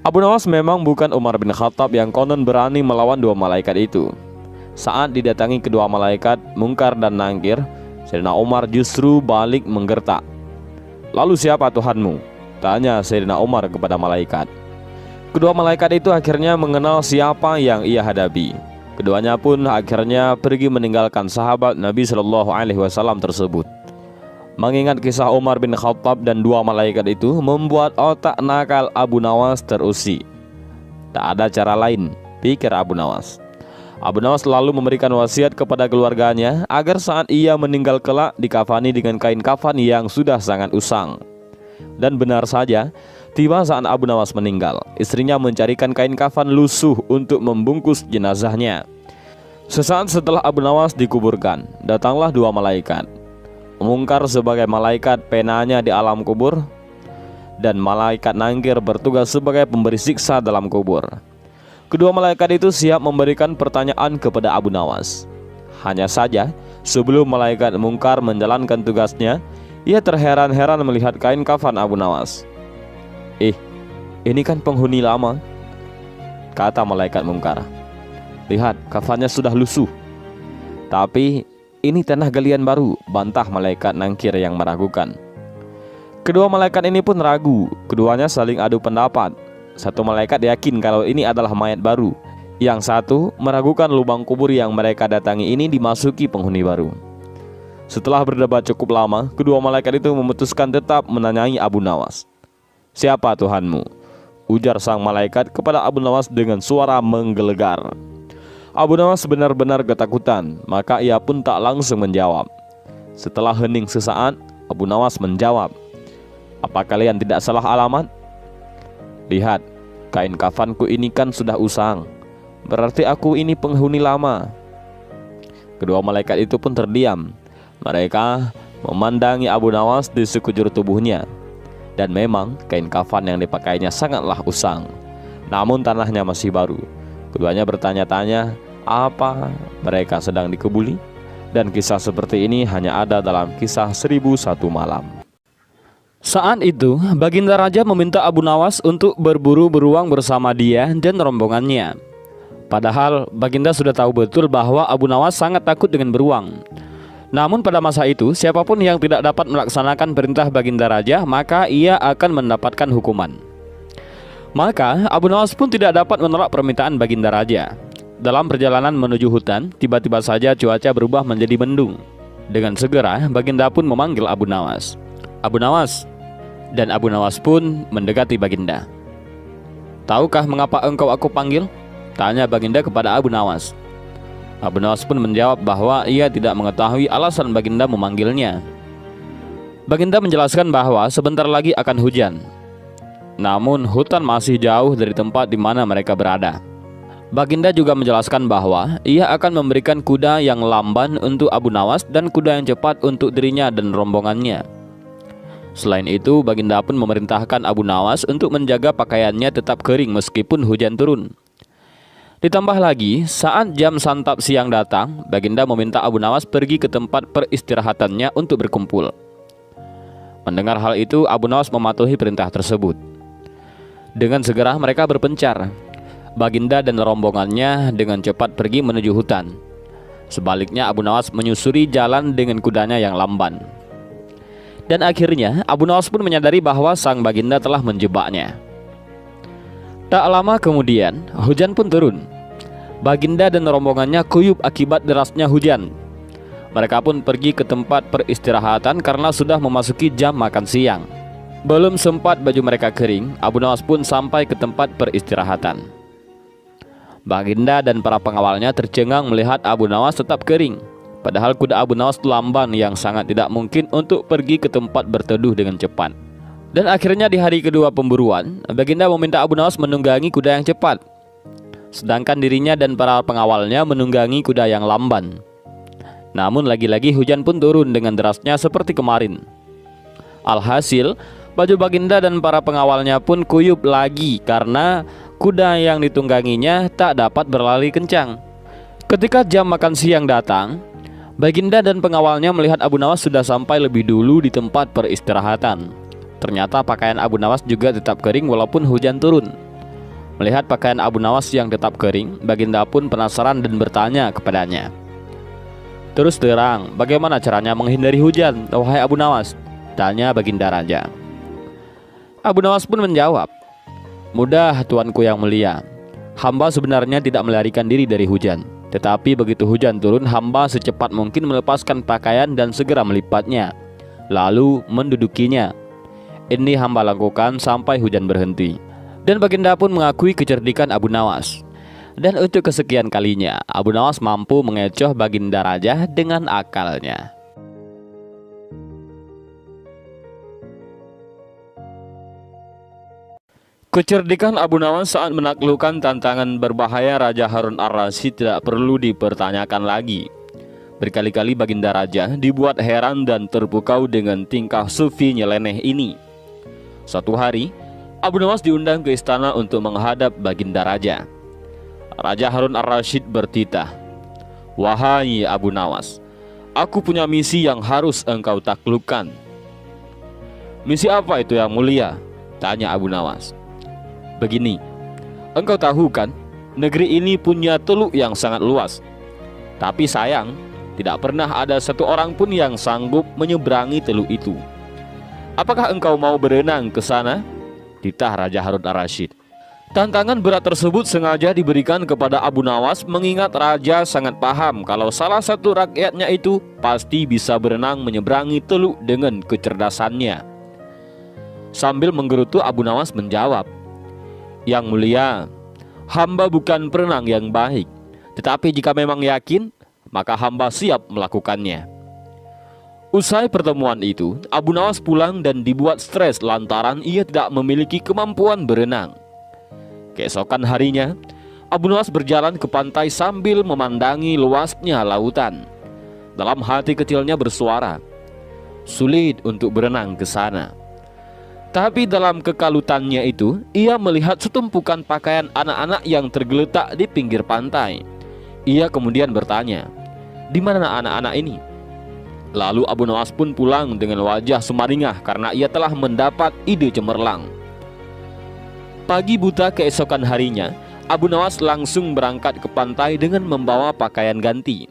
Abu Nawas memang bukan Umar bin Khattab yang konon berani melawan 2 malaikat itu. Saat didatangi kedua malaikat Munkar dan Nangkir, Sayyidina Umar justru balik menggertak. Lalu siapa Tuhanmu? Tanya Sayyidina Umar kepada malaikat. Kedua malaikat itu akhirnya mengenal siapa yang ia hadapi. Keduanya pun akhirnya pergi meninggalkan sahabat Nabi Shallallahu Alaihi Wasallam tersebut. Mengingat kisah Umar bin Khattab dan 2 malaikat itu membuat otak nakal Abu Nawas terusik. Tak ada cara lain, pikir Abu Nawas. Abu Nawas lalu memberikan wasiat kepada keluarganya agar saat ia meninggal kelak dikafani dengan kain kafan yang sudah sangat usang. Dan benar saja, tiba saat Abu Nawas meninggal, istrinya mencarikan kain kafan lusuh untuk membungkus jenazahnya. Sesaat setelah Abu Nawas dikuburkan, datanglah 2 malaikat. Munkar sebagai malaikat penanya di alam kubur, dan malaikat Nangkir bertugas sebagai pemberi siksa dalam kubur. Kedua malaikat itu siap memberikan pertanyaan kepada Abu Nawas. Hanya saja, sebelum malaikat Munkar menjalankan tugasnya, ia terheran-heran melihat kain kafan Abu Nawas. Ini kan penghuni lama, kata malaikat Munkar. Lihat, kafannya sudah lusuh. Tapi ini tanah galian baru, bantah malaikat Nangkir yang meragukan. Kedua malaikat ini pun ragu, keduanya saling adu pendapat. Satu malaikat yakin kalau ini adalah mayat baru, yang satu meragukan lubang kubur yang mereka datangi ini dimasuki penghuni baru. Setelah berdebat cukup lama, kedua malaikat itu memutuskan tetap menanyai Abu Nawas. Siapa Tuhanmu? Ujar sang malaikat kepada Abu Nawas dengan suara menggelegar. Abu Nawas benar-benar ketakutan, maka ia pun tak langsung menjawab. Setelah hening sesaat, Abu Nawas menjawab, apa kalian tidak salah alamat? Lihat, kain kafanku ini kan sudah usang, berarti aku ini penghuni lama. Kedua malaikat itu pun terdiam. Mereka memandangi Abu Nawas di sekujur tubuhnya. Dan memang kain kafan yang dipakainya sangatlah usang, namun tanahnya masih baru. Keduanya bertanya-tanya apa mereka sedang dikebuli. Dan kisah seperti ini hanya ada dalam kisah 1001 malam. Saat itu, Baginda Raja meminta Abu Nawas untuk berburu beruang bersama dia dan rombongannya. Padahal Baginda sudah tahu betul bahwa Abu Nawas sangat takut dengan beruang. Namun pada masa itu, siapapun yang tidak dapat melaksanakan perintah Baginda Raja, maka ia akan mendapatkan hukuman. Maka Abu Nawas pun tidak dapat menolak permintaan Baginda Raja. Dalam perjalanan menuju hutan, tiba-tiba saja cuaca berubah menjadi mendung. Dengan segera, Baginda pun memanggil Abu Nawas. Abu Nawas. Dan Abu Nawas pun mendekati Baginda. Tahukah mengapa engkau aku panggil? Tanya Baginda kepada Abu Nawas. Abu Nawas pun menjawab bahwa ia tidak mengetahui alasan Baginda memanggilnya. Baginda menjelaskan bahwa sebentar lagi akan hujan. Namun hutan masih jauh dari tempat di mana mereka berada. Baginda juga menjelaskan bahwa ia akan memberikan kuda yang lamban untuk Abu Nawas dan kuda yang cepat untuk dirinya dan rombongannya. Selain itu, Baginda pun memerintahkan Abu Nawas untuk menjaga pakaiannya tetap kering meskipun hujan turun. Ditambah lagi, saat jam santap siang datang, Baginda meminta Abu Nawas pergi ke tempat peristirahatannya untuk berkumpul. Mendengar hal itu, Abu Nawas mematuhi perintah tersebut. Dengan segera mereka berpencar. Baginda dan rombongannya dengan cepat pergi menuju hutan. Sebaliknya Abu Nawas menyusuri jalan dengan kudanya yang lamban. Dan akhirnya Abu Nawas pun menyadari bahwa sang baginda telah menjebaknya. Tak lama kemudian hujan pun turun. Baginda dan rombongannya kuyup akibat derasnya hujan. Mereka pun pergi ke tempat peristirahatan karena sudah memasuki jam makan siang. Belum sempat baju mereka kering, Abu Nawas pun sampai ke tempat peristirahatan. Baginda dan para pengawalnya tercengang melihat Abu Nawas tetap kering. Padahal kuda Abu Nawas lamban yang sangat tidak mungkin untuk pergi ke tempat berteduh dengan cepat. Dan akhirnya di hari kedua pemburuan, Baginda meminta Abu Nawas menunggangi kuda yang cepat, sedangkan dirinya dan para pengawalnya menunggangi kuda yang lamban. Namun lagi-lagi hujan pun turun dengan derasnya seperti kemarin. Alhasil, baju Baginda dan para pengawalnya pun kuyup lagi karena kuda yang ditungganginya tak dapat berlari kencang. Ketika jam makan siang datang, Baginda dan pengawalnya melihat Abu Nawas sudah sampai lebih dulu di tempat peristirahatan. Ternyata pakaian Abu Nawas juga tetap kering walaupun hujan turun. Melihat pakaian Abu Nawas yang tetap kering, Baginda pun penasaran dan bertanya kepadanya, "Terus terang, bagaimana caranya menghindari hujan, wahai Abu Nawas?" tanya Baginda Raja. Abu Nawas pun menjawab, "Mudah, tuanku yang mulia. Hamba sebenarnya tidak melarikan diri dari hujan. Tetapi begitu hujan turun, hamba secepat mungkin melepaskan pakaian dan segera melipatnya, lalu mendudukinya. Ini hamba lakukan sampai hujan berhenti." Dan Baginda pun mengakui kecerdikan Abu Nawas. Dan untuk kesekian kalinya, Abu Nawas mampu mengecoh Baginda Raja dengan akalnya. Kecerdikan Abu Nawas saat menaklukkan tantangan berbahaya Raja Harun ar-Rasyid tidak perlu dipertanyakan lagi. Berkali-kali Baginda Raja dibuat heran dan terpukau dengan tingkah sufi nyeleneh ini. Suatu hari, Abu Nawas diundang ke istana untuk menghadap Baginda Raja. Raja Harun ar-Rasyid bertitah, "Wahai Abu Nawas, aku punya misi yang harus engkau taklukkan." "Misi apa itu yang mulia?" tanya Abu Nawas. "Begini, engkau tahu kan, negeri ini punya teluk yang sangat luas. Tapi sayang, tidak pernah ada satu orang pun yang sanggup menyeberangi teluk itu. Apakah engkau mau berenang ke sana?" titah Raja Harun ar-Rasyid. Tantangan berat tersebut sengaja diberikan kepada Abu Nawas mengingat Raja sangat paham kalau salah satu rakyatnya itu pasti bisa berenang menyeberangi teluk dengan kecerdasannya. Sambil menggerutu, Abu Nawas menjawab, "Yang mulia, hamba bukan perenang yang baik, tetapi jika memang yakin, maka hamba siap melakukannya." Usai pertemuan itu, Abu Nawas pulang dan dibuat stres lantaran ia tidak memiliki kemampuan berenang. Keesokan harinya, Abu Nawas berjalan ke pantai sambil memandangi luasnya lautan. Dalam hati kecilnya bersuara, sulit untuk berenang ke sana. Tapi dalam kekalutannya itu, ia melihat setumpukan pakaian anak-anak yang tergeletak di pinggir pantai. Ia kemudian bertanya, "Di mana anak-anak ini?" Lalu Abu Nawas pun pulang dengan wajah sumaringah karena ia telah mendapat ide cemerlang. Pagi buta keesokan harinya, Abu Nawas langsung berangkat ke pantai dengan membawa pakaian ganti.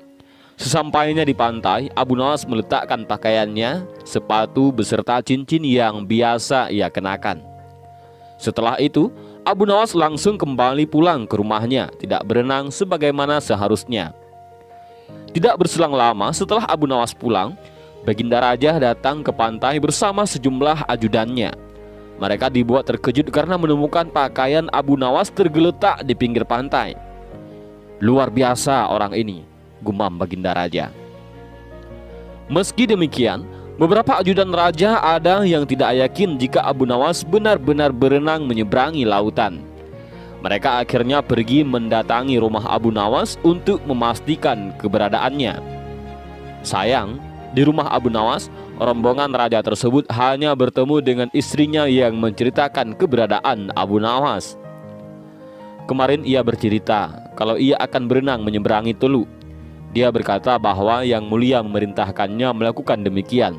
Sesampainya di pantai, Abu Nawas meletakkan pakaiannya, sepatu beserta cincin yang biasa ia kenakan. Setelah itu, Abu Nawas langsung kembali pulang ke rumahnya, tidak berenang sebagaimana seharusnya. Tidak berselang lama setelah Abu Nawas pulang, Baginda Raja datang ke pantai bersama sejumlah ajudannya. Mereka dibuat terkejut karena menemukan pakaian Abu Nawas tergeletak di pinggir pantai. "Luar biasa orang ini," gumam Baginda Raja. Meski demikian, beberapa ajudan raja ada yang tidak yakin jika Abu Nawas benar-benar berenang menyeberangi lautan. Mereka akhirnya pergi mendatangi rumah Abu Nawas untuk memastikan keberadaannya. Sayang, di rumah Abu Nawas, rombongan raja tersebut hanya bertemu dengan istrinya yang menceritakan keberadaan Abu Nawas. Kemarin ia bercerita kalau ia akan berenang menyeberangi teluk. Dia berkata bahwa Yang Mulia memerintahkannya melakukan demikian.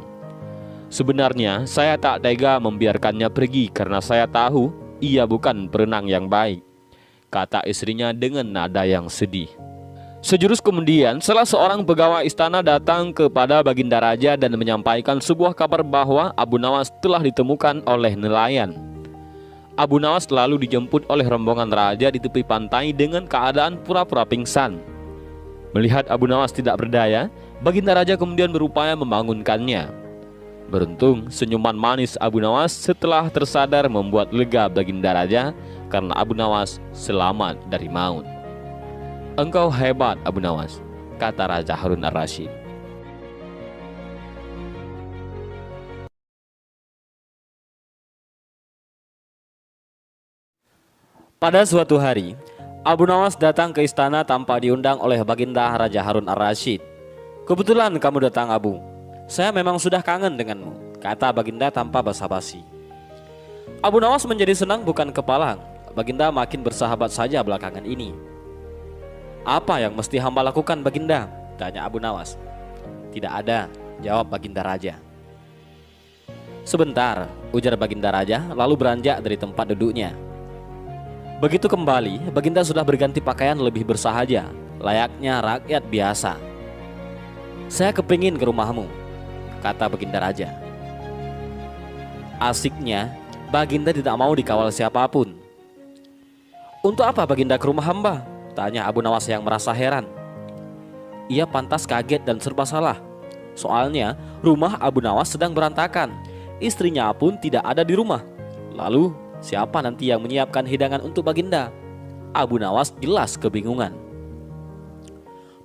Sebenarnya saya tak tega membiarkannya pergi karena saya tahu ia bukan perenang yang baik, kata istrinya dengan nada yang sedih. Sejurus kemudian, salah seorang pegawai istana datang kepada Baginda Raja dan menyampaikan sebuah kabar bahwa Abu Nawas telah ditemukan oleh nelayan. Abu Nawas lalu dijemput oleh rombongan raja di tepi pantai dengan keadaan pura-pura pingsan. Melihat Abu Nawas tidak berdaya, Baginda Raja kemudian berupaya membangunkannya. Beruntung, senyuman manis Abu Nawas setelah tersadar membuat lega Baginda Raja karena Abu Nawas selamat dari maut. Engkau hebat, Abu Nawas, kata Raja Harun ar-Rasyid. Pada suatu hari, Abu Nawas datang ke istana tanpa diundang oleh Baginda Raja Harun ar-Rasyid. Kebetulan kamu datang, Abu. Saya memang sudah kangen denganmu, kata Baginda tanpa basa-basi. Abu Nawas menjadi senang bukan kepalang. Baginda makin bersahabat saja belakangan ini. Apa yang mesti hamba lakukan, Baginda? Tanya Abu Nawas. Tidak ada, jawab Baginda Raja. Sebentar, ujar Baginda Raja lalu beranjak dari tempat duduknya. Begitu kembali, Baginda sudah berganti pakaian lebih bersahaja, layaknya rakyat biasa. Saya kepingin ke rumahmu, kata Baginda Raja. Asiknya, Baginda tidak mau dikawal siapapun. Untuk apa Baginda ke rumah hamba? Tanya Abu Nawas yang merasa heran. Ia pantas kaget dan serba salah. Soalnya rumah Abu Nawas sedang berantakan, istrinya pun tidak ada di rumah. Lalu siapa nanti yang menyiapkan hidangan untuk Baginda? Abu Nawas jelas kebingungan.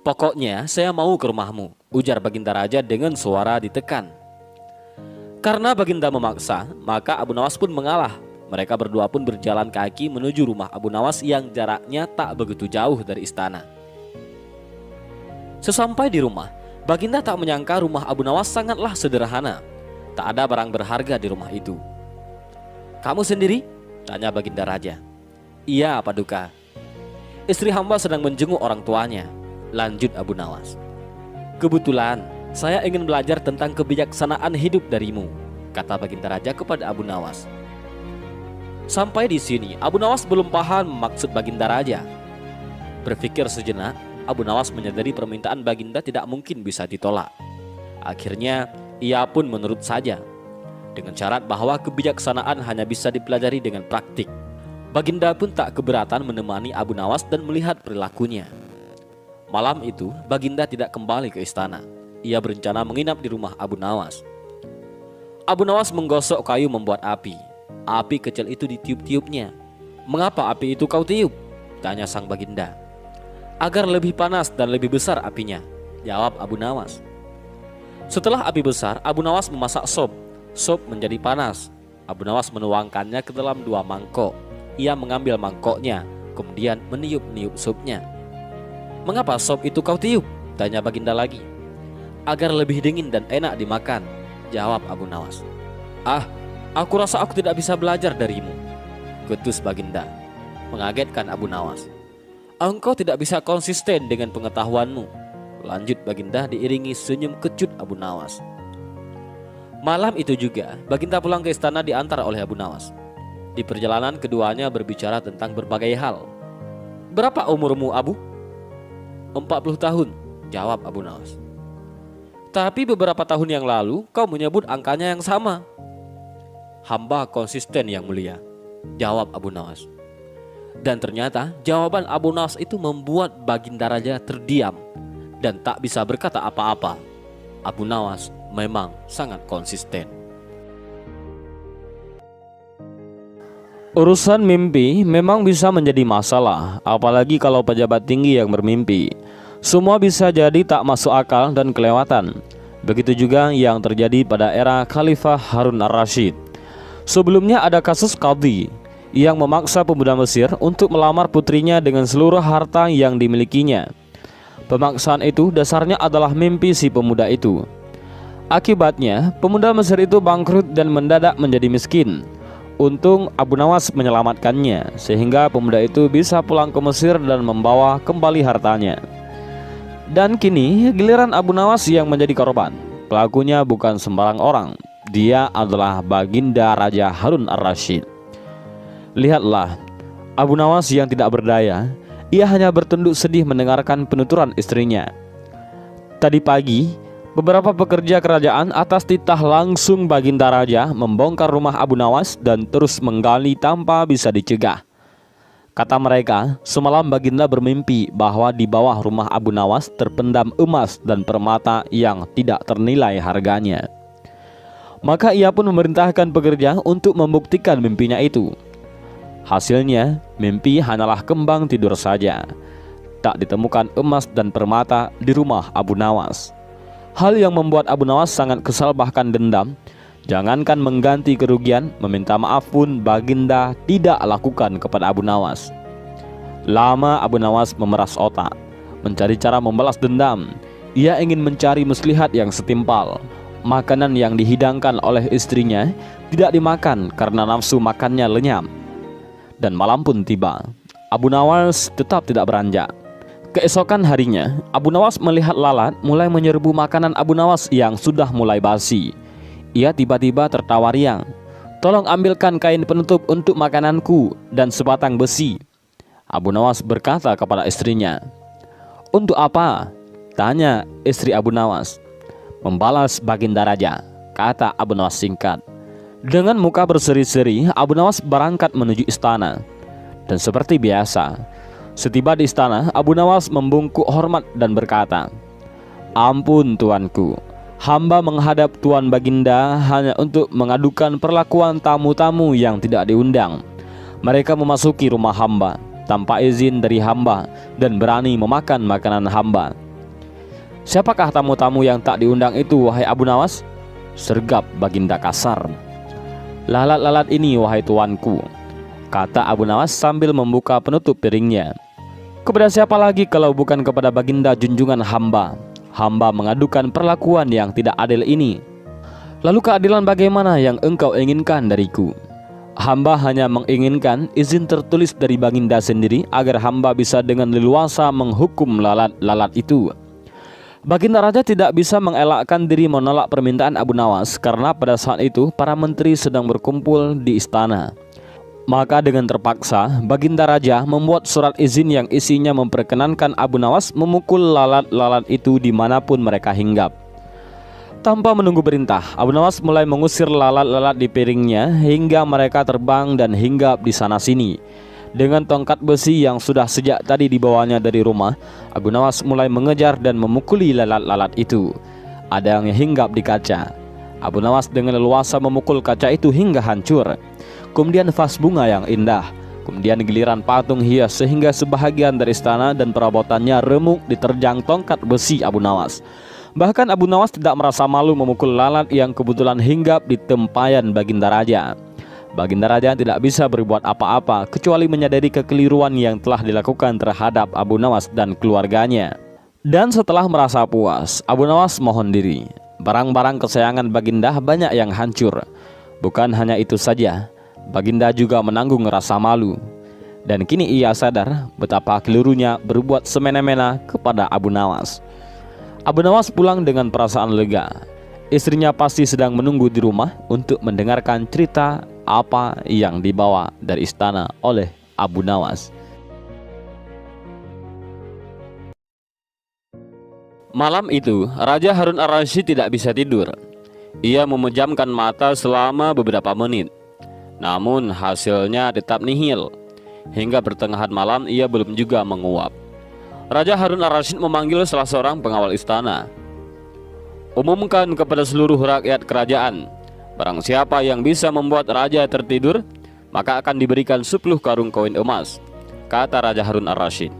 Pokoknya saya mau ke rumahmu, ujar Baginda Raja dengan suara ditekan. Karena Baginda memaksa, maka Abu Nawas pun mengalah. Mereka berdua pun berjalan kaki menuju rumah Abu Nawas yang jaraknya tak begitu jauh dari istana. Sesampai di rumah, Baginda tak menyangka rumah Abu Nawas sangatlah sederhana. Tak ada barang berharga di rumah itu. Kamu sendiri? Tanya Baginda Raja. Iya, Paduka. Istri hamba sedang menjenguk orang tuanya, lanjut Abu Nawas. Kebetulan saya ingin belajar tentang kebijaksanaan hidup darimu, kata Baginda Raja kepada Abu Nawas. Sampai di sini Abu Nawas belum paham maksud Baginda Raja. Berpikir sejenak, Abu Nawas menyadari permintaan Baginda tidak mungkin bisa ditolak. Akhirnya ia pun menurut saja, dengan syarat bahwa kebijaksanaan hanya bisa dipelajari dengan praktik. Baginda pun tak keberatan menemani Abu Nawas dan melihat perilakunya. Malam itu Baginda tidak kembali ke istana. Ia berencana menginap di rumah Abu Nawas. Abu Nawas menggosok kayu membuat api. Api kecil itu ditiup-tiupnya. Mengapa api itu kau tiup? Tanya sang Baginda. Agar lebih panas dan lebih besar apinya, jawab Abu Nawas. Setelah api besar, Abu Nawas memasak sop. Sop menjadi panas. Abu Nawas menuangkannya ke dalam 2 mangkok. Ia mengambil mangkoknya, kemudian meniup-niup supnya. Mengapa sop itu kau tiup? Tanya Baginda lagi. Agar lebih dingin dan enak dimakan, jawab Abu Nawas. Ah, aku rasa aku tidak bisa belajar darimu, ketus Baginda. Mengagetkan Abu Nawas. Engkau tidak bisa konsisten dengan pengetahuanmu, lanjut Baginda diiringi senyum kecut Abu Nawas. Malam itu juga Baginda pulang ke istana diantar oleh Abu Nawas. Di perjalanan keduanya berbicara tentang berbagai hal. Berapa umurmu, Abu? 40 tahun, jawab Abu Nawas. Tapi beberapa tahun yang lalu kau menyebut angkanya yang sama. Hamba konsisten yang mulia, jawab Abu Nawas. Dan ternyata jawaban Abu Nawas itu membuat Baginda Raja terdiam dan tak bisa berkata apa-apa. Abu Nawas memang sangat konsisten. Urusan mimpi memang bisa menjadi masalah, apalagi kalau pejabat tinggi yang bermimpi. Semua bisa jadi tak masuk akal dan kelewatan. Begitu juga yang terjadi pada era Khalifah Harun ar-Rasyid. Sebelumnya ada kasus Qadhi yang memaksa pemuda Mesir untuk melamar putrinya dengan seluruh harta yang dimilikinya. Pemaksaan itu dasarnya adalah mimpi si pemuda itu. Akibatnya, pemuda Mesir itu bangkrut dan mendadak menjadi miskin. Untung Abu Nawas menyelamatkannya, sehingga pemuda itu bisa pulang ke Mesir dan membawa kembali hartanya. Dan kini giliran Abu Nawas yang menjadi korban. Pelakunya bukan sembarang orang. Dia adalah Baginda Raja Harun ar-Rasyid. Lihatlah, Abu Nawas yang tidak berdaya, ia hanya bertunduk sedih mendengarkan penuturan istrinya. Tadi pagi, beberapa pekerja kerajaan atas titah langsung Baginda Raja membongkar rumah Abu Nawas dan terus menggali tanpa bisa dicegah. Kata mereka, semalam Baginda bermimpi bahwa di bawah rumah Abu Nawas terpendam emas dan permata yang tidak ternilai harganya. Maka ia pun memerintahkan pekerja untuk membuktikan mimpinya itu. Hasilnya, mimpi hanyalah kembang tidur saja. Tak ditemukan emas dan permata di rumah Abu Nawas. Hal yang membuat Abu Nawas sangat kesal bahkan dendam. Jangankan mengganti kerugian, meminta maaf pun Baginda tidak lakukan kepada Abu Nawas. Lama Abu Nawas memeras otak, mencari cara membalas dendam. Ia ingin mencari muslihat yang setimpal. Makanan yang dihidangkan oleh istrinya tidak dimakan karena nafsu makannya lenyap. Dan malam pun tiba. Abu Nawas tetap tidak beranjak. Keesokan harinya, Abu Nawas melihat lalat mulai menyerbu makanan Abu Nawas yang sudah mulai basi. Ia tiba-tiba tertawa riang. "Tolong ambilkan kain penutup untuk makananku dan sebatang besi." Abu Nawas berkata kepada istrinya. "Untuk apa?" tanya istri Abu Nawas. "Membalas Baginda Raja," kata Abu Nawas singkat. Dengan muka berseri-seri, Abu Nawas berangkat menuju istana. Dan seperti biasa, setiba di istana, Abu Nawas membungkuk hormat dan berkata, "Ampun tuanku, hamba menghadap Tuan Baginda hanya untuk mengadukan perlakuan tamu-tamu yang tidak diundang. Mereka memasuki rumah hamba tanpa izin dari hamba dan berani memakan makanan hamba." "Siapakah tamu-tamu yang tak diundang itu, wahai Abu Nawas?" sergap Baginda kasar. "Lalat-lalat ini, wahai tuanku," kata Abu Nawas sambil membuka penutup piringnya. "Kepada siapa lagi kalau bukan kepada Baginda junjungan hamba? Hamba mengadukan perlakuan yang tidak adil ini. Lalu keadilan bagaimana yang engkau inginkan dariku? Hamba hanya menginginkan izin tertulis dari Baginda sendiri agar hamba bisa dengan leluasa menghukum lalat-lalat itu." Baginda Raja tidak bisa mengelakkan diri menolak permintaan Abu Nawas karena pada saat itu para menteri sedang berkumpul di istana. Maka dengan terpaksa, Baginda Raja membuat surat izin yang isinya memperkenankan Abu Nawas memukul lalat-lalat itu dimanapun mereka hinggap. Tanpa menunggu perintah, Abu Nawas mulai mengusir lalat-lalat di piringnya hingga mereka terbang dan hinggap di sana-sini. Dengan tongkat besi yang sudah sejak tadi dibawanya dari rumah, Abu Nawas mulai mengejar dan memukuli lalat-lalat itu. Ada yang hinggap di kaca. Abu Nawas dengan leluasa memukul kaca itu hingga hancur. Kemudian vas bunga yang indah. Kemudian giliran patung hias sehingga sebahagian dari istana dan perabotannya remuk diterjang tongkat besi Abu Nawas. Bahkan Abu Nawas tidak merasa malu memukul lalat yang kebetulan hinggap di tempayan Baginda Raja. Baginda Raja tidak bisa berbuat apa-apa kecuali menyadari kekeliruan yang telah dilakukan terhadap Abu Nawas dan keluarganya. Dan setelah merasa puas, Abu Nawas mohon diri. Barang-barang kesayangan Baginda banyak yang hancur. Bukan hanya itu saja, Baginda juga menanggung rasa malu. Dan kini ia sadar betapa kelirunya berbuat semena-mena kepada Abu Nawas. Abu Nawas pulang dengan perasaan lega. Istrinya pasti sedang menunggu di rumah untuk mendengarkan cerita apa yang dibawa dari istana oleh Abu Nawas. Malam itu, Raja Harun ar-Rasyid tidak bisa tidur. Ia memejamkan mata selama beberapa menit. Namun hasilnya tetap nihil. Hingga pertengahan malam ia belum juga menguap. Raja Harun ar-Rasyid memanggil salah seorang pengawal istana. "Umumkan kepada seluruh rakyat kerajaan, barang siapa yang bisa membuat raja tertidur, maka akan diberikan 10 karung koin emas," kata Raja Harun ar-Rasyid.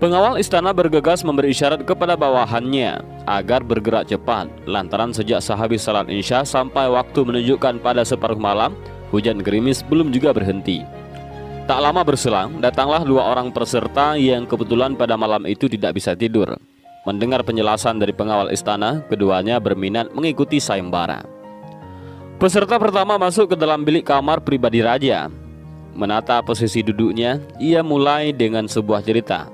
Pengawal istana bergegas memberi isyarat kepada bawahannya agar bergerak cepat, lantaran sejak sehabis salat Isya sampai waktu menunjukkan pada separuh malam, hujan gerimis belum juga berhenti. Tak lama berselang, datanglah 2 orang peserta yang kebetulan pada malam itu tidak bisa tidur. Mendengar penjelasan dari pengawal istana, keduanya berminat mengikuti sayembara. Peserta pertama masuk ke dalam bilik kamar pribadi raja. Menata posisi duduknya, ia mulai dengan sebuah cerita.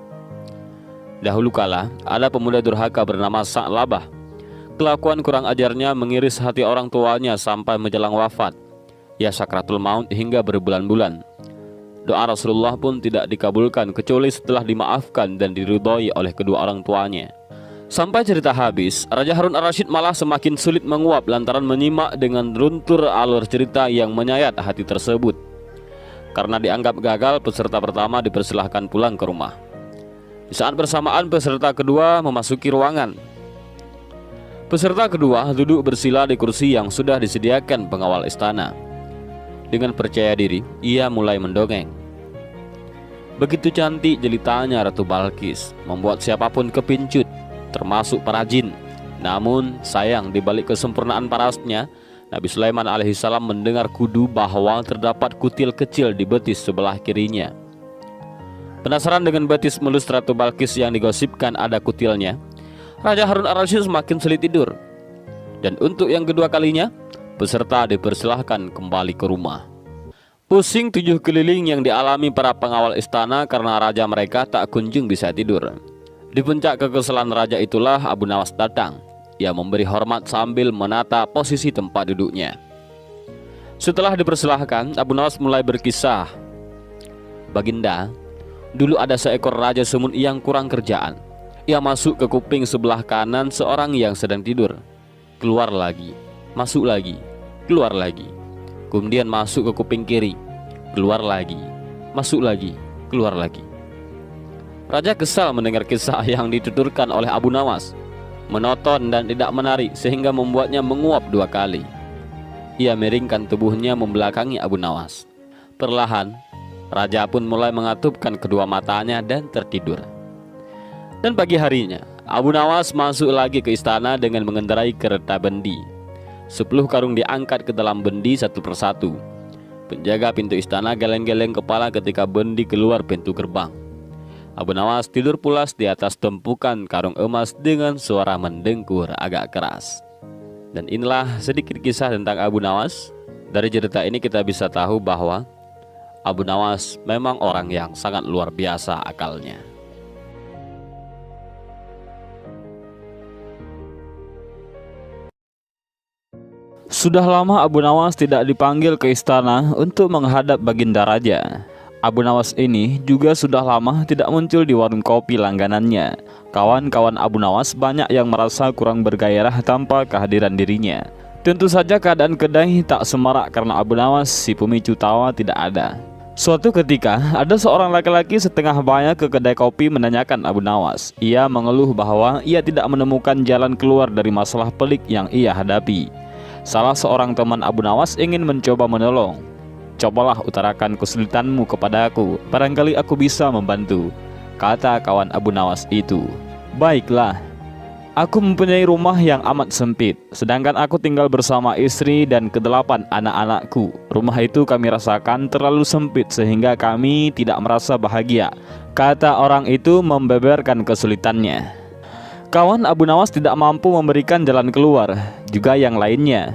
Dahulu kala, ada pemuda durhaka bernama Sa'labah. Kelakuan kurang ajarnya mengiris hati orang tuanya sampai menjelang wafat. Ia sakratul maut hingga berbulan-bulan. Doa Rasulullah pun tidak dikabulkan kecuali setelah dimaafkan dan diridhoi oleh kedua orang tuanya. Sampai cerita habis, Raja Harun Ar-Rasyid malah semakin sulit menguap lantaran menyimak dengan luntur alur cerita yang menyayat hati tersebut. Karena dianggap gagal, peserta pertama dipersilahkan pulang ke rumah. Di saat bersamaan peserta kedua memasuki ruangan. Peserta kedua duduk bersila di kursi yang sudah disediakan pengawal istana. Dengan percaya diri, ia mulai mendongeng. Begitu cantik jelitanya Ratu Balkis, membuat siapapun kepincut, termasuk para jin. Namun sayang, di balik kesempurnaan parasnya, Nabi Sulaiman alaihissalam mendengar kudu bahwa terdapat kutil kecil di betis sebelah kirinya. Penasaran dengan betis mulus Ratu Balkis yang digosipkan ada kutilnya, Raja Harun Ar-Rasyid semakin sulit tidur. Dan untuk yang kedua kalinya, peserta dipersilahkan kembali ke rumah. Pusing 7 keliling yang dialami para pengawal istana karena raja mereka tak kunjung bisa tidur. Di puncak kekesalan raja itulah Abu Nawas datang. Ia memberi hormat sambil menata posisi tempat duduknya. Setelah dipersilahkan, Abu Nawas mulai berkisah. Baginda, dulu ada seekor raja semut yang kurang kerjaan. Ia masuk ke kuping sebelah kanan seorang yang sedang tidur. Keluar lagi, masuk lagi, keluar lagi. Kemudian masuk ke kuping kiri, keluar lagi, masuk lagi, keluar lagi. Raja kesal mendengar kisah yang dituturkan oleh Abu Nawas. Monoton dan tidak menarik sehingga membuatnya menguap 2 kali. Ia miringkan tubuhnya membelakangi Abu Nawas. Perlahan, raja pun mulai mengatupkan kedua matanya dan tertidur. Dan pagi harinya, Abu Nawas masuk lagi ke istana dengan mengendarai kereta bendi. 10 karung diangkat ke dalam bendi satu persatu. Penjaga pintu istana geleng-geleng kepala ketika bendi keluar pintu gerbang. Abu Nawas tidur pulas di atas tumpukan karung emas dengan suara mendengkur agak keras. Dan inilah sedikit kisah tentang Abu Nawas. Dari cerita ini kita bisa tahu bahwa Abu Nawas memang orang yang sangat luar biasa akalnya. Sudah lama Abu Nawas tidak dipanggil ke istana untuk menghadap Baginda Raja. Abu Nawas ini juga sudah lama tidak muncul di warung kopi langganannya. Kawan-kawan Abu Nawas banyak yang merasa kurang bergairah tanpa kehadiran dirinya. Tentu saja keadaan kedai tak semarak karena Abu Nawas si pemicu tawa tidak ada. Suatu ketika ada seorang laki-laki setengah baya ke kedai kopi menanyakan Abu Nawas. Ia mengeluh bahwa ia tidak menemukan jalan keluar dari masalah pelik yang ia hadapi. Salah seorang teman Abu Nawas ingin mencoba menolong. Cobalah utarakan kesulitanmu kepadaku, barangkali aku bisa membantu, kata kawan Abu Nawas itu. Baiklah, aku mempunyai rumah yang amat sempit, sedangkan aku tinggal bersama istri dan ke-8 anak-anakku. Rumah itu kami rasakan terlalu sempit sehingga kami tidak merasa bahagia, kata orang itu membeberkan kesulitannya. Kawan Abu Nawas tidak mampu memberikan jalan keluar, juga yang lainnya.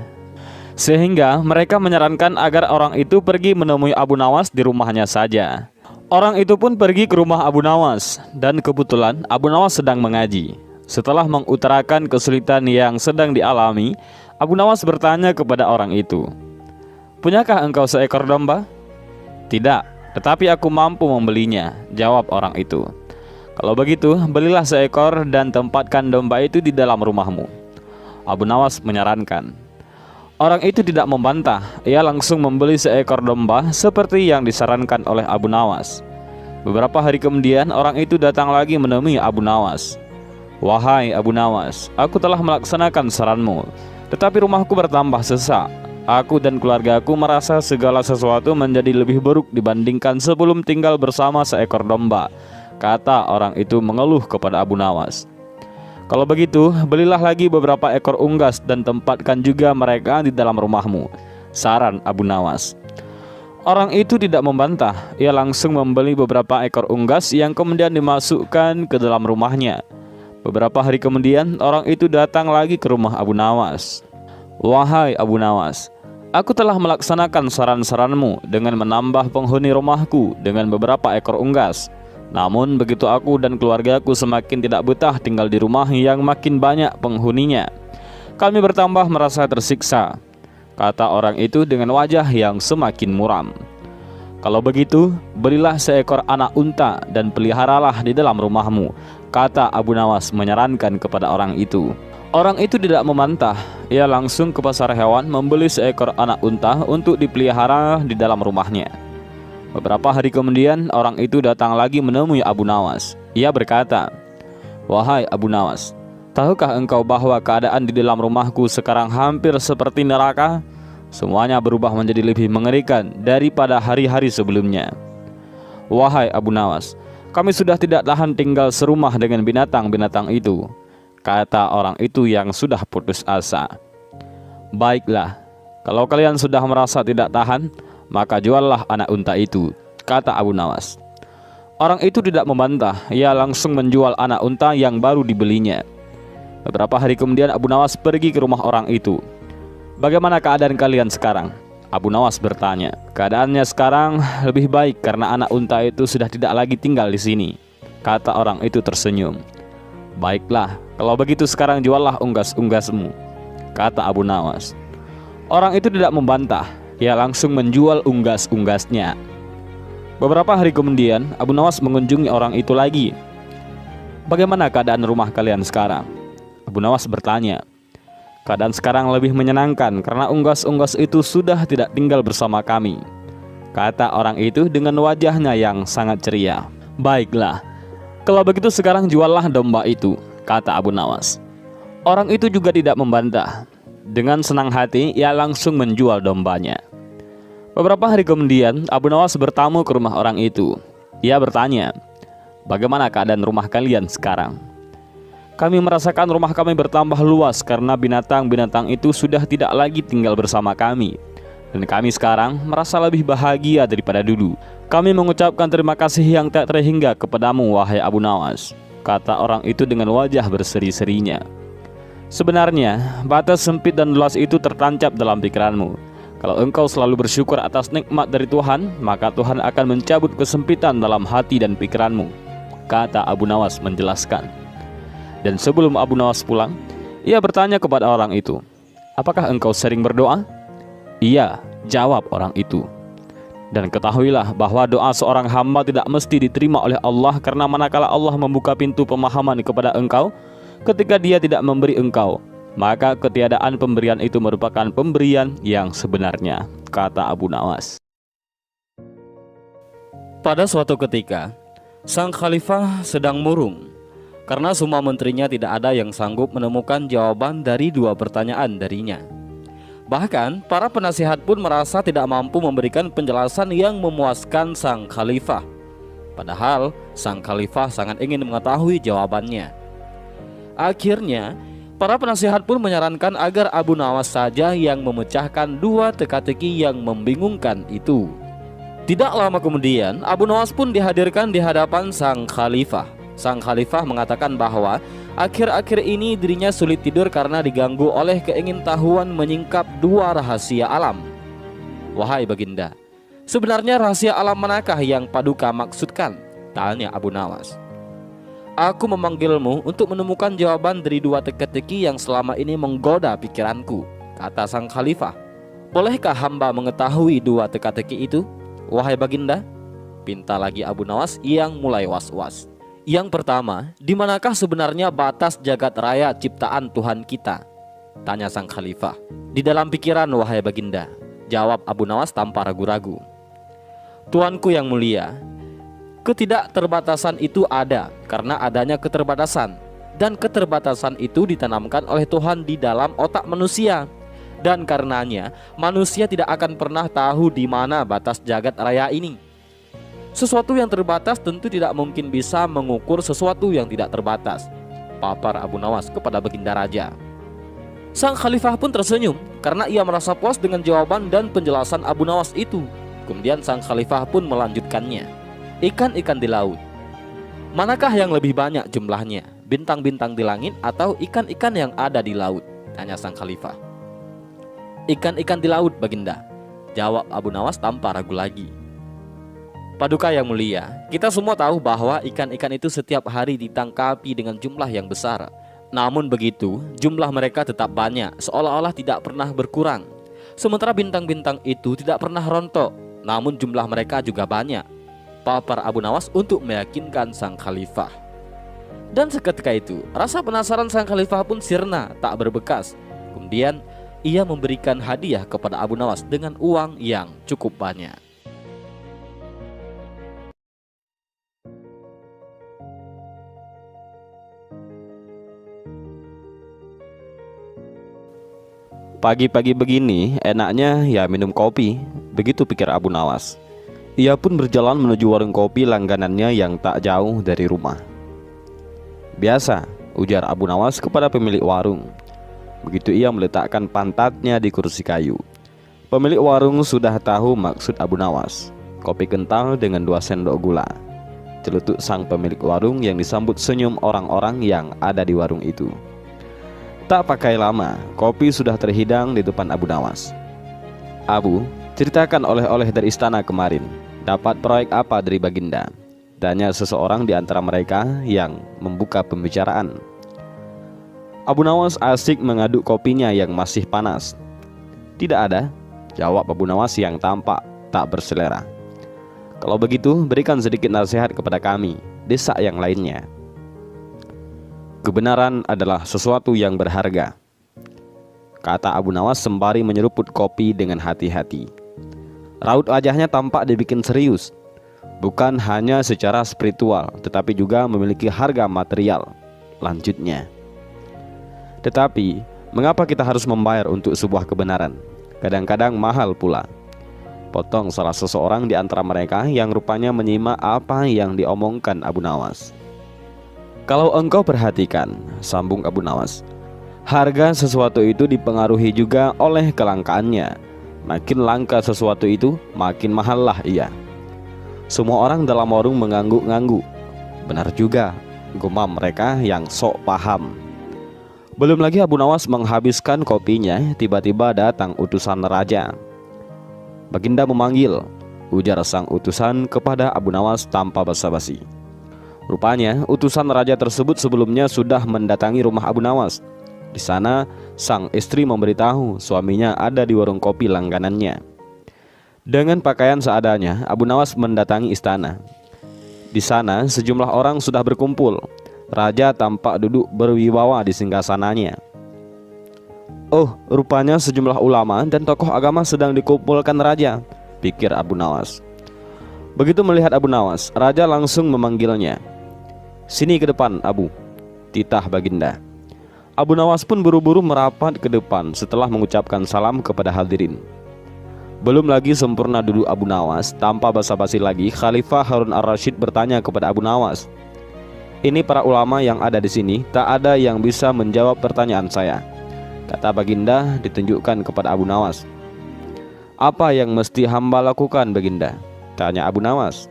Sehingga mereka menyarankan agar orang itu pergi menemui Abu Nawas di rumahnya saja. Orang itu pun pergi ke rumah Abu Nawas, dan kebetulan Abu Nawas sedang mengaji. Setelah mengutarakan kesulitan yang sedang dialami, Abu Nawas bertanya kepada orang itu, "Punyakah engkau seekor domba?" "Tidak, tetapi aku mampu membelinya," jawab orang itu. "Kalau begitu, belilah seekor dan tempatkan domba itu di dalam rumahmu," Abu Nawas menyarankan. Orang itu tidak membantah, ia langsung membeli seekor domba seperti yang disarankan oleh Abu Nawas. Beberapa hari kemudian, orang itu datang lagi menemui Abu Nawas. "Wahai Abu Nawas, aku telah melaksanakan saranmu, tetapi rumahku bertambah sesak. Aku dan keluargaku merasa segala sesuatu menjadi lebih buruk dibandingkan sebelum tinggal bersama seekor domba," kata orang itu mengeluh kepada Abu Nawas. "Kalau begitu, belilah lagi beberapa ekor unggas dan tempatkan juga mereka di dalam rumahmu," saran Abu Nawas. Orang itu tidak membantah, ia langsung membeli beberapa ekor unggas yang kemudian dimasukkan ke dalam rumahnya. Beberapa hari kemudian, orang itu datang lagi ke rumah Abu Nawas. "Wahai Abu Nawas, aku telah melaksanakan saran-saranmu dengan menambah penghuni rumahku dengan beberapa ekor unggas. Namun begitu aku dan keluargaku semakin tidak betah tinggal di rumah yang makin banyak penghuninya, kami bertambah merasa tersiksa," kata orang itu dengan wajah yang semakin muram. Kalau begitu, belilah seekor anak unta dan peliharalah di dalam rumahmu, kata Abu Nawas menyarankan kepada orang itu. Orang itu tidak membantah, ia langsung ke pasar hewan membeli seekor anak unta untuk dipelihara di dalam rumahnya. Beberapa hari kemudian, orang itu datang lagi menemui Abu Nawas. Ia berkata, "Wahai Abu Nawas, tahukah engkau bahwa keadaan di dalam rumahku sekarang hampir seperti neraka? Semuanya berubah menjadi lebih mengerikan daripada hari-hari sebelumnya. Wahai Abu Nawas, kami sudah tidak tahan tinggal serumah dengan binatang-binatang itu," kata orang itu yang sudah putus asa. "Baiklah, kalau kalian sudah merasa tidak tahan, maka juallah anak unta itu," kata Abu Nawas. Orang itu tidak membantah, ia langsung menjual anak unta yang baru dibelinya. Beberapa hari kemudian Abu Nawas pergi ke rumah orang itu. "Bagaimana keadaan kalian sekarang?" Abu Nawas bertanya. "Keadaannya sekarang lebih baik karena anak unta itu sudah tidak lagi tinggal di sini," kata orang itu tersenyum. "Baiklah, kalau begitu sekarang juallah unggas-unggasmu," kata Abu Nawas. Orang itu tidak membantah, ia langsung menjual unggas-unggasnya. Beberapa hari kemudian Abu Nawas mengunjungi orang itu lagi. "Bagaimana keadaan rumah kalian sekarang?" Abu Nawas bertanya. "Keadaan sekarang lebih menyenangkan karena unggas-unggas itu sudah tidak tinggal bersama kami," kata orang itu dengan wajahnya yang sangat ceria. "Baiklah, kalau begitu sekarang juallah domba itu," kata Abu Nawas. Orang itu juga tidak membantah. Dengan senang hati ia langsung menjual dombanya. Beberapa hari kemudian Abu Nawas bertamu ke rumah orang itu. Ia bertanya, "Bagaimana keadaan rumah kalian sekarang?" "Kami merasakan rumah kami bertambah luas karena binatang-binatang itu sudah tidak lagi tinggal bersama kami. Dan kami sekarang merasa lebih bahagia daripada dulu. Kami mengucapkan terima kasih yang tak terhingga kepadamu, wahai Abu Nawas," kata orang itu dengan wajah berseri-serinya. "Sebenarnya batas sempit dan luas itu tertancap dalam pikiranmu. Kalau engkau selalu bersyukur atas nikmat dari Tuhan, maka Tuhan akan mencabut kesempitan dalam hati dan pikiranmu," kata Abu Nawas menjelaskan. Dan sebelum Abu Nawas pulang, ia bertanya kepada orang itu, "Apakah engkau sering berdoa?" "Iya," jawab orang itu. "Dan ketahuilah bahwa doa seorang hamba tidak mesti diterima oleh Allah, karena manakala Allah membuka pintu pemahaman kepada engkau, ketika Dia tidak memberi engkau, maka ketiadaan pemberian itu merupakan pemberian yang sebenarnya," kata Abu Nawas. Pada suatu ketika, sang khalifah sedang murung karena semua menterinya tidak ada yang sanggup menemukan jawaban dari dua pertanyaan darinya. Bahkan para penasihat pun merasa tidak mampu memberikan penjelasan yang memuaskan sang khalifah. Padahal sang khalifah sangat ingin mengetahui jawabannya. Akhirnya para penasihat pun menyarankan agar Abu Nawas saja yang memecahkan dua teka-teki yang membingungkan itu. Tidak lama kemudian Abu Nawas pun dihadirkan di hadapan sang khalifah. Sang khalifah mengatakan bahwa akhir-akhir ini dirinya sulit tidur karena diganggu oleh keingintahuan menyingkap dua rahasia alam. "Wahai baginda, sebenarnya rahasia alam manakah yang Paduka maksudkan?" tanya Abu Nawas. "Aku memanggilmu untuk menemukan jawaban dari dua teka-teki yang selama ini menggoda pikiranku," kata sang khalifah. "Bolehkah hamba mengetahui dua teka-teki itu, wahai baginda?" pinta lagi Abu Nawas yang mulai was-was. "Yang pertama, di manakah sebenarnya batas jagat raya ciptaan Tuhan kita?" tanya sang khalifah. "Di dalam pikiran, wahai baginda," jawab Abu Nawas tanpa ragu-ragu. "Tuanku yang mulia, ketidakterbatasan itu ada karena adanya keterbatasan, dan keterbatasan itu ditanamkan oleh Tuhan di dalam otak manusia, dan karenanya manusia tidak akan pernah tahu di mana batas jagat raya ini. Sesuatu yang terbatas tentu tidak mungkin bisa mengukur sesuatu yang tidak terbatas," papar Abu Nawas kepada baginda raja. Sang khalifah pun tersenyum karena ia merasa puas dengan jawaban dan penjelasan Abu Nawas itu. Kemudian sang khalifah pun melanjutkannya. "Ikan-ikan di laut, manakah yang lebih banyak jumlahnya? Bintang-bintang di langit atau ikan-ikan yang ada di laut?" tanya sang khalifah. "Ikan-ikan di laut, baginda," jawab Abu Nawas tanpa ragu lagi. "Paduka yang mulia, kita semua tahu bahwa ikan-ikan itu setiap hari ditangkapi dengan jumlah yang besar. Namun begitu, jumlah mereka tetap banyak, seolah-olah tidak pernah berkurang. Sementara bintang-bintang itu tidak pernah rontok. namun jumlah mereka juga banyak, papar Abu Nawas untuk meyakinkan sang khalifah. Dan seketika itu, rasa penasaran sang khalifah pun sirna, tak berbekas. Kemudian, ia memberikan hadiah kepada Abu Nawas dengan uang yang cukup banyak. Pagi-pagi begini, enaknya ya minum kopi, begitu pikir Abu Nawas. Ia pun berjalan menuju warung kopi langganannya yang tak jauh dari rumah. Biasa, ujar Abu Nawas kepada pemilik warung. Begitu ia meletakkan pantatnya di kursi kayu. Pemilik warung sudah tahu maksud Abu Nawas. Kopi kental dengan 2 sendok gula. Celutuk sang pemilik warung yang disambut senyum orang-orang yang ada di warung itu. Tak pakai lama, kopi sudah terhidang di depan Abu Nawas. "Abu, ceritakan oleh-oleh dari istana kemarin. Dapat proyek apa dari Baginda?" tanya seseorang di antara mereka yang membuka pembicaraan. Abu Nawas asik mengaduk kopinya yang masih panas. "Tidak ada," jawab Abu Nawas yang tampak tak berselera. "Kalau begitu, berikan sedikit nasihat kepada kami," desak yang lainnya. "Kebenaran adalah sesuatu yang berharga," kata Abu Nawas sembari menyeruput kopi dengan hati-hati. Raut wajahnya tampak dibikin serius. Bukan hanya secara spiritual, tetapi juga memiliki harga material. Lanjutnya, "Tetapi, mengapa kita harus membayar untuk sebuah kebenaran? Kadang-kadang mahal pula," potong salah seseorang di antara mereka yang rupanya menyimak apa yang diomongkan Abu Nawas. "Kalau engkau perhatikan," sambung Abu Nawas, "harga sesuatu itu dipengaruhi juga oleh kelangkaannya. Makin langka sesuatu itu, makin mahallah ia." Semua orang dalam warung mengangguk-ngangguk. "Benar juga," gumam mereka yang sok paham. Belum lagi Abu Nawas menghabiskan kopinya, tiba-tiba datang utusan raja. "Baginda memanggil," ujar sang utusan kepada Abu Nawas tanpa basa-basi. Rupanya utusan raja tersebut sebelumnya sudah mendatangi rumah Abu Nawas. Di sana sang istri memberitahu suaminya ada di warung kopi langganannya. Dengan pakaian seadanya, Abu Nawas mendatangi istana. Di sana sejumlah orang sudah berkumpul. Raja tampak duduk berwibawa di singgasananya. "Oh, rupanya sejumlah ulama dan tokoh agama sedang dikumpulkan raja," pikir Abu Nawas. Begitu melihat Abu Nawas, raja langsung memanggilnya. "Sini ke depan, Abu," titah Baginda. Abu Nawas pun buru-buru merapat ke depan setelah mengucapkan salam kepada hadirin. Belum lagi sempurna duduk Abu Nawas, tanpa basa-basi lagi, Khalifah Harun ar-Rasyid bertanya kepada Abu Nawas, "Ini para ulama yang ada di sini, tak ada yang bisa menjawab pertanyaan saya," kata Baginda ditunjukkan kepada Abu Nawas. "Apa yang mesti hamba lakukan, Baginda?" tanya Abu Nawas.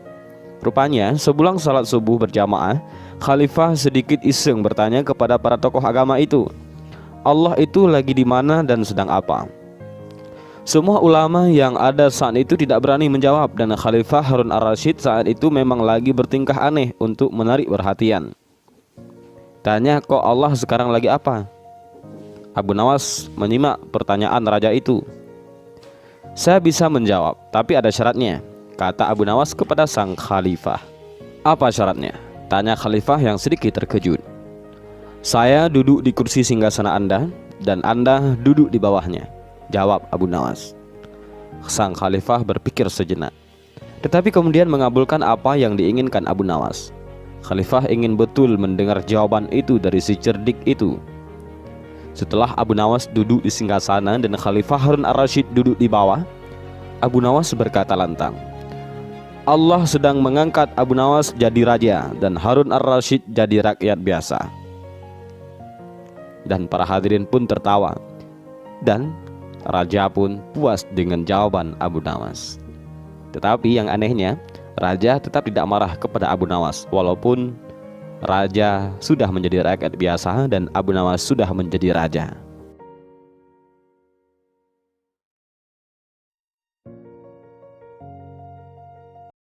Rupanya sepulang salat subuh berjamaah, Khalifah sedikit iseng bertanya kepada para tokoh agama itu, Allah itu lagi di mana dan sedang apa? Semua ulama yang ada saat itu tidak berani menjawab, dan Khalifah Harun ar-Rasyid saat itu memang lagi bertingkah aneh untuk menarik perhatian. Tanya, "Kok Allah sekarang lagi apa?" Abu Nawas menyimak pertanyaan raja itu. "Saya bisa menjawab, tapi ada syaratnya," kata Abu Nawas kepada sang khalifah. "Apa syaratnya?" tanya khalifah yang sedikit terkejut. "Saya duduk di kursi singgasana Anda dan Anda duduk di bawahnya," jawab Abu Nawas. Sang khalifah berpikir sejenak, tetapi kemudian mengabulkan apa yang diinginkan Abu Nawas. Khalifah ingin betul mendengar jawaban itu dari si cerdik itu. Setelah Abu Nawas duduk di singgasana dan Khalifah Harun ar-Rasyid duduk di bawah, Abu Nawas berkata lantang, "Allah sedang mengangkat Abu Nawas jadi raja dan Harun ar-Rasyid jadi rakyat biasa." Dan para hadirin pun tertawa, dan raja pun puas dengan jawaban Abu Nawas. Tetapi yang anehnya, raja tetap tidak marah kepada Abu Nawas, walaupun raja sudah menjadi rakyat biasa dan Abu Nawas sudah menjadi raja.